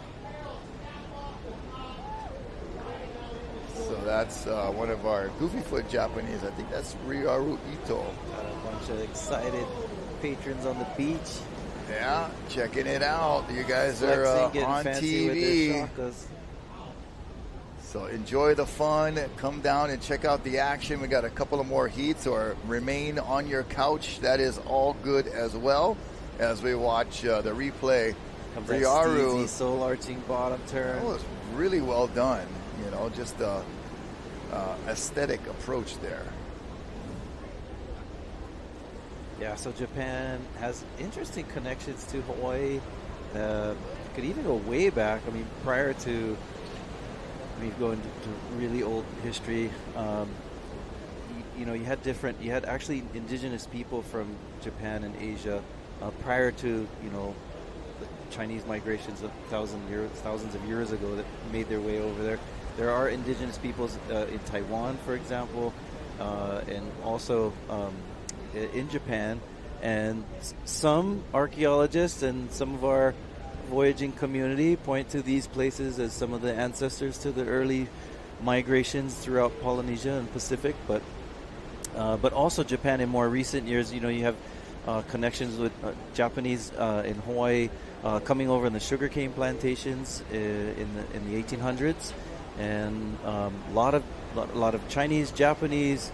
Speaker 9: So that's one of our goofy foot Japanese. I think that's Ryaru Ito.
Speaker 13: Got a bunch of excited patrons on the beach.
Speaker 9: Yeah, checking it out. You guys
Speaker 13: Flexing,
Speaker 9: are on TV. So enjoy the fun. Come down and check out the action. We got a couple of more heats, or remain on your couch. That is all good as well. As we watch the replay,
Speaker 13: Ryaru soul arching bottom turn.
Speaker 9: That was really well done. Just the aesthetic approach there.
Speaker 13: Yeah, so Japan has interesting connections to Hawaii. Could even go way back. I mean, prior to go into really old history. You had actually indigenous people from Japan and Asia prior to the Chinese migrations of thousands of years ago that made their way over there. There are indigenous peoples in Taiwan, for example, and also in Japan. And some archaeologists and some of our voyaging community point to these places as some of the ancestors to the early migrations throughout Polynesia and Pacific, but also Japan in more recent years. You have connections with Japanese in Hawaii coming over in the sugarcane plantations in the 1800s, and a lot of Chinese, Japanese,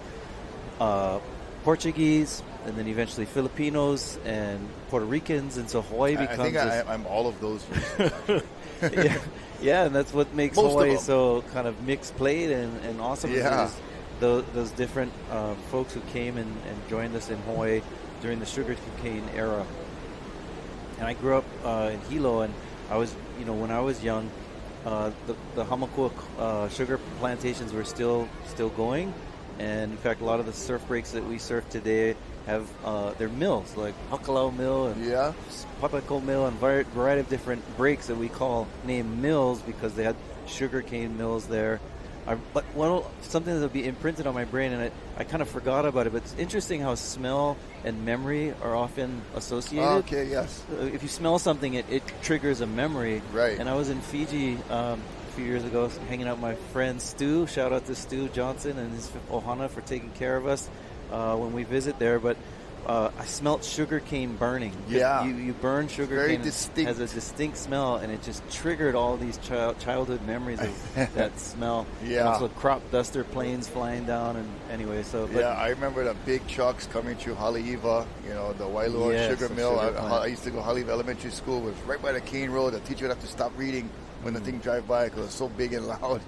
Speaker 13: Portuguese, and then eventually Filipinos and Puerto Ricans, and so Hawaii becomes.
Speaker 9: I think I'm all of those.
Speaker 13: Yeah, and that's what makes Hawaii so kind of mixed plate and awesome.
Speaker 9: Yeah.
Speaker 13: Those different folks who came and joined us in Hawaii during the sugarcane era. And I grew up in Hilo, and I was, when I was young, the Hamakua sugar plantations were still going. And in fact, a lot of the surf breaks that we surf today have their mills, like Hakalau Mill and Papako Mill, and variety of different breaks that we name mills because they had sugarcane mills there. But something that will be imprinted on my brain, and I kind of forgot about it, but it's interesting how smell and memory are often associated.
Speaker 9: Okay, yes.
Speaker 13: If you smell something, it triggers a memory.
Speaker 9: Right.
Speaker 13: And I was in Fiji a few years ago hanging out with my friend Stu. Shout out to Stu Johnson and his ohana for taking care of us when we visit there. But I smelt sugarcane burning.
Speaker 9: Yeah.
Speaker 13: You burn sugarcane.
Speaker 9: Very distinct.
Speaker 13: It has a distinct smell, and it just triggered all these childhood memories of that smell.
Speaker 9: Yeah.
Speaker 13: And also crop duster planes flying down, and anyway, so.
Speaker 9: Yeah, I remember the big trucks coming through Haleiwa, the Wailoa sugar mill. I used to go Haleiwa Elementary School. It was right by the Cane Road. The teacher would have to stop reading when the thing drive by because it was so big and loud,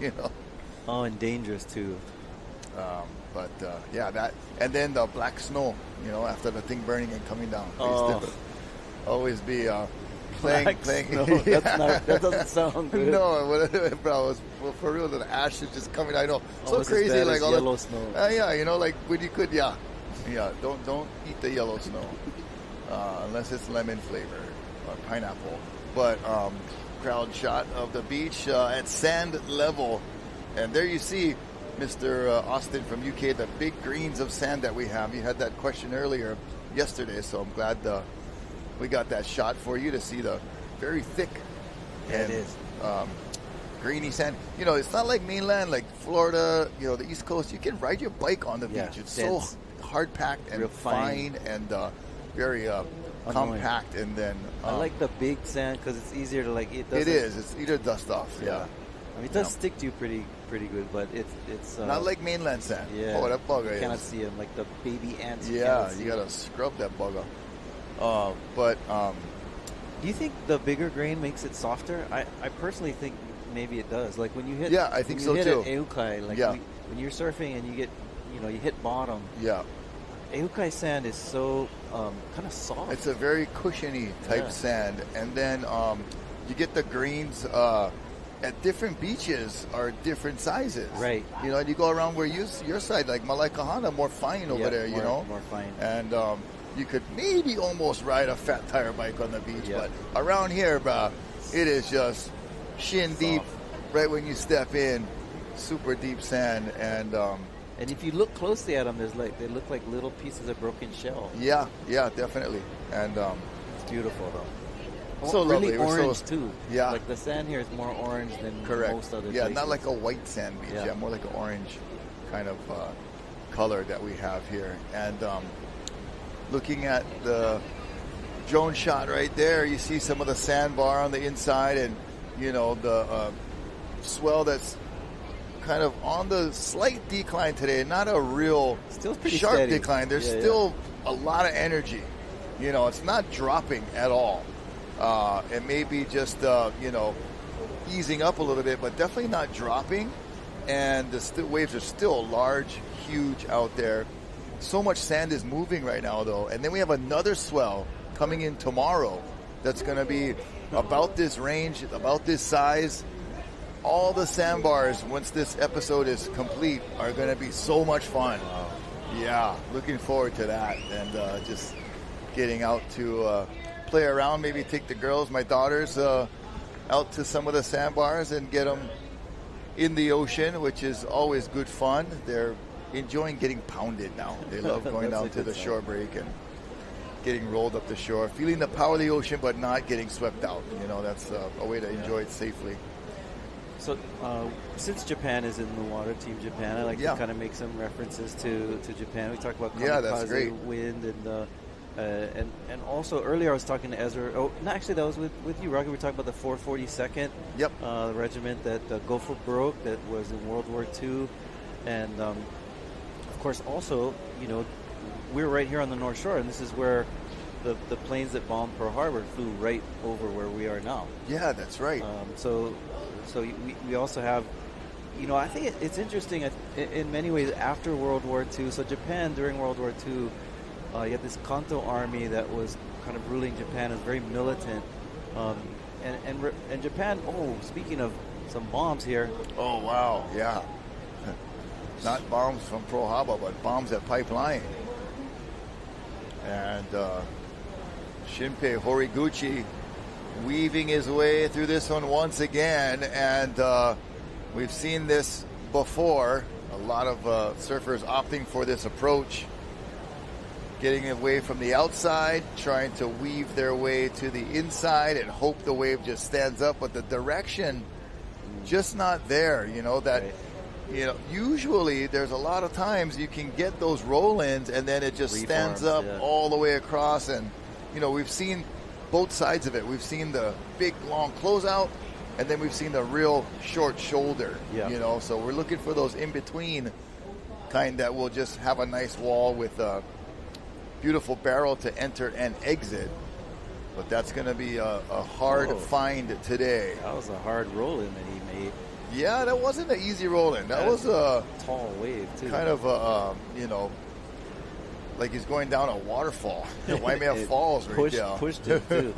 Speaker 13: Oh, and dangerous too.
Speaker 9: But that, and then the black snow, after the thing burning and coming down. Always be playing.
Speaker 13: Snow. That doesn't sound good.
Speaker 9: No, bro, for real, the ash is just coming. I know, so
Speaker 13: almost
Speaker 9: crazy,
Speaker 13: as bad
Speaker 9: like
Speaker 13: as
Speaker 9: all
Speaker 13: yellow
Speaker 9: the
Speaker 13: snow.
Speaker 9: like when you could, don't eat the yellow snow unless it's lemon flavor or pineapple. But crowd shot of the beach at sand level, and there you see Mr. Austin from UK, the big greens of sand that we have. You had that question yesterday, so I'm glad we got that shot for you to see the very thick
Speaker 13: it is.
Speaker 9: Greeny sand. It's not like mainland, like Florida, the East Coast. You can ride your bike on the beach. It's
Speaker 13: dense.
Speaker 9: hard packed and
Speaker 13: real fine.
Speaker 9: and very compact. And then
Speaker 13: I like the big sand because it's easier to like.
Speaker 9: It is. It's easier to dust off. Yeah.
Speaker 13: I mean, it does stick to you pretty good, but it's
Speaker 9: not like mainland sand.
Speaker 13: Yeah,
Speaker 9: oh, that bugger
Speaker 13: you cannot
Speaker 9: is.
Speaker 13: see them like the baby ants.
Speaker 9: Yeah, you gotta scrub that bugger. But
Speaker 13: do you think the bigger grain makes it softer? I personally think maybe it does. Like when you hit,
Speaker 9: I think so
Speaker 13: hit
Speaker 9: too.
Speaker 13: At Eukai, like when you're surfing and you get, you hit bottom.
Speaker 9: Yeah.
Speaker 13: Eukai sand is so kind of soft.
Speaker 9: It's a very cushiony type sand, and then you get the greens at different beaches are different sizes.
Speaker 13: Right.
Speaker 9: And you go around where your side, like Malai Kahana, more fine over there.
Speaker 13: More fine.
Speaker 9: And you could maybe almost ride a fat tire bike on the beach, but around here, it is just shin deep right when you step in, super deep sand. And
Speaker 13: if you look closely at them, they look like little pieces of broken shell.
Speaker 9: Yeah, definitely. And
Speaker 13: it's beautiful though.
Speaker 9: So
Speaker 13: really
Speaker 9: lovely.
Speaker 13: Orange too.
Speaker 9: Yeah.
Speaker 13: Like the sand here is more orange than most other
Speaker 9: Yeah,
Speaker 13: places.
Speaker 9: not like a white sand beach. Yeah, more like an orange kind of color that we have here. And looking at the drone shot right there, you see some of the sandbar on the inside, and the swell that's kind of on the slight decline today. Not a real sharp
Speaker 13: steady.
Speaker 9: decline. There's still a lot of energy. It's not dropping at all. It may be just easing up a little bit, but definitely not dropping. And the waves are still large, huge out there. So much sand is moving right now, though. And then we have another swell coming in tomorrow that's going to be about this range, about this size. All the sandbars, once this episode is complete, are going to be so much fun. Yeah, looking forward to that. And just getting out to play around, maybe take the girls, my daughters, out to some of the sandbars and get them in the ocean, which is always good fun. They're enjoying getting pounded now. They love going down to the shore break and getting rolled up the shore, feeling the power of the ocean, but not getting swept out. That's a way to enjoy it safely.
Speaker 13: So, since Japan is in the water, Team Japan, I like to kind of make some references to Japan. We talked about kamikaze wind and also earlier I was talking to Ezra. Oh, no, actually that was with you, Roger. We were talking about the 442nd regiment that Gopher broke that was in World War II, and of course also we're right here on the North Shore, and this is where the planes that bombed Pearl Harbor flew right over where we are now. Yeah, that's right. So we also have, I think it's interesting in many ways after World War II. So Japan during World War II. You had this Kanto army that was kind of ruling Japan. It was very militant. And Japan, speaking of some bombs here.
Speaker 9: Oh, wow, yeah. Not bombs from Pearl Harbor, but bombs at Pipeline. And Shinpei Horiguchi weaving his way through this one once again. And we've seen this before. A lot of surfers opting for this approach. Getting away from the outside, trying to weave their way to the inside and hope the wave just stands up, but the direction just not there. Usually there's a lot of times you can get those roll-ins and then it just stands up all the way across. And, we've seen both sides of it. We've seen the big, long closeout, and then we've seen the real short shoulder, So we're looking for those in-between kind that will just have a nice wall with a beautiful barrel to enter and exit, but that's going to be a hard find today.
Speaker 13: That was a hard roll-in that he made.
Speaker 9: Yeah, that wasn't an easy roll-in. That was a
Speaker 13: tall wave, too.
Speaker 9: Kind of like he's going down a waterfall. Waimea Falls right now.
Speaker 13: Pushed him, too.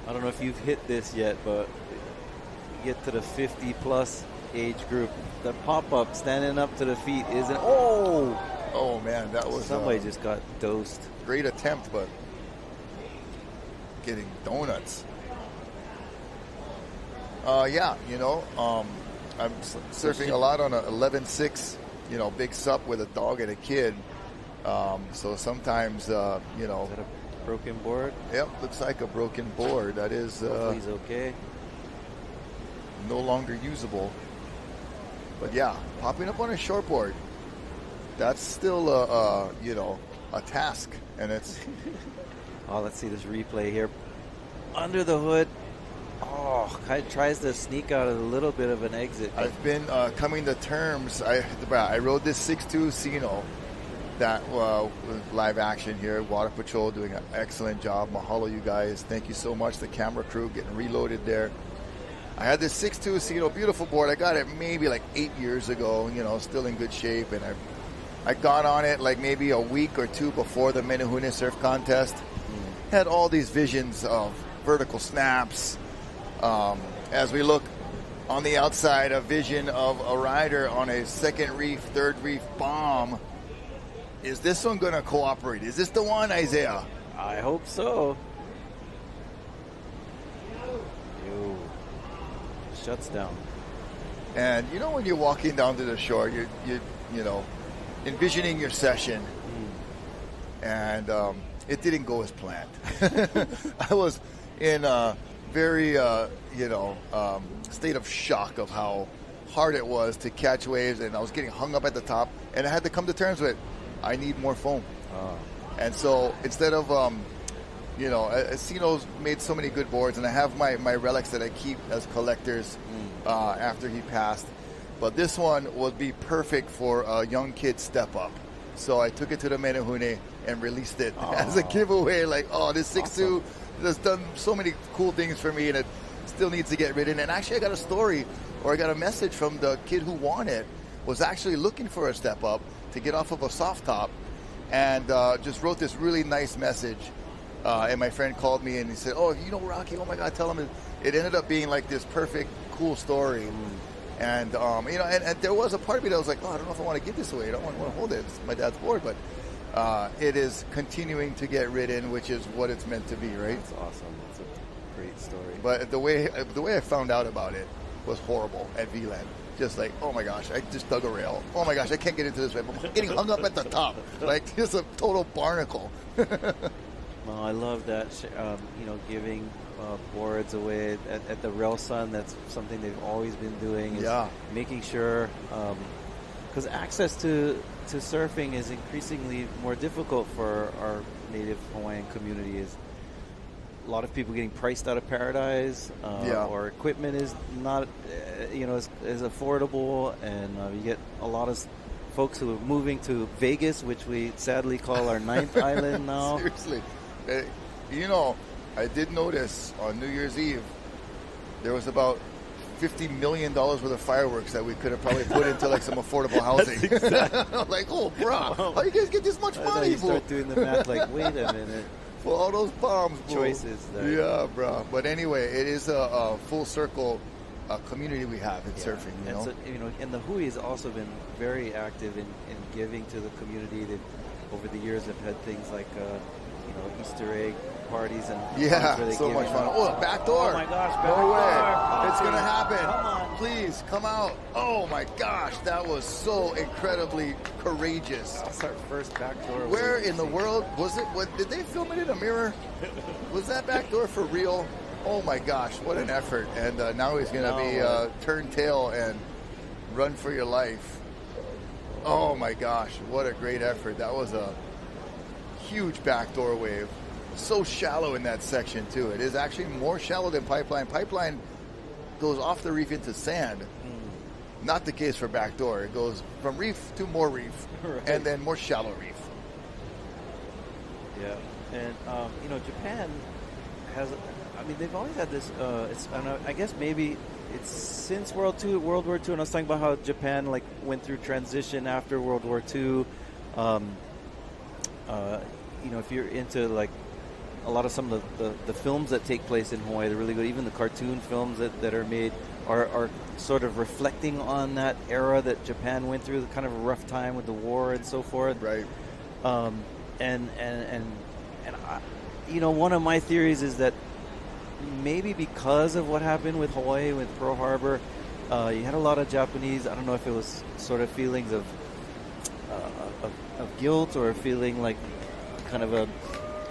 Speaker 13: I don't know if you've hit this yet, but you get to the 50-plus age group. The pop-up standing up to the feet isn't...
Speaker 9: Oh, man, that was...
Speaker 13: Somebody just got dosed.
Speaker 9: Great attempt, but getting donuts. I'm surfing a lot on a 11.6, big sup with a dog and a kid. So sometimes, Is that
Speaker 13: a broken board?
Speaker 9: Yep, looks like a broken board. That is...
Speaker 13: Hopefully he's okay.
Speaker 9: No longer usable. But yeah, popping up on a shortboard. that's still a task, and it's.
Speaker 13: Oh, let's see this replay here. Under the hood. Oh, Kite tries to sneak out a little bit of an exit.
Speaker 9: I've been coming to terms. I rode this 6'2" Sino that was live action here. Water Patrol doing an excellent job. Mahalo, you guys. Thank you so much. The camera crew getting reloaded there. I had this 6'2" Sino, beautiful board. I got it maybe like 8 years ago, still in good shape. And I got on it like maybe a week or two before the Menehune Surf Contest. Had all these visions of vertical snaps. As we look on the outside, a vision of a rider on a second reef, third reef bomb. Is this one going to cooperate? Is this the one, Isaiah?
Speaker 13: I hope so. Yo. Shuts down.
Speaker 9: And when you're walking down to the shore, you're envisioning your session, and it didn't go as planned. I was in a very, state of shock of how hard it was to catch waves, and I was getting hung up at the top, and I had to come to terms with, I need more foam. And so instead of, Sino's made so many good boards, and I have my relics that I keep as collectors after he passed. But this one would be perfect for a young kid step up. So I took it to the Menehune and released it as a giveaway. Like, this 6'2" has done so many cool things for me, and it still needs to get ridden. And actually, I got a story, or I got a message from the kid who won it, was actually looking for a step up to get off of a soft top, and just wrote this really nice message. And my friend called me and he said, Rocky, oh my God, tell him. It ended up being like this perfect, cool story. And, and there was a part of me that was like, I don't know if I want to give this away. I don't want to hold it. It's my dad's board. But it is continuing to get ridden, which is what it's meant to be, right?
Speaker 13: That's awesome. That's a great story.
Speaker 9: But the way I found out about it was horrible at VLAN. Just like, oh my gosh, I just dug a rail. Oh my gosh, I can't get into this wave. I'm getting hung up at the top. Like, just a total barnacle.
Speaker 13: Well, I love that, giving boards away at the Rail Sun. That's something they've always been doing. Is making sure, because access to surfing is increasingly more difficult for our native Hawaiian community. Is a lot of people getting priced out of paradise, or equipment is not, as affordable, and you get a lot of folks who are moving to Vegas, which we sadly call our ninth island now.
Speaker 9: Seriously. I did notice on New Year's Eve there was about $50 million worth of fireworks that we could have probably put into like some affordable housing. I'm like, bro, how you guys get this much money?
Speaker 13: You start doing the math like, wait a minute.
Speaker 9: For all those bombs,
Speaker 13: choices.
Speaker 9: Yeah, bro. But anyway, it is a full circle community we have in surfing.
Speaker 13: So, and the Hui has also been very active in giving to the community. They've, over the years, have had things like Easter egg parties and where they
Speaker 9: so much fun. Backdoor!
Speaker 13: Oh my gosh!
Speaker 9: No way! It's gonna happen. Come on. Please come out! Oh my gosh, that was so incredibly courageous.
Speaker 13: That's our first backdoor.
Speaker 9: Where in the world was it? Did they film it in a mirror? Was that backdoor for real? Oh my gosh, what an effort! And now he's gonna be turn tail and run for your life. Oh my gosh, what a great effort! That was a huge backdoor wave. So shallow in that section too. It is actually more shallow than Pipeline. Pipeline goes off the reef into sand. Not the case for backdoor. It goes from reef to more reef, and then more shallow reef.
Speaker 13: Yeah, and Japan has. They've always had this. I guess maybe it's since World War II, and I was talking about how Japan went through transition after World War II. If you're into a lot of some of the films that take place in Hawaii, they're really good. Even the cartoon films that are made are sort of reflecting on that era that Japan went through, the kind of a rough time with the war and so forth.
Speaker 9: Right.
Speaker 13: And one of my theories is that maybe because of what happened with Hawaii, with Pearl Harbor, you had a lot of Japanese. I don't know if it was sort of feelings of guilt or feeling like kind of a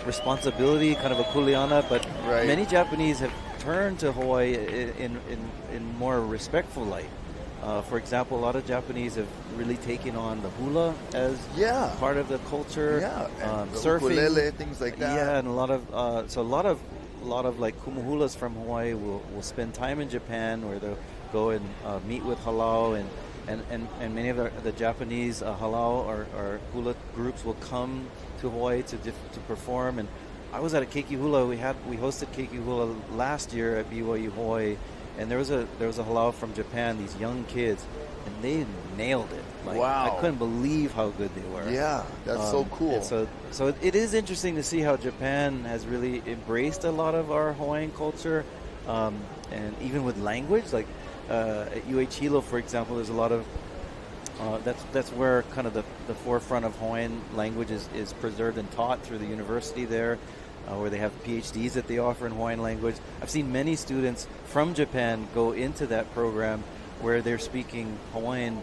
Speaker 13: responsibility, kind of a kuleana, but many Japanese have turned to Hawaii in more respectful light. For example, a lot of Japanese have really taken on the hula as part of the culture.
Speaker 9: And the
Speaker 13: surfing,
Speaker 9: ukulele, things like that.
Speaker 13: Yeah, and a lot of like kumuhulas from Hawaii will spend time in Japan, where they'll go and meet with halau, and many of the Japanese halau or hula groups will come to Hawaii to perform. And I was at a keiki hula. We hosted keiki hula last year at BYU Hawaii. And there was a halau from Japan, these young kids, and they nailed it. Like,
Speaker 9: wow.
Speaker 13: I couldn't believe how good they were.
Speaker 9: Yeah, that's so cool.
Speaker 13: So it is interesting to see how Japan has really embraced a lot of our Hawaiian culture, and even with language. Like at UH Hilo, for example, there's a lot of that's where kind of the forefront of Hawaiian language is preserved and taught through the university there. Where they have PhDs that they offer in Hawaiian language. I've seen many students from Japan go into that program where they're speaking Hawaiian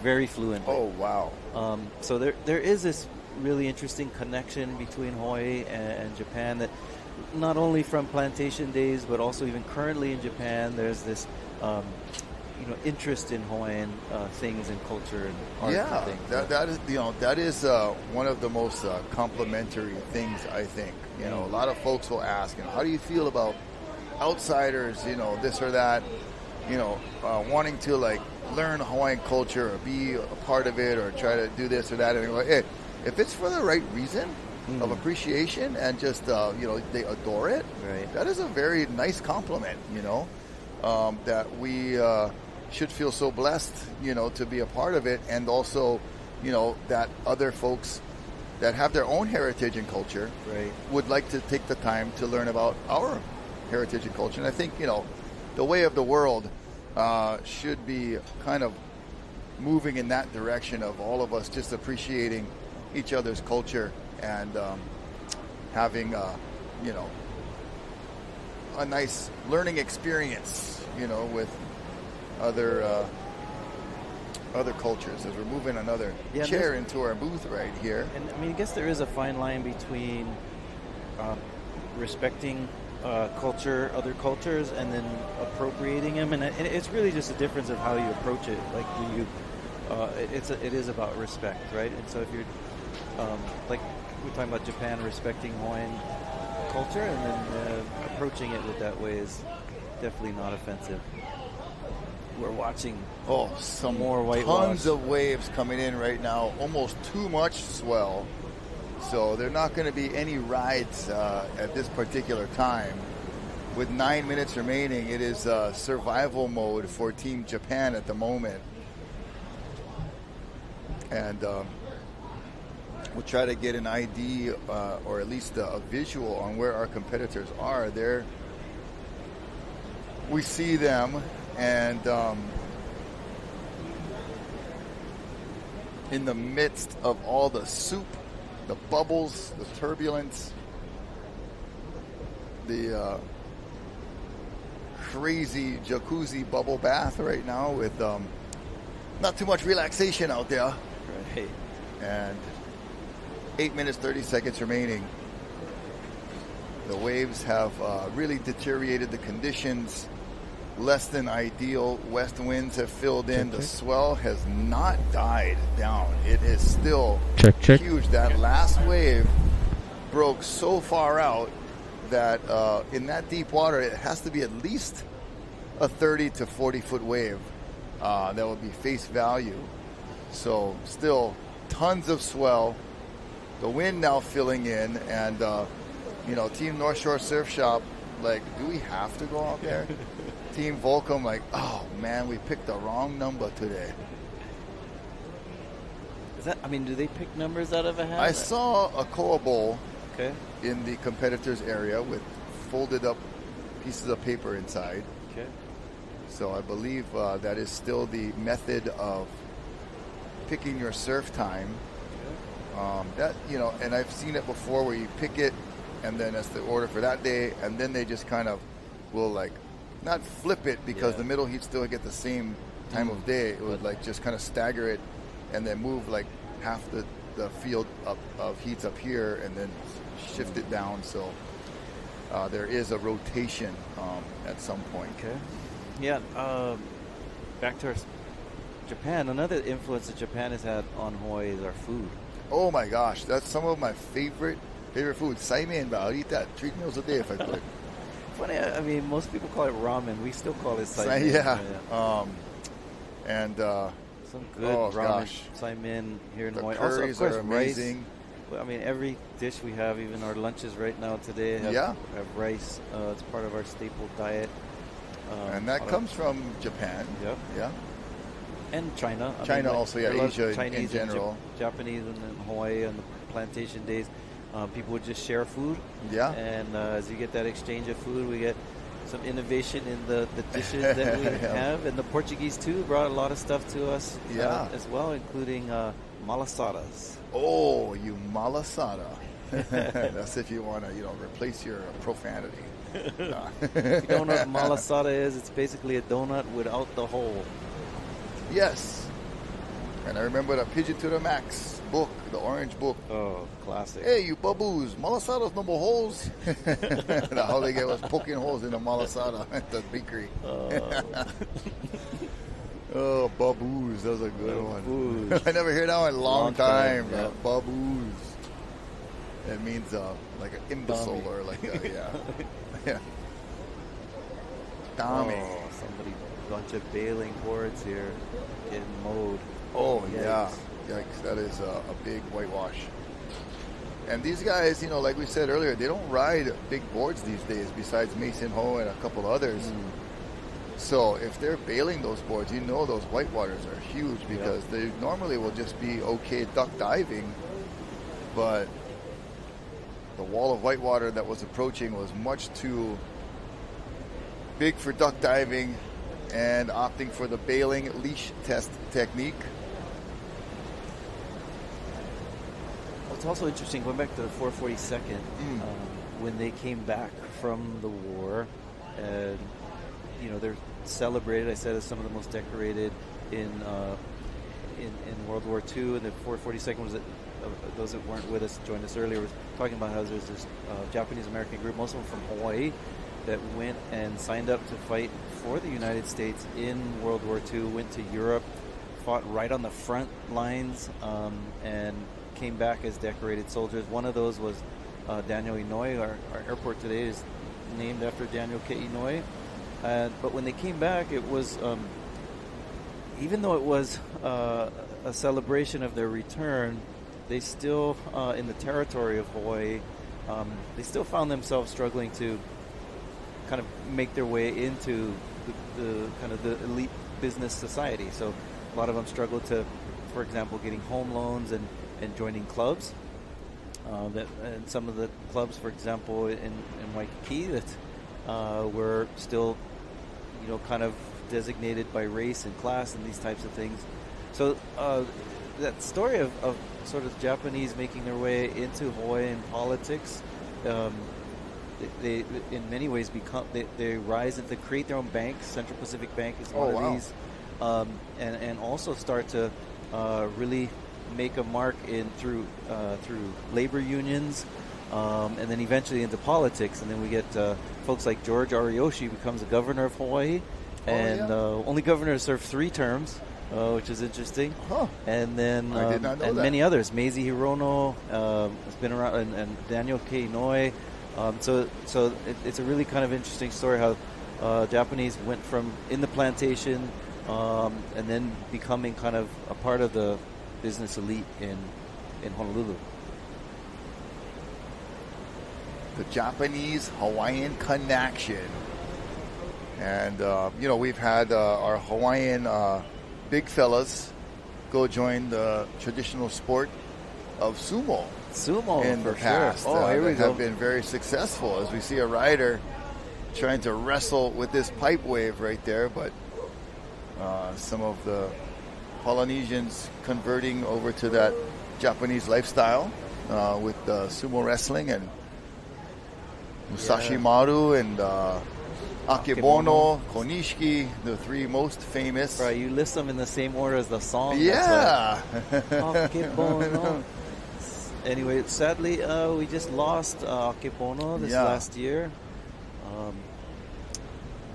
Speaker 13: very fluently.
Speaker 9: Oh, wow.
Speaker 13: So there is this really interesting connection between Hawaii and Japan, that not only from plantation days, but also even currently in Japan, there's this interest in Hawaiian things and culture and art.
Speaker 9: Yeah,
Speaker 13: and things.
Speaker 9: that is one of the most complimentary things, I think. A lot of folks will ask, how do you feel about outsiders, this or that, wanting to like learn Hawaiian culture or be a part of it or try to do this or that. And like, hey, if it's for the right reason of appreciation and just, they adore it,
Speaker 13: right.
Speaker 9: That is a very nice compliment, that we should feel so blessed, to be a part of it. And also, that other folks that have their own heritage and culture would like to take the time to learn about our heritage and culture. And I think, the way of the world should be kind of moving in that direction of all of us just appreciating each other's culture and having, a nice learning experience, with other cultures, as we're moving another chair into our booth right here.
Speaker 13: And I guess there is a fine line between respecting culture, other cultures, and then appropriating them, and it's really just a difference of how you approach it. Like it is about respect, right? And so if you're like we're talking about Japan respecting Hawaiian culture, and then approaching it with that way is definitely not offensive. We're watching
Speaker 9: some
Speaker 13: more whitewash.
Speaker 9: Tons of waves coming in right now, almost too much swell. So there are not going to be any rides at this particular time. With 9 minutes remaining, it is survival mode for Team Japan at the moment. And we'll try to get an ID or at least a visual on where our competitors are. We see them. And in the midst of all the soup, the bubbles, the turbulence, the crazy jacuzzi bubble bath right now with not too much relaxation out there.
Speaker 13: Right.
Speaker 9: And 8 minutes, 30 seconds remaining. The waves have really deteriorated the conditions. Less than ideal. West winds have filled in. The swell has not died down. It is still huge. That last wave broke so far out that in that deep water, it has to be at least a 30 to 40 foot wave. That would be face value. So still tons of swell. The wind now filling in, and Team North Shore Surf Shop, like, do we have to go out there? Team Volcom, like, oh man, we picked the wrong number today.
Speaker 13: Do they pick numbers out of a hat?
Speaker 9: I saw a koa bowl
Speaker 13: Okay.
Speaker 9: in the competitors area with folded up pieces of paper inside.
Speaker 13: Okay.
Speaker 9: So I believe that is still the method of picking your surf time. And I've seen it before where you pick it and then that's the order for that day, and then they just kind of will like not flip it because the middle heat still get the same time of day. It would like just kind of stagger it and then move like half the field up of heats up here and then shift it down. So there is a rotation at some point.
Speaker 13: Okay. Yeah. Back to our Japan, another influence that Japan has had on Hawaii is our food.
Speaker 9: Oh my gosh, that's some of my favorite food. Saimin, but I'll eat that 3 meals a day if I could.
Speaker 13: Funny, I mean, most people call it ramen. We still call it saimin.
Speaker 9: Yeah.
Speaker 13: Some good ramen, saimin here in Hawaii. Also, of course,
Speaker 9: are amazing.
Speaker 13: Rice. I mean, every dish we have, even our lunches right now today, have rice. It's part of our staple diet.
Speaker 9: And that comes from Japan.
Speaker 13: Yep.
Speaker 9: Yeah.
Speaker 13: And China.
Speaker 9: China also, yeah, Asia
Speaker 13: Chinese
Speaker 9: in general.
Speaker 13: Japanese in Hawaii on the plantation days. People would just share food.
Speaker 9: Yeah.
Speaker 13: And as you get that exchange of food, we get some innovation in the dishes that we have. And the Portuguese, too, brought a lot of stuff to us as well, including malasadas.
Speaker 9: Oh, you malasada. That's if you want to, replace your profanity.
Speaker 13: If you don't know what malasada is, it's basically a donut without the hole.
Speaker 9: Yes. And I remember the Pigeon to the Max book, the orange book.
Speaker 13: Oh, classic.
Speaker 9: Hey, you baboos, malasadas no more holes. All they get was poking holes in the malasada at the bakery. Oh, baboos, that was a good one. I never hear that one in a long time. Yeah. Baboos. It means like an imbecile or like a, yeah. Dummy.
Speaker 13: Oh, somebody, bunch of baling boards here getting mowed.
Speaker 9: Oh,
Speaker 13: Yikes.
Speaker 9: yeah. Yikes. That is a big whitewash. And these guys, like we said earlier, they don't ride big boards these days besides Mason Ho and a couple others. So if they're bailing those boards, those whitewaters are huge because they normally will just be okay duck diving. But the wall of whitewater that was approaching was much too big for duck diving and opting for the bailing leash test technique.
Speaker 13: It's also interesting, going back to the 442nd, when they came back from the war, and they're celebrated, I said, as some of the most decorated in World War II, and the 442nd was those that weren't with us, joined us earlier, was talking about how there's this Japanese-American group, most of them from Hawaii, that went and signed up to fight for the United States in World War II, went to Europe, fought right on the front lines, and came back as decorated soldiers. One of those was Daniel Inouye. Our airport today is named after Daniel K. Inouye. But when they came back, it was, even though it was a celebration of their return, they still, in the territory of Hawaii, they still found themselves struggling to kind of make their way into the kind of the elite business society. So a lot of them struggled to, for example, getting home loans and joining clubs. And some of the clubs, for example, in Waikiki that were still, kind of designated by race and class and these types of things. So that story of sort of Japanese making their way into Hawaiian politics, they in many ways they rise and they create their own banks. Central Pacific Bank is one of these, and also start to really make a mark through labor unions, and then eventually into politics. And then we get folks like George Ariyoshi becomes the governor of Hawaii, and only governor to serve 3 terms, which is interesting. And then
Speaker 9: I did not know that.
Speaker 13: Many others. Mazie Hirono has been around, and Daniel K. Inouye. So it's a really kind of interesting story how Japanese went from in the plantation and then becoming kind of a part of the business elite in Honolulu.
Speaker 9: The Japanese-Hawaiian connection. And, we've had our Hawaiian big fellas go join the traditional sport of sumo. In the past.
Speaker 13: Sure. Here we go.
Speaker 9: Have been very successful, as we see a rider trying to wrestle with this pipe wave right there, but some of the Polynesians converting over to that Japanese lifestyle with sumo wrestling and Musashi Maru and Akebono, Konishiki, the 3 most famous.
Speaker 13: Right, you list them in the same order as the song.
Speaker 9: Yeah.
Speaker 13: Akebono. Anyway, sadly, we just lost Akebono this last year.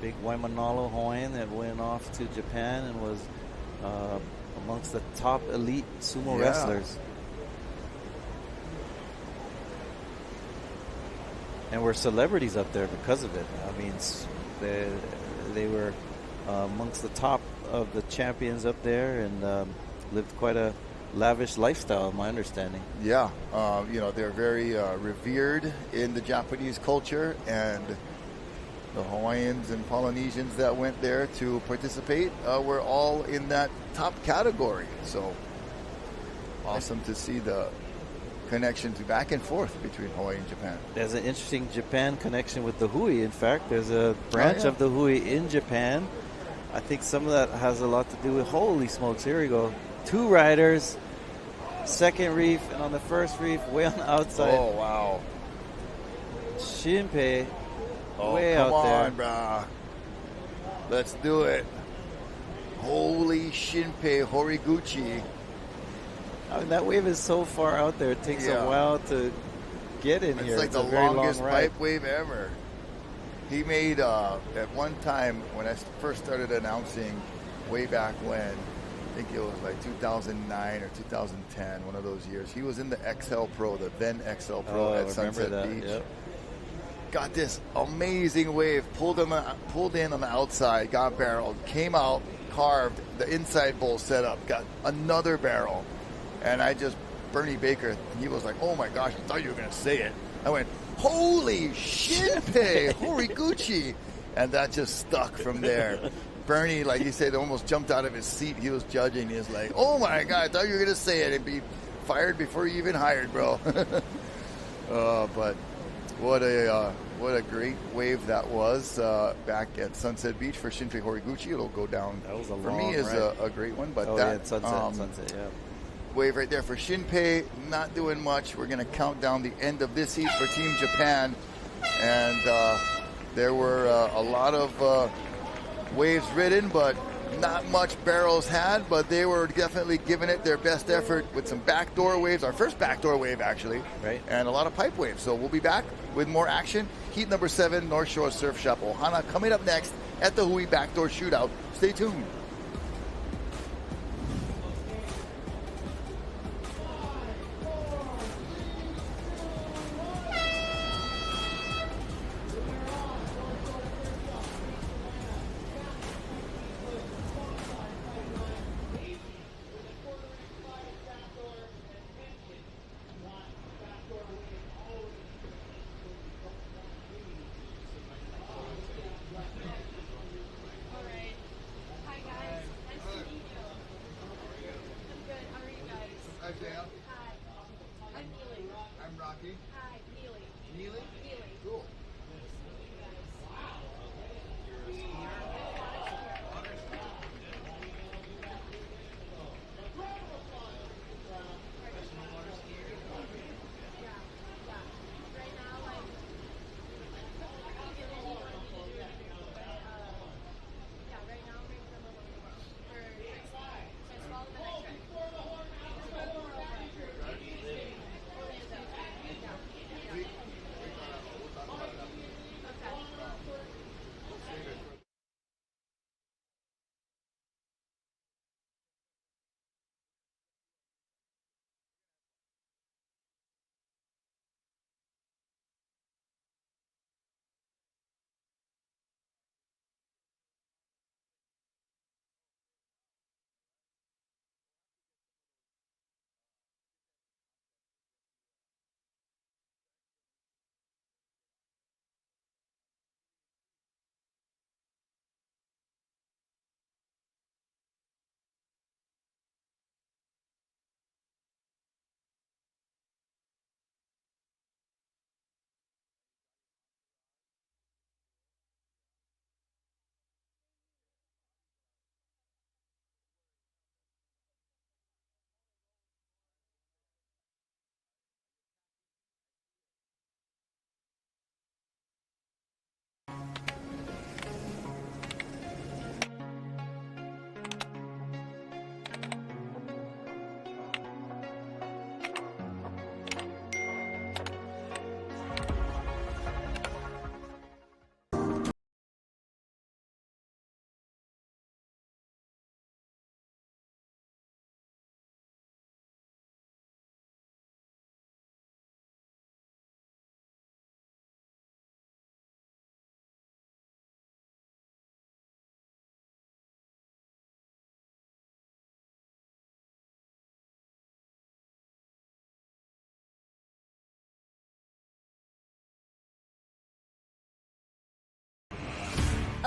Speaker 13: Big Waimanalo Hawaiian that went off to Japan and was amongst the top elite sumo
Speaker 9: Yeah.
Speaker 13: wrestlers. And were celebrities up there because of it. I mean, they were amongst the top of the champions up there, and lived quite a lavish lifestyle, my understanding.
Speaker 9: Yeah, they're very revered in the Japanese culture, and the Hawaiians and Polynesians that went there to participate were all in that top category. So awesome to see the connection to back and forth between Hawaii and Japan.
Speaker 13: There's an interesting Japan connection with the Hui. In fact, there's a branch of the Hui in Japan. I think some of that has a lot to do with, holy smokes, here we go. 2 riders, second reef, and on the first reef, way on the outside.
Speaker 9: Oh, wow.
Speaker 13: Shinpei,
Speaker 9: Oh,
Speaker 13: way
Speaker 9: come
Speaker 13: out there.
Speaker 9: on, brah. Let's do it. Holy Shinpei Horiguchi.
Speaker 13: I mean, that wave is so far out there, it takes a while to get in here.
Speaker 9: It's like
Speaker 13: It's
Speaker 9: the
Speaker 13: a very
Speaker 9: longest
Speaker 13: long ride.
Speaker 9: pipe wave ever. He made, at one time, when I first started announcing way back when, I think it was like 2009 or 2010, one of those years, he was in the XL Pro, the then XL Pro at Sunset Beach.
Speaker 13: Yep.
Speaker 9: Got this amazing wave, pulled in on the outside, got barreled, came out, carved, the inside bowl set up, got another barrel. And Bernie Baker, he was like, oh my gosh, I thought you were going to say it. I went, holy Shinpei Horiguchi. And that just stuck from there. Bernie, like he said, almost jumped out of his seat. He was judging. He was like, oh my God, I thought you were going to say it and be fired before you even hired, bro. But what a great wave that was back at Sunset Beach for Shinpei Horiguchi. It'll go down,
Speaker 13: that was a
Speaker 9: for
Speaker 13: long
Speaker 9: me, is
Speaker 13: ride.
Speaker 9: a great one. But
Speaker 13: Sunset, yeah.
Speaker 9: Wave right there for Shinpei, not doing much. We're going to count down the end of this heat for Team Japan. And there were a lot of waves ridden, but not much barrels had. But they were definitely giving it their best effort with some backdoor waves, our first backdoor wave, actually.
Speaker 13: Right.
Speaker 9: And a lot of pipe waves. So we'll be back with more action. Heat number 7, North Shore Surf Shop Ohana, coming up next at the Hui BackDoor Shootout. Stay tuned.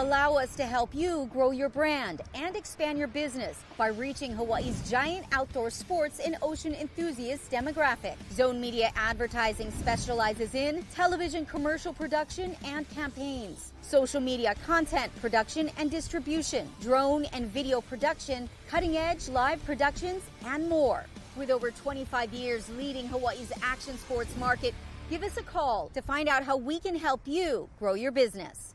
Speaker 16: Allow us to help you grow your brand and expand your business by reaching Hawaii's giant outdoor sports and ocean enthusiast demographic. Zone Media Advertising specializes in television commercial production and campaigns, social media content production and distribution, drone and video production, cutting-edge live productions, and more. With over 25 years leading Hawaii's action sports market, give us a call to find out how we can help you grow your business.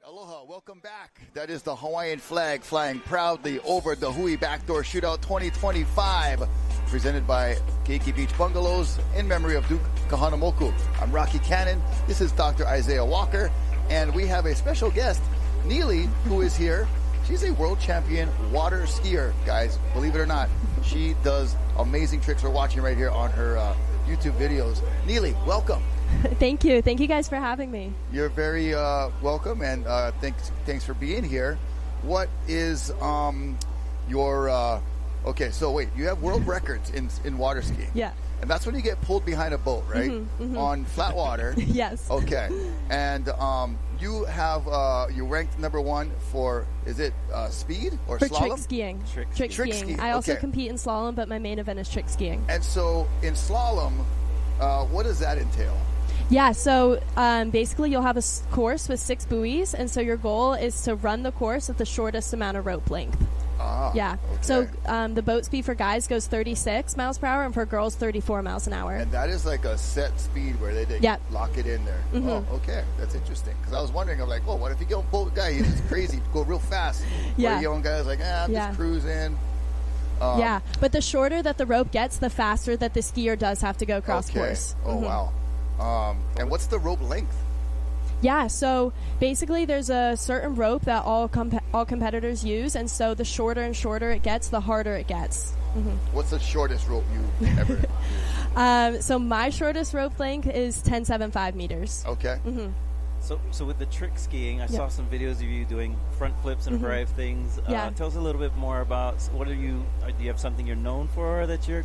Speaker 9: Aloha, welcome back. That is the Hawaiian flag flying proudly over the Hui BackDoor Shootout 2025, presented by Keiki Beach Bungalows in memory of Duke Kahanamoku. I'm Rocky Cannon. This is Dr. Isaiah Walker, and we have a special guest, Neely, who is here. She's a world champion water skier, guys. Believe it or not, she does amazing tricks. We're watching right here on her YouTube videos. Neely, welcome.
Speaker 21: Thank you. Thank you guys for having me.
Speaker 9: You're very welcome, and thanks for being here. What is your okay, so wait, you have world records in water skiing.
Speaker 21: Yeah.
Speaker 9: And that's when you get pulled behind a boat, right? On flat water.
Speaker 21: Yes.
Speaker 9: Okay. And you have you ranked #1 for, is it speed or
Speaker 21: for
Speaker 9: slalom?
Speaker 21: Trick skiing.
Speaker 9: Trick skiing.
Speaker 21: I also compete in slalom, but my main event is trick skiing.
Speaker 9: And so in slalom, what does that entail?
Speaker 21: Yeah, so basically you'll have a course with 6 buoys, and so your goal is to run the course at the shortest amount of rope length. Yeah.
Speaker 9: Okay.
Speaker 21: So the boat speed for guys goes 36 miles per hour, and for girls 34 miles an hour.
Speaker 9: And that is like a set speed where they lock it in there. Oh, okay. That's interesting. Because I was wondering, I'm like, well, what if you get on boat guy? He's just crazy, go real fast.
Speaker 21: Yeah.
Speaker 9: Where the young guy's like, I'm just cruising.
Speaker 21: Yeah, but the shorter that the rope gets, the faster that the skier does have to go cross course.
Speaker 9: Oh, wow. And what's the rope length?
Speaker 21: Yeah, so basically there's a certain rope that all competitors use, and so the shorter and shorter it gets, the harder it gets.
Speaker 9: What's the shortest rope you ever
Speaker 21: So my shortest rope length is 10.75 meters.
Speaker 9: Okay.
Speaker 13: So with the trick skiing, I saw some videos of you doing front flips and a variety of things. Tell us a little bit more about what do you have something you're known for that you're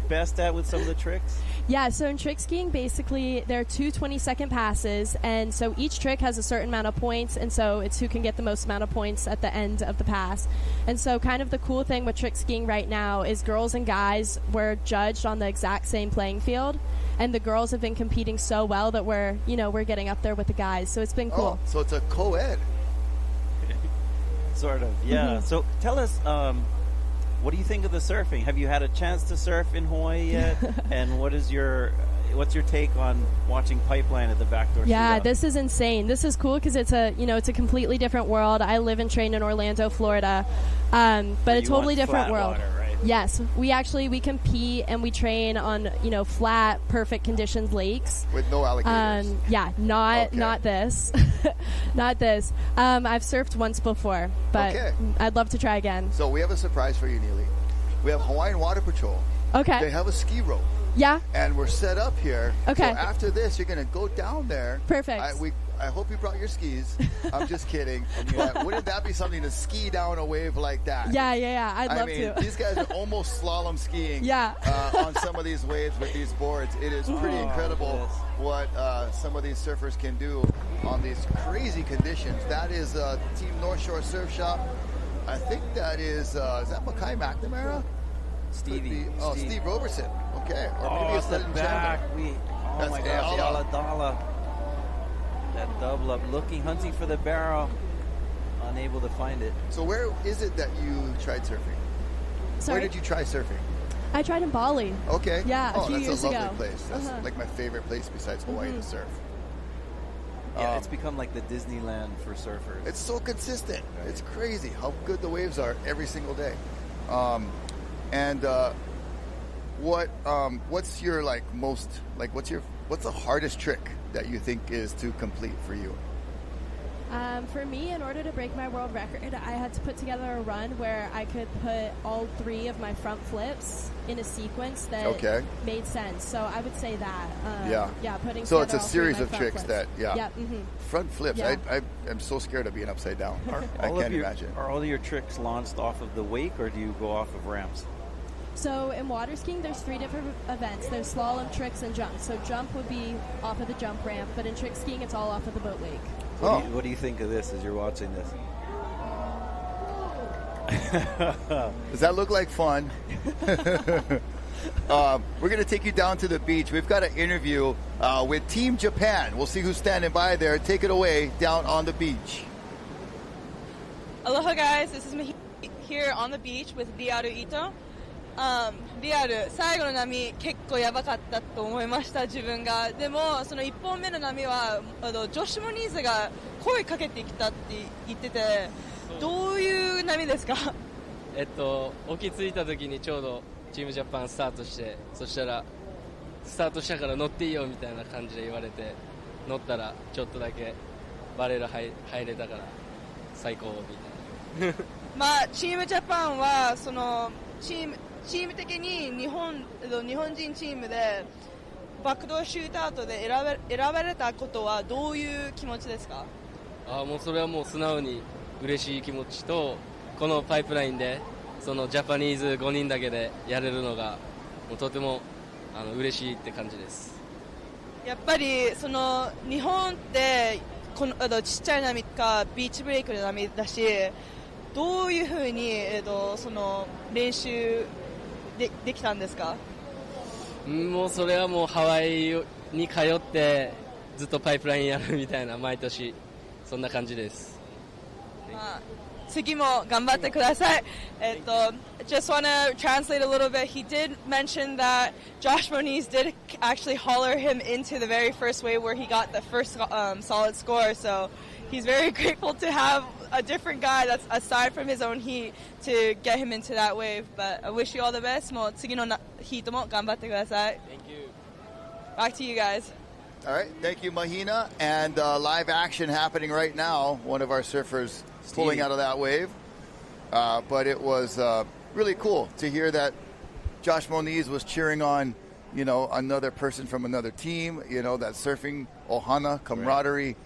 Speaker 13: best at with some of the tricks?
Speaker 21: Yeah, so in trick skiing, basically there are 2 20-second passes, and so each trick has a certain amount of points, and so it's who can get the most amount of points at the end of the pass. And so kind of the cool thing with trick skiing right now is girls and guys were judged on the exact same playing field. And the girls have been competing so well that we're getting up there with the guys. So it's been cool.
Speaker 9: Oh, so it's a co-ed.
Speaker 13: Sort of, yeah. So tell us, what do you think of the surfing? Have you had a chance to surf in Hawaii yet? And what's your take on watching Pipeline at the BackDoor
Speaker 21: Yeah,
Speaker 13: Shootout?
Speaker 21: this is insane. This is cool because it's a completely different world. I live and train in Orlando, Florida, but a totally different world.
Speaker 13: Water, right?
Speaker 21: Yes, we compete and we train on flat, perfect conditions lakes
Speaker 9: with no alligators.
Speaker 21: Not this, not this. I've surfed once before, but I'd love to try again.
Speaker 9: So we have a surprise for you, Neely. We have Hawaiian Water Patrol.
Speaker 21: Okay.
Speaker 9: They have a ski rope.
Speaker 21: Yeah.
Speaker 9: And we're set up here.
Speaker 21: Okay.
Speaker 9: So after this, you're going to go down there.
Speaker 21: Perfect.
Speaker 9: I hope you brought your skis. I'm just kidding. Wouldn't that be something to ski down a wave like that?
Speaker 21: Yeah. I'd love to.
Speaker 9: These guys are almost slalom skiing on some of these waves with these boards. It is pretty incredible what some of these surfers can do on these crazy conditions. That is Team North Shore Surf Shop. I think that is that Makai McNamara?
Speaker 13: Steve
Speaker 9: Robertson. Okay. Or maybe it's
Speaker 13: the
Speaker 9: Lennon
Speaker 13: back.
Speaker 9: Chandler.
Speaker 13: Oh my gosh, Aladala. That double up, hunting for the barrel, unable to find it.
Speaker 9: So where is it that you tried surfing?
Speaker 21: Sorry?
Speaker 9: Where did you try surfing?
Speaker 21: I tried in Bali.
Speaker 9: Okay.
Speaker 21: Yeah, a few years ago.
Speaker 9: That's a lovely place. That's like my favorite place besides Hawaii to surf.
Speaker 13: Yeah, it's become like the Disneyland for surfers.
Speaker 9: It's so consistent. Right. It's crazy how good the waves are every single day. What's your what's the hardest trick that you think is to complete for you?
Speaker 21: For me, in order to break my world record, I had to put together a run where I could put all 3 of my front flips in a sequence that made sense. So I would say that. Putting
Speaker 9: so it's a
Speaker 21: all
Speaker 9: series
Speaker 21: 3 of
Speaker 9: of tricks
Speaker 21: flips.
Speaker 9: that front flips.
Speaker 21: Yeah.
Speaker 9: I'm so scared of being upside down. I can't imagine.
Speaker 13: Are all of your tricks launched off of the wake, or do you go off of ramps?
Speaker 21: So in water skiing, there's 3 different events. There's slalom, tricks, and jump. So jump would be off of the jump ramp, but in trick skiing, it's all off of the boat wake.
Speaker 13: What do you think of this as you're watching this?
Speaker 9: Does that look like fun? We're going to take you down to the beach. We've got an interview with Team Japan. We'll see who's standing by there. Take it away down on the beach.
Speaker 15: Aloha guys, this is Mahi here on the beach with Riaru Ito. Riaru 最後の波結構やばかったと思いました自分が。でもその1本目の波はジョシュ・モニーズが声かけてきたって言ってて、どういう波ですか？
Speaker 1: 沖着いた時にちょうどチームジャパンスタートして、そしたらスタートしたから乗っていいよみたいな感じで言われて、乗ったらちょっとだけバレル入れたから最高みたいな。
Speaker 15: まあチームジャパンはそのチーム的に日本人チームでバックドアシュートアウトで選ばれたことはどういう気持ちですか？
Speaker 1: もうそれはもう素直に嬉しい気持ちと、このパイプラインでそのジャパニーズ5人だけでやれるのがもうとても嬉しいって感じです。
Speaker 15: やっぱりその日本ってこのちっちゃい波かビーチブレイクの波だし、どういうふうにその練習できたんですか？
Speaker 1: もうそれはもうハワイに通ってずっとパイプラインやるみたいな、毎年そんな感じです。
Speaker 15: 次も頑張ってください。Just want to translate a little bit. He did mention that Josh Moniz did actually holler him into the very first wave where he got the first solid score. So he's very grateful to have a different guy that's aside from his own heat to get him into that wave. But I wish you all the best. もう次のヒートも頑張ってください。
Speaker 1: Thank you.
Speaker 15: Back to you guys.
Speaker 9: All right, thank you, Mahina. And live action happening right now. One of our surfers pulling out of that wave. But it was really cool to hear that Josh Moniz was cheering on, another person from another team. That surfing, ohana, camaraderie, right.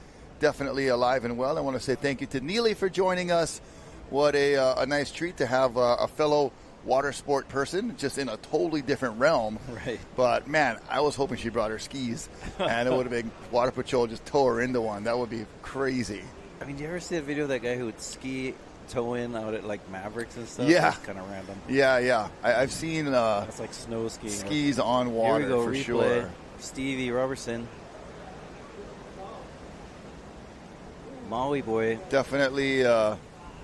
Speaker 9: Definitely alive and well. I want to say thank you to Neely for joining us. What a nice treat to have a fellow water sport person, just in a totally different realm.
Speaker 13: Right.
Speaker 9: But, man, I was hoping she brought her skis, and it would have been Water Patrol just tow her into one. That would be crazy.
Speaker 13: I mean, do you ever see a video of that guy who would ski tow in out at, like, Mavericks and stuff?
Speaker 9: Yeah.
Speaker 13: That's kind of random.
Speaker 9: Yeah. I've seen
Speaker 13: that's like snow skiing.
Speaker 9: Skis on water,
Speaker 13: here we go,
Speaker 9: for
Speaker 13: replay.
Speaker 9: Sure.
Speaker 13: Stevie Robertson. Maui boy.
Speaker 9: Definitely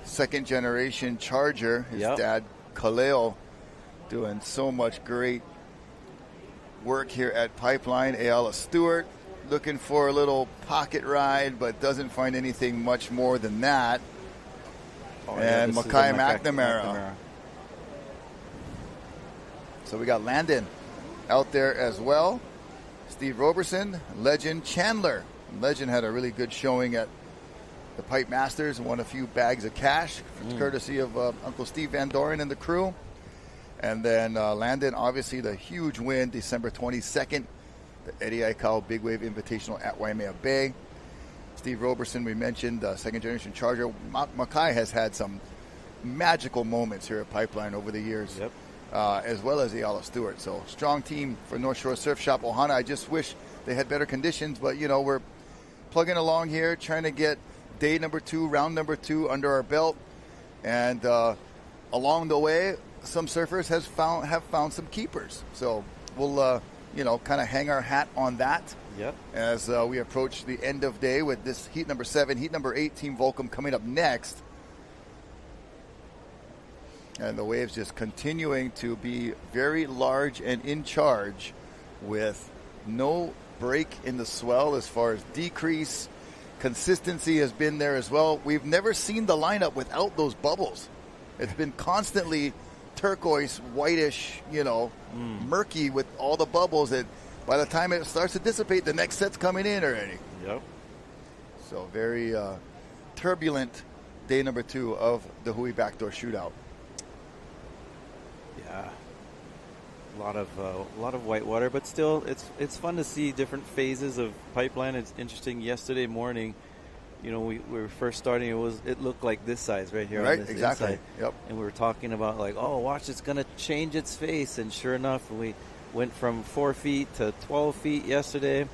Speaker 9: second-generation Charger. His dad, Kaleo, doing so much great work here at Pipeline. Ayala Stewart looking for a little pocket ride, but doesn't find anything much more than that. And Mackay McNamara. So we got Landon out there as well. Steve Roberson, Legend Chandler. Legend had a really good showing at the Pipe Masters, won a few bags of cash, courtesy of Uncle Steve Van Doren and the crew. And then Landon, obviously the huge win, December 22nd, the Eddie Aikau Big Wave Invitational at Waimea Bay. Steve Roberson, we mentioned, second-generation Charger. Mackay has had some magical moments here at Pipeline over the years, as well as Ayala Stewart. So strong team for North Shore Surf Shop Ohana. I just wish they had better conditions, but, we're plugging along here, trying to get day number 2, round number 2 under our belt. And along the way, some surfers have found some keepers. So we'll, kind of hang our hat on that as we approach the end of day with this heat number 7. Heat number 8, Team Volcom, coming up next. And the waves just continuing to be very large and in charge with no break in the swell as far as decrease. Consistency has been there as well. We've never seen the lineup without those bubbles. It's been constantly turquoise, whitish, murky with all the bubbles that by the time it starts to dissipate, the next set's coming in already.
Speaker 13: Yep.
Speaker 9: So very turbulent day number 2 of the Hui BackDoor Shootout.
Speaker 13: Yeah. A lot of white water, but still it's fun to see different phases of Pipeline. It's interesting. Yesterday morning, we were first starting, it looked like this size right here.
Speaker 9: Right,
Speaker 13: on this
Speaker 9: exactly.
Speaker 13: inside.
Speaker 9: Yep.
Speaker 13: And we were talking about like, oh, watch, it's going to change its face. And sure enough, we went from 4 feet to 12 feet yesterday.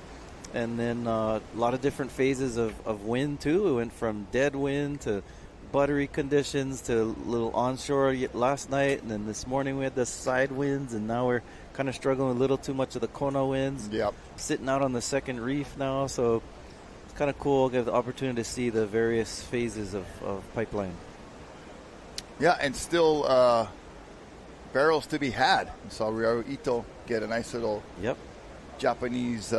Speaker 13: And then a lot of different phases of wind, too. We went from dead wind to buttery conditions to a little onshore last night. And then this morning we had the side winds. And now we're kind of struggling with a little too much of the Kona winds.
Speaker 9: Yep.
Speaker 13: Sitting out on the second reef now. So it's kind of cool. Get the opportunity to see the various phases of pipeline.
Speaker 9: Yeah, and still barrels to be had. We saw Ryoru Ito get a nice little Japanese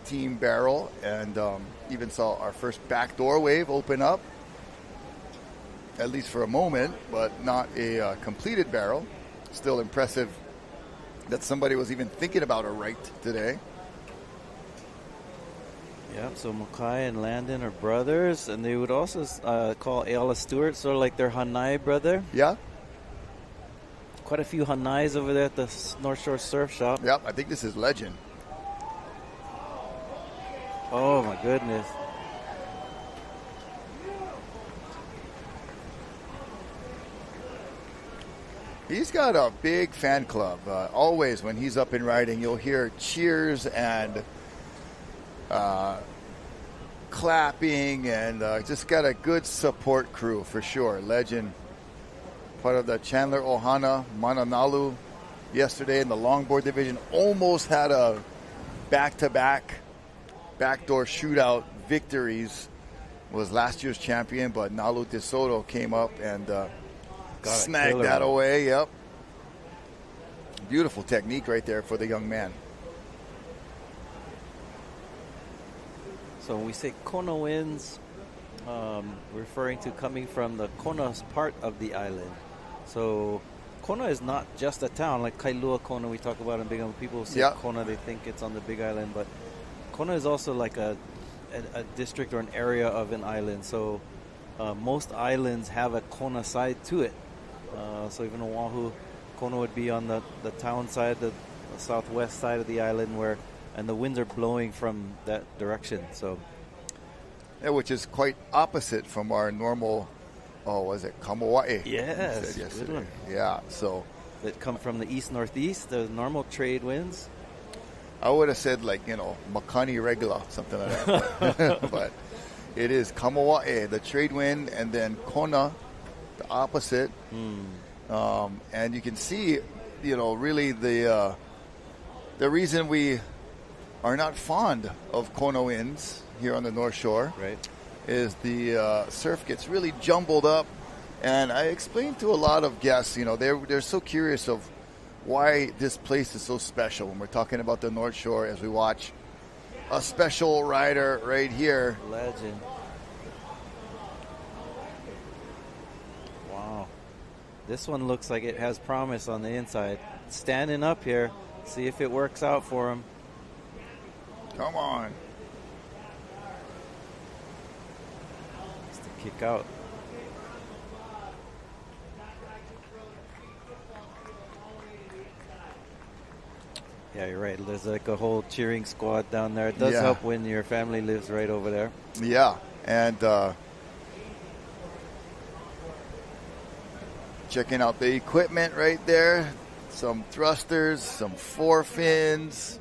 Speaker 9: team barrel, and even saw our first backdoor wave open up, at least for a moment, but not a completed barrel. Still impressive that somebody was even thinking about a right today.
Speaker 13: Yeah, so Makai and Landon are brothers, and they would also call Ayala Stewart sort of like their Hanai brother.
Speaker 9: Yeah.
Speaker 13: Quite a few Hanais over there at the North Shore Surf Shop.
Speaker 9: Yep, I think this is Legend.
Speaker 13: Oh, my goodness.
Speaker 9: He's got a big fan club. Always when he's up and riding, you'll hear cheers and clapping, and just got a good support crew for sure. Legend, part of the Chandler Ohana Mananalu yesterday in the longboard division, almost had a back-to-back backdoor shootout victories. Was last year's champion, but Nalu DeSoto came up and snagged that away. Yep. Beautiful technique right there for the young man.
Speaker 13: So when we say Kona winds, referring to coming from the Kona part of the island. So Kona is not just a town like Kailua Kona we talk about in Big Island. People say Kona, they think it's on the Big Island, but Kona is also like a district or an area of an island. So most islands have a Kona side to it. So even Oahu, Kona would be on the town side, the southwest side of the island, and the winds are blowing from that direction. So,
Speaker 9: yeah, which is quite opposite from our normal. Oh, was it Kamawa'e?
Speaker 13: Yes,
Speaker 9: yesterday.
Speaker 13: good one.
Speaker 9: Yeah, so
Speaker 13: that come from the east-northeast, the normal trade winds.
Speaker 9: I would have said Makani Regula, something like that. But it is Kamawa'e, the trade wind, and then Kona, the opposite. And you can see, really the reason we are not fond of Kona winds here on the North Shore is the surf gets really jumbled up. And I explained to a lot of guests, they're so curious of why this place is so special when we're talking about the North Shore as we watch a special rider right here.
Speaker 13: Legend. Wow. This one looks like it has promise on the inside. Standing up here, see if it works out for him.
Speaker 9: Come on.
Speaker 13: Just to kick out. Yeah, you're right. There's like a whole cheering squad down there. It does help when your family lives right over there.
Speaker 9: Yeah, and checking out the equipment right there. Some thrusters, some forefins.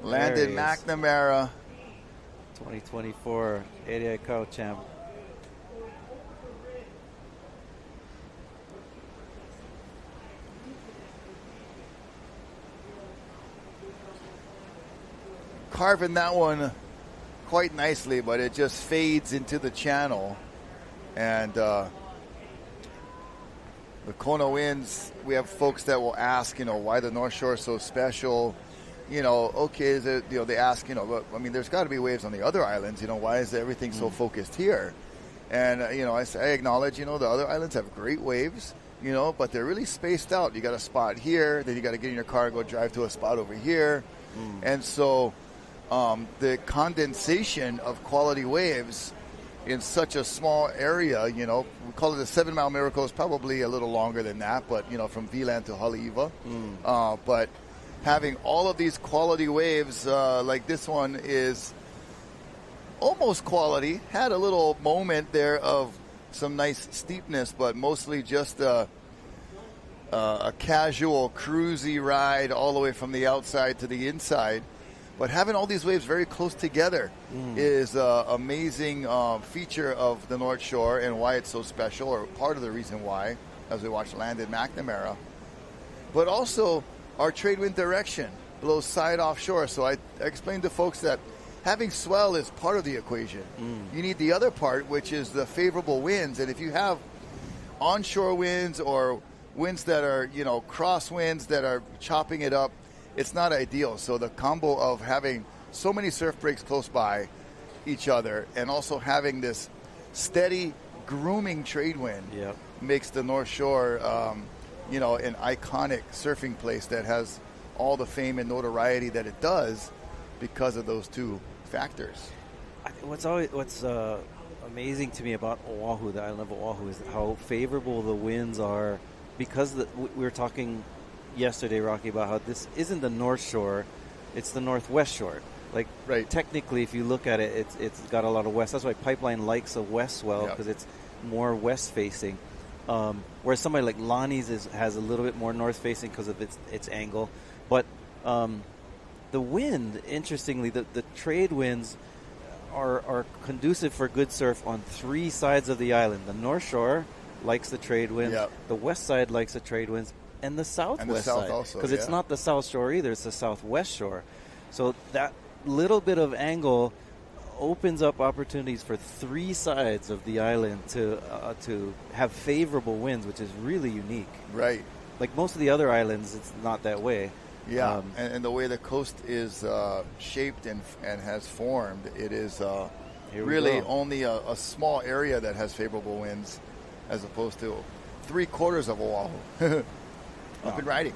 Speaker 9: Landon McNamara.
Speaker 13: 2024 ADI Cow champ.
Speaker 9: Carving that one quite nicely, but it just fades into the channel. And the Kona winds, we have folks that will ask, why the North Shore is so special. Okay, is it, they ask, but, I mean, there's got to be waves on the other islands. Why is everything so focused here? And, I acknowledge, the other islands have great waves, but they're really spaced out. You got a spot here, then you got to get in your car and go drive to a spot over here. And so the condensation of quality waves in such a small area, we call it a 7 Mile Miracle. It's probably a little longer than that, but, from Vilan to Haleiwa. But having all of these quality waves like this one is almost quality. Had a little moment there of some nice steepness, but mostly just a casual, cruisy ride all the way from the outside to the inside. But having all these waves very close together is an amazing feature of the North Shore and why it's so special, or part of the reason why, as we watch Landon McNamara. But also, our trade wind direction blows side offshore. So I explained to folks that having swell is part of the equation. You need the other part, which is the favorable winds. And if you have onshore winds or winds that are, cross winds that are chopping it up, it's not ideal. So the combo of having so many surf breaks close by each other and also having this steady grooming trade wind makes the North Shore, an iconic surfing place that has all the fame and notoriety that it does because of those two factors.
Speaker 13: What's amazing to me about Oahu, the island of Oahu, is how favorable the winds are, because we were talking yesterday, Rocky, about how this isn't the North Shore, it's the Northwest Shore. Like, technically, if you look at it, it's got a lot of west. That's why Pipeline likes a west swell, because it's more west facing. Whereas somebody like Lonnie's has a little bit more north facing because of its angle. But the wind, interestingly, the trade winds are conducive for good surf on three sides of the island. The North Shore likes the trade winds. The west side likes the trade winds. And the southwest side, because it's not the South Shore either, it's the Southwest Shore. So that little bit of angle opens up opportunities for three sides of the island to have favorable winds, which is really unique.
Speaker 9: Right.
Speaker 13: Like most of the other islands, it's not that way.
Speaker 9: Yeah, and the way the coast is shaped and has formed, it is really only a small area that has favorable winds, as opposed to 3/4 of Oahu. Up and riding.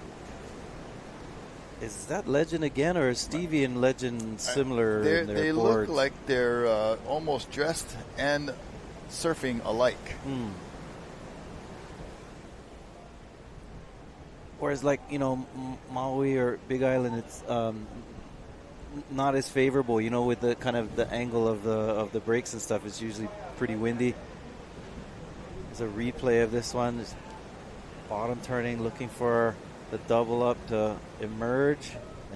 Speaker 13: Is that Legend again, or is Stevie and Legend similar in their
Speaker 9: they
Speaker 13: boards?
Speaker 9: look like they're almost dressed and surfing alike.
Speaker 13: Whereas, like, Maui or Big Island, it's not as favorable. With the kind of the angle of the breaks and stuff, it's usually pretty windy. There's a replay of this one. Just bottom turning, looking for the double up to emerge.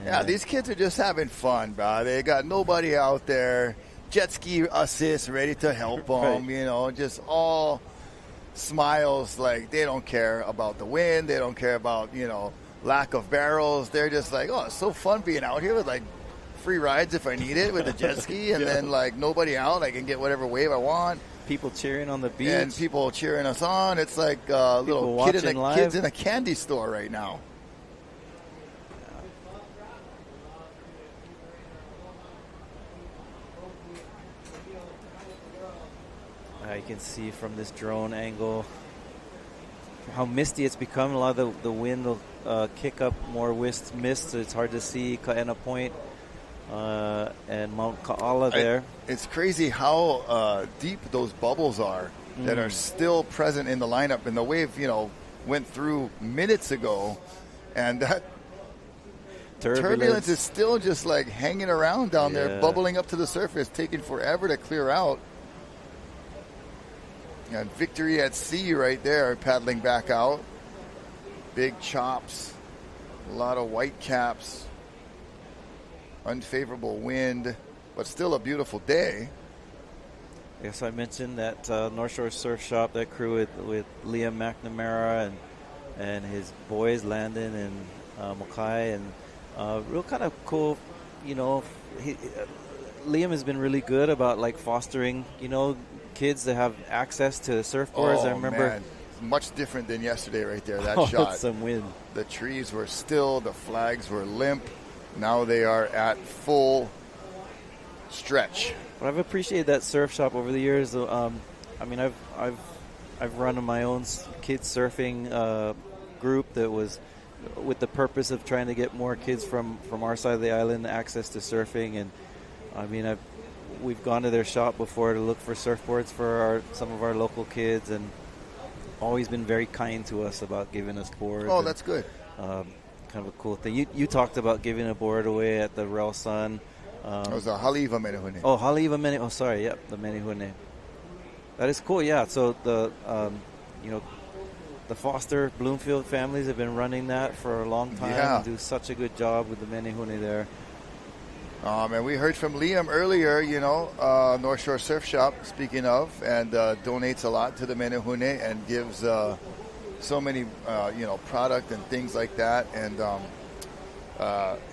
Speaker 9: Yeah, these kids are just having fun, bro. They got nobody out there. Jet ski assist ready to help them, just all smiles, like they don't care about the wind. They don't care about, lack of barrels. They're just like, oh, it's so fun being out here with, like, free rides if I need it with a jet ski, and then, like, nobody out. I can get whatever wave I want.
Speaker 13: People cheering on the beach.
Speaker 9: And people cheering us on. It's like a little kids in a candy store right now.
Speaker 13: You can see from this drone angle how misty it's become. A lot of the wind will kick up more mist, so it's hard to see Kaena Point and Mount Ka'ala there.
Speaker 9: It's crazy how deep those bubbles are that are still present in the lineup. And the wave, went through minutes ago, and that turbulence is still just like hanging around down there, bubbling up to the surface, taking forever to clear out. And Victory at Sea right there, paddling back out. Big chops, a lot of white caps, unfavorable wind, but still a beautiful day.
Speaker 13: Yes, I mentioned that North Shore Surf Shop, that crew with Liam McNamara and his boys, Landon and Mokai, and real kind of cool, Liam has been really good about, like, fostering, kids that have access to surfboards. I remember,
Speaker 9: man. Much different than yesterday right there, that shot.
Speaker 13: Some wind.
Speaker 9: The trees were still, the flags were limp. Now they are at full stretch.
Speaker 13: But I've appreciated that surf shop over the years. I've run my own kids surfing group that was with the purpose of trying to get more kids from our side of the island access to surfing. And we've gone to their shop before to look for surfboards for some of our local kids, and always been very kind to us about giving us boards.
Speaker 9: Oh, that's good.
Speaker 13: Kind of a cool thing. You talked about giving a board away at the Rel Sun.
Speaker 9: It was a Haliva Menehune.
Speaker 13: Oh, Haliva Menehune. Oh, sorry. Yep, the Menehune. That is cool. Yeah. So the the Foster Bloomfield families have been running that for a long time.
Speaker 9: Yeah.
Speaker 13: And do such a good job with the Menehune there.
Speaker 9: And we heard from Liam earlier, North Shore Surf Shop, speaking of, and donates a lot to the Menehune and gives so many, product and things like that. And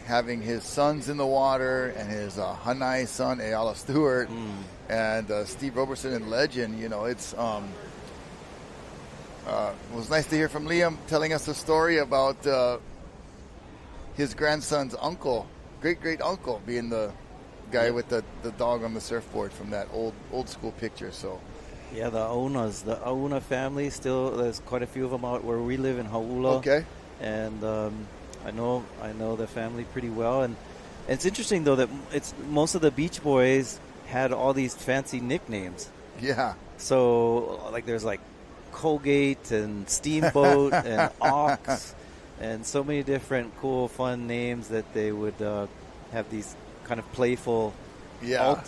Speaker 9: having his sons in the water and his Hanai son, Ayala Stewart, and Steve Robertson and Legend, it was nice to hear from Liam telling us a story about his grandson's uncle, great uncle, being the guy with the dog on the surfboard from that old school picture. So
Speaker 13: yeah, the Auna family, still there's quite a few of them out where we live in Hauula.
Speaker 9: Okay.
Speaker 13: And I know the family pretty well, and it's interesting though that it's most of the Beach Boys had all these fancy nicknames.
Speaker 9: Yeah.
Speaker 13: So like there's like Colgate and Steamboat and Ox, and so many different cool, fun names that they would have these kind of playful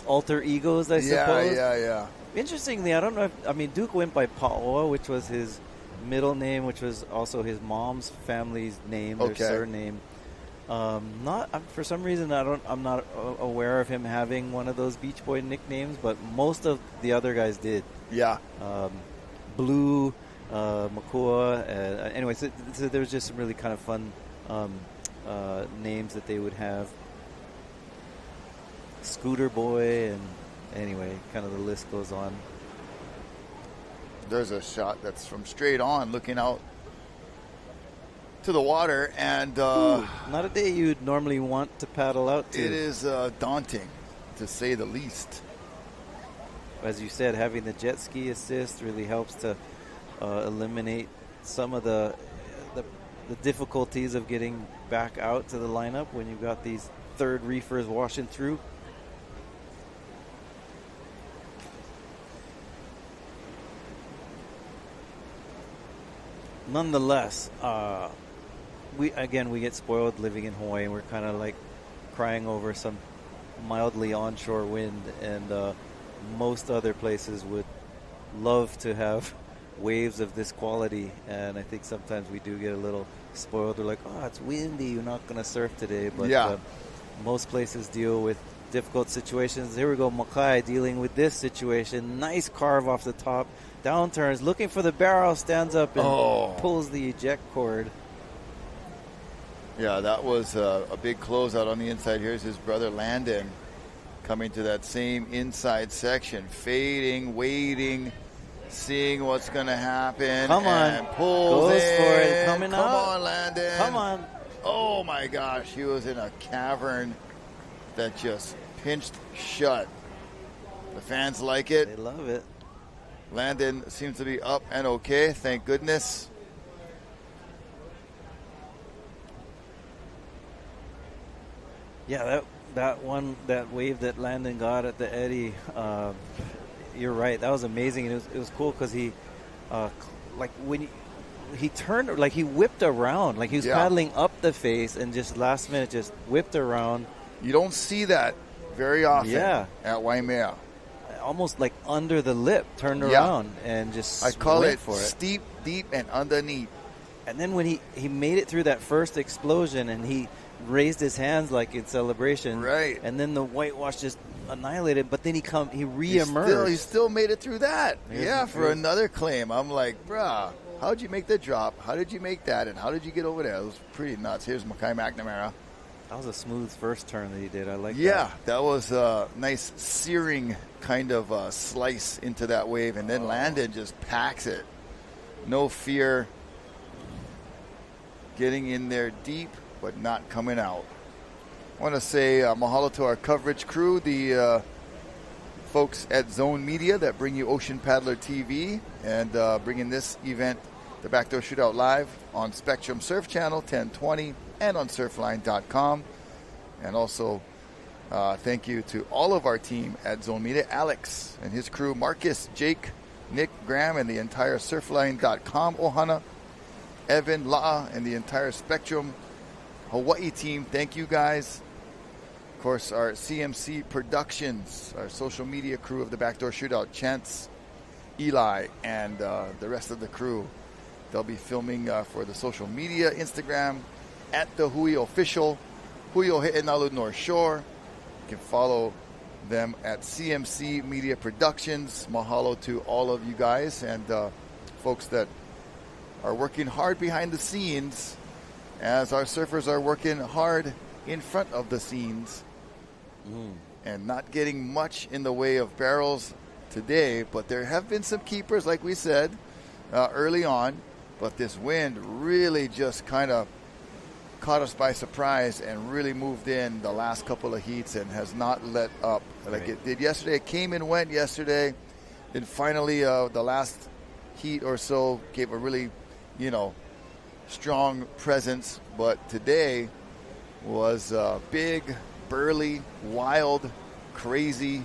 Speaker 13: alter egos, I suppose.
Speaker 9: Yeah.
Speaker 13: Interestingly, I don't know Duke went by Pa'oa, which was his middle name, which was also his mom's family's name, their surname. For some reason, I'm not aware of him having one of those Beach Boy nicknames, but most of the other guys did.
Speaker 9: Yeah.
Speaker 13: Blue, Makua. Anyway, so there's just some really kind of fun names that they would have. Scooter Boy, and anyway, kind of the list goes on.
Speaker 9: There's a shot that's from straight on, looking out to the water, and
Speaker 13: not a day you'd normally want to paddle out to.
Speaker 9: It is daunting, to say the least.
Speaker 13: As you said, having the jet ski assist really helps to eliminate some of the difficulties of getting back out to the lineup when you've got these third reefers washing through. Nonetheless, we get spoiled living in Hawaii, and we're kind of like crying over some mildly onshore wind, and most other places would love to have waves of this quality, and I think sometimes we do get a little spoiled. We're like, oh, it's windy, you're not going to surf today, but most places deal with difficult situations. Here we go, Makai dealing with this situation. Nice carve off the top. Downturns, looking for the barrel, stands up and pulls the eject cord.
Speaker 9: Yeah, that was a big closeout on the inside. Here's his brother Landon coming to that same inside section, fading, waiting, seeing what's going to happen.
Speaker 13: Come on.
Speaker 9: And pulls
Speaker 13: Goes
Speaker 9: in.
Speaker 13: for it. Coming
Speaker 9: Come
Speaker 13: up.
Speaker 9: on, Landon.
Speaker 13: Come on.
Speaker 9: Oh, my gosh. He was in a cavern that just pinched shut. The fans like it.
Speaker 13: They love it.
Speaker 9: Landon seems to be up and okay, thank goodness.
Speaker 13: Yeah, that wave that Landon got at the eddy, you're right. That was amazing. It was cool because he, when he turned, like he whipped around, like he was paddling up the face and just last minute just whipped around.
Speaker 9: You don't see that very often at Waimea.
Speaker 13: Almost like under the lip, turned around and just
Speaker 9: I call
Speaker 13: went
Speaker 9: it
Speaker 13: for it.
Speaker 9: Steep, deep, and underneath.
Speaker 13: And then when he made it through that first explosion and he raised his hands like in celebration,
Speaker 9: right?
Speaker 13: And then the whitewash just annihilated. But then he reemerged.
Speaker 9: He still made it through that. For another claim. I'm like, bruh, how'd you make the drop? How did you make that? And how did you get over there? It was pretty nuts. Here's Makai McNamara.
Speaker 13: That was a smooth first turn that he did. I like that.
Speaker 9: Yeah, that was a nice searing kind of slice into that wave. And then Landon just packs it. No fear. Getting in there deep, but not coming out. I want to say mahalo to our coverage crew, the folks at Zone Media that bring you Ocean Paddler TV and bringing this event, the Backdoor Shootout, live on Spectrum Surf Channel 1020 and on surfline.com. And also thank you to all of our team at Zone Media, Alex and his crew, Marcus, Jake, Nick, Graham, and the entire surfline.com ohana, Evan, La'a, and the entire Spectrum Hawaii team. Thank you guys. course, our CMC Productions, our social media crew of the Backdoor Shootout, Chance, Eli, and the rest of the crew. They'll be filming for the social media, Instagram, at the Hui Official, Hui O'Hi'enalu North Shore. You can follow them at CMC Media Productions. Mahalo to all of you guys and folks that are working hard behind the scenes as our surfers are working hard in front of the scenes and not getting much in the way of barrels today. But there have been some keepers, like we said, early on. But this wind really just kind of caught us by surprise and really moved in the last couple of heats and has not let up like it did yesterday. It came and went yesterday. Then finally the last heat or so gave a really, strong presence. But today was big, burly, wild, crazy.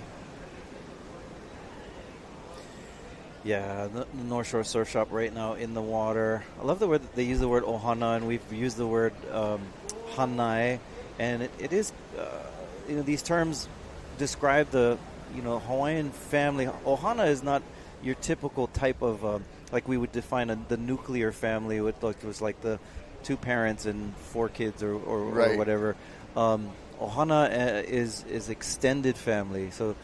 Speaker 13: Yeah, the North Shore Surf Shop right now in the water. I love the word that they use the word ohana, and we've used the word hanai, and it is, these terms describe the, Hawaiian family. Ohana is not your typical type of, like we would define the nuclear family with, like, it was like the 2 parents and 4 kids or whatever. Ohana is extended family, so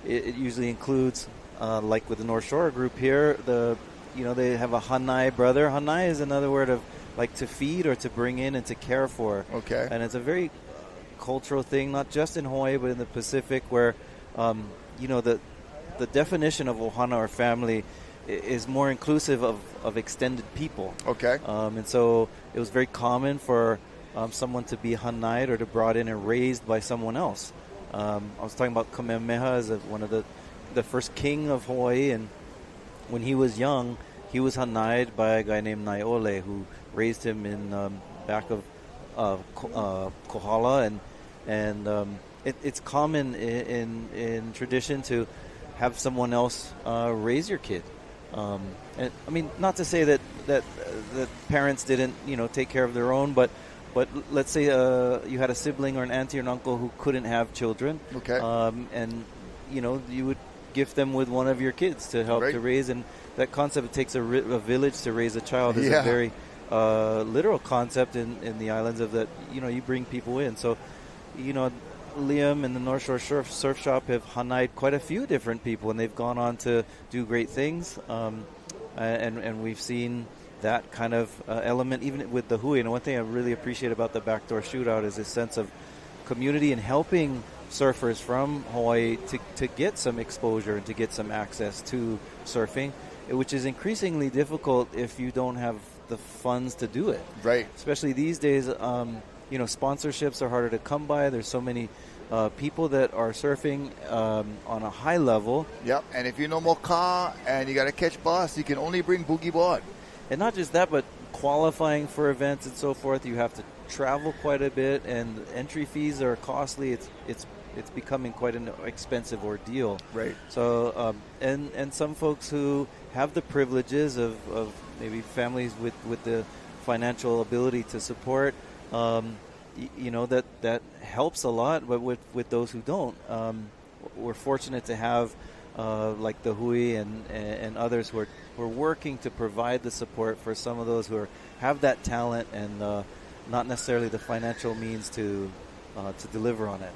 Speaker 13: it usually includes. Like with the North Shore group here, they have a hanai brother. Hanai is another word of like to feed or to bring in and to care for.
Speaker 9: Okay.
Speaker 13: And it's a very cultural thing, not just in Hawaii but in the Pacific, where the definition of ohana or family is more inclusive of extended people.
Speaker 9: Okay.
Speaker 13: And so it was very common for someone to be hanai'd or to brought in and raised by someone else. I was talking about Kamehameha as one of the first king of Hawaii, and when he was young, he was hanai'd by a guy named Naiole, who raised him in back of Kohala, and it's common in tradition to have someone else raise your kid. And I mean, not to say that parents didn't take care of their own, but let's say you had a sibling or an auntie or an uncle who couldn't have children.
Speaker 9: Okay.
Speaker 13: And you would gift them with one of your kids to help to raise, and that concept, it takes a village to raise a child, is a very literal concept in the islands of that, you bring people in. So, Liam and the North Shore Surf Shop have hanai'd quite a few different people, and they've gone on to do great things. And we've seen that kind of element even with the Hui. And one thing I really appreciate about the Backdoor Shootout is this sense of community and helping surfers from Hawaii to get some exposure and to get some access to surfing, which is increasingly difficult if you don't have the funds to do it.
Speaker 9: Right.
Speaker 13: Especially these days, sponsorships are harder to come by. There's so many people that are surfing on a high level.
Speaker 9: Yep, and if you know Moka and you got to catch bus, you can only bring boogie board.
Speaker 13: And not just that, but qualifying for events and so forth, you have to travel quite a bit, and entry fees are costly. It's becoming quite an expensive ordeal.
Speaker 9: Right.
Speaker 13: So and some folks who have the privileges of maybe families with the financial ability to support, that helps a lot. But with those who don't, we're fortunate to have like the Hui and others who are working to provide the support for some of those who have that talent and not necessarily the financial means to deliver on it.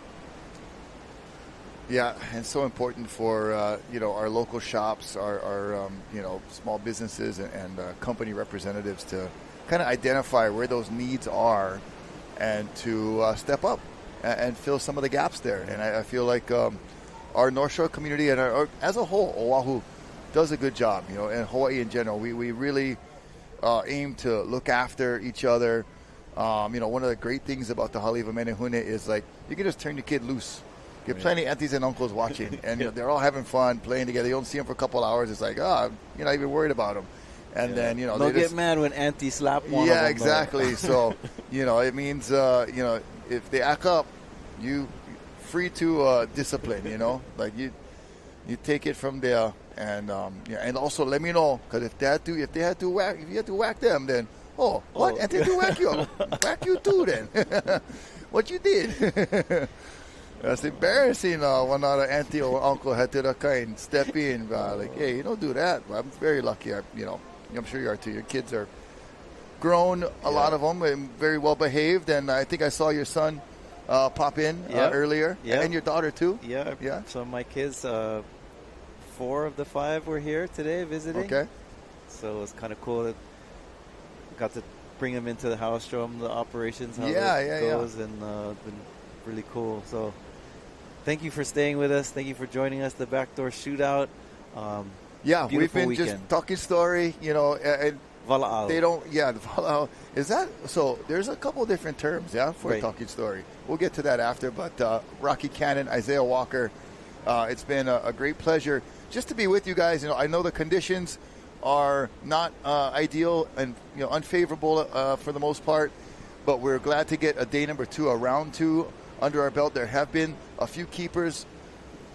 Speaker 9: Yeah, and so important for our local shops, our small businesses and company representatives to kind of identify where those needs are and to step up and fill some of the gaps there. And I feel like our North Shore community and as a whole, Oahu does a good job. And Hawaii in general, we really aim to look after each other. One of the great things about the Haliva Menehune is like you can just turn your kid loose. You have plenty of aunties and uncles watching, and they're all having fun, playing together. You don't see them for a couple hours. It's like, you're not even worried about them. And then,
Speaker 13: they'll
Speaker 9: they
Speaker 13: get mad when auntie slap one of them.
Speaker 9: Yeah, exactly. So, it means, if they act up, you free to discipline, like you take it from there. And, and also let me know, because if you had to whack them, then, auntie do whack you? Whack you too then. What you did. That's embarrassing. When our auntie or uncle had to kind step in, like, hey, you don't do that. I'm very lucky. I'm sure you are too. Your kids are grown, a lot of them, and very well behaved. And I think I saw your son pop in earlier, and your daughter too.
Speaker 13: Yeah. So my kids, 4 of the 5 were here today visiting.
Speaker 9: Okay.
Speaker 13: So it was kind of cool that got to bring them into the house, show them the operations, how it goes, and it's been really cool. So thank you for staying with us. Thank you for joining us, the Backdoor Shootout.
Speaker 9: We've been just talking story, and
Speaker 13: Vala'au.
Speaker 9: They don't, the Vala'au. Is that, so there's a couple different terms, for talking story. We'll get to that after, but Rocky Cannon, Isaiah Walker, it's been a great pleasure just to be with you guys. I know the conditions are not ideal and unfavorable for the most part, but we're glad to get a day number 2, a round 2 under our belt. There have been a few keepers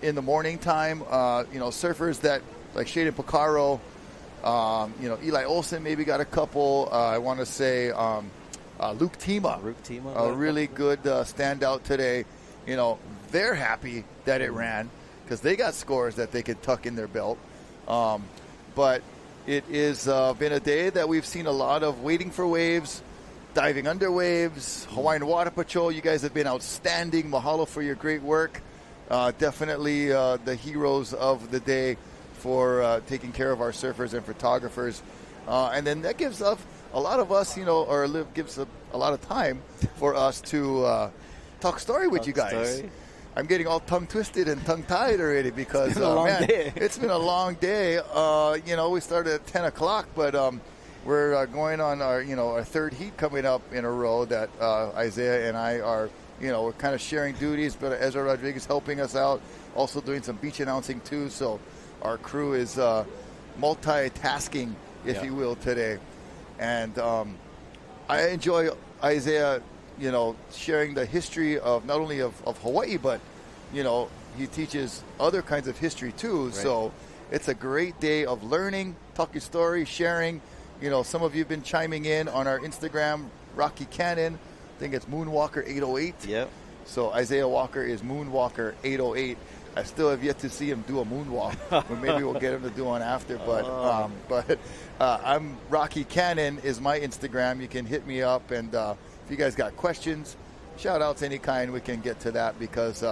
Speaker 9: in the morning time, surfers that like Shaden Picaro, Eli Olsen maybe got a couple. I want to say Luke Tima, a really good standout today. They're happy that it ran because they got scores that they could tuck in their belt. But it is been a day that we've seen a lot of waiting for waves, diving under waves, Hawaiian Water Patrol. You guys have been outstanding. Mahalo for your great work. Definitely the heroes of the day for taking care of our surfers and photographers. And then that gives up a lot of us, gives a lot of time for us to talk story with you guys. Story. I'm getting all tongue-twisted and tongue-tied already because,
Speaker 13: it's been a long day.
Speaker 9: It's been a long day. We started at 10 o'clock, but we're going on our third heat coming up in a row that Isaiah and I are, we're kind of sharing duties, but Ezra Rodriguez helping us out, also doing some beach announcing too, so our crew is multitasking, if you will, today. And I enjoy Isaiah, sharing the history of not only of Hawaii, but, he teaches other kinds of history too. Right. So it's a great day of learning, talking story, sharing. Some of you have been chiming in on our Instagram, Rocky Cannon. I think it's Moonwalker808.
Speaker 13: Yep.
Speaker 9: So Isaiah Walker is Moonwalker808. I still have yet to see him do a moonwalk. Or maybe we'll get him to do one after. But I'm Rocky Cannon is my Instagram. You can hit me up, and if you guys got questions, shout outs any kind, we can get to that because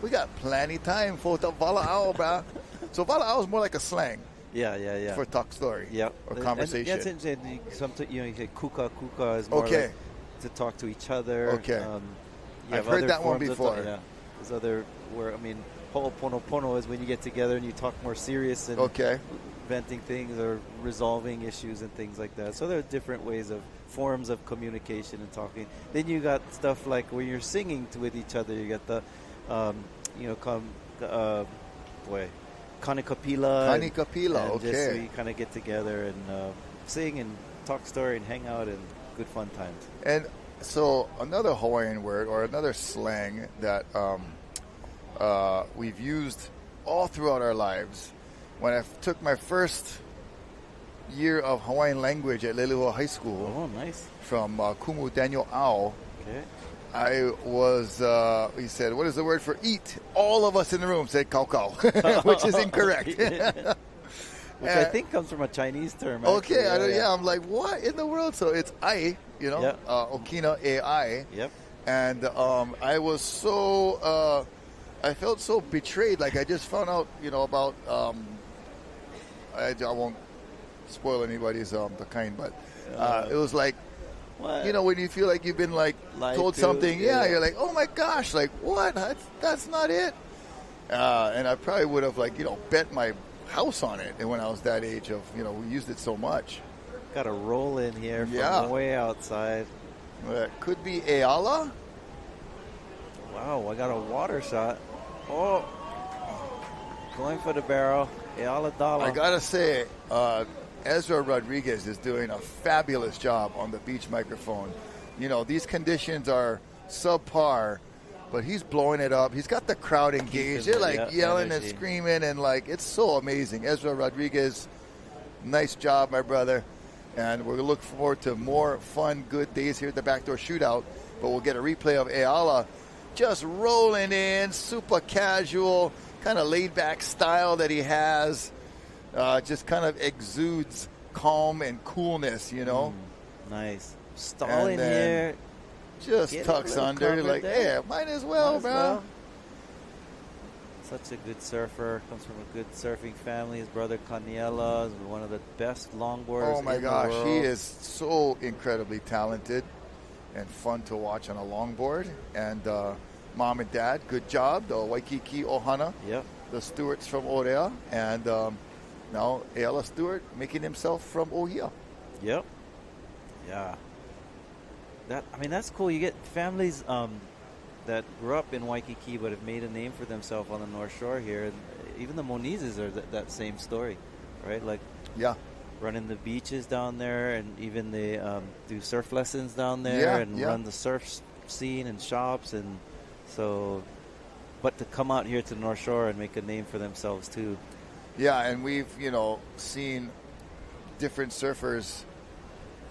Speaker 9: we got plenty time for the Vala'au, brah. So Vala'au is more like a slang.
Speaker 13: Yeah.
Speaker 9: For talk story. Or conversation.
Speaker 13: And sometimes you say kuka is more like to talk to each other.
Speaker 9: Okay. I've heard that one before.
Speaker 13: There's other where ho'oponopono is when you get together and you talk more serious and venting things or resolving issues and things like that. So there are different forms of communication and talking. Then you got stuff like where you're singing with each other. You got the,
Speaker 9: Kanikapila,
Speaker 13: Just so you kind of get together and sing and talk story and hang out and good fun times.
Speaker 9: And so another Hawaiian word or another slang that we've used all throughout our lives. When I took my first year of Hawaiian language at Lelehua High School, from Kumu Daniel Ao, I was, he said, what is the word for eat? All of us in the room said kaukau, which is incorrect.
Speaker 13: Which I think comes from a Chinese term.
Speaker 9: Okay, I'm like, what in the world? So it's ai, Okina ai.
Speaker 13: Yep.
Speaker 9: And I was so, I felt so betrayed. Like I just found out, about, I won't spoil anybody's the kind, but it was like, what? When you feel like you've been lied told something, you're like, oh my gosh, like what? That's not it. And I probably would have bet my house on it. And when I was that age of, we used it so much.
Speaker 13: Got a roll in here from way outside.
Speaker 9: It could be Eala.
Speaker 13: Wow, I got a water shot. Oh, going for the barrel. Eala Dala.
Speaker 9: I gotta say, Ezra Rodriguez is doing a fabulous job on the beach microphone. These conditions are subpar, but he's blowing it up. He's got the crowd engaged. They're yelling and screaming, and it's so amazing. Ezra Rodriguez, nice job, my brother. And we're looking forward to more fun, good days here at the Backdoor Shootout. But we'll get a replay of Eala just rolling in, super casual, kind of laid-back style that he has. Just kind of exudes calm and coolness, you know.
Speaker 13: Nice. Stalling here.
Speaker 9: Just tucks under, like, yeah, might as well, bro.
Speaker 13: Such a good surfer. Comes from a good surfing family. His brother Caniela is one of the best longboarders.
Speaker 9: Oh my
Speaker 13: in
Speaker 9: gosh,
Speaker 13: the world.
Speaker 9: he is so incredibly talented and fun to watch on a longboard. And mom and dad, good job. The Waikiki Ohana.
Speaker 13: Yep.
Speaker 9: The Stewarts from Orea, and now Ayala Stewart making himself from Ohia.
Speaker 13: Yep. Yeah. That's cool. You get families that grew up in Waikiki but have made a name for themselves on the North Shore here. And even the Monizes are that same story, right? Like,
Speaker 9: yeah,
Speaker 13: running the beaches down there, and even they do surf lessons down there, run the surf scene and shops, and so. But to come out here to the North Shore and make a name for themselves too.
Speaker 9: Yeah, and we've seen different surfers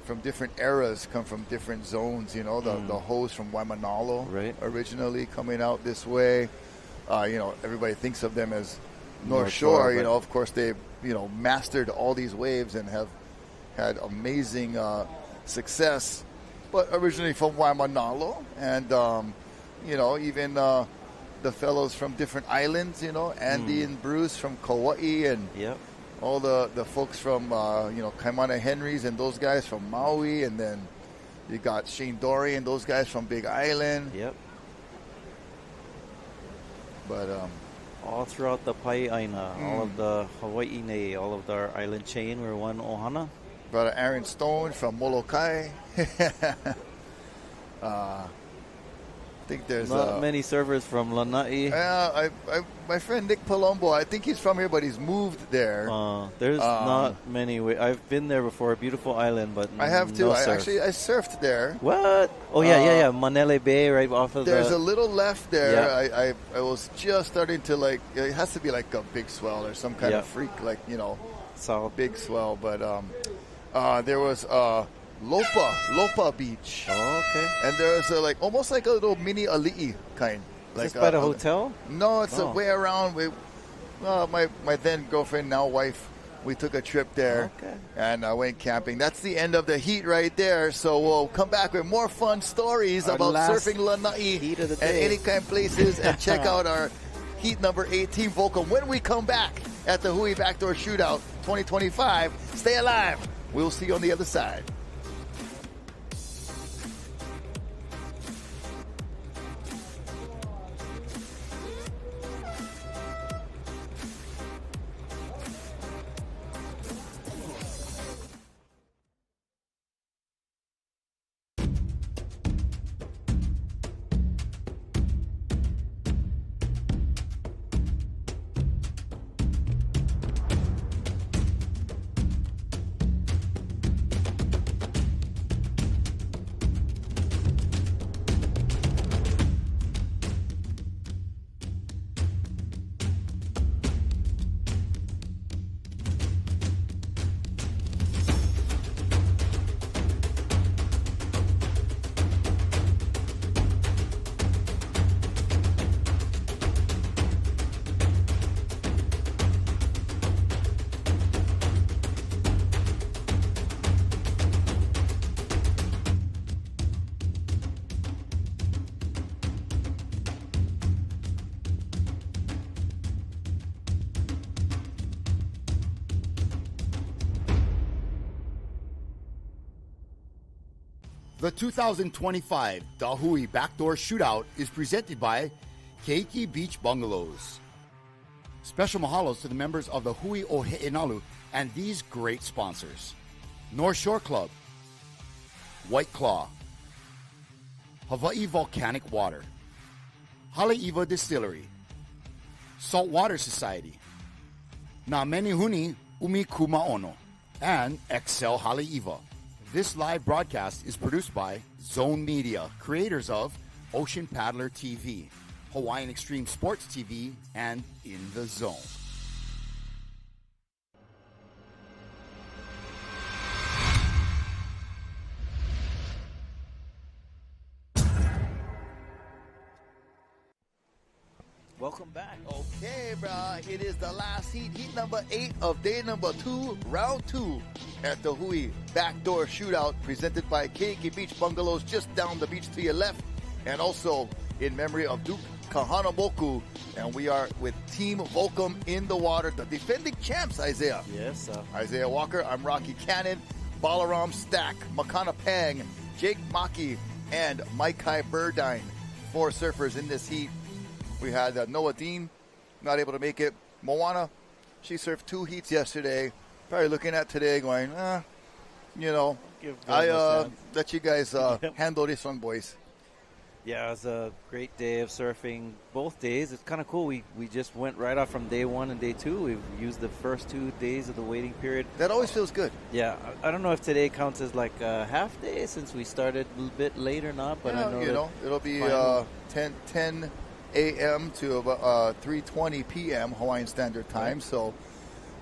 Speaker 9: from different eras come from different zones. The host from Waimanalo,
Speaker 13: right,
Speaker 9: originally coming out this way. Everybody thinks of them as North Shore. Of course they've mastered all these waves and have had amazing success. But originally from Waimanalo, and even the fellows from different islands. Andy and Bruce from Kauai, and all the folks from Kaimana Henrys and those guys from Maui, and then you got Shane Dory and those guys from Big Island.
Speaker 13: Yep.
Speaker 9: But
Speaker 13: all throughout the Pai'aina, all of the Hawaii Nei, all of our island chain, we're one ohana.
Speaker 9: Brother Aaron Stone from Molokai. I think there's
Speaker 13: not many surfers from Lanai.
Speaker 9: My friend Nick Palumbo, I think he's from here, but he's moved there.
Speaker 13: There's not many. I've been there before. Beautiful island, but
Speaker 9: I have too.
Speaker 13: No
Speaker 9: I
Speaker 13: surf.
Speaker 9: surfed there.
Speaker 13: What? Oh yeah. Manele Bay, right off of.
Speaker 9: There's a little left there. Yeah. I was just starting to it has to be like a big swell or some kind of freak,
Speaker 13: South.
Speaker 9: Big swell. But there was Lopa Beach.
Speaker 13: Oh, okay.
Speaker 9: And there's almost like a little mini ali'i kind.
Speaker 13: Is this by the hotel?
Speaker 9: No, it's way around. My then girlfriend, now wife, we took a trip there.
Speaker 13: Okay.
Speaker 9: And I went camping. That's the end of the heat right there. So we'll come back with more fun stories about surfing Lanai and any kind of places, and check out our heat number 18 Volcom when we come back at the Hui BackDoor Shootout 2025. Stay alive. We'll see you on the other side. The 2025 Hui BackDoor Shootout is presented by Keiki Beach Bungalows. Special mahalos to the members of the Hui Ohe'enalu and these great sponsors: North Shore Club, White Claw, Hawaii Volcanic Water, Haleiwa Distillery, Saltwater Society, Na Menihuni Umi Kumaono, and Excel Haleiwa. This live broadcast is produced by Zone Media, creators of Ocean Paddler TV, Hawaiian Extreme Sports TV, and In the Zone.
Speaker 13: Welcome back.
Speaker 9: Okay, brah. It is the last heat, heat number 8 of day number 2, round 2 at the Hui BackDoor Shootout, presented by Keiki Beach Bungalows, just down the beach to your left, and also in memory of Duke Kahanamoku. And we are with Team Volcom in the water, the defending champs, Isaiah.
Speaker 13: Yes, sir.
Speaker 9: Isaiah Walker, I'm Rocky Cannon, Balaram Stack, Makana Pang, Jake Maki, and Maikai Burdine. 4 surfers in this heat. We had Noah Dean, not able to make it. Moana, she surfed 2 heats yesterday. Probably looking at today going, I let you guys handle this one, boys.
Speaker 13: Yeah, it was a great day of surfing both days. It's kind of cool. We just went right off from day 1 and day 2. We've used the first 2 days of the waiting period.
Speaker 9: That always feels good.
Speaker 13: Yeah, I don't know if today counts as like a half day since we started a little bit late or not, but I know
Speaker 9: it'll be 10 a.m. to about 3:20 p.m. Hawaiian Standard Time.
Speaker 13: Right.
Speaker 9: So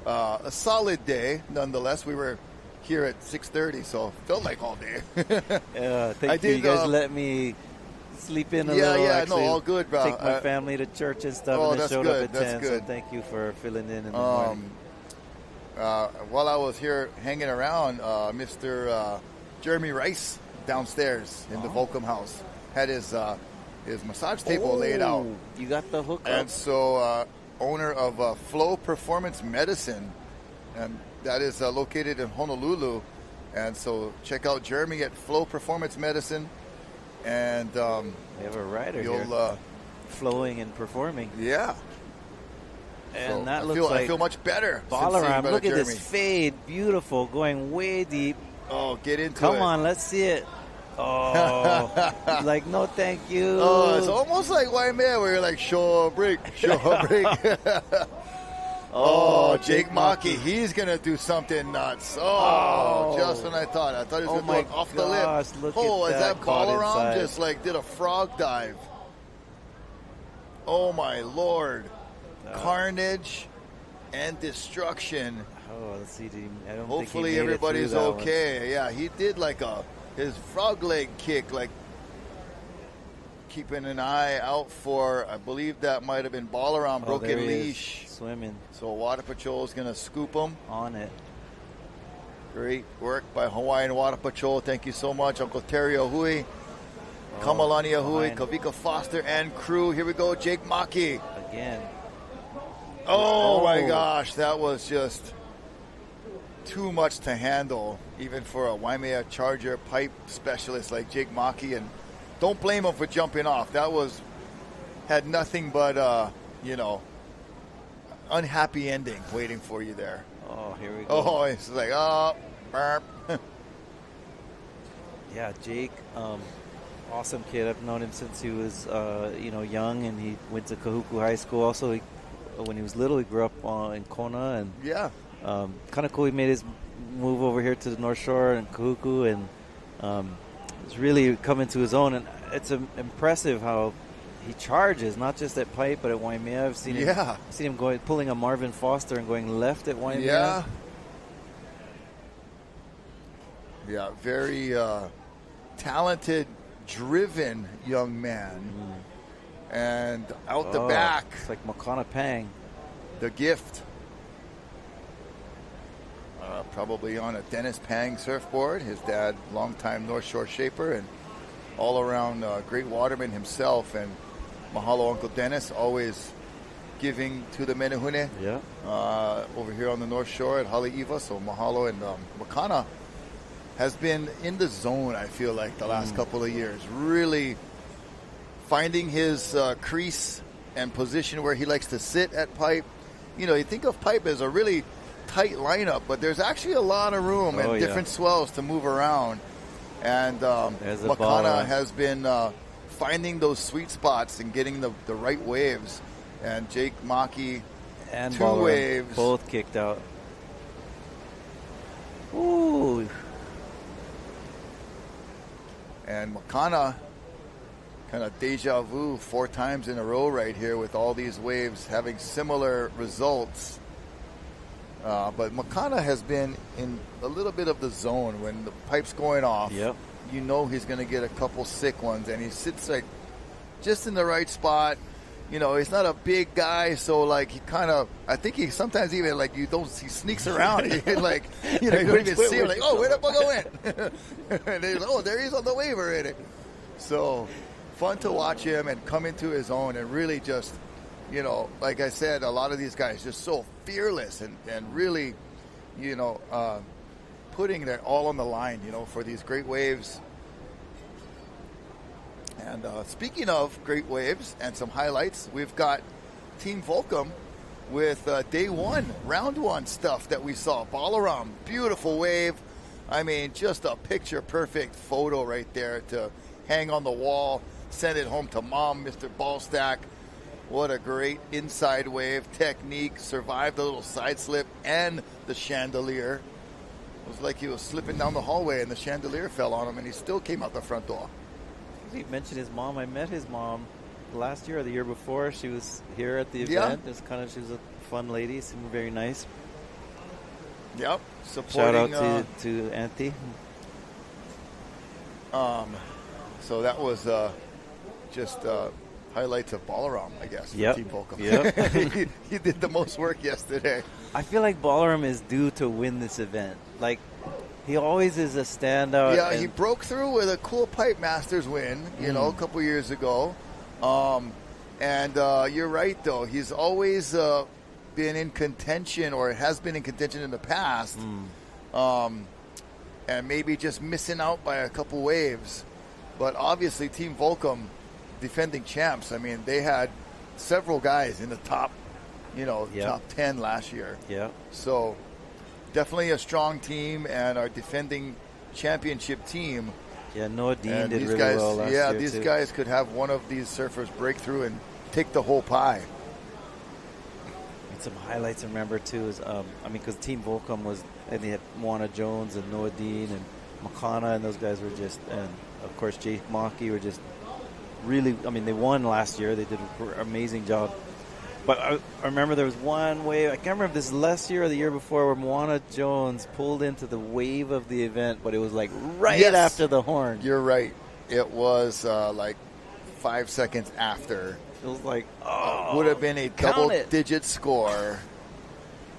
Speaker 9: a solid day, nonetheless. We were here at 6:30, so it felt like all day.
Speaker 13: Thank you. You guys let me sleep in a little.
Speaker 9: Yeah, no, all good, bro.
Speaker 13: Take my family to church and stuff, and then showed up at 10. So thank you for filling in the morning.
Speaker 9: While I was here hanging around, Mr. Jeremy Rice downstairs in the Volcom house had his massage table laid out.
Speaker 13: You got the hook up.
Speaker 9: And so owner of Flow Performance Medicine, and that is located in Honolulu. And so check out Jeremy at Flow Performance Medicine. And
Speaker 13: we have a rider here flowing and performing.
Speaker 9: Yeah.
Speaker 13: And
Speaker 9: so
Speaker 13: that looks like
Speaker 9: I feel much better.
Speaker 13: Balaram, look at this fade. Beautiful. Going way deep.
Speaker 9: Oh, get into it.
Speaker 13: Come on, let's see it. Oh, like, no, thank you.
Speaker 9: Oh, it's almost like Waimea where you're like, show a break. Oh, Jake Maki, he's going to do something nuts. Oh, just when I thought he was going to go off the lip. Oh, is that Balaram just like did a frog dive? Oh, my Lord. Carnage and destruction.
Speaker 13: Oh, let's see. I don't
Speaker 9: Hopefully
Speaker 13: think he made
Speaker 9: everybody's
Speaker 13: it through that
Speaker 9: okay.
Speaker 13: one.
Speaker 9: Yeah, he did like his frog leg kick, like keeping an eye out for, I believe that might have been Balaram, broken leash.
Speaker 13: Swimming.
Speaker 9: So Water Patrol is going to scoop him.
Speaker 13: On it.
Speaker 9: Great work by Hawaiian Water Patrol. Thank you so much, Uncle Terry Ahui, Kamalani Ahui, Kavika Foster, and crew. Here we go, Jake Maki.
Speaker 13: Again.
Speaker 9: Oh, my gosh, that was just too much to handle, even for a Waimea Charger pipe specialist like Jake Maki. And don't blame him for jumping off. That had nothing but, unhappy ending waiting for you there.
Speaker 13: Oh, here we go.
Speaker 9: Oh, it's like, burp.
Speaker 13: Yeah, Jake, awesome kid. I've known him since he was, young, and he went to Kahuku High School. Also, when he was little, he grew up in Kona, and kind of cool. He made his move over here to the North Shore and Kahuku, and it's really coming to his own. And it's impressive how he charges, not just at pipe, but at Waimea. I've seen him pulling a Marvin Foster and going left at Waimea. Yeah,
Speaker 9: very talented, driven young man. And out the back.
Speaker 13: It's like Makana Pang.
Speaker 9: The gift. Probably on a Dennis Pang surfboard. His dad, longtime North Shore shaper and all-around great waterman himself. And mahalo, Uncle Dennis, always giving to the Menehune. Over here on the North Shore at Haleiwa. So mahalo. And Makana has been in the zone, I feel like, the last couple of years. Really finding his crease and position where he likes to sit at pipe. You think of pipe as a really tight lineup, but there's actually a lot of room and different swells to move around. And Makana has been finding those sweet spots and getting the right waves. And Jake Maki,
Speaker 13: and
Speaker 9: 2 waves.
Speaker 13: Both kicked out. Ooh.
Speaker 9: And Makana, kind of deja vu 4 times in a row right here with all these waves having similar results. But Makana has been in a little bit of the zone when the pipe's going off. He's going to get a couple sick ones, and he sits like just in the right spot, he's not a big guy, so like he kind of, I think he sometimes even like he sneaks around, like you don't even see him, like, oh, where'd that bug go in? And he's like, oh, there he is on the wave already. So fun to watch him and come into his own and really just, like I said, a lot of these guys just so fearless and really, putting their all on the line, for these great waves. And speaking of great waves and some highlights, we've got Team Volcom with day one, round one stuff that we saw. Balaram, beautiful wave. I mean, just a picture-perfect photo right there to hang on the wall, send it home to mom, Mr. Ballstack. What a great inside wave technique. Survived the little side slip and the chandelier. It was like he was slipping down the hallway and the chandelier fell on him, and he still came out the front door.
Speaker 13: He mentioned his mom. I met his mom last year or the year before. She was here at the event. Yeah. She was a fun lady. Seemed very nice.
Speaker 9: Yep. Supporting,
Speaker 13: shout out to Auntie.
Speaker 9: So that was just highlights of Balaram, I guess, for Team Volcom.
Speaker 13: Yep.
Speaker 9: he did the most work yesterday.
Speaker 13: I feel like Balaram is due to win this event. Like, he always is a standout.
Speaker 9: Yeah, he broke through with a cool Pipe Masters win, a couple years ago. And you're right, though. He's always been in contention, or has been in contention in the past. And maybe just missing out by a couple waves. But obviously, Team Volcom, defending champs, I mean, they had several guys in the top, top 10 last year.
Speaker 13: Yeah.
Speaker 9: So definitely a strong team and our defending championship team.
Speaker 13: Yeah, Noah Dean did really
Speaker 9: guys,
Speaker 13: well last year.
Speaker 9: Yeah, these guys could have one of these surfers break through and take the whole pie.
Speaker 13: And some highlights to remember too is, because Team Volcom and they had Moana Jones and Noah Dean and Makana, and those guys were just, and of course Jake Maki were just really, they won last year. They did an amazing job. But I remember there was one wave, I can't remember if this last year or the year before, where Moana Jones pulled into the wave of the event, but it was like right after the horn.
Speaker 9: You're right. It was like 5 seconds after.
Speaker 13: It was like,
Speaker 9: would have been a double-digit score,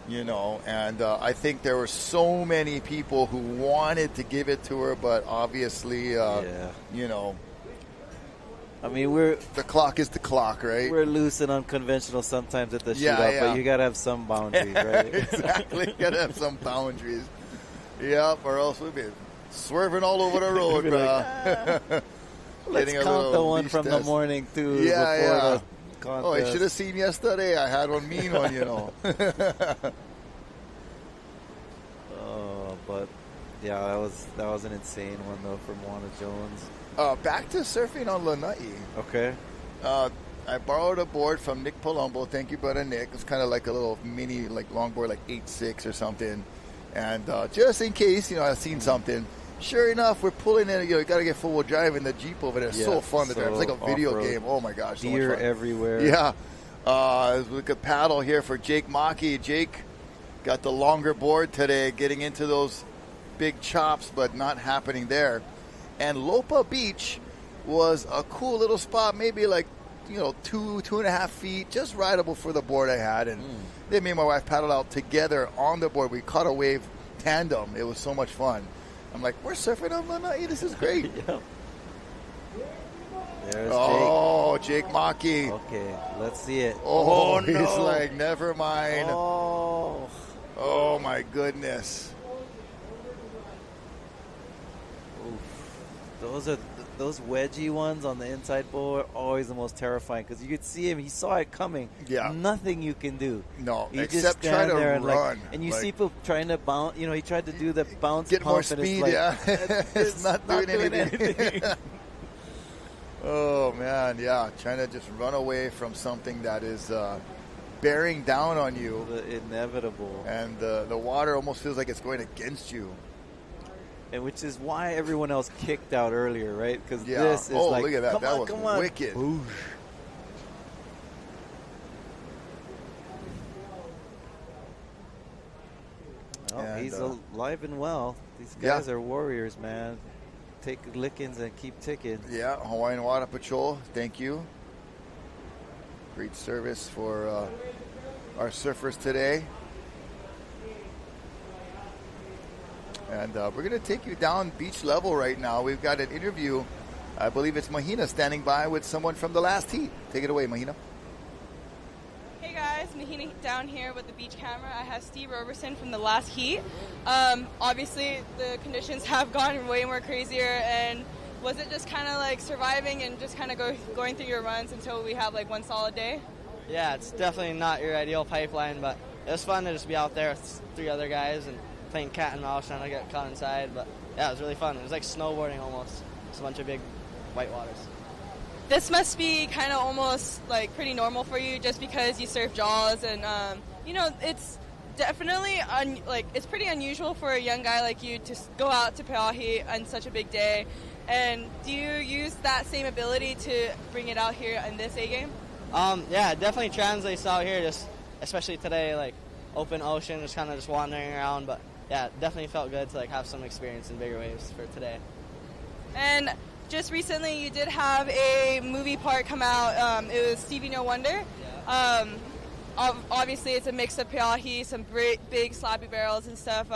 Speaker 9: and I think there were so many people who wanted to give it to her, but obviously,
Speaker 13: the
Speaker 9: clock is the clock, right?
Speaker 13: We're loose and unconventional sometimes at the shootout, but you got to have some boundaries, right?
Speaker 9: Exactly. You got to have some boundaries. Yep, or else we'd be swerving all over the road, bro.
Speaker 13: Let's count the one from the morning, too, before the contest.
Speaker 9: Oh, I should have seen yesterday. I had one mean one,
Speaker 13: But, yeah, that was an insane one, though, from Moana Jones.
Speaker 9: Back to surfing on Lanai.
Speaker 13: Okay.
Speaker 9: I borrowed a board from Nick Palumbo. Thank you, brother Nick. It's kind of like a little mini, longboard, 8.6 or something. And just in case, I've seen something. Sure enough, we're pulling in. You got to get full-wheel drive in the Jeep over there. It's so fun to drive. It's like a video game. Oh my gosh, so
Speaker 13: deer
Speaker 9: much fun.
Speaker 13: everywhere.
Speaker 9: Yeah. We could paddle here for Jake Maki. Jake got the longer board today, getting into those big chops, but not happening there. And Lopa Beach was a cool little spot, maybe 2.5 feet, just rideable for the board I had. And then me and my wife paddled out together on the board. We caught a wave tandem. It was so much fun. I'm like, we're surfing on Lanai. This is great.
Speaker 13: There's
Speaker 9: Jake Maki.
Speaker 13: Okay, let's see it.
Speaker 9: Oh,
Speaker 13: no.
Speaker 9: He's like, never mind. Oh my goodness.
Speaker 13: Those wedgie ones on the inside board are always the most terrifying because you could see him. He saw it coming.
Speaker 9: Yeah.
Speaker 13: Nothing you can do.
Speaker 9: No,
Speaker 13: you
Speaker 9: except try to run.
Speaker 13: And you see people trying to bounce. He tried to do the bounce.
Speaker 9: Get
Speaker 13: pump
Speaker 9: more speed, it's not doing anything. Oh, man, yeah. Trying to just run away from something that is bearing down on you.
Speaker 13: The inevitable.
Speaker 9: And the water almost feels like it's going against you.
Speaker 13: And which is why everyone else kicked out earlier, right? Because this is
Speaker 9: look at that. That was
Speaker 13: come on.
Speaker 9: Wicked.
Speaker 13: Oosh. Oh, he's alive and well. These guys are warriors, man. Take lickings and keep ticking.
Speaker 9: Yeah, Hawaiian Water Patrol, thank you. Great service for our surfers today. And we're going to take you down beach level right now. We've got an interview. I believe it's Mahina standing by with someone from the last heat. Take it away, Mahina.
Speaker 15: Hey guys, Mahina down here with the beach camera. I have Steve Roberson from the last heat. Obviously, the conditions have gone way more crazier, and was it just kind of like surviving and just kind of going through your runs until we have like one solid day?
Speaker 6: Yeah, it's definitely not your ideal pipeline, but it was fun to just be out there with 3 other guys and playing cat and mouse, trying to get caught inside. But yeah, it was really fun. It was like snowboarding almost. It's a bunch of big white waters.
Speaker 15: This must be kind of almost like pretty normal for you, just because you surf Jaws, and you know, it's definitely it's pretty unusual for a young guy like you to go out to Pe'ahi on such a big day. And do you use that same ability to bring it out here in this A game?
Speaker 6: Yeah, it definitely translates out here, just especially today, like open ocean, just kind of just wandering around. But yeah, it definitely felt good to like have some experience in bigger waves for today.
Speaker 15: And just recently, you did have a movie part come out. It was Stevie No Wonder. Yeah. Obviously, it's a mix of Pe'ahi, some great big slappy barrels and stuff.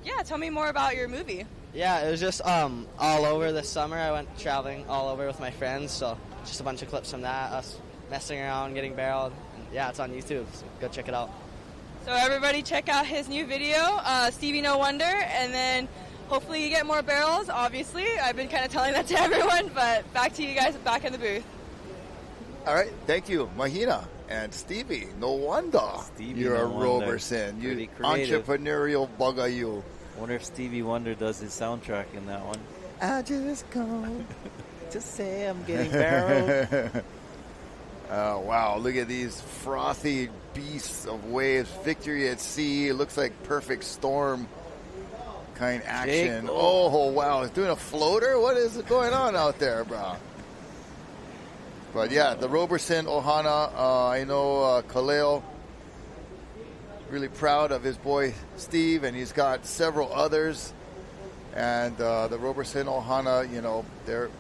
Speaker 15: Yeah, tell me more about your movie.
Speaker 6: Yeah, it was just all over this summer. I went traveling all over with my friends, so just a bunch of clips from that, us messing around, getting barreled. And yeah, it's on YouTube, so go check it out.
Speaker 15: So everybody check out his new video, Stevie No Wonder, and then hopefully you get more barrels, obviously. I've been kind of telling that to everyone, but back to you guys back in the booth.
Speaker 9: All right, thank you, Mahina and Stevie. No wonder you're a Roberson. You entrepreneurial bugger.
Speaker 13: Wonder if Stevie Wonder does his soundtrack in that one.
Speaker 9: I just called
Speaker 13: to say I'm getting barreled.
Speaker 9: Oh, wow. Look at these frothy beasts of waves. Victory at sea. It looks like perfect storm kind action. Oh, wow. It's doing a floater? What is going on out there, bro? But, yeah, the Roberson ohana. I know Kaleo, really proud of his boy Steve, and he's got several others. And the Roberson ohana, you know, they're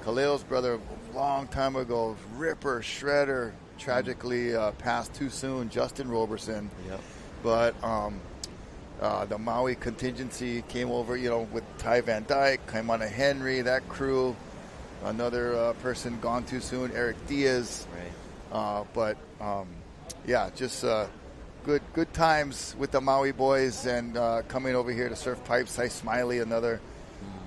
Speaker 9: Kaleo's brother a long time ago, ripper, shredder, tragically passed too soon, Justin Roberson.
Speaker 13: Yep.
Speaker 9: But the Maui contingency came over, you know, with Ty Van Dyke, Kaimana Henry, that crew. Another person gone too soon, Eric Diaz.
Speaker 13: Right.
Speaker 9: Yeah, just good times with the Maui boys, and coming over here to surf pipes. Ty Smiley, another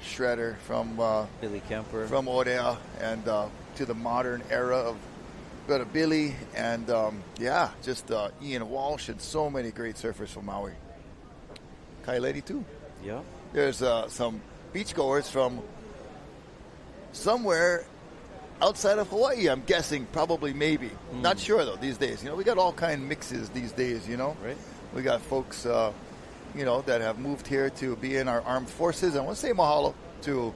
Speaker 9: shredder from
Speaker 13: Billy Kemper,
Speaker 9: from Orea, and to the modern era of Billy, and just Ian Walsh, and so many great surfers from Maui. Kaileti too.
Speaker 13: Yeah.
Speaker 9: There's some beachgoers from somewhere outside of Hawaii, I'm guessing, probably, maybe. Not sure, though, these days. You know, we got all kind of mixes these days, you know.
Speaker 13: Right.
Speaker 9: We got folks, you know, that have moved here to be in our armed forces. I want to say mahalo to,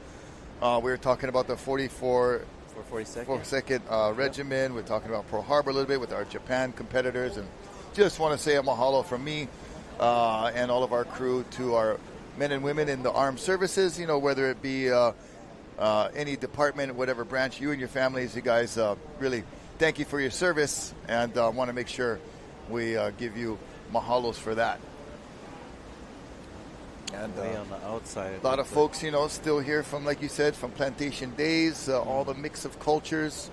Speaker 9: we were talking about the 42nd Regiment. We're talking about Pearl Harbor a little bit with our Japan competitors. And just want to say a mahalo from me and all of our crew to our men and women in the armed services, you know, whether it be any department, whatever branch, you and your families, you guys really thank you for your service, and want to make sure we give you mahalos for that. And
Speaker 13: on the outside,
Speaker 9: a lot of folks, you know, still here from, like you said, from plantation days, all the mix of cultures.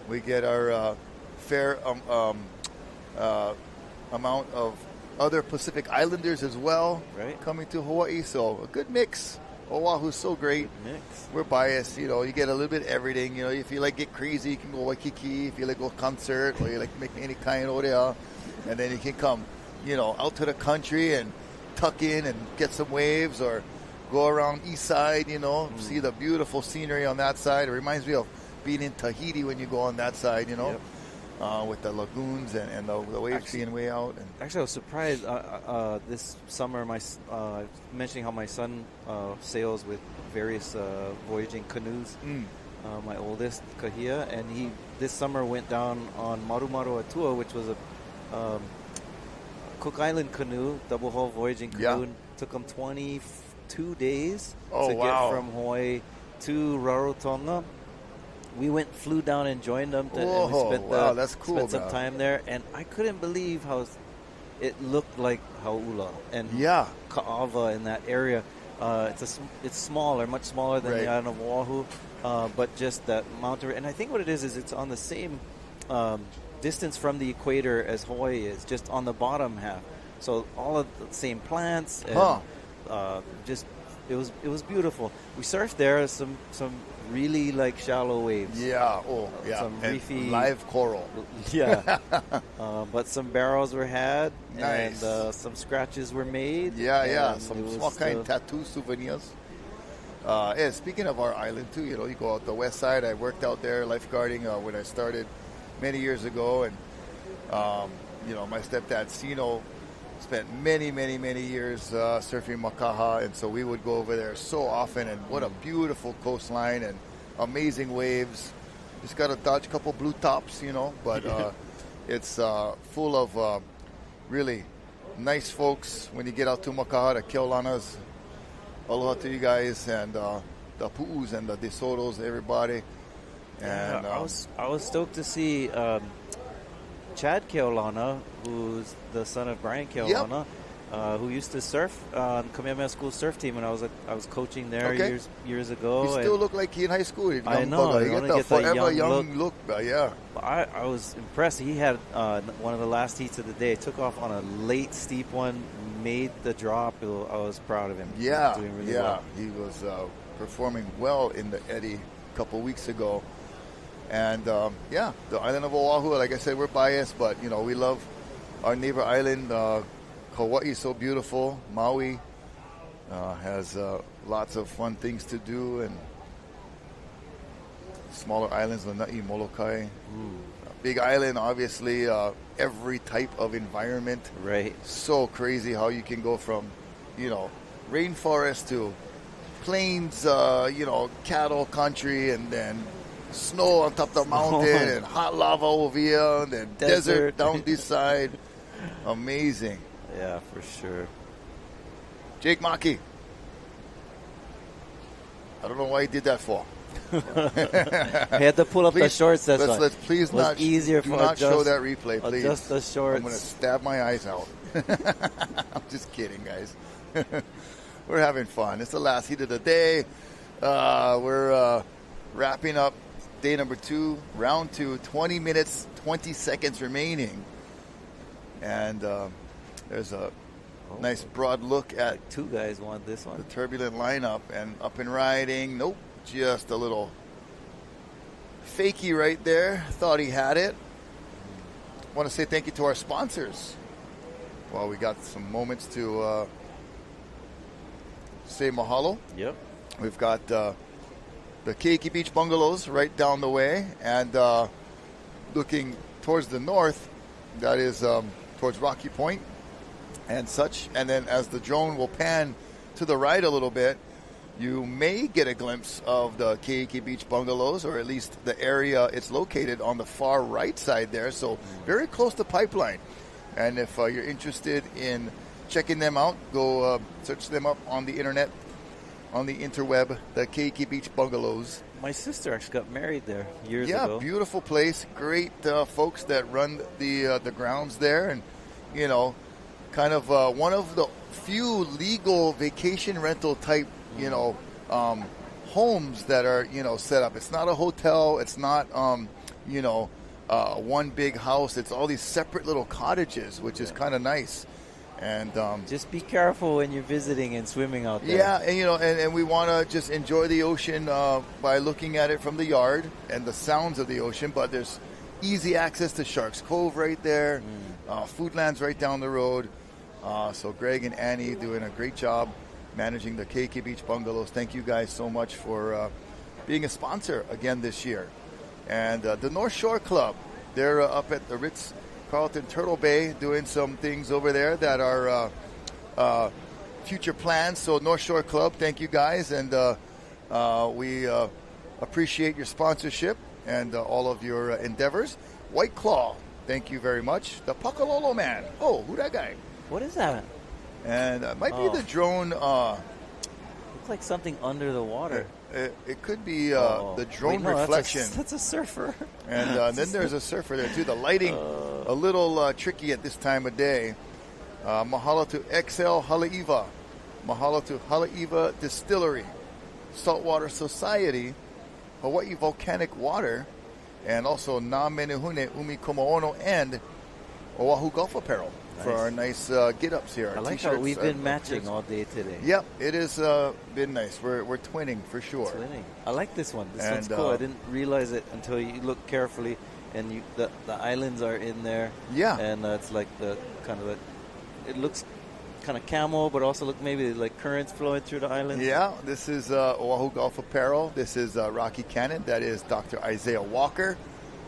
Speaker 9: We get our fair amount of other Pacific Islanders as well, coming to Hawaii, so a good mix. Oahu's so great.
Speaker 13: Mix.
Speaker 9: We're biased, you know. You get a little bit of everything. You know, if you like get crazy, you can go Waikiki. If you like go concert, or you like make any kind of Orea, and then you can come, you know, out to the country and tuck in and get some waves, or go around east side, you know, see the beautiful scenery on that side. It reminds me of being in Tahiti when you go on that side, you know. With the lagoons and the waves being way out. And
Speaker 13: actually, I was surprised this summer. Mentioning how my son sails with various voyaging canoes. My oldest, Kahia, and he this summer went down on Marumaru Atua, which was a Cook Island canoe, double hull voyaging canoe. And took him 22 days to get from Hawaii to Rarotonga. flew down and joined them.
Speaker 9: Whoa,
Speaker 13: and we spent
Speaker 9: wow, that's cool,
Speaker 13: spent some
Speaker 9: man.
Speaker 13: time there, and I couldn't believe how it looked like Hauula and Ka'ava in that area. It's smaller, much smaller than the island of Oahu, but just that mountain. And I think what it is it's on the same distance from the equator as Hawaii is, just on the bottom half. So all of the same plants, and just it was beautiful. We surfed there, some really like shallow waves.
Speaker 9: Yeah,
Speaker 13: some
Speaker 9: and
Speaker 13: reefy
Speaker 9: live coral.
Speaker 13: Yeah, but some barrels were had,
Speaker 9: Nice.
Speaker 13: and some scratches were made.
Speaker 9: Yeah, some small kind tattoo souvenirs. Speaking of our island too, you go out the west side. I worked out there lifeguarding when I started many years ago, and my stepdad Sino spent many years surfing Makaha, and so we would go over there so often. And what a beautiful coastline and amazing waves. Just got to dodge a couple blue tops, but it's full of really nice folks when you get out to Makaha, the Keolanas. Aloha to you guys, and the Pu'us and the DeSotos, everybody. And
Speaker 13: I was stoked to see Chad Keolana, who's the son of Brian Keolana, who used to surf on Kamehameha School surf team when I was coaching there years ago.
Speaker 9: You still look like he in high school.
Speaker 13: I know.
Speaker 9: You get the forever young look. Yeah.
Speaker 13: I was impressed. He had one of the last heats of the day. Took off on a late, steep one, made the drop. I was proud of him.
Speaker 9: Yeah,
Speaker 13: doing really well.
Speaker 9: He was performing well in the Eddy a couple weeks ago. And, the island of Oahu, like I said, we're biased, but, we love our neighbor island. Kauai is so beautiful. Maui has lots of fun things to do, and smaller islands, Lanai, Molokai. Big island, obviously, every type of environment.
Speaker 13: Right.
Speaker 9: So crazy how you can go from, rainforest to plains, cattle country, and then snow on top of the mountain, and hot lava over here, and then desert down this side. Amazing.
Speaker 13: Yeah, for sure.
Speaker 9: Jake Maki. I don't know why he did that for.
Speaker 13: I had to pull up the shorts.
Speaker 9: Let's please not.
Speaker 13: Easier
Speaker 9: do
Speaker 13: for
Speaker 9: not show that replay, please.
Speaker 13: Just the shorts.
Speaker 9: I'm going to stab my eyes out. I'm just kidding, guys. We're having fun. It's the last heat of the day. We're wrapping up day number 2, round 2. 20 minutes, 20 seconds remaining, and there's a nice broad look at
Speaker 13: two guys won this one.
Speaker 9: The turbulent lineup, and up and riding. Nope. Just a little fakey right there. Thought he had it. Want to say thank you to our sponsors. Well, we got some moments to say mahalo.
Speaker 13: Yep.
Speaker 9: We've got the Keiki Beach Bungalows right down the way, and looking towards the north, that is towards Rocky Point and such. And then as the drone will pan to the right a little bit, you may get a glimpse of the Keiki Beach Bungalows, or at least the area it's located on the far right side there, so very close to Pipeline. And if you're interested in checking them out, go search them up on the internet, on the interweb, the Keiki Beach Bungalows.
Speaker 13: My sister actually got married there years ago.
Speaker 9: Yeah, beautiful place. Great folks that run the grounds there, and, kind of one of the few legal vacation rental type homes that are, set up. It's not a hotel. It's not, one big house. It's all these separate little cottages, which is kind of nice. And
Speaker 13: just be careful when you're visiting and swimming out there.
Speaker 9: Yeah, and we want to just enjoy the ocean by looking at it from the yard and the sounds of the ocean. But there's easy access to Sharks Cove right there, Foodland's right down the road. So Greg and Annie doing a great job managing the Keiki Beach Bungalows. Thank you guys so much for being a sponsor again this year. And the North Shore Club, they're up at the Ritz-Carlton Turtle Bay doing some things over there that are future plans. So North Shore Club, thank you guys. And we appreciate your sponsorship and all of your endeavors. White Claw, thank you very much. The Pakalolo Man. Oh, who that guy?
Speaker 13: What is that?
Speaker 9: And might be the drone.
Speaker 13: Looks like something under the water.
Speaker 9: It could be the drone reflection.
Speaker 13: That's a surfer.
Speaker 9: And then there's a surfer there, too. The lighting, a little tricky at this time of day. Mahalo to XL Haleiwa. Mahalo to Haleiwa Distillery. Saltwater Society. Hawaii Volcanic Water. And also Na Menehune Umi Komo'ono and Oahu Golf Apparel. Nice. For our nice get-ups here.
Speaker 13: I like how we've been matching all day today.
Speaker 9: Yep, it has been nice. We're twinning for sure.
Speaker 13: Twinning. I like this one. This one's cool. I didn't realize it until you look carefully, and the islands are in there.
Speaker 9: Yeah.
Speaker 13: And it's like the kind of it looks kind of camel, but also look maybe like currents flowing through the islands.
Speaker 9: Yeah, this is Oahu Golf Apparel. This is Rocky Cannon. That is Dr. Isaiah Walker.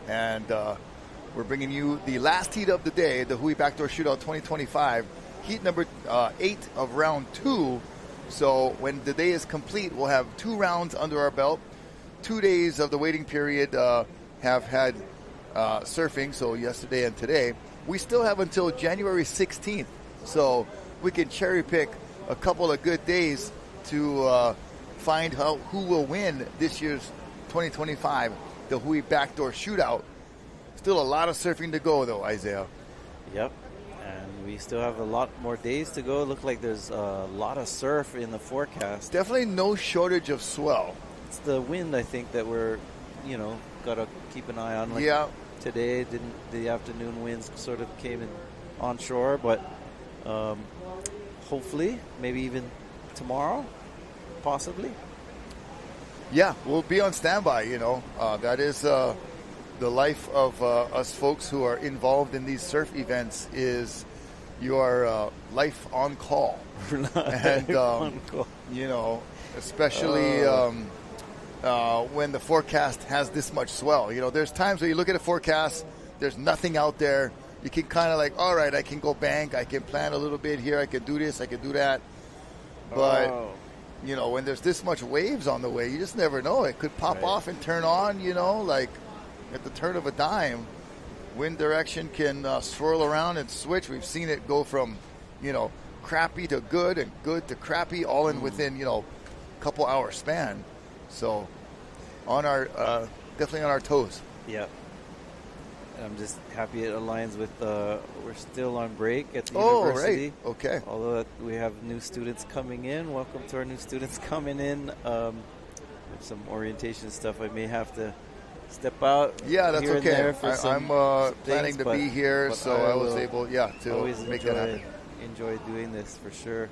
Speaker 9: And we're bringing you the last heat of the day, the Hui BackDoor Shootout 2025, heat number 8 of round 2. So when the day is complete, we'll have 2 rounds under our belt. 2 days of the waiting period have had surfing, so yesterday and today. We still have until January 16th, so we can cherry pick a couple of good days to find who will win this year's 2025, the Hui BackDoor Shootout. Still a lot of surfing to go, though, Isaiah.
Speaker 13: Yep, and we still have a lot more days to go. Look like there's a lot of surf in the forecast.
Speaker 9: Definitely no shortage of swell.
Speaker 13: It's the wind, I think, that we're, got to keep an eye on. Like today, the afternoon winds sort of came in onshore, but hopefully, maybe even tomorrow, possibly.
Speaker 9: Yeah, we'll be on standby, that is the life of us folks who are involved in these surf events is your life on call. And,
Speaker 13: on call.
Speaker 9: Especially when the forecast has this much swell. There's times where you look at a forecast, there's nothing out there. You can kind of all right, I can go bank, I can plan a little bit here, I can do this, I can do that. But, when there's this much waves on the way, you just never know. It could pop off and turn on, at the turn of a dime. Wind direction can swirl around and switch. We've seen it go from, crappy to good and good to crappy all in within, couple hour span. So on our definitely on our toes.
Speaker 13: Yeah. I'm just happy it aligns with we're still on break at the university.
Speaker 9: Right. Okay.
Speaker 13: Although we have new students coming in. Welcome to our new students coming in. With some orientation stuff, I may have to step out.
Speaker 9: Yeah, that's okay. I'm planning
Speaker 13: things,
Speaker 9: to be here, so I was able, to
Speaker 13: always
Speaker 9: make that happen.
Speaker 13: Enjoy doing this for sure.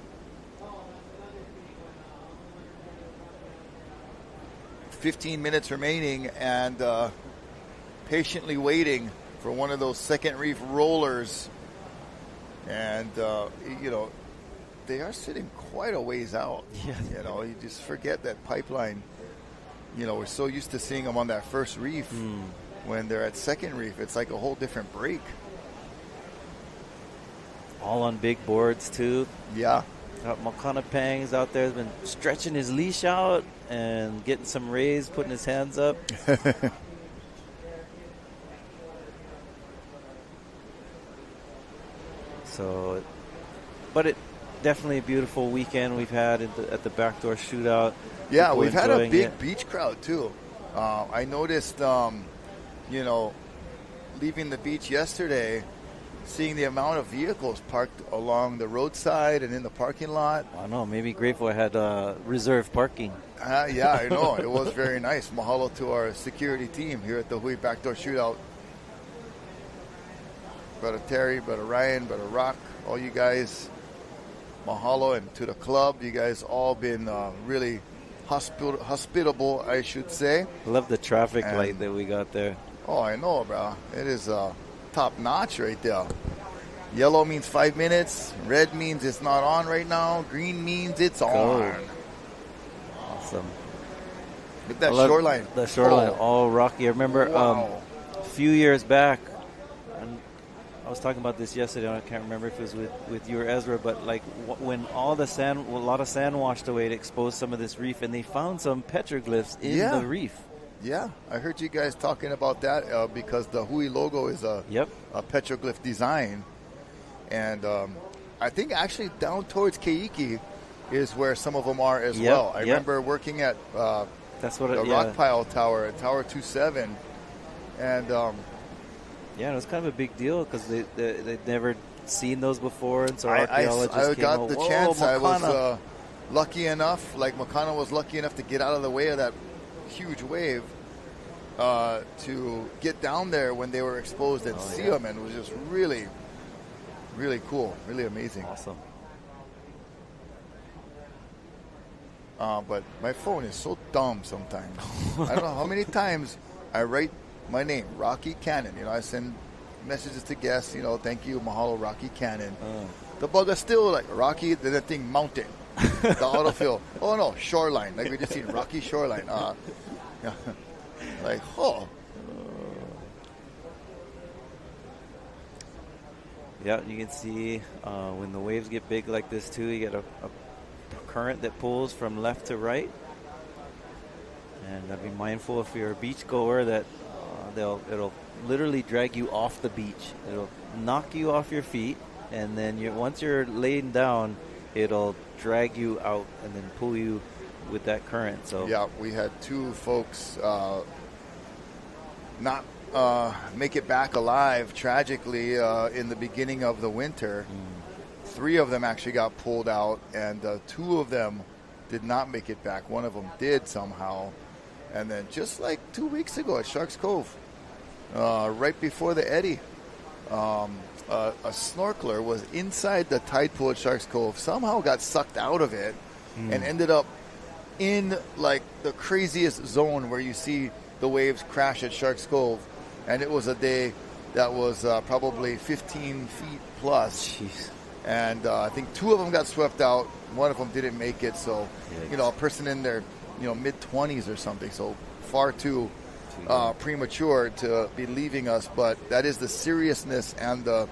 Speaker 9: 15 minutes remaining, and patiently waiting for one of those second reef rollers. And, they are sitting quite a ways out.
Speaker 13: Yeah.
Speaker 9: You just forget that pipeline. We're so used to seeing them on that first reef. When they're at second reef, it's like a whole different break.
Speaker 13: All on big boards, too.
Speaker 9: Yeah.
Speaker 13: Got Makana Pangs out there, has been stretching his leash out and getting some rays, putting his hands up. So, but it definitely a beautiful weekend we've had at the BackDoor Shootout.
Speaker 9: Yeah,
Speaker 13: People
Speaker 9: we've had a big
Speaker 13: it.
Speaker 9: beach crowd too. I noticed, leaving the beach yesterday, seeing the amount of vehicles parked along the roadside and in the parking lot.
Speaker 13: I know, maybe grateful I had reserved parking.
Speaker 9: Yeah, I know. It was very nice. Mahalo to our security team here at the Hui BackDoor Shootout. Brother Terry, Brother Ryan, Brother Rock, all you guys, mahalo, and to the club. You guys all been really hospitable, I should say.
Speaker 13: I love the traffic light that we got there.
Speaker 9: Oh, I know, bro. It is top notch right there. Yellow means 5 minutes. Red means it's not on right now. Green means it's on.
Speaker 13: Awesome.
Speaker 9: Look at that shoreline.
Speaker 13: The shoreline, all rocky. I remember a few years back, and I was talking about this yesterday. I can't remember if it was with you or Ezra, but when a lot of sand washed away, it exposed some of this reef, and they found some petroglyphs in the reef.
Speaker 9: Yeah, I heard you guys talking about that because the Hui logo is a petroglyph design. And I think actually down towards Keiki, is where some of them are as well. I remember working at
Speaker 13: that's what
Speaker 9: the rock pile tower at Tower 27, and
Speaker 13: it was kind of a big deal because they'd never seen those before, and so archaeologists
Speaker 9: I
Speaker 13: came
Speaker 9: got
Speaker 13: out,
Speaker 9: the
Speaker 13: "Whoa,
Speaker 9: chance. I was
Speaker 13: Makana."
Speaker 9: lucky enough, like Makana was lucky enough to get out of the way of that huge wave to get down there when they were exposed and see them, and it was just really, really cool, really amazing.
Speaker 13: Awesome.
Speaker 9: But my phone is so dumb sometimes. I don't know how many times I write my name, Rocky Cannon. I send messages to guests, thank you, mahalo, Rocky Cannon. The bug is still like Rocky, then that thing mountain. The autofill. Oh no, shoreline. Like we just seen Rocky Shoreline. Like,
Speaker 13: Yeah, you can see when the waves get big like this too, you get a current that pulls from left to right. And be mindful if you're a beach goer that it'll literally drag you off the beach. It'll knock you off your feet, and then once you're laying down, it'll drag you out and then pull you with that current. So
Speaker 9: yeah, we had 2 folks not make it back alive tragically in the beginning of the winter. 3 of them actually got pulled out, and 2 of them did not make it back. One of them did somehow. And then just like 2 weeks ago at Sharks Cove, right before the eddy, a snorkeler was inside the tide pool at Sharks Cove, somehow got sucked out of it, and ended up in like the craziest zone where you see the waves crash at Sharks Cove. And it was a day that was probably 15 feet plus.
Speaker 13: Jeez.
Speaker 9: And I think 2 of them got swept out. One of them didn't make it. So, a person in their, mid-20s or something. So far too premature to be leaving us. But that is the seriousness and the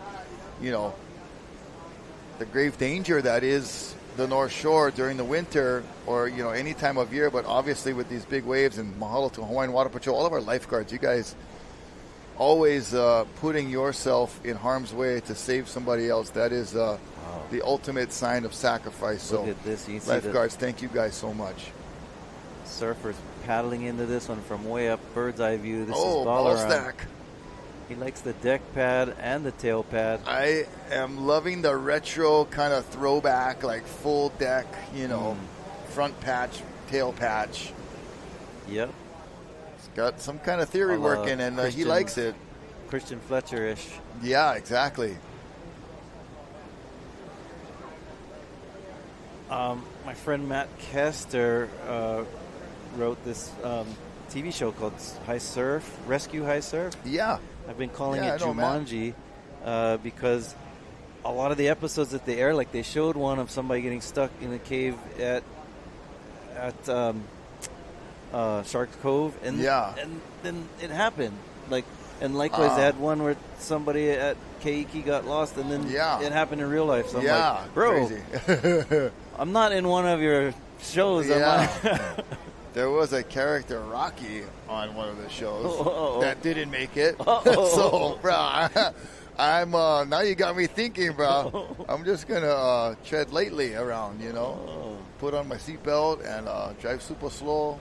Speaker 9: grave danger that is the North Shore during the winter or, any time of year. But obviously with these big waves, and mahalo to Hawaiian Water Patrol, all of our lifeguards, you guys always putting yourself in harm's way to save somebody else. That is the ultimate sign of sacrifice.
Speaker 13: Look
Speaker 9: so
Speaker 13: at this. You can
Speaker 9: lifeguards, thank you guys so much.
Speaker 13: Surfers paddling into this one from way up, bird's eye view. This is
Speaker 9: ball stack.
Speaker 13: He likes the deck pad and the tail pad.
Speaker 9: I am loving the retro kind of throwback, like full deck, front patch, tail patch.
Speaker 13: Yep.
Speaker 9: Got some kind of theory working, and he likes it.
Speaker 13: Christian Fletcher-ish.
Speaker 9: Yeah, exactly.
Speaker 13: My friend Matt Kester wrote this TV show called High Surf, Rescue High Surf.
Speaker 9: Yeah.
Speaker 13: I've been calling it Jumanji because a lot of the episodes that they air, like they showed one of somebody getting stuck in a cave at Sharks Cove, and then it happened. And likewise, they had one where somebody at Keiki got lost, and then it happened in real life. So I'm like, bro,
Speaker 9: crazy.
Speaker 13: I'm not in one of your shows.
Speaker 9: Yeah. There was a character, Rocky, on one of the shows that didn't make it. So, bro, I'm now you got me thinking, bro. I'm just gonna tread lightly around, put on my seatbelt and drive super slow,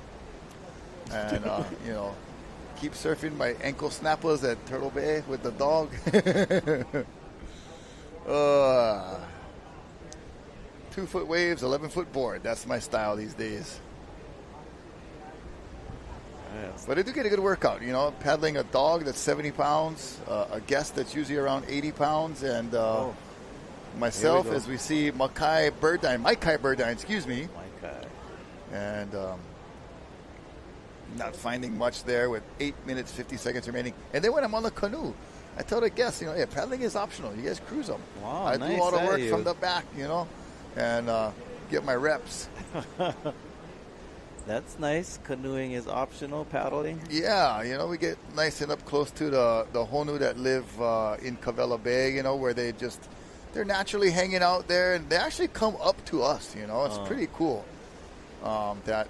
Speaker 9: and keep surfing my ankle snappers at Turtle Bay with the dog. 2-foot waves, 11-foot board. That's my style these days.
Speaker 13: Yes.
Speaker 9: But I do get a good workout, paddling a dog that's 70 pounds, a guest that's usually around 80 pounds, and myself as we see Maikai Birdine, excuse me. And not finding much there with 8 minutes, 50 seconds remaining. And then when I'm on the canoe, I tell the guests, paddling is optional. You guys cruise them.
Speaker 13: Wow,
Speaker 9: I
Speaker 13: nice
Speaker 9: do all the work
Speaker 13: you.
Speaker 9: from the back, and get my reps.
Speaker 13: That's nice. Canoeing is optional. Paddling.
Speaker 9: Yeah, we get nice and up close to the honu that live in Kavela Bay, where they're naturally hanging out there, and they actually come up to us, It's pretty cool that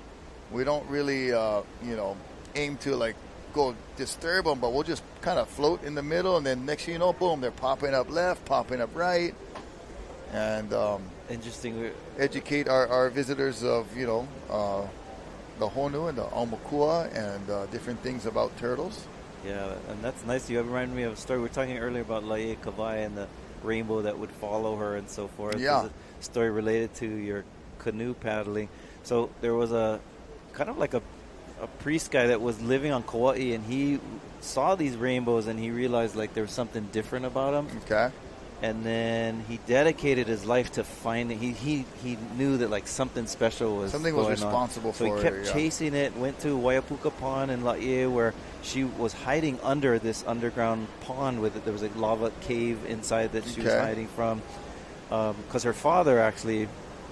Speaker 9: we don't really, aim to, go disturb them, but we'll just kind of float in the middle, and then next thing you know, boom, they're popping up left, popping up right. and
Speaker 13: interesting.
Speaker 9: Educate our visitors of the honu and the aumakua and different things about turtles.
Speaker 13: Yeah, and that's nice. You reminded me of a story. We were talking earlier about Laie Kawai and the rainbow that would follow her and so forth.
Speaker 9: Yeah.
Speaker 13: There's a story related to your canoe paddling. So there was a kind of like a priest guy that was living on Kauai, and he saw these rainbows and he realized like there was something different about them.
Speaker 9: Okay. And
Speaker 13: then he dedicated his life to finding. He knew that like something special was
Speaker 9: something
Speaker 13: going
Speaker 9: was responsible
Speaker 13: on.
Speaker 9: for
Speaker 13: So he kept
Speaker 9: it, yeah.
Speaker 13: chasing it. Went to Waiapuka Pond in Laie, where she was hiding under this underground pond with it. There was a lava cave inside that she was hiding from, because her father actually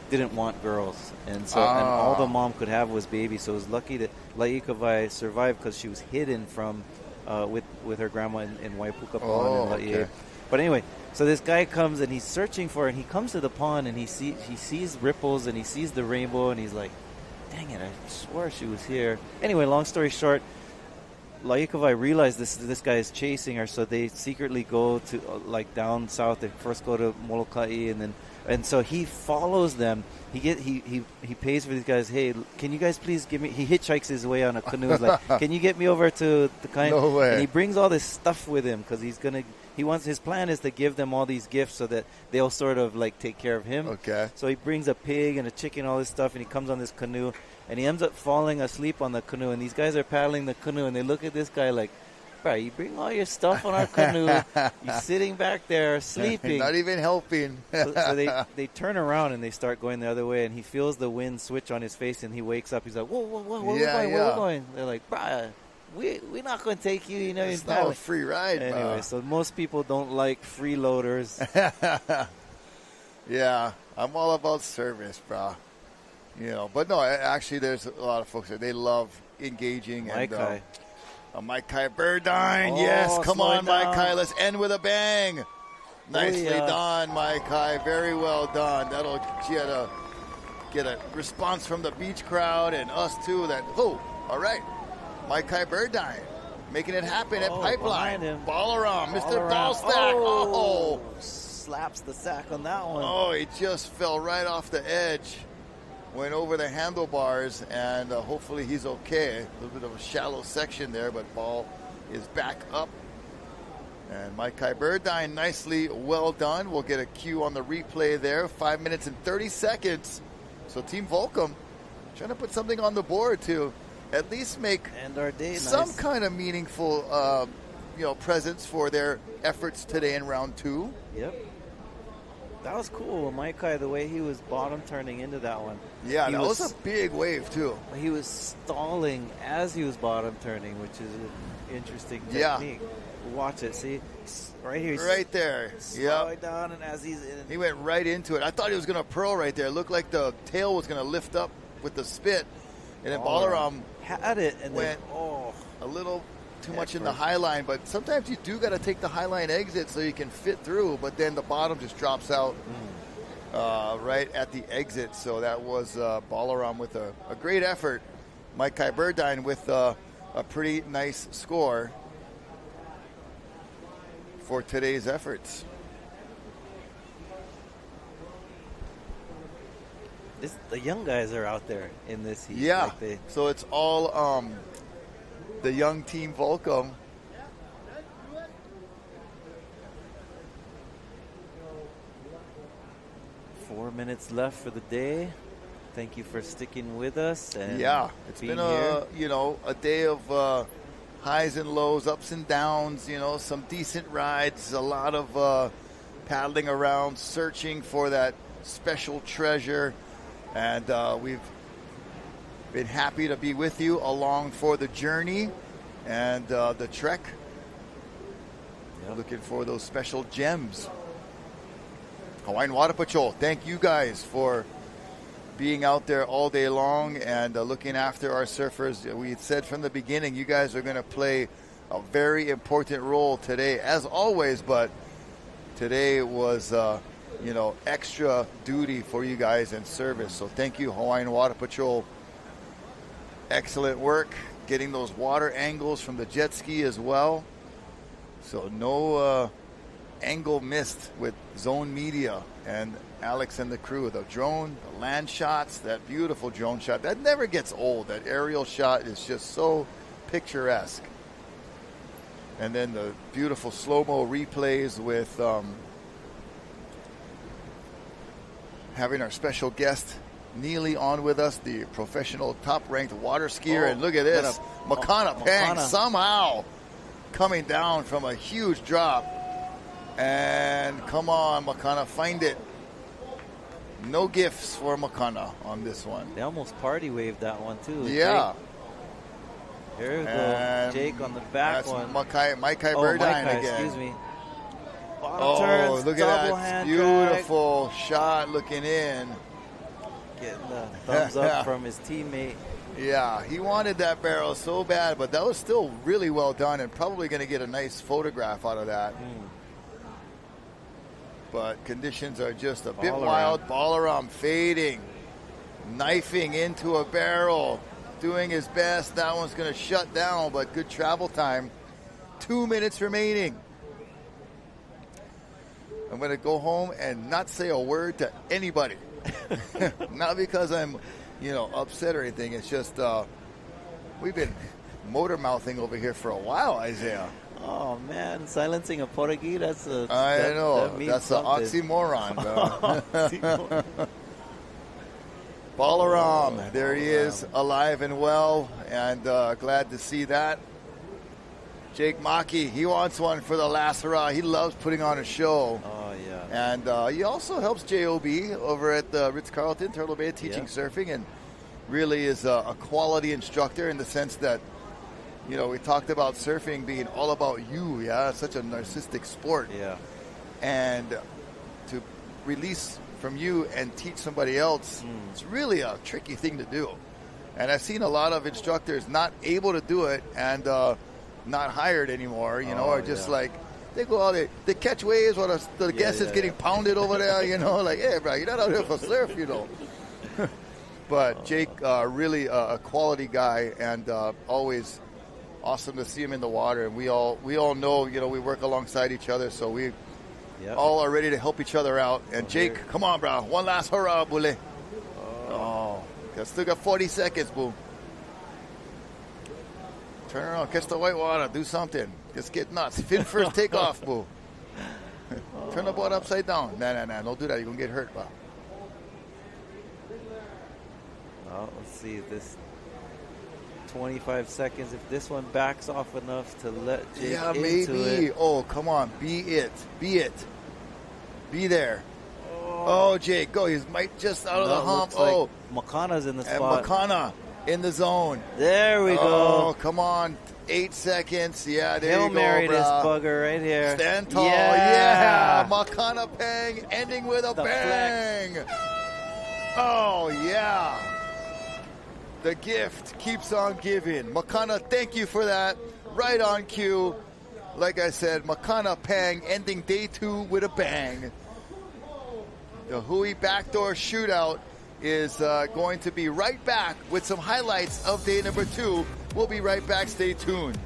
Speaker 13: didn't want girls, and so and all the mom could have was babies. So it was lucky that Laie Kawai survived because she was hidden from with her grandma in Waiapuka Pond in Laie. But anyway, so this guy comes and he's searching for her, and he comes to the pond and he sees ripples and he sees the rainbow, and he's like, dang it, I swore she was here. Anyway, long story short, Laie Kawai realized this guy is chasing her, so they secretly go to like down south. They first go to Molokai, and so he follows them. He pays for these guys. Hey, can you guys please give me? He hitchhikes his way on a canoe. He's like, can you get me over to the kind?
Speaker 9: No way.
Speaker 13: And he brings all this stuff with him because his plan is to give them all these gifts so that they'll sort of like take care of him.
Speaker 9: Okay.
Speaker 13: So he brings a pig and a chicken, all this stuff, and he comes on this canoe, and he ends up falling asleep on the canoe. And these guys are paddling the canoe, and they look at this guy like, bro, you bring all your stuff on our canoe. You're sitting back there sleeping.
Speaker 9: Not even helping.
Speaker 13: so they turn around and they start going the other way, and he feels the wind switch on his face, and he wakes up. He's like, whoa, where we going? They're like, bro, we're not going to take you. You know,
Speaker 9: it's not a free ride.
Speaker 13: Anyway, so most people don't like freeloaders.
Speaker 9: Yeah, I'm all about service, bro. But no, actually, there's a lot of folks that they love engaging.
Speaker 13: Maikai.
Speaker 9: Maikai Birdine, yes, come on, Maikai, let's end with a bang. Nicely done, Maikai, very well done. That'll get a response from the beach crowd and us too. All right, Maikai Birdine making it happen at Pipeline. Ballaram, Mr. Ballstack.
Speaker 13: Slaps the sack on that one.
Speaker 9: Oh, he just fell right off the edge. Went over the handlebars, and hopefully he's okay. A little bit of a shallow section there, but ball is back up. And Maikai Birdine, nicely well done. We'll get a cue on the replay there. 5 minutes and 30 seconds. So Team Volcom trying to put something on the board to at least make
Speaker 13: our day
Speaker 9: some kind of meaningful presence for their efforts today in round 2.
Speaker 13: Yep. That was cool, Maikai, the way he was bottom turning into that one.
Speaker 9: Yeah, that was a big wave, too.
Speaker 13: He was stalling as he was bottom turning, which is an interesting technique. Watch it, see? Right here.
Speaker 9: Right there.
Speaker 13: Slowing down, and as
Speaker 9: he went right into it. I thought he was going to pearl right there. It looked like the tail was going to lift up with the spit. And then Ballaram
Speaker 13: had it and
Speaker 9: went a little too much in the high line, but sometimes you do got to take the high line exit so you can fit through, but then the bottom just drops out right at the exit. So that was Ballaram with a great effort. Maikai Birdine with a pretty nice score for today's efforts.
Speaker 13: The young guys are out there in this heat.
Speaker 9: Yeah, so it's all the young Team Volcom.
Speaker 13: Four minutes left for the day. Thank you for sticking with us. And
Speaker 9: it's been a day of highs and lows, ups and downs. Some decent rides, a lot of paddling around, searching for that special treasure, and we've been happy to be with you along for the journey and the trek. Looking for those special gems. Hawaiian Water Patrol, thank you guys for being out there all day long and looking after our surfers. We said from the beginning, you guys are going to play a very important role today, as always, but today was, extra duty for you guys in service. So thank you, Hawaiian Water Patrol. Excellent work getting those water angles from the jet ski as well. So no angle missed with Zone Media and Alex and the crew. The drone, the land shots, that beautiful drone shot. That never gets old. That aerial shot is just so picturesque. And then the beautiful slow-mo replays with having our special guest, Neely, on with us, the professional top-ranked water skier. And look at this. Makana Pang somehow coming down from a huge drop. And come on, Makana, find it. No gifts for Makana on this one.
Speaker 13: They almost party waved that one, too.
Speaker 9: Yeah.
Speaker 13: Here we go. Jake on the back one.
Speaker 9: Maikai
Speaker 13: Oh,
Speaker 9: Burdine
Speaker 13: Maikai,
Speaker 9: again.
Speaker 13: excuse me.
Speaker 9: Oh,
Speaker 13: turns,
Speaker 9: look
Speaker 13: double
Speaker 9: at that
Speaker 13: hand
Speaker 9: beautiful shot looking in.
Speaker 13: Getting the thumbs up from his teammate.
Speaker 9: Yeah, he wanted that barrel so bad, but that was still really well done and probably going to get a nice photograph out of that. But conditions are just a bit wild. Balaram fading, knifing into a barrel, doing his best. That one's going to shut down, but good travel time. 2 minutes remaining. I'm going to go home and not say a word to anybody. Not because I'm, upset or anything. It's just we've been motor mouthing over here for a while, Isaiah.
Speaker 13: Oh, man, silencing a Portuguese, that's a...
Speaker 9: I know, that's an
Speaker 13: something.
Speaker 9: oxymoron, bro. Balaram, there he is, alive and well, and glad to see that. Jake Maki, he wants one for the last hurrah. He loves putting on a show.
Speaker 13: Oh, yeah.
Speaker 9: And he also helps JOB over at the Ritz-Carlton, Turtle Bay, teaching surfing, and really is a quality instructor in the sense that, we talked about surfing being all about you, It's such a narcissistic sport.
Speaker 13: Yeah.
Speaker 9: And to release from you and teach somebody else, it's really a tricky thing to do. And I've seen a lot of instructors not able to do it and not hired anymore, or just like, they go out there, they catch waves while the guest is getting pounded over there, like, hey, bro, you're not out here for surf, But Jake, really a quality guy, and always awesome to see him in the water. And we all know, we work alongside each other, so we all are ready to help each other out. And Jake, come on, bro, one last hurrah, bule. Still got 40 seconds, boo. Turn around, catch the white water, do something. Just get nuts. Fin first, take off, boo. Turn the board upside down. Nah, don't do that. You're going to get hurt, bro.
Speaker 13: Well, let's see this 25 seconds. If this one backs off enough to let Jake into it.
Speaker 9: Oh, come on. Be it. Be there. Oh, Jake, go. He's might just out of the hump.
Speaker 13: Like Makana's in the spot.
Speaker 9: And Makana in the zone.
Speaker 13: There we go.
Speaker 9: Oh, come on. 8 seconds. Yeah, there
Speaker 13: Hail
Speaker 9: you go,
Speaker 13: Mary
Speaker 9: bro.
Speaker 13: this bugger right here.
Speaker 9: Stand tall. Yeah. Makana Pang ending with a bang. Flex. Oh, yeah. The gift keeps on giving. Makana, thank you for that. Right on cue. Like I said, Makana Pang ending day 2 with a bang. The Hui BackDoor Shootout is going to be right back with some highlights of day number 2. We'll be right back. Stay tuned.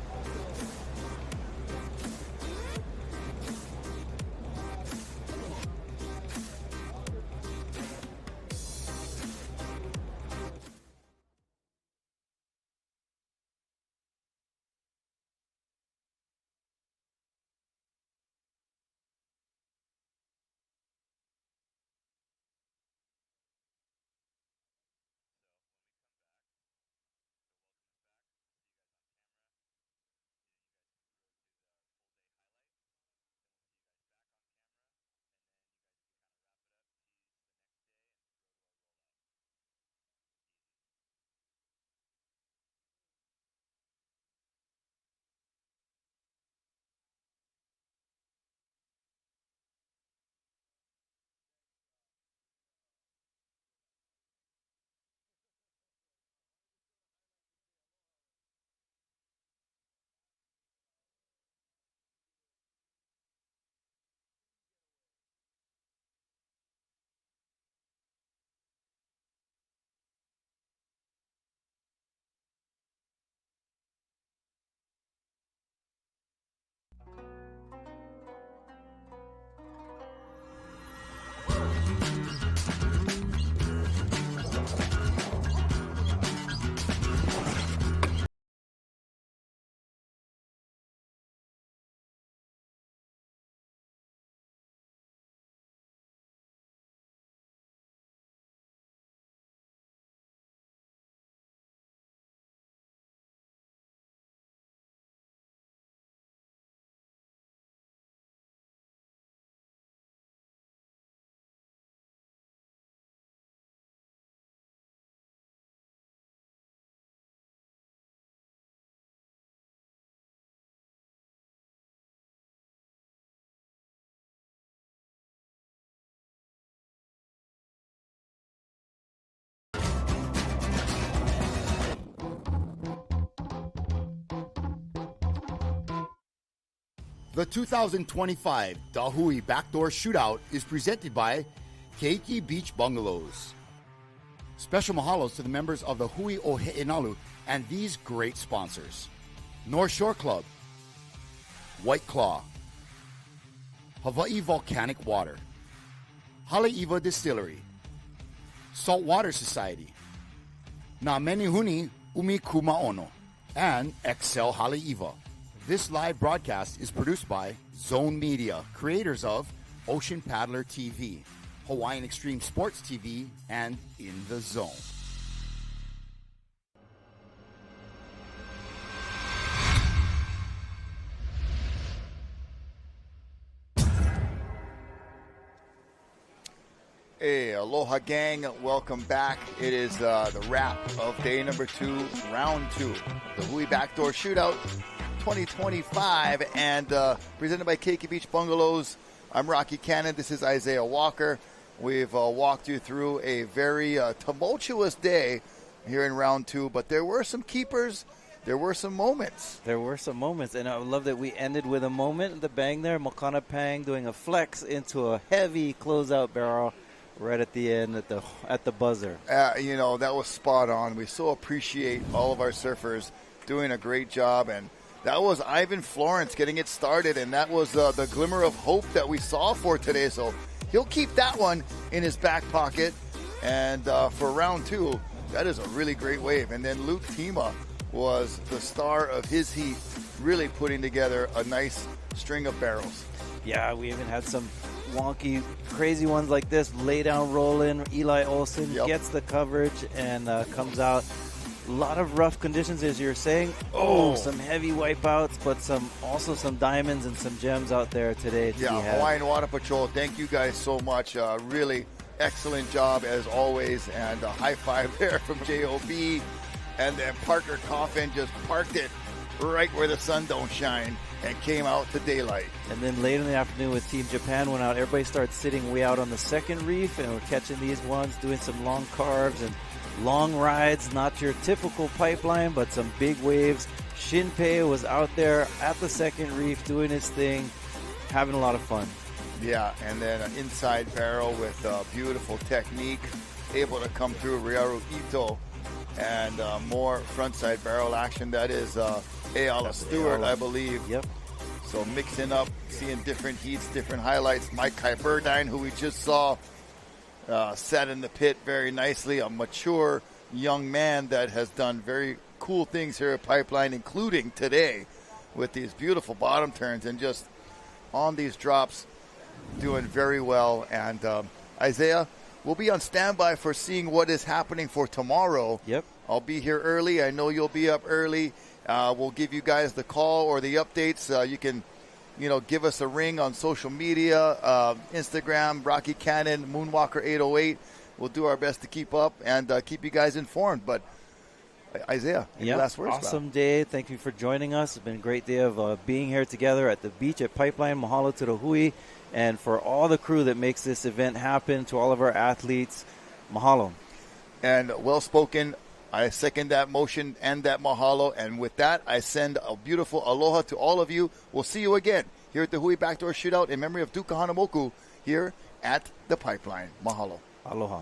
Speaker 19: The 2025 Hui BackDoor Shootout is presented by Keiki Beach Bungalows. Special mahalos to the members of the Hui Ohe'enalu and these great sponsors: North Shore Club, White Claw, Hawaii Volcanic Water, Haleiwa Distillery, Saltwater Society, Na Menihuni Umi Kumaono, and Excel Haleiwa. This live broadcast is produced by Zone Media, creators of Ocean Paddler TV, Hawaiian Extreme Sports TV, and In the Zone.
Speaker 9: Hey, aloha gang, welcome back. It is the wrap of day number 2, round 2, the Hui BackDoor Shootout 2025, and presented by Keiki Beach Bungalows. I'm Rocky Cannon. This is Isaiah Walker. We've walked you through a very tumultuous day here in round 2, but there were some keepers. There were some moments.
Speaker 13: There were some moments, and I love that we ended with a moment, the bang there, Makana Pang doing a flex into a heavy closeout barrel right at the end at the buzzer.
Speaker 9: You know, that was spot on. We so appreciate all of our surfers doing a great job, and that was Ivan Florence getting it started, and that was the glimmer of hope that we saw for today. So he'll keep that one in his back pocket. And for round 2, that is a really great wave. And then Luke Tima was the star of his heat, really putting together a nice string of barrels.
Speaker 13: Yeah, we even had some wonky, crazy ones like this. Lay down rolling. Eli Olsen gets the coverage and comes out. A lot of rough conditions, as you're saying. Some heavy wipeouts, but also some diamonds and some gems out there today.
Speaker 9: Hawaiian Water Patrol, thank you guys so much. Really excellent job as always, and a high five there from JOB. And then Parker Coffin just parked it right where the sun don't shine and came out to daylight.
Speaker 13: And then late in the afternoon with Team Japan went out, everybody started sitting way out on the second reef, and we're catching these ones, doing some long carves and long rides, not your typical pipeline, but some big waves. Shinpei was out there at the second reef doing his thing, having a lot of fun.
Speaker 9: Yeah, and then an inside barrel with beautiful technique, able to come through Ryaru Ito, and more frontside barrel action. That is Ayala Stewart, I believe.
Speaker 13: Yep.
Speaker 9: So mixing up, seeing different heats, different highlights. Mike Kuiperdine, who we just saw, sat in the pit very nicely, a mature young man that has done very cool things here at Pipeline, including today with these beautiful bottom turns and just on these drops doing very well. And Isaiah, we'll be on standby for seeing what is happening for tomorrow.
Speaker 13: Yep.
Speaker 9: I'll be here early. I know you'll be up early. We'll give you guys the call or the updates. You can give us a ring on social media, Instagram, Rocky Cannon, Moonwalker 808. We'll do our best to keep up and keep you guys informed. But Isaiah, any last words?
Speaker 13: Awesome day. Thank you for joining us. It's been a great day of being here together at the beach at Pipeline. Mahalo to the Hui, and for all the crew that makes this event happen, to all of our athletes, mahalo.
Speaker 9: And well spoken. I second that motion and that mahalo. And with that, I send a beautiful aloha to all of you. We'll see you again here at the Hui BackDoor Shootout in memory of Duka Hanamoku here at the Pipeline. Mahalo.
Speaker 13: Aloha.